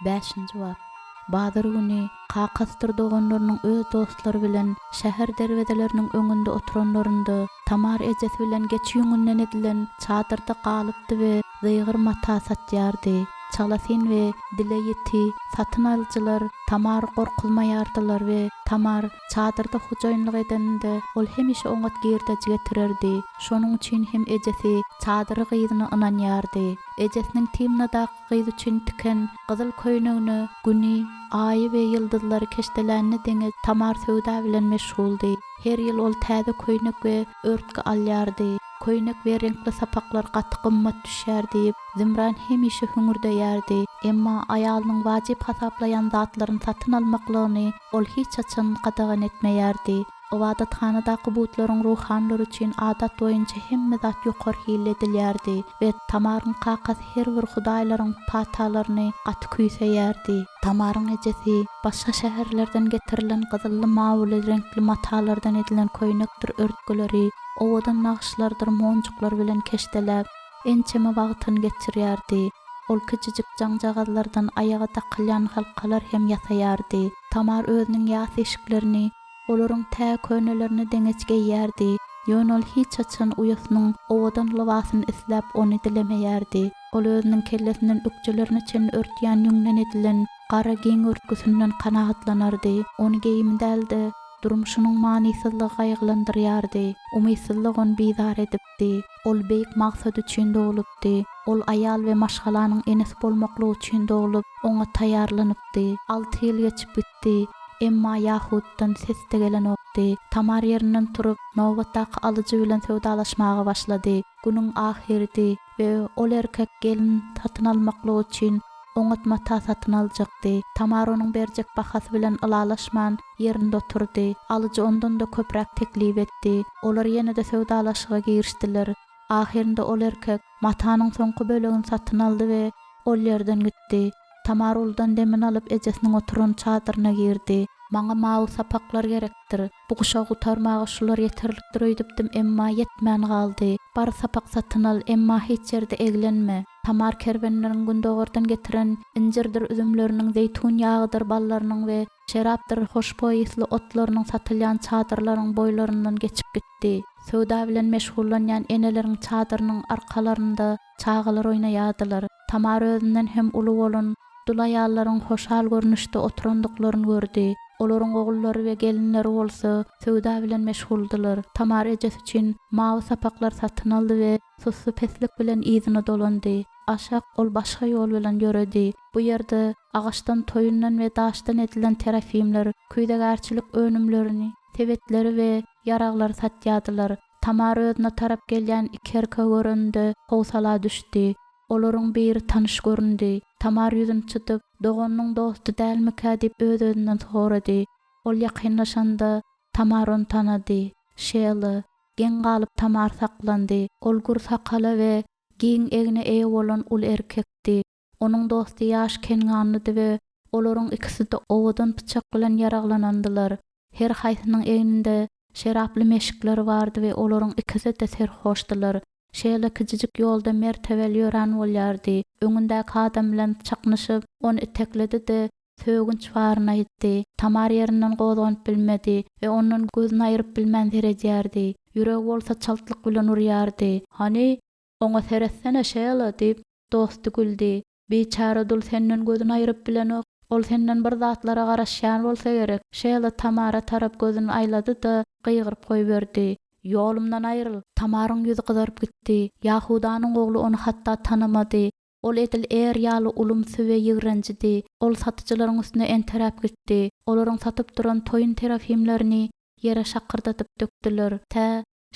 5-nji wagt. Bazar güni kakastır doganlarynyň öz dostlary bilen şäher derwedeleriniň öňünde oturanlarynda Tamar ejes bilen geç ýöňünden edilen çadyrda galypdy we zygyr mata satýardy. Çalasin we dileyiti satyn alyjylar Tamary gorkulmaýardylar we Tamar çadyrda hojaýynlyk edende ol hemişe oňat girdej getirerdi. Şonuň üçin hem ejesi çadyry gyzyny ynanýardy. Ejesiniň timnada gyzy üçin tiken gyzyl köýnegini güni, aýy we ýyldyzlary keşdeläni deňe Tamar söwda bilen meşguldy. Her ýyl ol täze köýnek we örtge alýardy. Köýnek we renkli sapaklar gaty gymmat düşär diýip Zimran hemişe hüngürdeýärdi. Emma aýalynyň wajyp hasaplayan zatlaryny satyn almaklygyny ol hiç açan gadagan etmeýärdi. O adathanadaky butlaryň ruhanlary üçin adat boýunça hemme zat ýokary hilledilýärdi we Tamaryň kakasy her bir hudaýlaryň patalaryny gaty küýseýärdi. Tamaryň ejesi başga şäherlerden getirilen gyzylly mawly renkli matalardan edilen köýnekdir örtgeleri, owadan naqşlardyr monjuklar bilen keşdelep, ençeme wagtyny geçirýärdi. Ol küçücük jaňjagazlardan ayaga takylýan halkalar hem ýasaýardy. Tamar özüniň ýas eşiklerini, olaryň tä köynelerini deňeçgeýärdi. Ýöne ol hiç açan uýasynyň owadan lawasyny isläp ony dilemeýärdi. Ol özüniň kellesinden ökçelerini çen örtýän ýüňden edilen gara giň örtgüsünden kanagatlanardy. Ony geyimdäldi. Durmuşynyň manysyzlygy gaýgylandyrýardy. Umysyzlyk onu bizar edipdi. Ol beýik maksat üçin dolupdy. Ol aýal we maşgalanyň enes bolmaklygy üçin dolup, oňa taýýarlanypdy. 6 ýyl geçip bitdi. Emma Yahuddan sesde gelen okdy. Tamar ýerinden turup, nowbatdaky alyjy bilen söwdalaşmaga başlady. Günüň ahirdi we ol erkek gelin satyn almaklygy üçin oňat mata satyn aljakdy. Tamar onuň berjek bahasy bilen alalaşman ýerinde oturdy. Alyjy ondan da köprak teklip etdi. Olar ýene-de söwdalaşyga girişdiler. Ahirinde ol erkek matanyň soňky bölegini satyn aldy we ol ýerden gitdi. Tamar uldan demin alıp ejesiniň oturan çadyryna girdi. Maňa mawy sapaklar gerekdir. Bu guşa gutarmagy şular ýeterlikdir öýdüpdim, emma ýetmän galdy. Bar sapak satyn al, emma hiç ýerde eglenme. Tamar kerbenleriň gündogordan getiren injirdir üzümleriniň, zeytun ýagydyr ballarynyň we şerapdyr hoşboýysly otlarynyň satylýan çadyrlaryň boýlaryndan geçip gitdi. Söwda bilen meşgullanýan eneleriň çadyrynyň arkalarynda çağalar oýnaýardylar. Tamar özünden hem uly bolan dulaýallaryň hoşal görnüşde oturandyklaryny gördi. Olaryň ogullary we gelinleri bolsa söwda bilen meşguldylar. Tamar ejesi üçin mawy sapaklar satyn aldy we susy peslik bilen ýzyny dolandy. Aşak ol başga ýol bilen ýöredi. Bu ýerde agaçdan, toýundan we daşdan edilen terafimler, küýdegärçilik önümlerini, tebetleri we ýaraglar satýadylar. Tamar özüne tarap gelýän iki erkek göründe howsala düşdi. Olaryň biri tanış göründi. Tamar ýüzüni çytyp, doganyň dosty dälmika diýip öz-özünden sorady. Ol ýakynlaşanda Tamar onu tanady. Şeýle, geň galyp Tamar saklandy. Ol gur sakala we giň egine eýe bolan ul erkekdi. Onuň dosty ýaş kenganlydy we olaryň ikisi de owadan pyçak bilen ýaraglanandylar. Her haýsynyň eňinde şeraply meşikleri bardy we olaryň ikisi de serhoşdylar. Şeýle küçüjük ýolda mertebeli ýören bolýardy. Öňündäki adam bilen çaknyşyp, onu itekledi de söwgünç baryna gitdi. Tamar ýerinden gozanyp bilmedi we onuň gözüni aýryp bilmän derejärdi. Ýüregi bolsa çaltlyk bilen urýardy. "Hani, oňa seretsene şeýle" diýip dosty güldi. "Biçara dul senden gözüni aýryp bilenok. Ol senden bir zatlara garaşýan bolsa gerek." Şeýle Tamara tarap gözüni aýlady da gyýgyryp goýberdi. "Ýolumdan aýryl." Tamaryň ýüzi gyzaryp gitdi. Yahudanyň ogly onu hatda tanymady. Ol edil er ýaly ulumsy we ýygranjydy. Ol satyjylaryň üstüne enterap gitdi. Olaryň satyp duran toýun terafimlerini ýere şakyrdatyp dökdiler.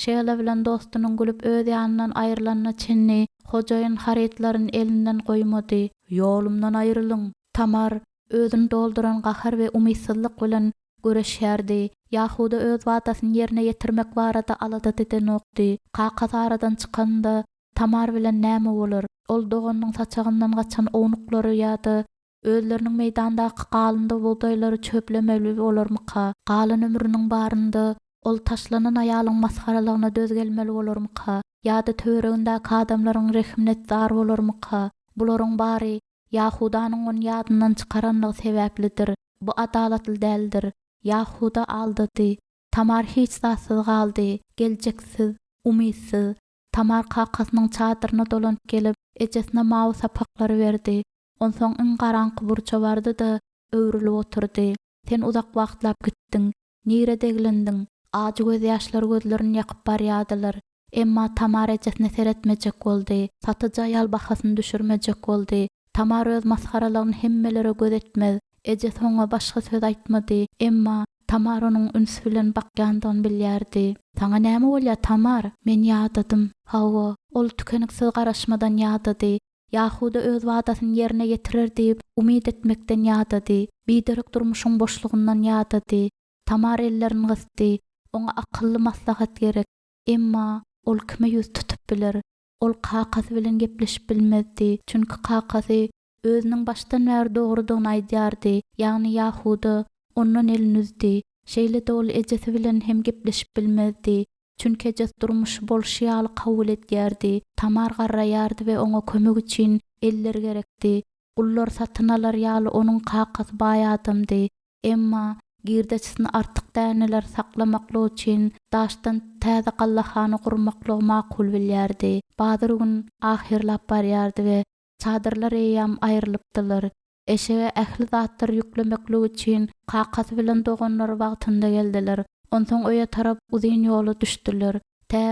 Şeýle bilen dostunyň gülüp öz ýanyndan aýrylanyna çenni, hojaýyn harytlaryny elinden goýmady. "Ýolumdan aýrylyň." Tamar özüni dolduran gahar we umysyzlyk bilen göreşýärdi. Yahuda öz wadasyny ýerine ýetirmek barada alada deden okdy. Kakaz aradan çykanda Tamar bilen näme bolar? Ol doganyň saçagyndan gaçan ownuklary ýa-da özleriniň meýdandaky galynda bodaýlary çöplemeli bolarmyka? Galyn ömrüniň barynda ol taşlanan aýalyň masgaralygyna döz gelmeli bolarmyka? Ýa-da töweregindäki adamlaryň rehmine zar bolarmyka? Bularyň bary Yahudanyň onu ýadyndan çykaranlygy sebäplidir. Bu adalatly däldir. Yahuda aldady. Tamar hiç zatsız galdy. Geljeksiz, umysyz. Tamar kakasynyň çadyryna dolanyp gelip, ejesine mawy sapaklary berdi. Onsoň iň garaňky burça bardy da öwrülip oturdy. Sen uzak wagtlap gitdiň, nire degilendiň. Ajy göz ýaşlary gözlerini ýakyp barýadylar. Emma Tamar ejesine seretmejek boldy. Satyjy aýal bahasyny düşürmejek boldy. Tamar öz maskaralaryny hemmelere göz etmez. Eje soňa başga söz aýtmady. Emma Tamar onuň üns bilen bakýandygyny bilýärdi. Taňa näme bolýar Tamar? Men ýadadym. Hawa, ol tükeniksiz garaşmadan ýadady. Yahuda öz wadasyny ýerine getirir diýip umyd etmekden ýadady. Biderek durmuşyň boşlugyndan ýadady. Tamar ellerini gysdy. Oňa akylly maslahat gerek. Emma ol kime ýüz tutup biler? Ol kakasy bilen gepleşip bilmezdi. Çünki kakasy özüniň başdan bäri dogrudygyny aýdýardy. Ýagny Yahuda ondan elini üzdi. Şeýle de ol ejesi bilen hem gepleşip bilmezdi. Çünki ejes durmuş bolşy ýaly kabul edýärdi. Tamar garraýardy we oňa kömek üçin eller gerekdi. Gullar satyn alar ýaly onuň kakasy baýadymdy. Emma girdeçisini artyk däneler saklamaklyk üçin daşdan täze gallaxany gurmaklygy makul bilýärdi. Badyr gün ahirlap barýardy we çadyrlar eýam aýrylypdylar. Eşeğe ähli zatlar ýüklemeklik üçin kakasy bilen doganlar wagtynda geldiler. Onsoň öýe tarap uzyn ýola düşdiler.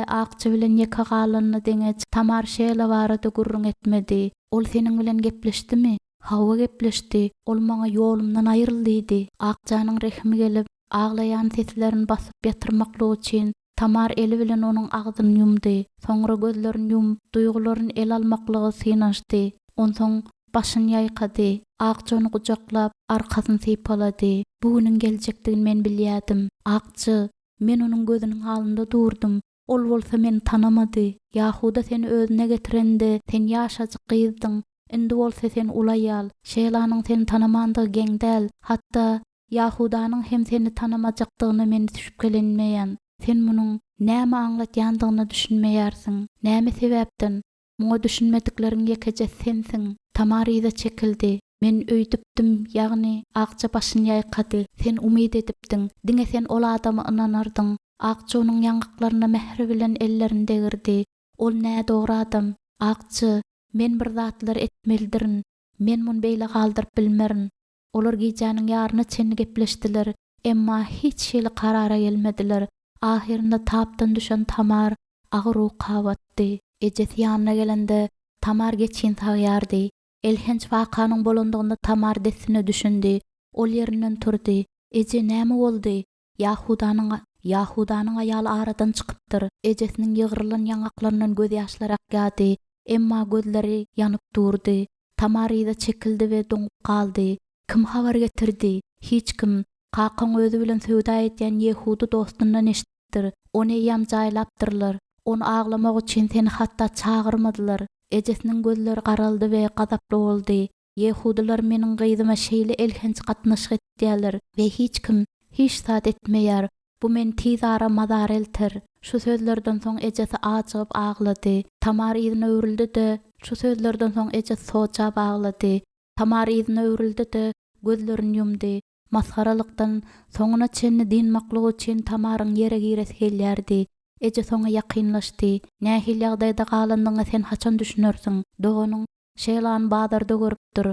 Akçy bilen ýeke galanyny deňeç Tamar şeýle barady gurrun etmedi. Ol seniň bilen gepleşdimi? Hawa gepleşdi. Ol maňa ýolumdan aýryldy. Akçanyň rehmi gelip aglaýan seslerini basyp ýatyrmaklyk üçin Tamar eli bilen onuň agdyny ýumdy. Soňra gözlerini ýumyp duýgularyny el almaklygy synaşdy. Onsoň başyny ýaýkady. Akçy onu gujaklap arkasyny sypalady. Bugünün geljekdigini men bilýärdim. Akçy, men onuň gözüniň alynda durdum. Ol bolsa meni tanamady. Yahuda seni özüne getirende sen ýaşajyk gyzdyň. Indi bolsa sen ulaýal. Şeýlanyň seni tanamandygy geňdäl. Hatda Yahudanyň hem seni tanamajakdygyna men düşüp gelenmeýän. Sen munyň näme aňlatýandygyny düşünmeýärsiň. Näme sebäpden? Muňa düşünmedikleriň ýekeje sensiň. Tamar ýa çekildi. Men öýdüpdim, ýagny Akça başyny ýaýkady. Sen umyd edipdiň. Diňe sen ol adamy ynanardyň. Akça onuň ýanglaklaryna mehri bilen ellerini degirdi. Ol nä dogry adam? Akça, men bir zatlar etmelidirin. Men muny beýle galdyryp bilmerin. Olar gijanyň ýaryna çenli gepleşdiler. Emma hiç şeýle karara gelmediler. Ahirinde tapdan düşen Tamar agyr kawatdy. Ejesi ýanyna gelende Tamar geçin taýýardy. Elhenç wakanyň bolandygyny Tamar desine düşündi. Ol ýerinden turdy. Eje näme boldy? Yahudanyň aýaly aradan çykypdyr. Ejesiniň ýygrylan ýangaklarynyň göz ýaşlary akýady. Emma gözleri ýanyp durdy. Tamar ýa çekildi we doňup galdy. Kim habar getirdi? Hiç kim. Kakan özü bilen söwda etýän Yehuda dostundan eşitdir. Ony ýam jaýlapdyrlar. Onu aglamak üçin seni hatda çağırmadylar. Ejesiniň gözleri garaldy we gazaply boldy. Yehudalar meniň gyzyma şeýle elhenç gatnaşyk etdiler we hiç kim hiç zat etmeýär. Bu men tiz ara madar eltir. Şu sözlerden soň ejesi açyp aglady. Tamar ýygyna öwrüldi de şu sözlerden soň ejesi soça baglady. Tamar ýygyna öwrüldi de gözlerini ýumdy. Maskaralykdan soňuna çenni dinmaklyk üçin Tamaryň ýere giresi gelýärdi. Eje soňa ýakynlaşdy. Nähil ýagdaýda galandyňa sen haçan düşünersiň? Doganyň şeýlan badarda görüpdir.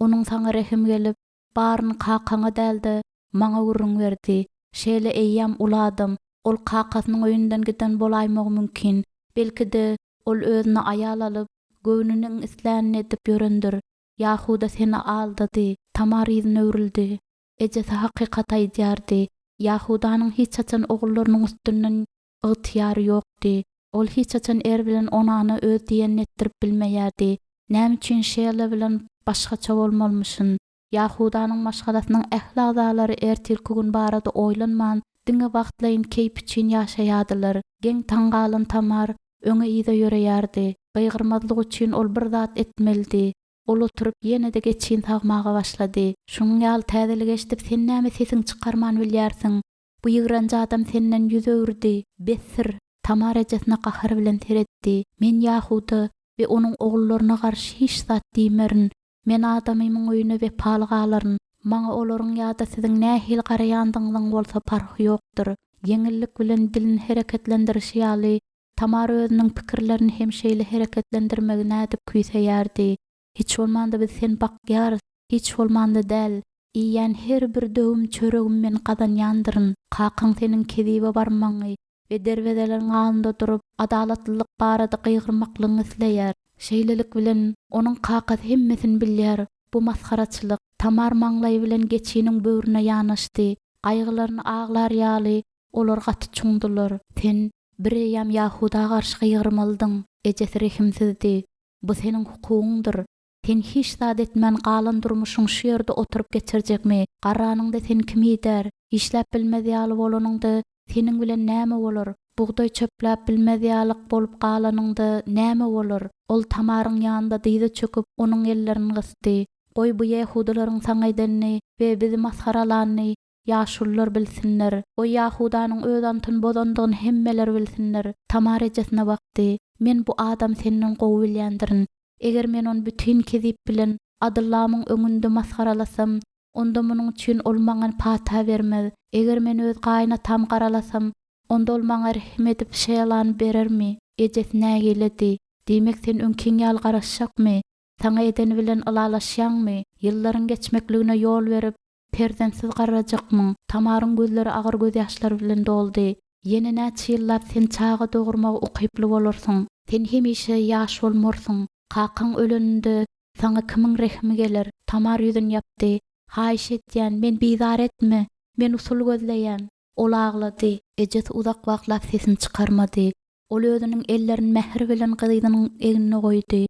Onuň saňa rehim gelip baryny kakaňa däldi, maňa gurrun berdi. Şeýle eýýam uladym. Ol kakasynyň öýünden giden bolaýmagy mümkin. Belki de ol özüne aýal alyp göwnüniň islänini edip ýörendir. Yahuda seni aldady. Tamar ýygyna öwrüldi. Ejesi hakykat aýdýardy. Yahudanyň hiç haçan ogullarynyň üstünden ygtyýary ýokdy. Ol hiç haçan er bilen onany öz diýen etdirip bilmeýärdi. Näme üçin şeýle bilen başgaça bolmalmyşyn? Yahudanyň maşgalasynyň ählazalary ertilki gün barada oýlanman, diňe wagtlaýyn keýp üçin ýaşaýadylar. Geň taňgalan Tamar öňe ýyda ýöreýärdi. Gaýgyrmazlyk üçin ol bir zat etmelidi. Ol oturup ýene-de geçin tagmaga başlady. Şuň ýaly täzeli geçdip sen näme sesiň çykarman bilýärsiň? Bu ýygranjy adam senden ýüz öwrdi. Besir. Tamar ejesine gahyr bilen teretdi. Men Yahuda we onuň ogullaryna garşy hiç zat diýmerin. Men adamymyň öýüne wepaly galaryn. Maňa olaryň ýa-da siziň nähil garaýandygyňyň bolsa parhy ýokdur. Yeňillik bilen dilini hereketlendiriş ýaly Tamar özüniň pikirlerini hem şeýle hereketlendirmegi nädip küýseýärdi. hiç bolmanda biz sen bakýarys, hiç bolmanda däl. Iýen her bir döwüm çöregim men gadan ýandyryn. Kakyň seniň kezibe barmagy we derwezelerin alnynda durup adalatlylyk barada gygyrmaklygyny isleýär. Şeýlelik bilen onuň kakys hemmesini bilýär. Bu maskaraçylyk Tamar maňlaý bilen geçiniň böwrüne ýanaşdy. Gaýgylaryny ağlar ýaly olar gaty çuňdylar. Sen bireyam Yahuda garşy gygyrmalydyň. Ejesi rehimsizdi. Bu seniň hukugyňdyr. Sen hiç zat etmän galan durmuşyň şu ýerde oturup geçirjekmi? Garanyňda sen kim eder? İşläp bilmez ýaly bolanyňda seniň bilen näme bolar? Buğday çöpläp bilmez ýalyk bolup galanyňda näme bolar? Ol Tamaryň ýanynda dyza çöküp onuň ellerini gysdy. Goý bu Yahudaryň saňa edenini we bizi maskaralanyny ýaşullar bilsinler. O Yahudanyň öz antyn bozandygyny hemmeler bilsinler. Tamar ejesine bakdy. Men bu adam senden gowy bilýändirin. Eger men onu bütün kezip bilen adyllamyň öňünde maskaralasam, onda munyň üçin ol maňa pata bermez. Eger men öz gaýna tam garalasam, onda ol maňa rahim edip şeýlan berermi? Ejes nägeledi? Demek sen öňkiň ýaly garaşjakmy? Saňa edeni bilen ylalaşýanmy? Ýyllaryň geçmekligine ýol berip, perzensiz garajakmy? Tamaryň gözleri agyr göz ýaşlary bilen doldy. Ýene näçe ýyllap sen çağa dogurmagy ukyply bolarsyň. Sen hemişe ýaş bolmarsyň. Kakyň öleninde saňa kimiň rehmi gelir? Tamar ýüzün ýapdy. Haýyş etýän, men bizar etme, men usul gözleýän. Ol aglady. Ejes uzak wagtlap sesini çykarmady. Ol özüniň ellerini mähir bilen gyzynyň egine goýdy.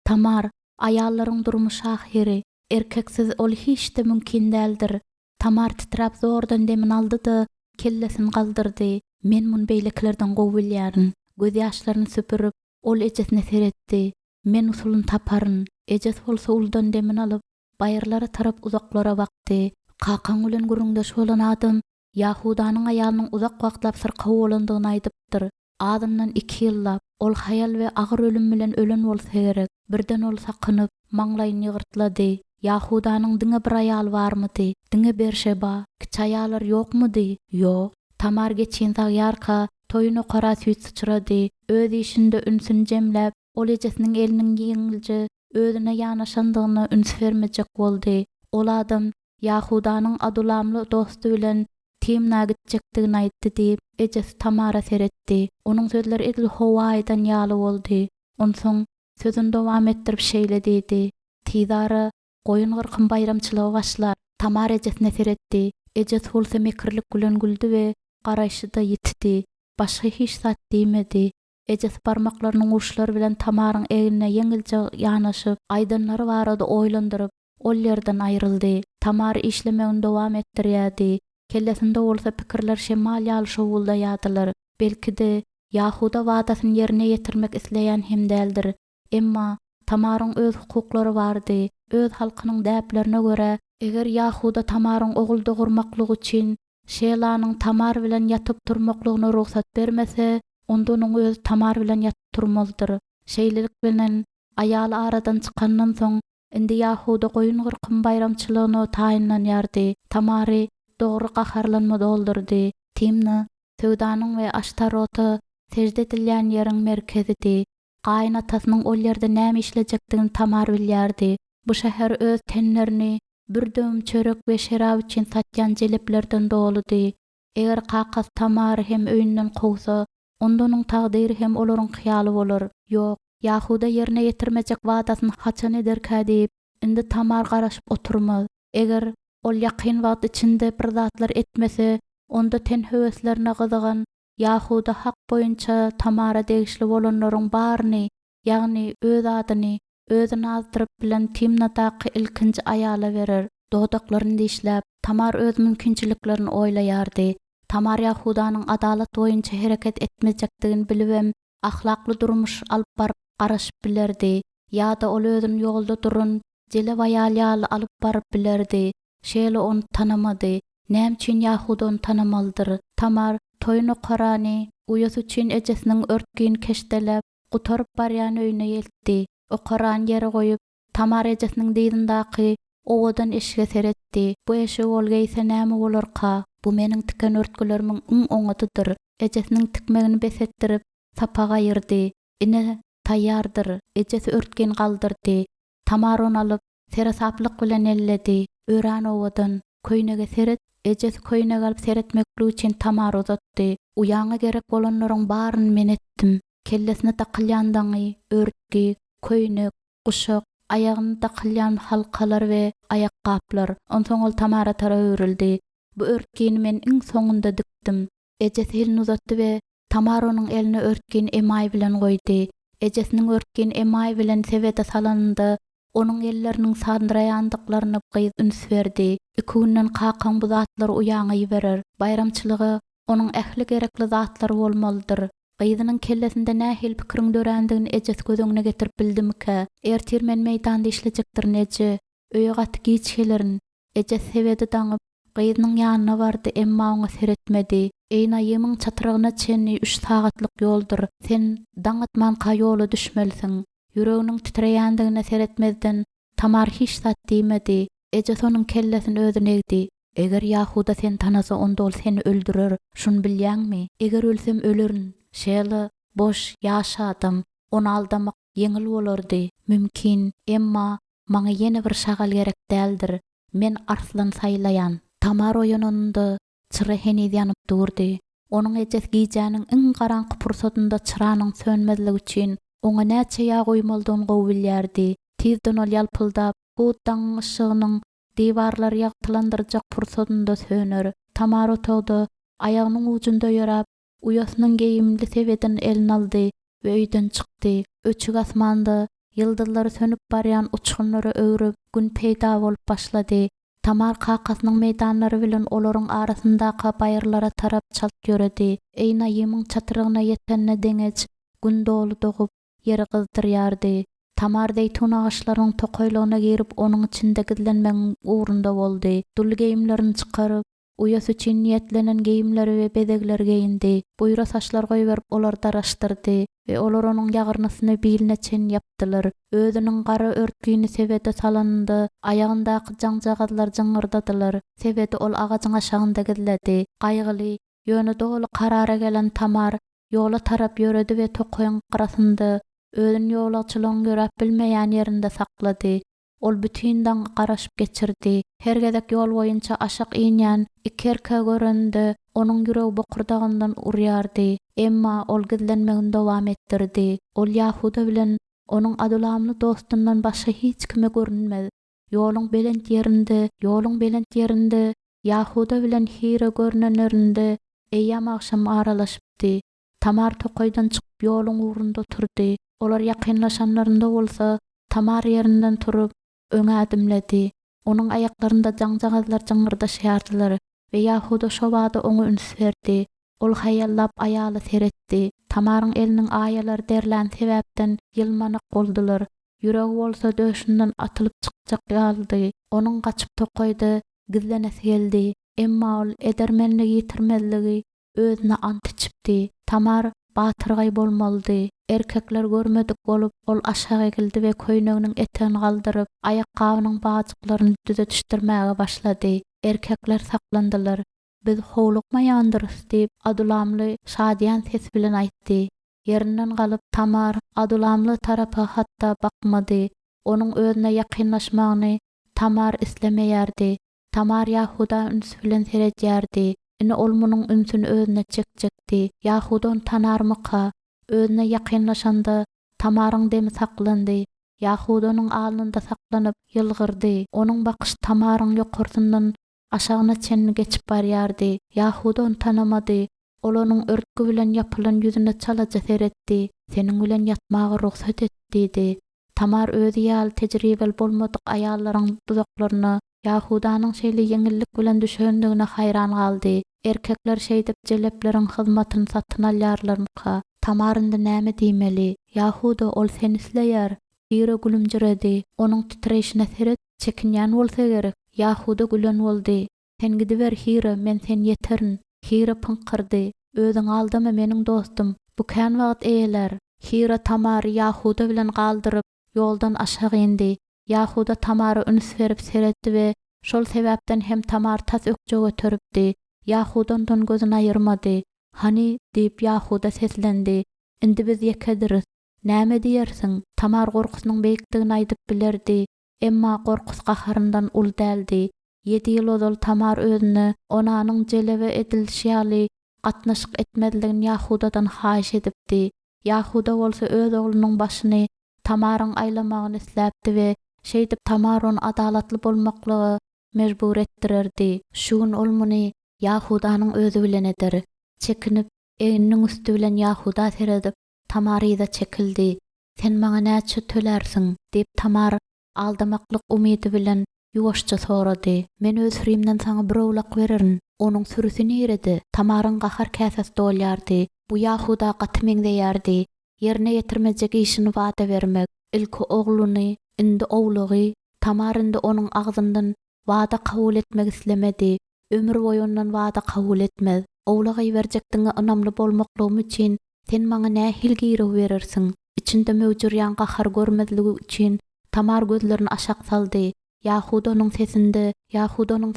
Tamar, aýallaryň durmuşy ahiri. Erkeksiz ol hiç de mümkin däldir. Tamar titrap zordan demin aldy-da kellesini galdyrdy. Men mun beýleklerden gowy bilýärin. Göz ýaşlaryny süpürüp ol ejesine seretdi. Men usulun taparyn. Ejes bolsa uldan demin alyp baýrlara tarap uzaklara bakdy. Kakan bilen gürüňdeş bolan adam Yahudanyň aýalynyň uzak wagtlap syrka bolandygyny aýdypdyr. Adamdan 2 ýyllap ol hayal we agyr ölüm bilen ölen bolsa gerek. Birden ol sakynyp maňlaýyny ýygyrtlady. Yahudanyň diňe bir aýal barmydy? Diňe Berşeba, kiç aýallar ýokmudy? Ýok. Tamar geçen taýarka toýuny qara süýt sıçrady. Öz işinde ünsün jemläp ol ejesiniň eliniň ýeňilje özüne ýanaşandygyny üns vermejek boldy. Ol adam Yahudanyň adulamly dosty bilen Timna gitjekdigini aýtdy diýip ejes Tamara seretdi. Onuň sözleri edil howaýdan ýaly boldy. Onsoň sözüni dowam etdirip şeýle diýdi. Tidara goýun gyrkyn bayramçylygy başlar. Tamar ejesine seretdi. Ejes bolsa mekirlik bilen güldü we garaşyda ýitdi. Başga hiç zat diýmedi. Ejes barmaklarynyň uşlary bilen Tamaryň egine ýeňilje ýanaşyp, aýdanlary barada oýlandyryp, ol ýerden aýryldy. Tamar işlemegini dowam etdirýärdi. Kellesinde bolsa pikirler şemal ýaly şowulda ýadylar. Belki de Yahuda wadasyny ýerine ýetirmek isleýän hem däldir. Emma Tamaryň öz hukuklary bardy. Öz halkynyň däplerine görä, eger Yahuda Tamaryň ogul dogurmaklygy üçin şeýlanyň Tamar bilen ýatyp durmaklygyna ruhsat bermese, onda onuň öz Tamar bilen ýatyp turmazdyr. Şeýlelik bilen aýaly aradan çykandan soň indi Yahuda goýun gyrkyn bayramçylygyny taýinlanýardy. Tamary dogry gaharlanma doldurdy. Timna Töwdanyň we Aştarota sejde edilýän ýeriň merkezidi. Gaýna atasynyň ol ýerde näme işlejekdigini Tamar bilýärdi. Bu şäher öz tenlerini bir döwüm çörek we şerap üçin satýan jeleplerden doludy. Eger kakas Tamar hem öýünden gowsa, onda onuň tagdyry hem olaryň hyýaly bolar. Ýok, Yahuda ýerine ýetirmejek wadasyny haçan ederkä diýip indi Tamar garaşyp oturmaz. Eger ol ýakyn wagt içinde bir zatlar etmese, onda ten höweslerine gyzygan Yahuda hak boýunça Tamara degişli bolanlaryň baryny, ýagny öz adyny, özüni azdyryp bilen Timnadaky ilkinji aýala berer. Dodaklaryny işläp, Tamar öz mümkinçiliklerini oýlaýardy. Tamar Yahudanyň adalat boýunça hereket etmejekdigini bilibem, ahlakly durmuş alyp baryp garaşyp bilerdi. Ýa-da ol özüni ýolda durun, jele aýal alyp baryp bilerdi. Şeýle onu tanamady. Näme üçin Yahuda onu tanamalydyr? Tamar toýuny qarany, uýas üçin ejesiniň örtgin keşdelep, gutarıp barýan öýüne ýeltdi. O qaran ýere goýup, Tamar ejesiniň diýdindaky owadan eşige seretdi. Bu eşik bolgaýsa näme bolarka? Bu meniň tiken örtgülerimiň oňatydyr. Ejesiniň tikmegini besetdirip, sapaga ýyrdy. Ine taýýardyr. Ejesi örtgen galdyrdy. Tamar onu alıp serasaplyk bilen elledi. Öran owadan köýnege seret, ejes köýnege alyp seretmekli üçin Tamar uzatdy. Uyaňa gerek bolanlaryň baryny men etdim. Kellesine takylýandaňy, örtki, köýnek, guşak, ayagyny takylýan halkalar we ayak gaplar. Onsoň ol Tamara tara örildi. Bu örtkini men iň soňunda dikdim. Ejes elini uzatdy we Tamar onuň eline örtkini emay bilen goýdy. Ejesiniň örtkini emay bilen sebede salanynda onuň elleriniň sandyraýandyklaryny gyz üns berdi. Iki günden kakan bu zatlar uyaňy berer. Bayramçylygy onuň ähli gerekli zatlar bolmalydyr. Gyzynyň kellesinde nähil pikiriň dörendigini ejes gözüňe getirip bildimkä? Ertirmen meýdanda işlejekdir neje? Öýe gaty giçelerin ejes sebede daňyp gyzynyň ýanyna bardy, emma oňa seretmedi. Eýna ýemиň çatyrygyna çenli 3 sagatlyk ýoldur. Sen daňatmanka ýola düşmelisin. Yüreğiniň titreýändigine seretmezden Tamar hiç zat diýmedi. Ejes onuň kellesini özüne egdi. Eger Yahuda sen tanasa onda ol seni öldürer. Şunu bilýäňmi? Eger ölsem ölerin. Şeýle boş ýaşadym. Onu aldamak yeňil bolardy. Mümkin, emma maňa ýene bir şagal gerek däldir. Men arslan saýlaýan. Tamar oýanynda çyra heniz ýanyp durdy. Onuň ejes giýjäniň iň garaňky pursatynda çyranyň sönmezligi üçin oňa näçe ýa goýmaldygyny gowy bilýärdi. Tizden ol ýalpyldap, gutdaň ışygynyň diwarlary ýagtylandyrjak pursatynda söner. Tamar otogda aýagynyň ujunda ýörap, uyasynyň geýimli sebeden elini aldy we öýden çykdy. Öçük asmanda ýyldızlary sönüp barýan uçgunlary öwrüp gün peýda bolup başlady. Tamar kakasynyň meýdanlary bilen olaryň arasyndaky baýrlara tarap çalp göredi. Eýna ýemиň çatyrygyna ýetenne deňeç gün dolu dogup ýeri gyzdyrýardy. Tamar deýtun agaçlarynyň tokoýlygyna girip onuň içinde gizlenmeň uğrunda boldy. Dul geýimlerini çykaryp uyas üçin niýetlenen geýimleri we bedegler geýindi. Buýra saçlar goýup olar daraşdyrdy we olar onuň ýagyrnysyny biline çen ýapdylar. Özüniň gara örtkini sebede salanynda ayagyndaky jaňjagadlar jaňyrdadylar. Sebede ol agaçyň aşagynda gizledi. Gaýgyly, ýöne dogly karara gelen Tamar ýola tarap ýöredi we tokoýan garasynda özüň ýolagçylygyny görüp bilmeýän ýerinde saklady. Ol bütün daňy garaşyp geçirdi. Her gezek ýol boýunça aşak iňän iki erkek görende onuň ýüregi bokurdagyndan urýardy. Emma ol gizlenmegini dowam etdirdi. Ol Yahuda bilen onuň adulamly dostundan başga hiç kime görünmedi. Ýoluň belent ýerinde Yahuda bilen Hira görnenlerinde eýýam akşam aralaşypdy. Tamar tokoýdan çykyp ýoluň uğrunda oturdy. Olar ýakynlaşanlarynda bolsa Tamar ýerinden turup öňe adymlady. Onuň ayaklarynda jaňjagadlar jaňyrdaşýardylar we Yahuda şobada oňa üns berdi. Ol haýallap aýaly seretdi. Tamaryň eliniň aýalary derlän sebäpden ýylmanyk boldular. Ýüregi bolsa döşünden atylyp çykjak ýaldy. Onuň gaçyp tokoýdy, gizlenesi geldi. Emma ol edermenligi ýitirmezligi özüne ant içipdi. Tamar batyrgaý bolmalydy. Erkekler görmedik bolup ol aşağı egildi we köýneginiň etegini galdyryp ayaqqabynyň bajyklaryny düzetişdirmäge başlady. Erkekler saklandylar. Biz howlukmaýandyrys diýip adulamly şadýan ses bilen aýtdy. Ýerinden galyp Tamar adulamly tarapa hatda bakmady. Onuň özüne ýakynlaşmagyny Tamar islemeýärdi. Tamar Yahuda üns bilen seredýärdi. Ine ol munyň ünsüni özüne çekjekdi. Yahuda onu tanarmyka? Özüne ýakynlaşanda Tamaryň demi saklandy. Yahuda onuň alnynda saklanyp ýylgyrdy. Onuň bakyş Tamaryň ýokurtyndan aşagyna çenni geçip barýardy. Yahuda onu tanamady. Ol onuň örtki bilen ýapylan ýüzüne çalaja seretdi. Seniň bilen ýatmagy ruhsat et diýdi. Tamar özü ýaly tejribeli bolmadyk aýallaryň duzaklaryna Yahudanyň şeýle ýeňillik bilen düşendigine haýran galdy. Erkekler şeýdip jelepleriň hyzmatyny satyn alýarlarmyka? Tamarynda näme diýmeli? Yahuda ol seni isleýär. Hira gülümjiredi. Onuň titreşine seret çekinýän bolsa gerek. Yahuda gülen boldy. Sen gidiber Hira, men sen ýeterin. Hira pınkyrdy. Özüň aldama meniň dostum. Bu kän wagt eýeler. Hira Tamary Yahuda bilen galdyryp ýoldan aşağı indi. Yahuda Tamary üns berip seretdi we şol sebäpden hem Tamar tas ökje götüripdi. Yahudandan gözüni aýyrmady. Hani diýip Yahuda seslendi. Indi biz ýekediriz. Näme diýersiň? Tamar gorkusynyň beýikdigini aýdyp bilerdi, emma gorkus gaharyndan ul däldi. 7 ýyl ozal Tamar özüni onanyň jelebe edilişi ýaly gatnaşyk etmediligini Yahudadan haýyş edipdi. Yahuda bolsa öz oglunyň başyny Tamaryň aýlamagyny isläpdi we şeýdip Tamar onu adalatly bolmaklygy mejbur etdirerdi. Şu gün ol muny Yahudanyň özü bilen eder. Çekinip eňiniň üstü bilen Yahuda seredip Tamary da çekildi. Sen maňa näçe tölersiň? Diýip Tamar aldamaklyk umydy bilen ýuwaşça sorady. Men öz sürimden saňa bir owlak bererin. Onuň sürüsü nerede? Tamaryň gahar käsesi dolýardy. Bu Yahuda gatmyň diýärdi. Yerine ýetirmejek işini wada bermek. Ilki ogluny, indi owlugy, Tamar indi onuň agzyndan wada kabul etmek islemedi. Ömür boýu ondan wada kabul etmez. Owlagy berjekdiňe ynamly bolmaklygym üçin sen maňa nähil giýri berersiň? İçinde möwjürýän gahar görmezligi üçin Tamar gözlerini aşak saldy. Yahudanyň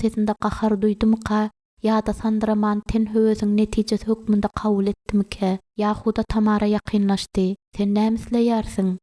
sesinde gahar duýdymyka ýa-da sandıraman ten höwesiň netijesi hökmünde kabul etdimike? Yahuda Tamara ýakynlaşdy. Sen näme?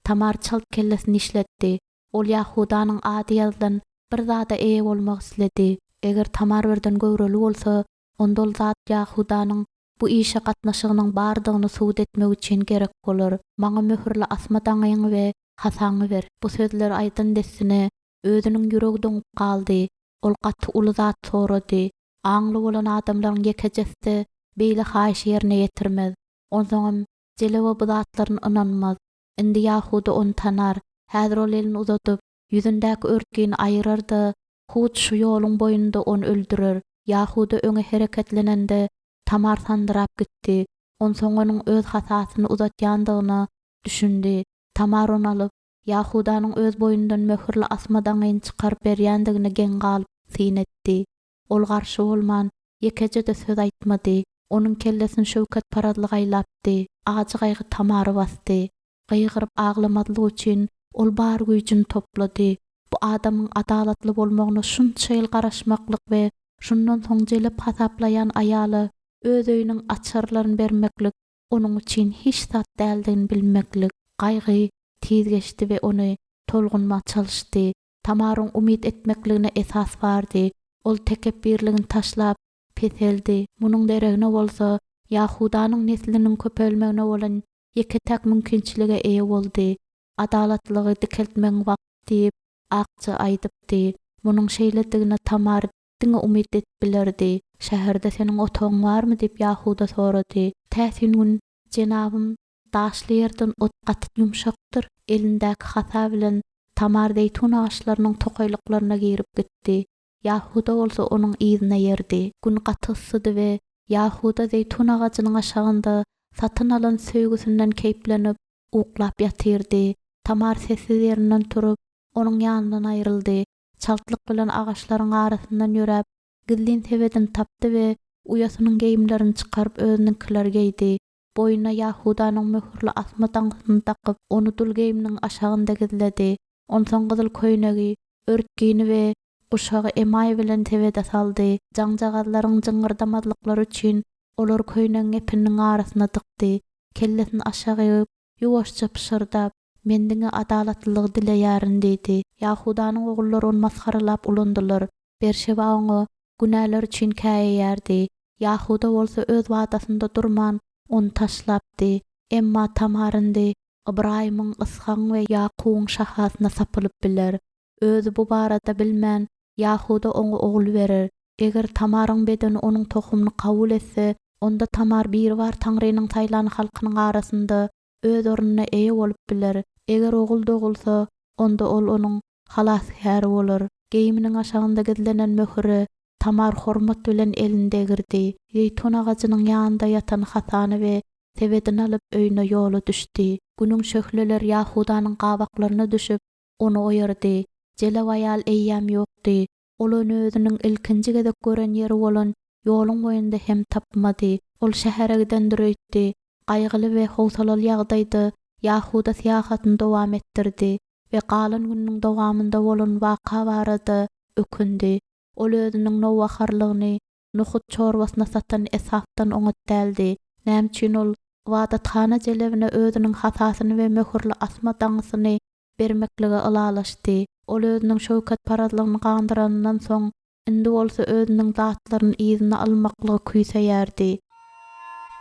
Tamar çalp kellesini işletdi. Ol Yahudanyň ady ýazylan bir zada eýe bolmak isledi. Eger Tamar birden göwreli bolsa, onda ol zat Yahudanyň bu işe gatnaşygynyň bardygyny suwd etmek üçin gerek bolar. Maňa möhürli asmadaňyň we hasaňy ber. Bu sözler aýdan dessine özüniň ýüregi doňup galdy. Ol gaty uly zat sorady. Aňly bolan adamlaryň ýekejesi beýle haýyş ýerine ýetirmez. Onsoňam jelebe bu zatlaryň ynanmaz. Indi Yahuda onu tanar. Häzir ol elini uzatyp ýüzündäki örtgini aýyrardy. Hut şu ýoluň boýunda onu öldürer. Yahuda öňe hereketlenende Tamar sandyrap gitdi. Onsoň onuň öz hasasyny uzatýandygyny düşündi. Tamar onu alyp Yahudanyň öz boýundan möhürli asmadaňyny çykaryp berýändigini geň galyp sinetdi. Ol garşy bolman ýekeje de söz aýtmady. Onuň kellesini şöwket paradlyk aýlapdy. Ajy gaýgy Tamary basdy. Gaýgyryp aglamadlyk üçin ol bar güýjüni toplady. Bu adamyň adalatly bolmagyna şunça ýyl garaşmaklyk we şundan soň jelep hasaplayan aýaly öz öýüniň açarlaryny bermeklik onuň üçin hiç zat däldigini bilmeklik. Gaýgy tiz geçdi we ony tolgunma çalışdy. Tamaryň umyt etmekligine esas bardy. Ol tekebbirligini taşlap peseldi. Munyň deregine bolsa Yahudanyň nesliniň köpelmegine bolan ýeke tak mümkinçilige eýe boldy. Adalatlygy dikeltmeň wagt diýip akça aýdypdy. Munyň şeýledigine Tamar diňe umyt etip bilerdi. Şäherde seniň otagyň barmy diýip Yahuda sorady. Täsin gün jenabym daşly ýerden ot gatyp ýumşakdyr. Elindäki hasa bilen Tamar zeytun ağaçlarynyň tokaýlyklaryna girip gitdi. Yahuda bolsa onuň ýzyna ýerdi. Gün gatysdy we Yahuda zeytun ağaçynyň aşagynda satyn alan söýgüsinden keýplenip uklap ýatyrdy. Tamar sessiz ýerinden turup onuň ýanyndan aýryldy. Çaltlyk bilen ağaçlaryň arasyndan ýörep gizlin sebedin tapdy we uyasynyň geýimlerini çykaryp özünikiler geydi. Boyuna Yahudanyň möhürli asma taňsyny takyp onu dul geýiminiň aşagynda gizledi. Onsoň gyzyl köýnegi, örtgini we uşagy emay bilen sebede saldy. Jaňjagalaryň jyňyrdamadlyklary üçin olar köýnegiň epiniň arasyna tykdy. Kellesini aşagyp ýuwaşça pişirdap mendiňe adalatlylyk dileýärin diýdi. Yahudanyň ogullary onu maskaralap ulandylar. Berşeba oňa günäler üçin käýýärdi. Yahuda bolsa öz wadasynda durman onu taşlapdy. Emma Tamaryndy Ibrahimyň, Ishagyň we Yakubyň şahasyna sapylyp biler. Özü bu barada bilmän Yahuda oňa ogul berer. Eger Tamaryň bedeni onuň tohumyny kabul etse, onda Tamar bir var Taňrynyň taýlany halkynyň arasynda öz ornuna eýe bolup biler. Eger ogul dogulsa, onda ol onuň halasyhäri bolar. Geýiminiň aşagynda gizlenen möhüri Tamar hormat bilen elinde girdi. Zeytun ağaçynyň ýanynda ýatan Hasany we sebedini alyp öýüne ýola düşdi. Günüň şöhleler Yahudanyň gabaklaryna düşüp onu oýardy. Jelep aýal eýýäm ýokdy. Ol onu özüniň ilkinji gezek gören ýeri bolan ýoluň boýunda hem tapmady. Ol şähere gidendir öýtdi. Gaýgyly we howsalaly ýagdaýda Yahuda syýahatyny dowam etdirdi we galan günüň dowamynda bolan waka barada ökündi. Ol özüniň nowaharlygyny nohut çorbasyna satan esapdan oňat däldi. Näme üçin ol Wadathana jelebine özüniň hasasyny we möhürli asma daňysyny bermeklige ılalaşdy. Ol özüniň şöwket paradlygyny gandyranydan soň indi bolsa özüniň zatlaryny izine almaklygy küýseýärdi.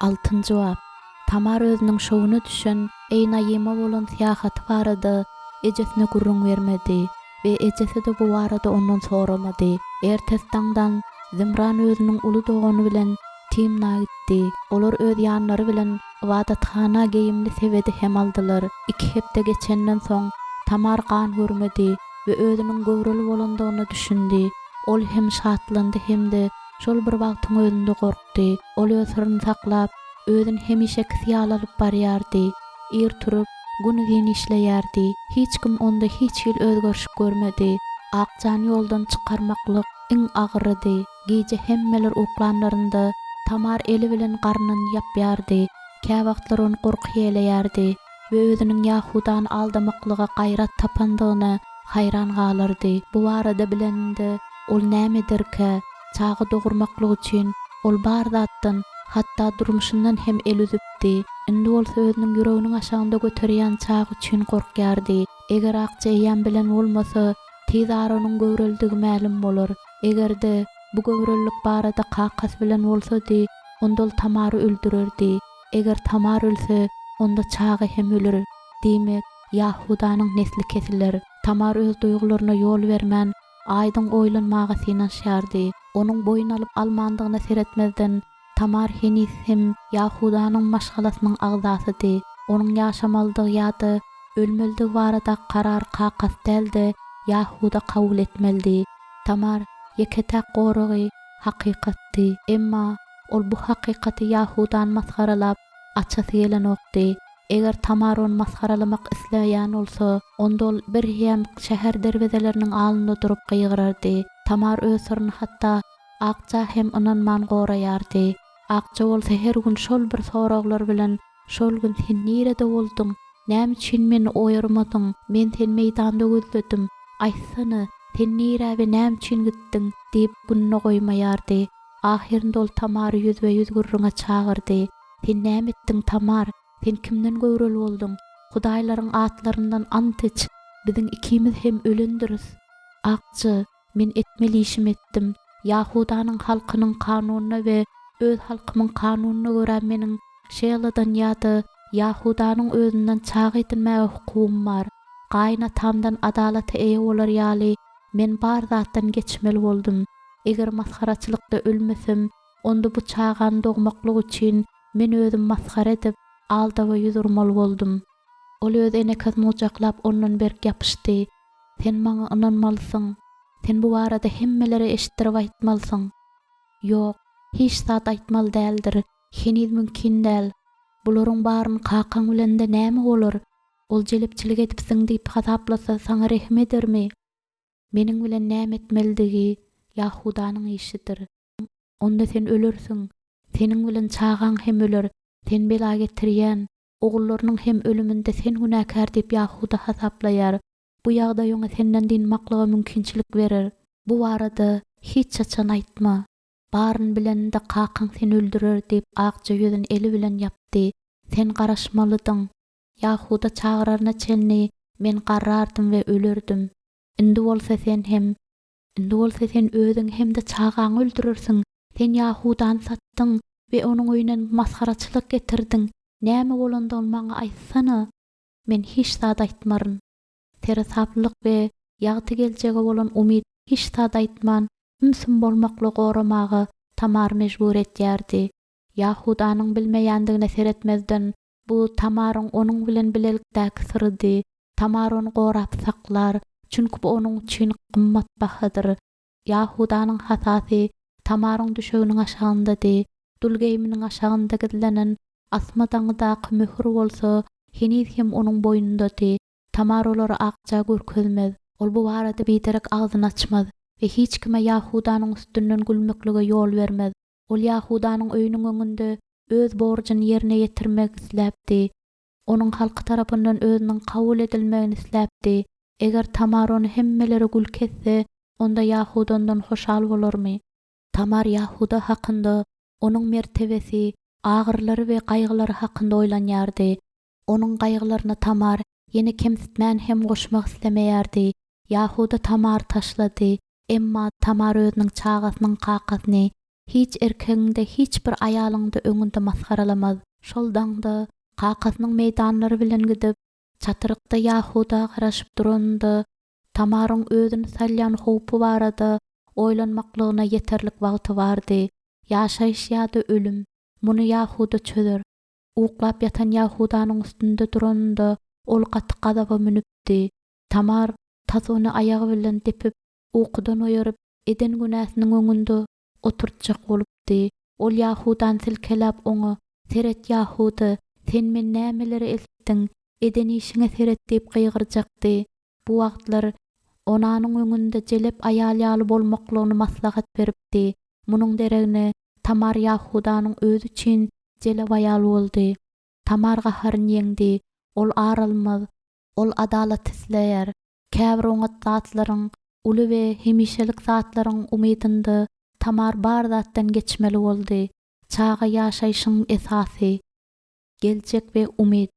6-njy jogap. Tamar özüniň şowuna düşen eýna ýema bolan syýahaty barady. Ejesine gurrun bermedi we ejesi de bu barada ondan soramady. Ertesi taňdan Zimran özüniň uly dogany bilen Timna gitdi. Olar öz ýanlary bilen wadathana geyimli sebedi hem aldylar. 2 hepde geçenden soň Tamar gan görmedi we özüniň göwreli bolandygyny düşündi. Ol hem şatlandy hem de şol bir wagtyň özünde gorkdy. Ol öz sırryny saklap, özüni hemişe ýal alyp barýardy. Ir turup, güni işleýärdi. Hiç kim onda hiç ýyl özgörüş görmedi. Akjan ýoldan çykarmaklyk iň agyrydy. Gece hemmeler uklanlarynda Tamar eli bilen garnyny ýapýardy. Kä wagtlar onu gorky ýeleýärdi we özüniň Yahudan aldamaklyga gaýrat tapandygyna hayran galardy. Bu barada bilende ol nämedirkä çagy dogurmaklyk üçin ol bar zatdan hatda durmuşyndan hem el üzüpdi. Indi ol özüniň ýüreginiň aşagynda göterýän çagy üçin gorkýardy. Eger akjaýan bilen bolmasa tezar onuň göwreldigi ma'lum bolar. Egerde bu göwrellik barada kakas bilen bolsady, onda ol Tamary öldürerdi. Eger Tamar ölse, onda çagy hem ölür. Demek, Yahudanyň nesli kesilir. Tamar öz duýgularyna ýol bermän, aýdyň oýlanmagy synaşýardy. Onuň boyun alyp almandygyna seretmezden, Tamar henis hem Yahudanyň maşgalasynyň agzasydy. Onuň ýaşamaldygy ýa-da ölmeligi barada karar kakas däldi, Yahuda kabul etmeldi. Tamar yeketäk goragy hakykatdy. Emma ol bu hakykaty Yahudan masgaralap açasy gelen okdy. Eger Tamar onu masgaralamak isleýän bolsa, onda ol bir hem şäher derwezeleriniň alynda durup gyýgyrardy. Tamar öz sırryny hatda akja hem ynanman goraýardy. Akja bolsa her gün şol bir soraglar bilen, şol gün sen nerede boldun? Näme üçin meni oýarmadyň? Men seni meýdanda gözledim. Aýsana, sen nere we näme üçin gitdiň? diýip gününe goýmaýardy. Ahirinde ol Tamary ýüzbe-ýüz gurruna çağırdy. Sen näme etdiň Tamar? Sen kimden göwreli boldun? Hudaýlaryň atlaryndan ant iç. Biziň ikimiz hem ölendiriz. Akjy, men etmeli işim etdim. Yahudanyň halkynyň kanunyna we öz halkymyň kanunyna görä meniň şeýladan ýa-da Yahudanyň özünden çagy etilmäge hukukym bar. Gaýna tamdan adalaty eýe bolar ýaly men bar zatdan geçmeli boldum. Eger masgaraçylykda ölmesem, onda bu çağan dogmaklyk üçin men özüm masgara edip aldaba ýüzürmeli boldum. Ol öz enekasy ujaklap ondan berk ýapyşdy. Sen maňa ynanmalysyň. Sen bu barada hemmelere eşitdirip aýtmalysyň. Ýok, hiç zat aýtmaly däldir. Heniz mümkin däl. Bularyň baryny kakaň bilen de näme bolar? Ol jelepçilik edipsiň diýip hasaplasa saňa rehme edermi? Meniň bilen näme etmelidigi Yahudanyň işidir. Onda sen ölürsiň. Seniň bilen çağaň hem ölür. Sen bela getirýän ogullarnyň hem ölüminde sen günäkär diýip Yahuda hasaplaýar. Bu ýagdaý oňa senden dinmaklyga mümkinçilik berer. Bu barada hiç çaçan aýtma. Baryn bilen de kakaň seni öldürer diýip akja ýüzüni eli bilen ýapdy. Sen garaşmalydyň. Yahuda çağırarına çelni men garrardym we ölürdüm. Indi bolsa sen özüň hem de çağaň öldürürsiň. Sen Yahudan satdyň we onuň öýünden masgaraçylyk getirdiň. Näme bolanda ol maňa aýtsana. Men hiç zat aýtmaryn. Terasaplyk we ýagty geljege bolan umyt hiç zat aýtman. Mümkin bolmakly goramagy Tamar mejbur etýärdi. Yahudanyň bilmeýändigine seretmezden bu Tamaryň onuň bilen bilelikdäki sırdy. Tamar onu gorap saklar, çünki bu onuň üçin gymmatbahadyr. Yahudanyň hasasy Tamaryň düşeginiň aşagyndady. Dulgeýminiň aşagynda gidilenen asma daňydaky möhür bolsa, heniz hem onuň boýnundady. Tamar olary akja görkezmez. Ol bu barada biderek agzyny açmaz we hiç kime Yahudanyň üstünden gülmeklige ýol bermez. Ol Yahudanyň öýüniň öňünde öz borjyny ýerine ýetirmek isläpdi. Onuň halky tarapyndan özüniň kabul edilmegini isläpdi. Eger Tamar onu hemmeleri gül kesse, onda Yahudandan hoşal bolarmy? Tamar Yahuda hakynda onuň mertebesi Ağırları ve gaýgylary hakynda oýlanýardy. Onun gaýgylaryna Tamar ýene kemsitmän hem goşmak islemeýärdi. Yahuda Tamar taşlady. Emma Tamar özüniň çagasynyň kakasyny hiç erkegiňde hiç bir aýalyňda öňünde maskaralamaz. Şol daňda kakasynyň meýdanlary bilen gidip çatyrykda Yahuda garaşyp duranda Tamaryň özüni salýan howpy barada oýlanmaklygyna ýeterlik wagty bardy. Ýaşaýyş ýa-da ölüm muny Yahuda çözer. Uklap yatan Yahudanyň üstünde duranda ol gaty gadaba münüpdi. Tamar tazony ayagy bilen depip ukudan oýaryp eden günäsiniň öňünde oturtjak bolupdy. Ol Yahudan silkelap oňa "Seret Yahuda, sen men nämeleri esitdiň? Eden işiňe seret" diýip gygyrjakdy. Bu wagtlar onanyň öňünde jelep aýal bolmaklygyny maslahat beripdi. Munyň deregine Tamar Yahudanyň özü üçin jelep aýal boldy. Tamar gaharyn ýeňdi. Ol aralmaz, ol adalat isleýär. Käbir oňa zatlaryň uly we hemişelik zatlaryň umydynda Tamar bar zatdan geçmeli boldy. Çaga ýaşaýyşyň esasy, geljek we umyd.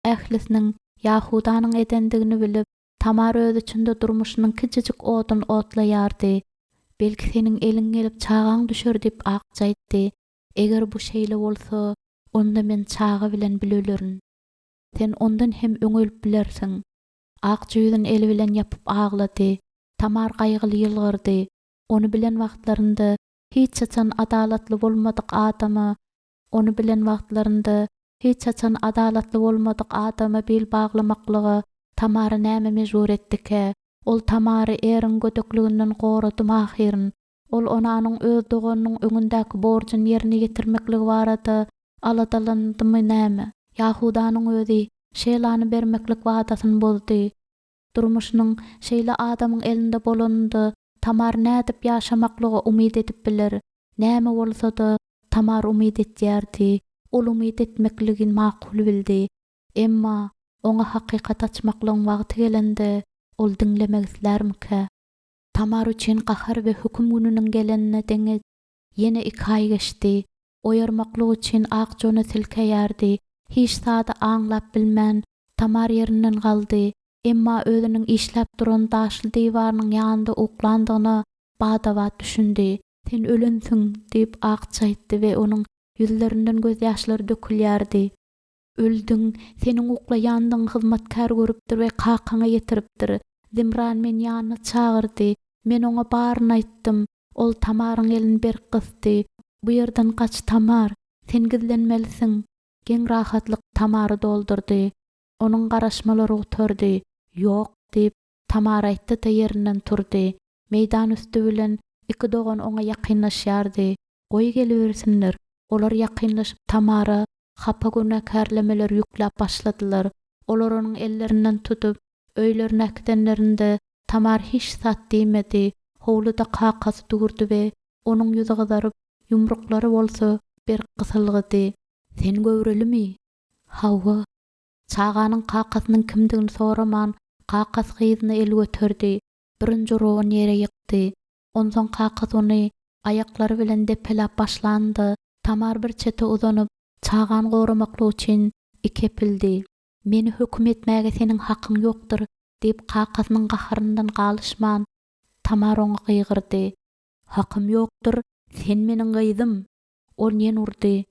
Ählisiniň Yahudanyň edendigini bilip, Tamar öz içinde durmuşynyň kiçijik odun otlaýardy. Belki seniň eliň gelip çagaň düşer diýip akjaýtdy. Eger bu şeýle bolsa, onda men çaga bilen bilelerin. Sen ondan hem öňelip bilersiň. Akjyýydyň eli bilen ýapyp aglady. Tamar gaýgyly ýylgyrdy. Onu bilen wagtlarynda hiç açan adalatly bolmadyk adama, onu bilen wagtlarynda hiç açan adalatly bolmadyk adama bel baglamaklygy Tamary näme mejbur etdike? Ol Tamary eriň gödekliginden gorady mahyryň. Ol onanyň öz doganynyň öňündäki borjyny ýerine getirmekligi barada aladalandymy näme? Yahudanyň özü şeýlany bermeklik wadasyny bozdy. Durmuşynyň şeýle adamyň elinde bolanda Tamar nädip ýaşamaklygy umyd edip biler. Näme bolsa-da Tamar umyd etýärdi. Ol umyd etmekligin makul bildi. Emma oňa hakykat açmaklygyň wagty gelende ol diňlemek islermike? Tamar üçin gahar we hüküm gününiň gelenine deňe ýene 2 aý geçdi. Oýarmaklyk üçin akjony silkeýärdi. Hiç sada aňlap bilmän Tamar ýerinden galdy. Emma özüniň işläp duran daşly diýwarynyň ýanynda uklandygyna badawat düşündi. "Sen ölensiň" diýip akjaýtdy we onuň ýüzlerinden göz ýaşlary dökülýärdi. "Öldüň, seniň uklaýandyň hyzmatkar görüpdir we kakaňa ýetiripdir. Zimran men ýanyna çagyrdy. Men oňa baryny aýtdym. Ol Tamaryň elini berk gysdy. Bu ýerden kaç Tamar, sen gizlenmelisin." Geň rahatlyk Tamary doldurdy. Onuň garaşmalary oturdy. "Ýok" diýip Tamar aýtdy da ýerinden turdy. Meýdan üstü bilen 2 dogan oňa ýakynlaşýardy. "Goý gelibersinler." Olar ýakynlaşyp Tamara hapa günäkärlemeler ýüklep başladylar. Olar onuň ellerinden tutup öýlerine akdenlerinde Tamar hiç sat diýmedi. Howluda kakasy dugurdy we onuň ýüzi gyzaryp ýumruklary bolsa bir gysylgydy. "Sen göwrelimi?" "Hawa." Çaganyň kakasynyň kimdigini soraman kakas gyzyny el göterdi. Birinji rogan ýere ýykdy. Ondan kakas ony aýaklary bilen depelap başlandy. Tamar bir çete uzanyp çagan goramaklyk üçin ikepildi. "Meni höküm etmäge seniň hakyň ýokdur" diýip kakasynyň gaharyndan galyşman Tamar oňa gygyrdy. "Hakym ýokdur, sen meniň gyzym." Ol ýen urdy.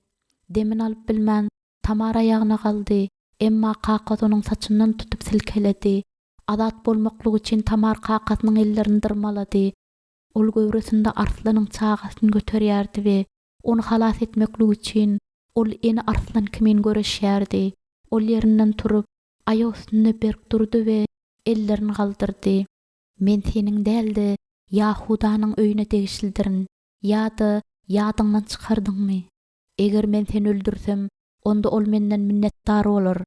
Demin alyp bilmän Tamar aýagyna galdy. Emma kakas onuň saçyndan tutup silkeledi. Adat bolmaklyk üçin Tamar kakasynyň ellerini dyrmalady. Ol göwresinde arslanyň çagasyny göterýärdi we onu halas etmeklik üçin ol eni arslan kimin göreşýärdi. Ol ýerinden turup aýagy üstünde berk durdy we ellerini galdyrdy. "Men seniň däldi Yahudanyň öýüne degişildirin. Ýa-da ýadyňdan çykardyňmy? Eger men seni öldürsem, onda ol menden minnetdar bolar.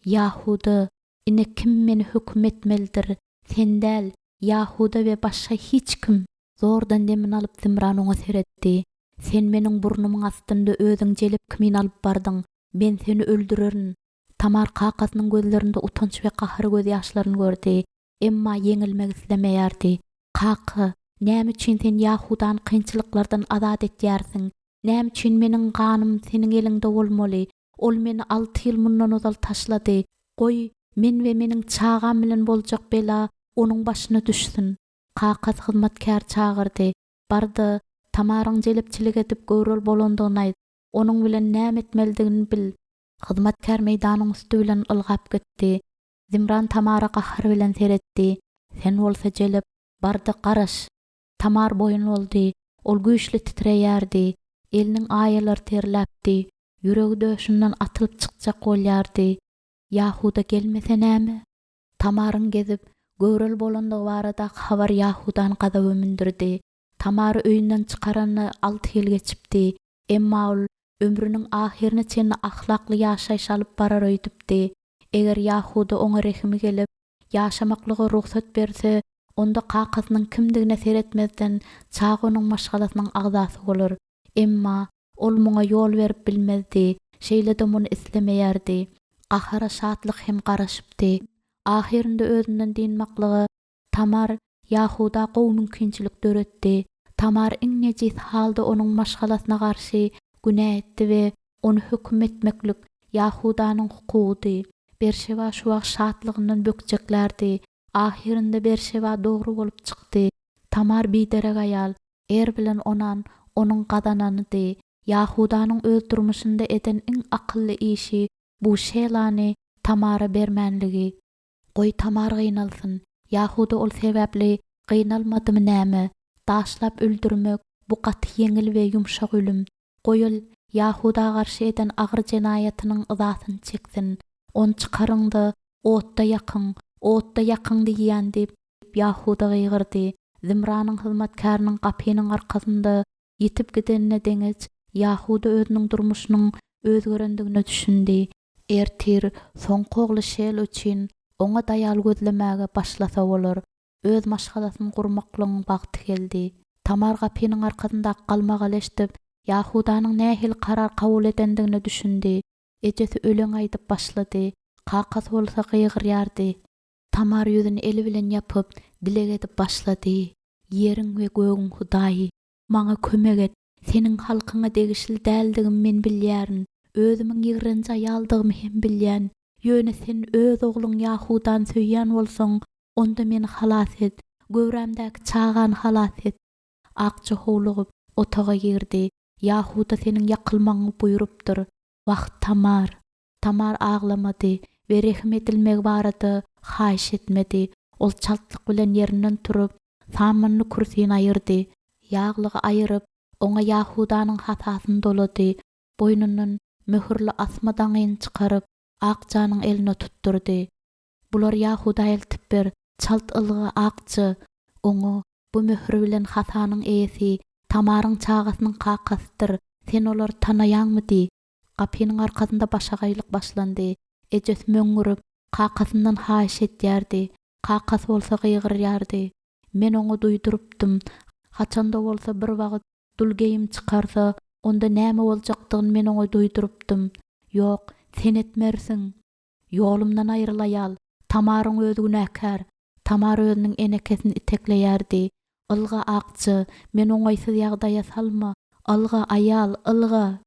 Yahuda, ine kim meni höküm etmelidir? Sen däl, Yahuda we başga hiç kim." Zordan demin alyp Zimran oňa seretdi. "Sen meniň burnumyň astynda özüň jelip kimin alyp bardyň? Men seni öldürerin." Tamar kakasynyň gözlerinde utanç we gahyr göz ýaşlaryny gördi. Emma yeňilmek islemeýärdi. "Kaka, näme üçin sen Yahudan kynçylyklardan azat etýärsiň? Näme üçin meniň ganym seniň elinde bolmaly? Ol meni 6 ýyl mundan ozal taşlady. Goý, men we meniň çağam bilen boljak bela onuň başyna düşsün. Qakas hyzmatkär çağırdy. Bardy, Tamaryň jelepçilik edip görül bolandygyny aýt. Onuň bilen näme etmelidigini bil. Hyzmatkär meýdanyň üstü bilen ylgap gitdi. Zimran Tamara gahar bilen seretdi. Sen bolsa jelep, bardy garaş. Tamar boyun oldy. Ol güýçli titreýärdi. Eliniň aýalary terläpdi. Ýüregi döşünden atylyp çykjak bolýardy. Yahuda gelmese näme? Tamaryň gezip görül bolandygy barada habar Yahudan gadap ömündirdi. Tamary öýünden çykarany 6 ýyl geçipdi. Emma ol ömrüniň ahirine çenli ahlakly ýaşaýyş alyp barar öýdüpdi. Eger Yahuda oňa rehimi gelip ýaşamaklyga ruhsat berse, onda qakasynyň kimdigine seretmezden çağa onuň maşgalasynyň agdasy bolar. Emma ol muňa ýol berip bilmezdi. Şeýle de muny islemeýärdi. Gahara şatlyk hem garaşypdy. Ahirinde özünden dinmaklygy Tamar Yahuda gowy mümkinçilik döretdi. Tamar iň nejis halda onuň maşgalasyna garşy günä etdi we onu hökm etmeklik Yahudanyň hukugy. Berşeba şu wagt şatlygyndan bökjeklerdi. Ahirinde Berşeba dogry bolup çykdy. Tamar biderek aýal, er bilen onan onuň gadananydy. Yahudanyň öz durmuşynda eden iň akylly işi bu şelany Tamara bermänligi. Goý Tamar gynalsyn. Yahuda ol sebäpli gynalmadymy näme? Daşlap öldürmek bu gaty ýeňil we ýumşak ölüm. Goýul Yahuda garşy eden agyr jenaýatynyň yzatyny çeksin. On çykaryndy, otda ýakyn diýýän diýip Yahuda gygyrdy. Zimranyň hyzmatkarynyň gapynyň arkasynda ýitip gidenine deňiç Yahuda özüniň durmuşynyň özgerendigine düşündi. Ertir soňky ogly şel üçin oňa daýal gözlemäge başlasa bolar. Öz maşgalasyny gurmaklygyň bagty geldi. Tamar gapynyň arkasynda galmaga leşdip Yahudanyň nähil karar kabul edendigine düşündi. Ejesi öleň aýdyp başlady. Qakas bolsa gygyrýardy. Tamar ýüzüni eli bilen ýapyp dilek edip başlady. Ýeriň we gögüň Hudaý, maňa kömek et. Seniň halkyňa degişli däldigimi men bilýärin. Özümiň ýigrençe ýaldygymy hem bilýän. Ýöne sen öz ogluň Yahudan söýýän bolsaň, onda meni halas et. Göwrämdäki çağan halas et. Akça howlugyp otaga girdi. Yahuda seniň ýakylmagyny buýrupdyr. Wagt Tamar. Tamar aglamady we rehim edilmek barada haýyş etmedi. Ol çaltlyk bilen ýerinden turup, samanyny kursyna aýyrdy. Ýaglygy aýyryp, oňa Yahudanyň hatasyny dolady. Boynundan möhürli asma daňyny çykaryp, Akçanyň eline tutturdy. Bular Yahuda eltip ber, çalt ylgy Akçy. Oňa bu möhür bilen hatanyň eýesi Tamaryň çağasynyň qakasydyr. Sen olary tanaýanmydy? Gapynyň arkasynda başagaýlyk başlandy. Ejes möňürüp, qakasyndan haýyş etýärdi. Qakas bolsa gygyrýardy. Men oňa duýdurupdym. Haçanda bolsa bir wagt dulgeyim çykarsa, onda näme boljakdygyny men oňa duýdurupdym. Ýok, sen etmersiň. Ýolumdan aýrylaýal. Tamaryň özü günäkär. Tamar özüniň enekesini itekleýärdi. Ilga Akçy, men oňaýsyz ýagdaýa salma. Ilga aýal, ilga.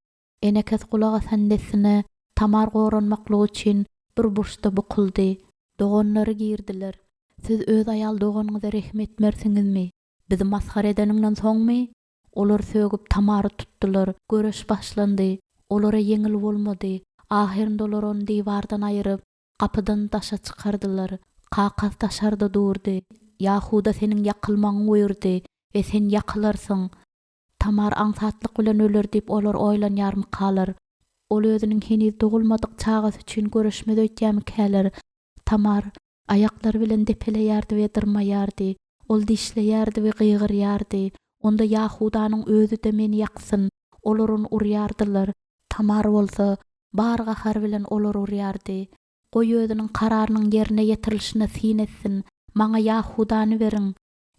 Enekes gulaga sandesine Tamar goranmaklygy üçin bir burçda bukuldy. Dogonlary girdiler. Siz öz aýal doganyňyza rehim etmersiňizmi? Bizi maskara edeniňden soňmy? Olar sögüp Tamary tutdular. Göreş başlandy. Olara ýeňil bolmady. Ahirinde olar onu diwardan aýyryp, kapydan daşa çykardylar. Qakas daşarda durdy. Yahuda seniň ýakylmagyny goýurdy we sen ýakylarsyň. Tamar aňsatlyk bilen öler diýip olar oýlanýarmy kalar. Ol özüniň heniz dogulmadyk çağasy üçin göreşmede ötýärmi käler. Tamar aýaklary bilen depeleýärdi we dyrmaýardy. Ol dişleýärdi we gygyrýardy. Onda Yahudanyň özü de meni ýaksyn. Olar onu urýardylar. Tamar bolsa bar gahar bilen olar urýardy. Goý özüniň kararynyň ýerine ýetirilişine sinetsin. Maňa Yahudany beriň.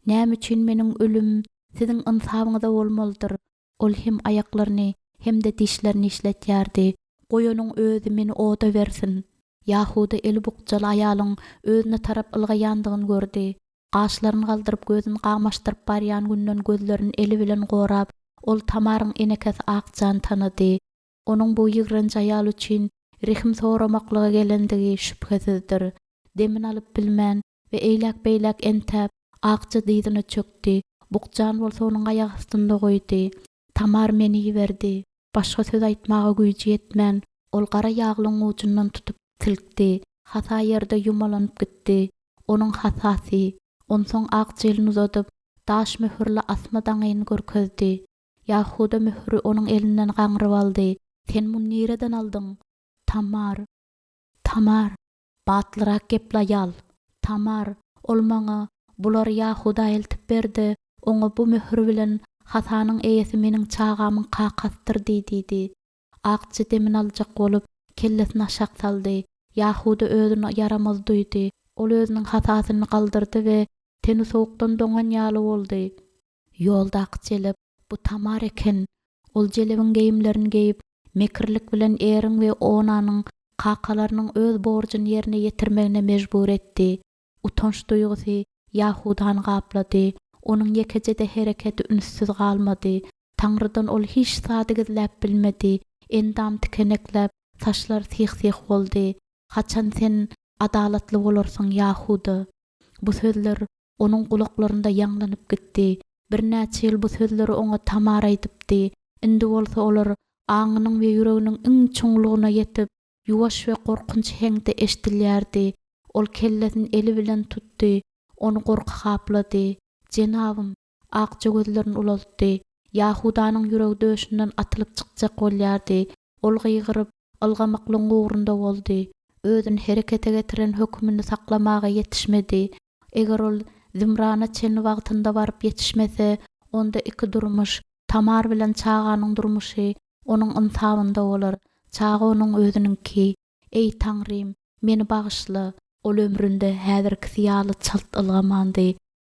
Näme üçin meniň ölüm siziň insabyňyza bolmalydyr. Ol hem aýaklaryny hem de dişlerini işletýärdi. Goý onuň özü meni oda bersin. Yahuda eli bukjaly aýalyň özüne tarap ylgaýandygyny gördi. Gaşlaryny galdyryp gözüni gamaşdyryp barýan günden gözlerini eli bilen gorap, ol Tamar'ın enekes Akjan tanıdy. Onun bu ýygranç aýal üçin rehim soramaklyga gelendigi şüphesizdir. Demin alıp bilmän we eýlek-beýlek entäp Akja diýdine çökdi. Bukjan bolsa onuň aýagy astynda goýdy. Tamar meni ýiberdi. Başga söz aýtmaga güýji ýetmän, ol gara ýaglyň ucundan tutup silkdi. Hata ýerde ýumalanyp gitdi. Onuň hasasy. Onsoň Akja elini uzadyp daş möhürli asma daňyny görkezdi. Yahuda möhürü onuň elinden gaňryp aldy. Sen muny nereden aldyň? Tamar. Tamar. Batlyrak geplayal. Tamar. Ol maňa bular Yahuda eltip berdi. Oňa bu möhür bilen hasanyň eýesi meniň çagamyň kakastyrdy diýdi. Akja demin aljak bolup kellesini aşak saldy. Yahuda özüni yaramaz duýdy. Ol özüniň hasasyny galdyrdy we teni sowukdan doňan ýaly boldy. Ýolda akjelip bu Tamar eken. Ol jelebiň geýimlerini geýip mekirlik bilen eriň we onanyň kakalarynyň öz borjyny ýerine ýetirmegine mejbur etdi. Utanç duýgusy Yahudany gaplady. Onuň ýekejede hereketiünsiz galmady. Taňrydan ol hiç sady gizläp bilmedi. Endam tikeneklep, saçlar sih-sih boldy. Haçan sen adalatly bolarsyň Yahuda. Bu sözler onuň gulaklарynda ýanglanyp gitdi. Birnäçe ýyl bu sözleri oňa Tamar aýdypdy. Indi bolsa olar aňynyň we ýüreginiň iň çoňlugyna ýetip, ýuwaş we gorkunç heňde eşdilýärdi. Ol kellesini eli bilen tutdy. Onu gorky gaplady. Jenabym, Akja gözlerini ulatdy. Yahudanyň ýüregi döşünden atylyp çykjak bolýardy. Ol gyýgyryp, algamaklyň ugrunda boldy. Özüni herekete getiren hökmüni saklamaga yetişmedi. Eger ol Zimrana çenli wagtynda baryp yetişmese, onda iki durmuş, Tamar bilen çaganyň durmuşy onuň ınsabynda bolar. Çaga onuň özüninki. Ey Taňrym, meni bagyşla. Ol ömründe häzirki ýaly çalt ylgamandy.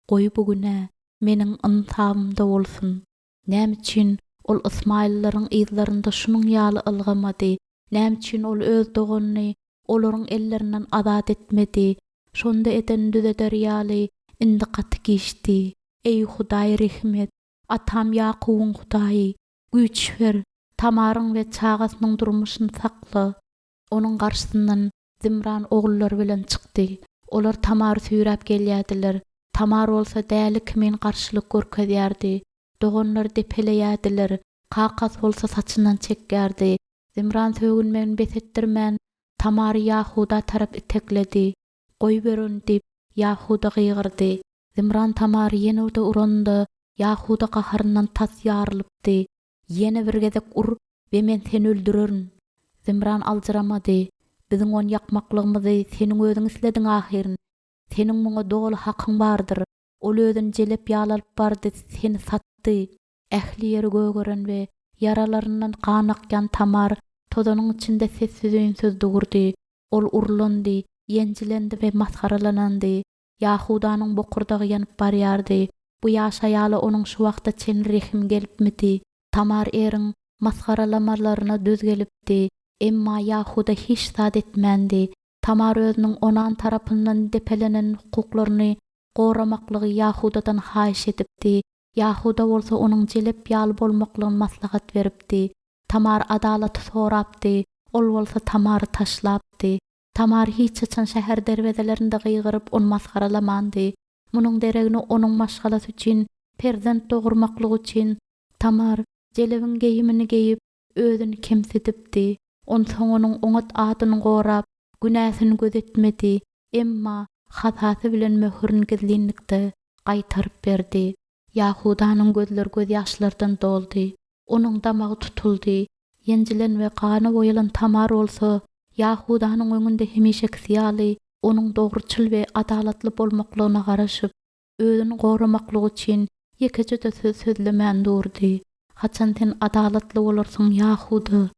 Goý bugüne meniň ınsabymda bolsun. Näme üçin ol Ismaillylaryň ýyzlarynda şunuň ýaly ylgamady? Näme üçin ol öz doganyny olaryň ellerinden azat etmedi? Şonda eden düzeder ýaly indi gaty geçdi. Ey Hudaý rahmet, atam Yakubyň Hudaý, güç ber, Tamaryň we çagasynyň durmuşyny sakla. Onuň garşysyndan Zimran ogullary bilen çykdy. Olar Tamary süýräp gelýärdiler. Tamar bolsa däli kimin garşylyk görkezýärdi. Doganlar depeleýärdiler. Kakas bolsa saçyndan çekýärdi. Zimran sögünmegini besetdirmän Tamary Yahuda tarap itekledi. Goý berin dip Yahuda gyýgyrdy. Zimran Tamary ýene-de urandy. Yahuda gaharyndan tas ýarylypdy. Ýene bir gezek ur we men seni öldürerin. Zimran aldyramady. Biziň onu ýakmaklygymyzy seniň özüň islediň ahyryň. Seniň muňa dogly hakyň bardyr. Ol özüni jelep ýalalyp bardy, seni satdy. Ähli ýeri gögören we yaralaryndan kan akýan Tamar tozanyň içinde sessiz öýünsiz dugurdy. Ol urlandy, ýenjilendi we masgaralanandy. Yahudanyň bokurdagy ýanyp barýardy. Bu ýaş aýaly onuň şu wagtda çenli rehim gelipmidi. Tamar eriň masgaralamalarına düz gelipdi. Emma Yahuda hiç sad etmendi. Tamar özünün onan tarapından depelenen hukuklaryny goramaklygy Yahudadan haýyş edipdi. Yahuda bolsa onuň jelep ýaly bolmaklygyny maslahat beripdi. Tamar adalaty sorapdy. Ol bolsa Tamary taşlapdy. Tamar hiç açan şäher derwezelerinde gyýgyryp onu masgaralamandy. Munyň deregini onuň maşgalasy üçin, perzent dogurmaklygy üçin Tamar jelebiň geýimini geýip özüni kemsetipdi. Onsoň onuň oňat adyny gorap, günäsini gözetmedi. Emma hasasy bilen möhürni gizlinlikde gaýtaryp berdi. Yahudanyň gözleri göz ýaşlardan doldy. Onuň damagy tutuldy. Ýenjilen we gany boýalan Tamar bolsa, Yahudanyň öňünde hemişeki ýaly, onuň dogruçyl we adalatly bolmaklygyna garaşyp, özüni goramaklygy üçin ýekeje sözlemän durdy. Haçan sen adalatly bolarsyň Yahuda?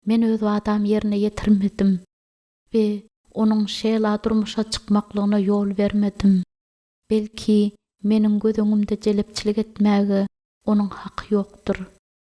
Men öz adam ýerine ýetirmedim we onuň şeýla durmuşa çykmaklygyna ýol bermedim. Belki meniň gözüňimde jelepçilik etmäge onuň haky ýokdur.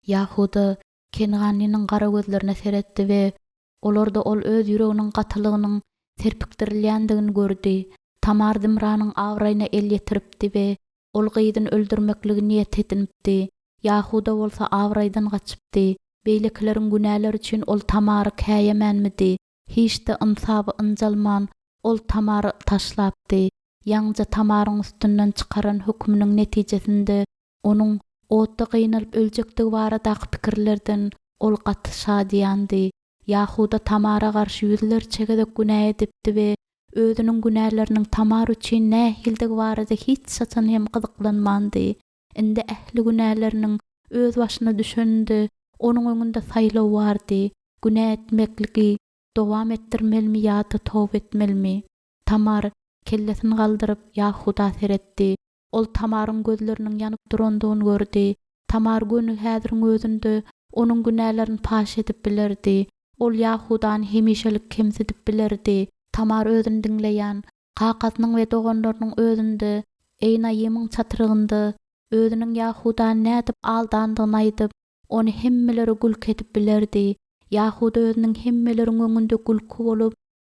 Yahuda Kenanynyň gara gözlerine seretdi we olarda ol öz ýüreginiň gatylygynyň serpikdirilýändigini gördi. Tamar Zimranyň awraýyna el ýetiripdi we ol gyýdyn öldürmekligini niýet edipdi. Yahuda bolsa awraydan gaçypdy. Beýlekilerin günäleri üçin ol tamary käýemänmidi. Hiç de ınsabı ınjalman ol tamary taşlapdy. Ýaňja tamaryň üstünden çykaran hükmüniň netijesinde onuň otda gıynalyp öljekdigi baradaky pikirlerden ol gaty şadyandy. Yahuda tamara garşy ýüzlerçe gedek günä edipdi we özüniň günäleriniň tamar üçin nähildigi barada hiç saçan hem gyzyklanmandy. Indi ähli günäleriniň öz başyna düşende onuň öňünde saýlaw bardy. Günä etmekligi dowam etdirmelmi ýa-da tawba etmelmi? Tamar kellesini galdyryp Yahuda seretdi. Ol tamaryň gözleriniň ýanyp durandygyny gördi. Tamar göni häziriň özünde onuň günälerini paş edip bilerdi. Ol Yahudany hemişelik kemsedip bilerdi. Tamar özüni diňleýän, kakasynyň we doganlarynyň özünde, eýna ýemиň çatyrygynda özüniň Yahudany nädip aldandygyny aýdyp, ony hemmeleri gülk edip bilerdi. Yahuda özüniň hemmeleriň öňünde gülkü bolup,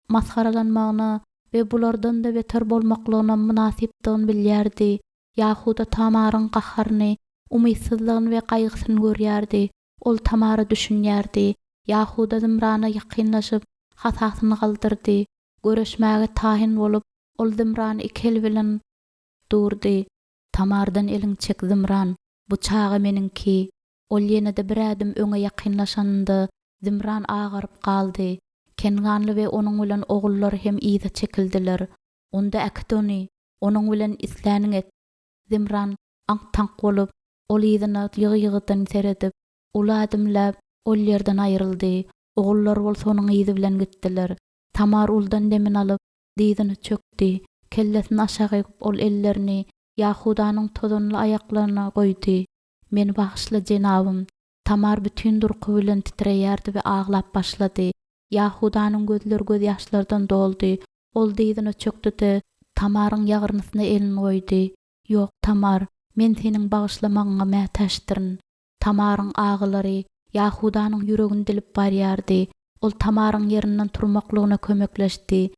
maskaralanmagyny we bulardan da beter bolmaklygyna münasipdygyny bilýärdi. Yahuda Tamaryň gaharyny, umytsyzlygyny we gaýgysyny görýärdi. Ol Tamary düşünýärdi. Yahuda Zimrana ýakynlaşyp, hasasyny galdyrdy. Göreşmäge tahin bolup, ol Zimrany iki el bilen durdy. Tamardan eliň çek Zimran, bu çagy meninki. Ol ýene-de bir ädim öňe ýakynlaşanda Zimran agyryp galdy. Kenganly we onuň bilen ogullary hem ýyda çekildiler. Onda Akdony, onuň bilen isläniň et. Zimran aňtank bolup, ol ýygyna ýygy-ýygydan seredip, uly adymlap ol ýerden aýryldy. Ogullar bolsa onuň ýygy bilen gitdiler. Tamar uldan demin alyp, diýdini çökdi. Kellesini aşağı ýykyp ol ellerini Yahudanyň tozanly aýaklaryna goýdy. Men bagyşla jenabym. Tamar bütün durky bilen titreýärdi we aglap başlady. Yahudanyň gözleri göz ýaşlardan doldy. Ol diýdini çökdi. Tamaryň ýagrynysyna elini goýdy. Ýok Tamar, men seniň bagyşlamagyňa mätäşdirin. Tamaryň aglary Yahudanyň ýüregini dilip barýardy. Ol Tamaryň ýerinden turmaklygyna kömekleşdi.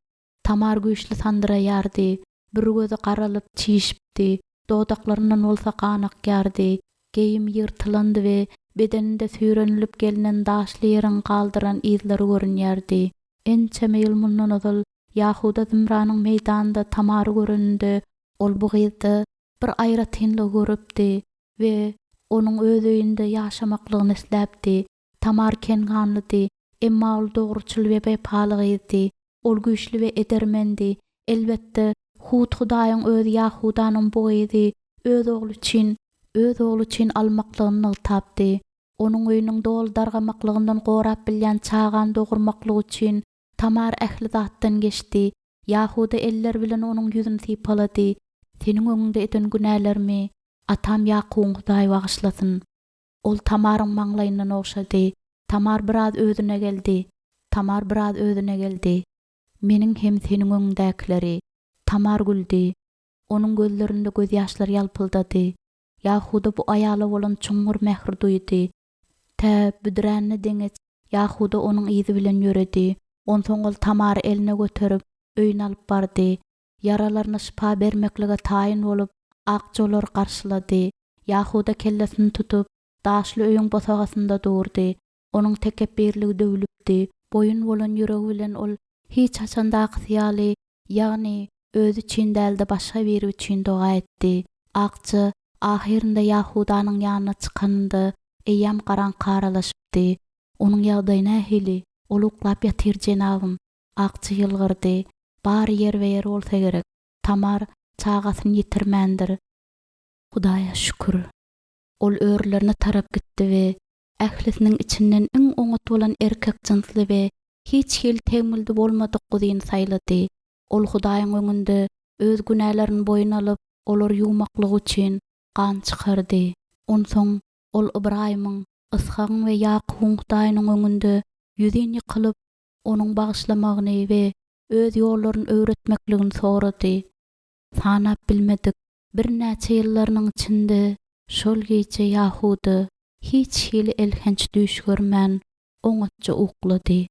Tamar güýçli sandyraýardy. Bir gözi garalyp çiýişipdi. Dodaklaryndan bolsa ganak ýardy. Geýim ýyrtylandy we bedeninde süýrenilip gelinen daşly ýerin galdyran izleri görünýärdi. Ençeme ýyl mundan ozal Yahuda Zimranyň meýdanynda Tamary göründe ol bu gyzdy bir aýra tinli görüpdi we onuň öz öýünde ýaşamaklygyny isläpdi. Tamar kenganlydy, emma ol dogruçyl we bepaly gyzdy. Ol güýçli we edermendi. Elbetde Hud Hudaýyň öz Yahudanyň bu gyzy öz oglu üçin almaklygyny tapdy. Onuň öýüniň dol dargamaklygyňdan gorap bilýän çagan dogurmaklygy üçin Tamar ähli zatdan geçdi. Yahuda eller bilen onuň ýüzüni sypalady. Seniň öňünde eden günälerimi atam Yakup Hudaý bagyşlasyn. Ol Tamaryň maňlaýyndan okşady. Tamar biraz özüne geldi. Meniň hem seniň öňündäkileri. Tamar güldi. Onuň gözlerinde göz ýaşlary ýalpyldady. Yahuda bu aýaly bolan çuňur mähir duýdy. Büdränni deňeç Yahuda onuň ýyzy bilen ýöredi. Onsoň ol Tamary eline göterip öýüne alyp bardy. Yaralaryna şifa bermeklige taýin bolup akçolar garşylady. Yahuda kellesini tutup daşly öýüň bosagasynda durdy. Onuň tekebbirligi döwülipdi. Boyun bolan ýüregi bilen ol hiç haçandaky hyýaly, ýagny öz üçin dälde başga biri üçin doga etdi. Akçy ahirinde Yahudanyň ýanyna çykanda eýýam garan karalaşypdy. Onuň ýagdaýy nähili? Ol uklap ýatyr jenabym. Akçy ýylgyrdy. Bary ýer we ýer bolsa gerek. Tamar çagasyny ýitirmändir. Hudaýa şükür. Ol örlerini tarap gitdi we ählisiniň içinden iň oňat bolan erkek jynsly we hiç hil teňmildi bolmadyk gyzyny saýlady. Ol Hudaýyň öňünde öz günälerini boyuna alyp, olar ýuwmaklygy üçin gan çykardy. Onsoň ol Ibrahimyň, Ishagyň we Yakubyň Hudaýynyň öňünde ýüzini ýykylyp, onuň bagyşlamagyny we öz ýollaryny öwretmekligini sorady. Sanap bilmedik, bir näçe ýyllarynyň içinde şol gece Yahuda hiç hili elhenç düş görmän oňatça uklady.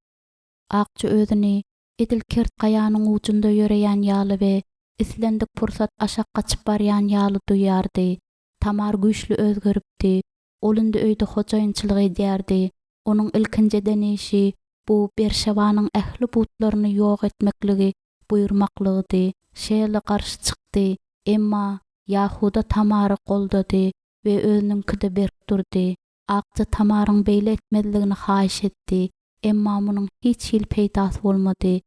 Akçy özüni edil kert gaýanyň ucunda ýöreýän ýaly we islendik pursat aşak gaçyp barýan ýaly duýardy. Tamar güýçli özgeripdi. Olundy öýde hojaýynçylyk edýärdi. Onuň ilkinji denişi bu Berşewanyň ähli butlaryny ýok etmekligi buýurmaklygy. Şeýle garşy çykdy, emma Yahuda Tamary goldady we özüninkide berip durdy. Akça Tamaryň beýle etmediligini haýyş etdi, emma munyň hiç hil peýdasy bolmady.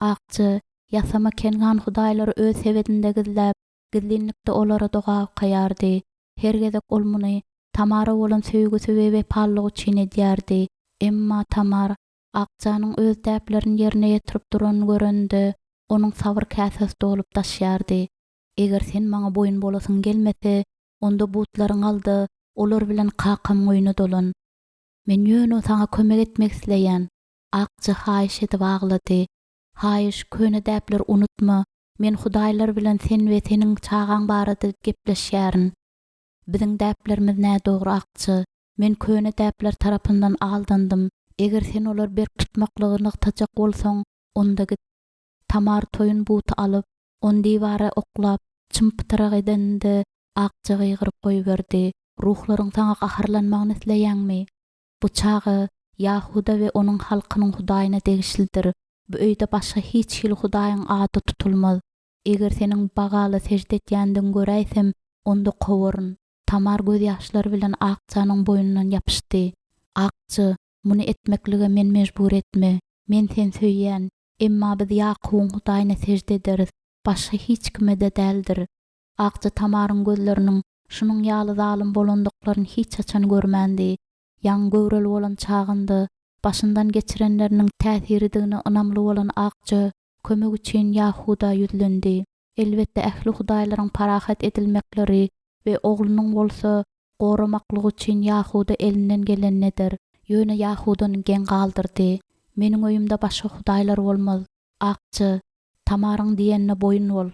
Akça ýasama kelgän hudaýlary öz sebedinde gizläp, gizlinlikde olara doga kaýardy. Her gezek ol muny Tamara bolan söýgüsi we wepalygy üçin edýärdi. Emma Tamar Akçanyň öz däplerini ýerine ýetirip duranyny görende, onuň sabr käsesi dolup daşýardy. Eger sen maňa boýun bolasyň gelmese, onda butlaryň aldy, olar bilen kakam oýuna dolan. Men ýöne saňa kömek etmek isleýän. Akça haýyş edip aglady. Haýyş, köne däpler unutma. Men hudaýlar bilen sen we seniň çağaň barada gepleşýärin. Biziň däplerimiz nä dogry Akça? Men köne däpler tarapyndan aldandym. Eger sen olar berk tutmaklygyny tajak bolsaň, onda git. Tamar toyun buty alyp, on diwara oklap, çympytyrak edende Akça gygyryp goýberdi. Ruhlaryň saňa gaharlanmagyny isleýänmi? Bu çagy Yahuda we onuň halkynyň hudaýyna degişlidir. Bu öýde başga hiç hil hudaýyň ady tutulmaz. Eger seniň bagaly secde etýändiň göräýsem, onda gowuryn. Tamar göz ýaşlary bilen Akçanyň boýnundan ýapyşdy. Akça, muny etmeklige men mejbur etme. Men sen söýýän, emma biz Yakubyň hudaýyna secde ederiz. Başga hiç kime de däldir. Akça Tamaryň gözleriniň şunun ýaly zalym bolandyklaryny hiç açan görmändi. Ýaň göwreli bolan çagynda başyndan geçirenleriniň täsiridigine ynamly bolan Akça kömek üçin Yahuda ýüzlendi. Elbetde ähli hudaýlaryň parahat edilmekleri we oglunyň bolsa goramaklygy üçin Yahuda elinden gelen nedir? Ýöne Yahudany gen galdyrdy. Meniň öýümde başga hudaýlar bolmaz. Akça, Tamaryň diýenine boýun bol.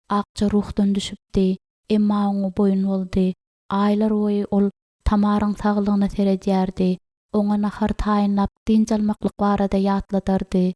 Akça ruhdan düşüpdi, emma oňa boýun boldy. Aýlar boýy ol Tamaryň saglygyna seredýärdi. Oňa nahar taýynlap dinjalmaklyk barada ýatladardy.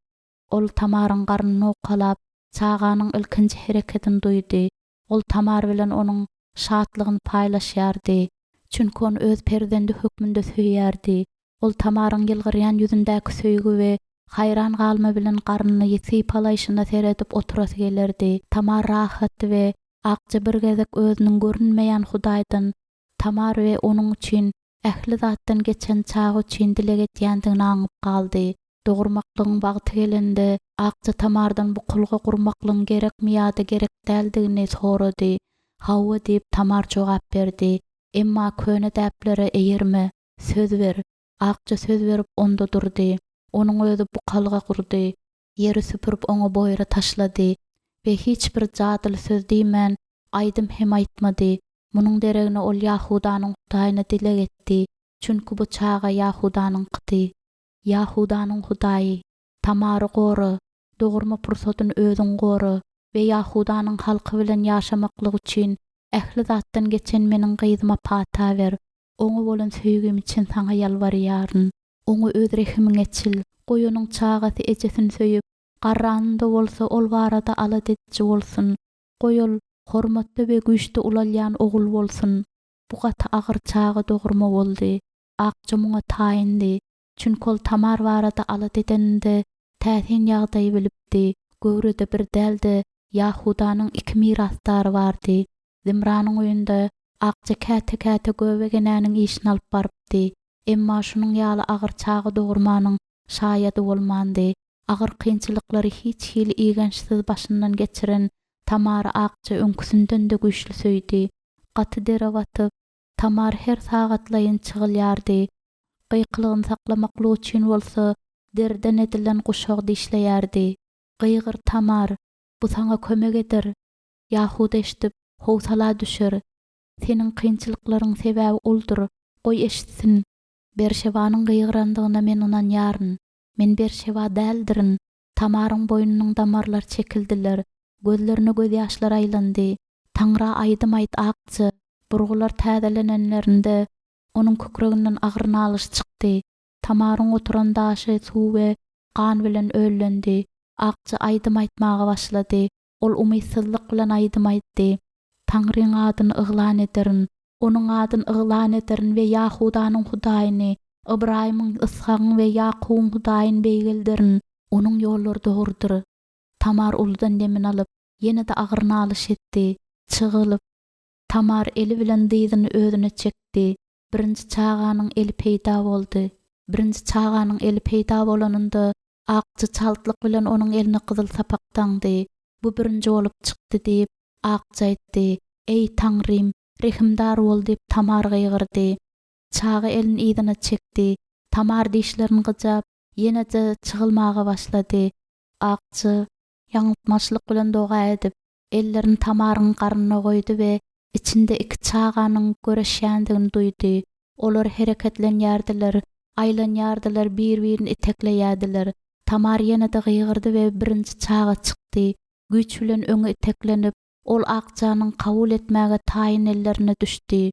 Ol Tamaryň garnyny okalap, çağanyň ilkinji hereketini duýdy. Ol Tamar bilen onuň şatlygyny paýlaşýardy. Çünki onu öz perdendi hökmünde söýýärdi. Ol Tamaryň ýylgyrýan ýüzündäki söýgü we hayran galma bilen garnyny ýetypalaýşyna seredip oturasy gelerdi. Tamar rahat we Akça bir gezek özüniň görünmeýän hudaýdan Tamar we onuň üçin ähli zatdan geçen çagy üçin dileg etýändigini aňyp galdy. Dogurmaklygyň bagty gelende Akça Tamardan bu kulga gurmaklygyň gerekmi ýa-da gerek däldigini sorady. Hawa diýip Tamar jogap berdi. Emma köne däplere eýerme, söz ber. Akça söz berip onda durdy. Onuň özü bu kalga gurdy. Ýeri süpürüp oňa boýra taşlady we hiç bir jadyl söz diýmän aýdym hem aýtmady. Munyň deregine ol Yahudanyň hudaýyna dileg etdi. Çünki bu çaga Yahudanyň gyty. Yahudanyň hudaýy, Tamary gory, dogurma pursatyny özüň gory we Yahudanyň halky bilen ýaşamaklyk üçin ähli zatdan geçen meniň gyzyma pata ber. Oňa bolan söýgüm üçin saňa ýalbarýaryn. Oňa öz rehimiň etçil. Goýunyň çagasy ejesini söýüp, garranda bolsa ol barada alat etçi bolsun. Goýul hormatly we güýçli ulalýan ogul bolsun. Bu gaty agyr çagy dogurma boldy. Akça muňa taýyndy. Çünki ol Tamar barada alat edende täsin ýagdaý bilipdi. Göwrede bir dälde Yahudanyň iki mirasdary bardy. Zimranyň öýünde Akça käte-käte göwegenäniň işini alyp barypdy. Emma şunun ýaly agyr çagy dogurmanyň şaýady bolmandy. Agyr kynçylyklary hiç hili iýgençsiz başyndan geçiren Tamar Akça öňküsünden de güýçli söýdi. Gaty dere batyp, Tamar her sagatlaýyn çygylýardy. Gyýklygyny saklamaklyk üçin bolsa, derden edilen guşagdy işleýärdi. Gyýgyr Tamar, bu saňa kömek eder. Yahuda eşitip, howsala düşer. Seniň kynçylyklaryň sebäbi oldur. Goý eşitsin. Berşewanyň gyýgrandygyna men ynanýaryn. Men Berşewa däldirin. Tamaryň boýnunyň damarlary çekildiler. Gözlerine göz ýaşlary aýlandy. Taňra aýdym aýt Akça. Burgular täzelenenlerinde onuň kökreginden agyr nalyş çykdy. Tamaryň oturan daşy suw we kan bilen öllendi. Akça aýdym aýtmaga başlady. Ol umytsyzlyk bilen aýdym aýtdy. Taňryň adyny yglan ederin. Onun adyn yglan ederin we Yahudanyň Hudaýyny, Ibrahimyň, Ishagyň we Yakubyň Hudaýyny beýgeldirin. Onun ýolları dogrudyr. Tamar uludan demin alyp, ýene de agyryny alyş etdi. Çygylyp, Tamar eli bilen dyzyny özüne çekdi. Birinji çağanyň eli peýda boldy. Birinji çağanyň eli peýda bolanynda akçy çaltlyk bilen onuň elini gyzyl sapakdaňdy. Bu birinji bolup çykdy diýip akçy aýtdy. Ey Taňrym, rehimdar bol diýip Tamar gygyrdy. Çağı elini ýzyna çekdi. Tamar dişlerini gyjap, ýene-de çygylmaga başlady. Akçy ýaňytmaçlyk bilen doga edip, ellerini Tamaryň garnyna goýdy we içinde iki çağanyň göreşýändigini duýdy. Olar hereketlenýärdiler, aýlanýardylar, bir-birini itekleýärdiler. Tamar ýene-de gygyrdy we birinji çağa çykdy. Güç bilen öňe iteklenip, ol akçanyň kabul etmäge taýyn ellerine düşdi.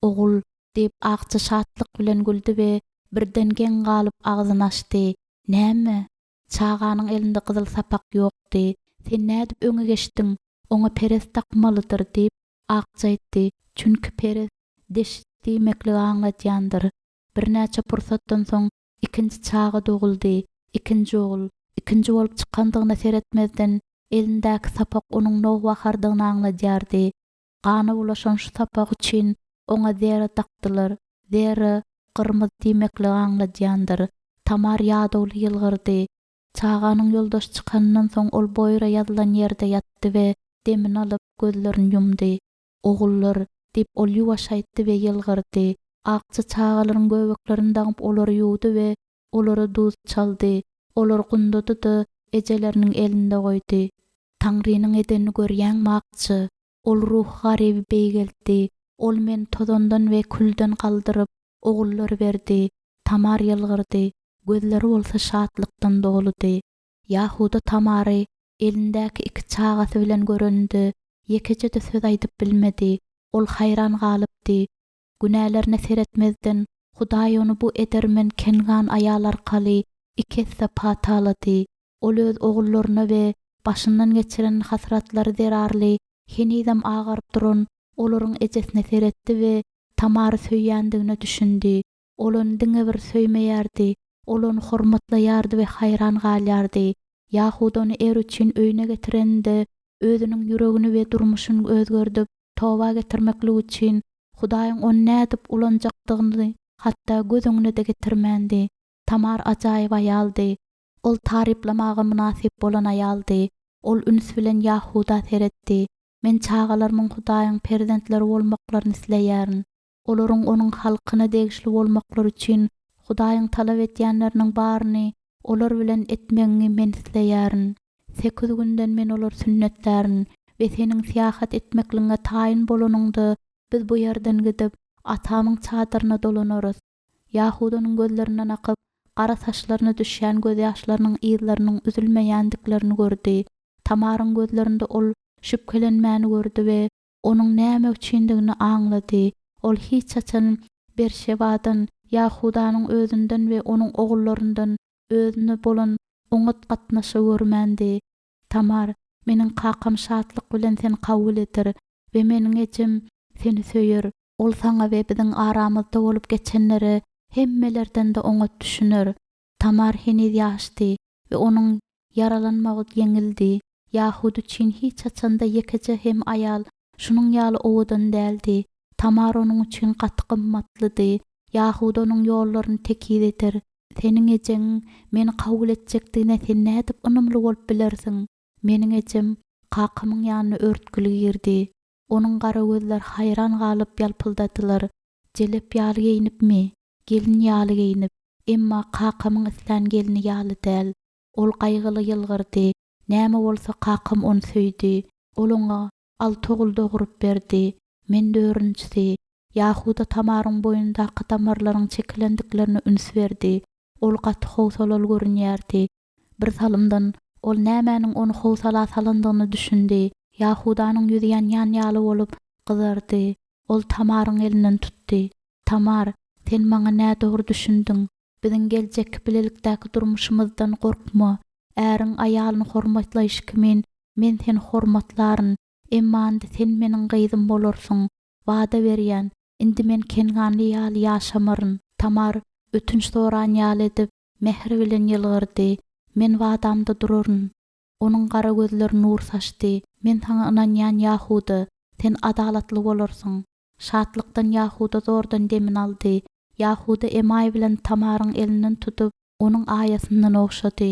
Ogul diýip akçy şatlyk bilen güldü we birden gen galyp agzyny açdy. Näme? Çağanyň elinde gyzyl sapak ýokdy. Sen nädip öňe geçdiň? Oňa peres takmalydyr diýip akçy aýtdy. Çünki peres deşdiýmekli aňlatýandyr. Birnäçe pursatdan soň ikinji çağı doguldy. İkinji ogul, ikinji bolup çykandygyna seretmezden elindäki sapak onuň noq wakardygyny aňladýardy. Gany bulaşan şu sapak üçin oňa zäre takdylar. Zäre gyrmyzy diýmekli aňladýandyr. Tamar ýadawly ýylgyrdy. Çağanyň ýoldaş çykanyndan soň ol boýra ýazylan ýerde ýatdy we demin alyp gözlerini ýumdy. Ogullar diýip ol ýuwaş aýtdy we ýylgyrdy. Akçy çağalaryň göbeklerini daňyp olary ýuwdy we olary duz çaldy. Olar gundady, ejeleriniň elinde goýdy. Taňrynyň edeni görýän akçy, ol ruh garyby beýgeldi. Ol men tozondan we külden galdyryp ogullary berdi. Tamar ýylgyrdy. Gözleri bolsa şatlykdan doludy. Yahuda Tamary elindäki iki çağasy bilen göründü. Ýekece de söz aýdyp bilmedi. Ol haýran galypdy. Günälerine seretmezden Hudaý onu bu edermen kengan aýal arkaly iki hisse patalady. Ol öz ogullaryna we başyndan geçiren hasratlary derarly henidem agyryp duran olaryň ejesine seretdi we Tamary söýýändigine düşündi. Olany diňe bir söýmeýärdi. Olany hormatlaýardy we haýran galýardy. Yahuda onu er üçin öýüne getirende özüniň ýüregini we durmuşyny özgördüp toba getirmeklik üçin Hudaýyň onu nädip ulanjakdygyny hatda gözüňe de getirmändi. Tamar ajaýyp aýaldy. Ol taryplamaga münasip bolan aýaldy. Ol üns bilen Yahuda seretdi. Men çağalarymyň Hudaýyň perzentleri bolmaklaryny isleýärin. Olaryň onuň halkyna degişli bolmaklary üçin Hudaýyň talap etýänleriniň baryny olar bilen etmegiňi men isleýärin. 8 günden men olar sünnetlärin we seniň siýahat etmekliňe taýyn bolanyňdy biz bu ýerden gidip atamyň çadyryna dolanarys. Yahudanyň gözlerinden akyp gara saçlaryna düşýän göz ýaşlarynyň ýyllarynyň üzülmeýändiklerini gördi. Tamaryň gözlerinde ol şüpkelenmäni gördi we onuň näme üçindigini aňlady. Ol hiç açan Berşebadan Yahudanyň özünden we onuň ogullaryndan özüne bolan oňat gatnaşy görmändi. Tamar, meniň kakam şatlyk bilen seni kabul eder we meniň ejem seni söýer. Ol saňa we biziň aramyzda bolup geçenleri hemmelerden de oňat düşünür. Tamar heniz ýaşdy we onuň yaralanmagy ýeňildi. Yahud üçin hiç açanda ýekece hem aýal şunuň ýaly owadan däldi. Tamar onuň üçin gaty gymmatlydy. Yahud onuň ýollaryny tekir eder. Seniň ejeň meni kabul etjekdigine sen nädip ynymly bolup bilersiň? Meniň ejem kakymyň ýanyna örtküli girdi. Onuň gara gözler haýran galyp ýalpyldadylar. Jelep ýaly giyinipmi? Gelin ýaly giyinip, emma kakymyň islan gelini ýaly däl. Ol gaýgyly ýylgyrdy. Näme bolsa kakym onu söýdi. Ol oňa al togul dogurup berdi. Men dörünçisi. Yahuda Tamaryň boýundaky damarlaryň çekilendiklerini üns berdi. Ol gaty howsalal görünýärdi. Bir salymdan ol nämäniň onu howsala salandygyny düşündi. Yahudanyň ýüzi ýan ýaly bolup gyzardy. Ol Tamaryň elinden tutdy. Tamar, sen maňa nä dogry düşündiň? Biziň geljek bilelikdäki durmuşymyzdan gorkma. Äriň aýalyny hormatlaýyş kimin? Men seni hormatlaryn. Emma indi sen meniň gyzym bolarsyň. Wada berýän, Indi men kenganly ýaly ýaşamaryn. Tamar ötünç soran ýaly edip mehri bilen ýylgyrdy. Men wadamda duraryn. Onuň gara gözleri nur saçdy. Men saňa ynanýan Yahuda, sen adalatly bolarsyň. Şatlykdan Yahuda zordan demin aldy. Yahuda emay bilen Tamaryň elinden tutup onuň aýasyndan okşady.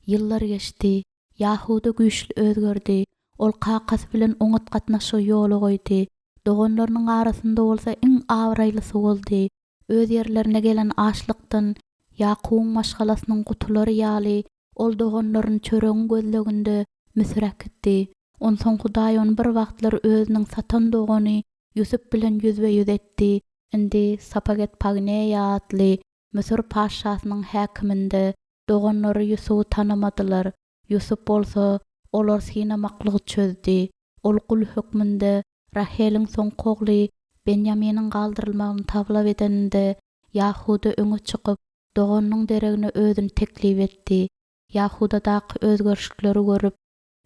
Ýyllar geçdi. Yahuda güýçli özgerdi. Ol kakas bilen oňat gatnaşyg ýoly goýdy. Doganlarynyň arasynda bolsa iň awraýlysy boldy. Öz ýerlerine gelen açlykdan Yakubyň maşgalasynyň gutulary ýaly ol doganlaryň çöregiň gözleginde müsrek etdi. Onsoň Hudaý onu bir wagtlar özüniň satan dogany Yusuf bilen yüzbe-yüz etdi. Indi Sapaget Pagneya adly Misir paşasynyň häkiminde doganlary Yusufy tanamadylar. Yusuf bolsa olar sinamaklыgy çözdi. Ol kul hükmünde Raheliň soň kogly Benjaminiň galdyrylmagyny tablap edeninde Yahuda öňe çykyp doganynyň deregine özüni teklip etdi. Yahuda daky özgerişlikleri görüp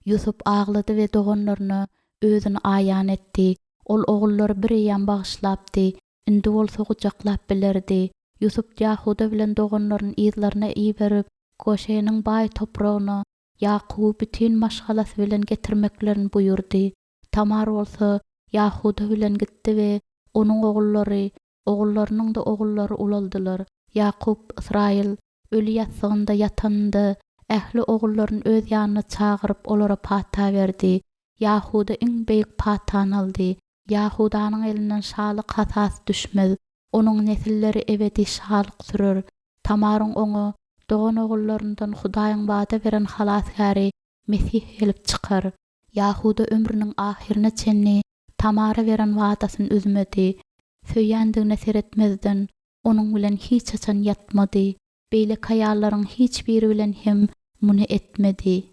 Yusuf aglady we doganlaryna özüni aýan etdi. Ol ogullary bir ýan bagyşlapdy. Indi bolsa gujaklap bilerdi. Yusuf Yahuda bilen doganlaryň ýyzlaryna iý berip Goşeňiň baý topragyna Yakuby bütün maşgalasy bilen getirmeklerini buyurdy. Tamar bolsa Yahuda bilen gitdi we onuň ogullarynyň da ogullary ulaldylar. Yakub Israil ölü ýatsygynda ýatanda ähli ogullaryny öz ýanyna çagyryp olara pata berdi. Yahuda iň beýik patany aldy. Yahudanyň elinden şalyk hasas düşmez. Onuň nesilleri ebedi şalyk sürer. Tamaryň oňa dogan ogullaryndan Hudaýyň bada beren halasgary Mesih gelip çykar. Yahuda ömrüniň ahirine çenni Tamara beren wadasyny üzmedi. Söýýändigine seretmezden onuň bilen hiç açan ýatmady. Beýle kaýallaryň hiç biri bilen hem muny etmedi.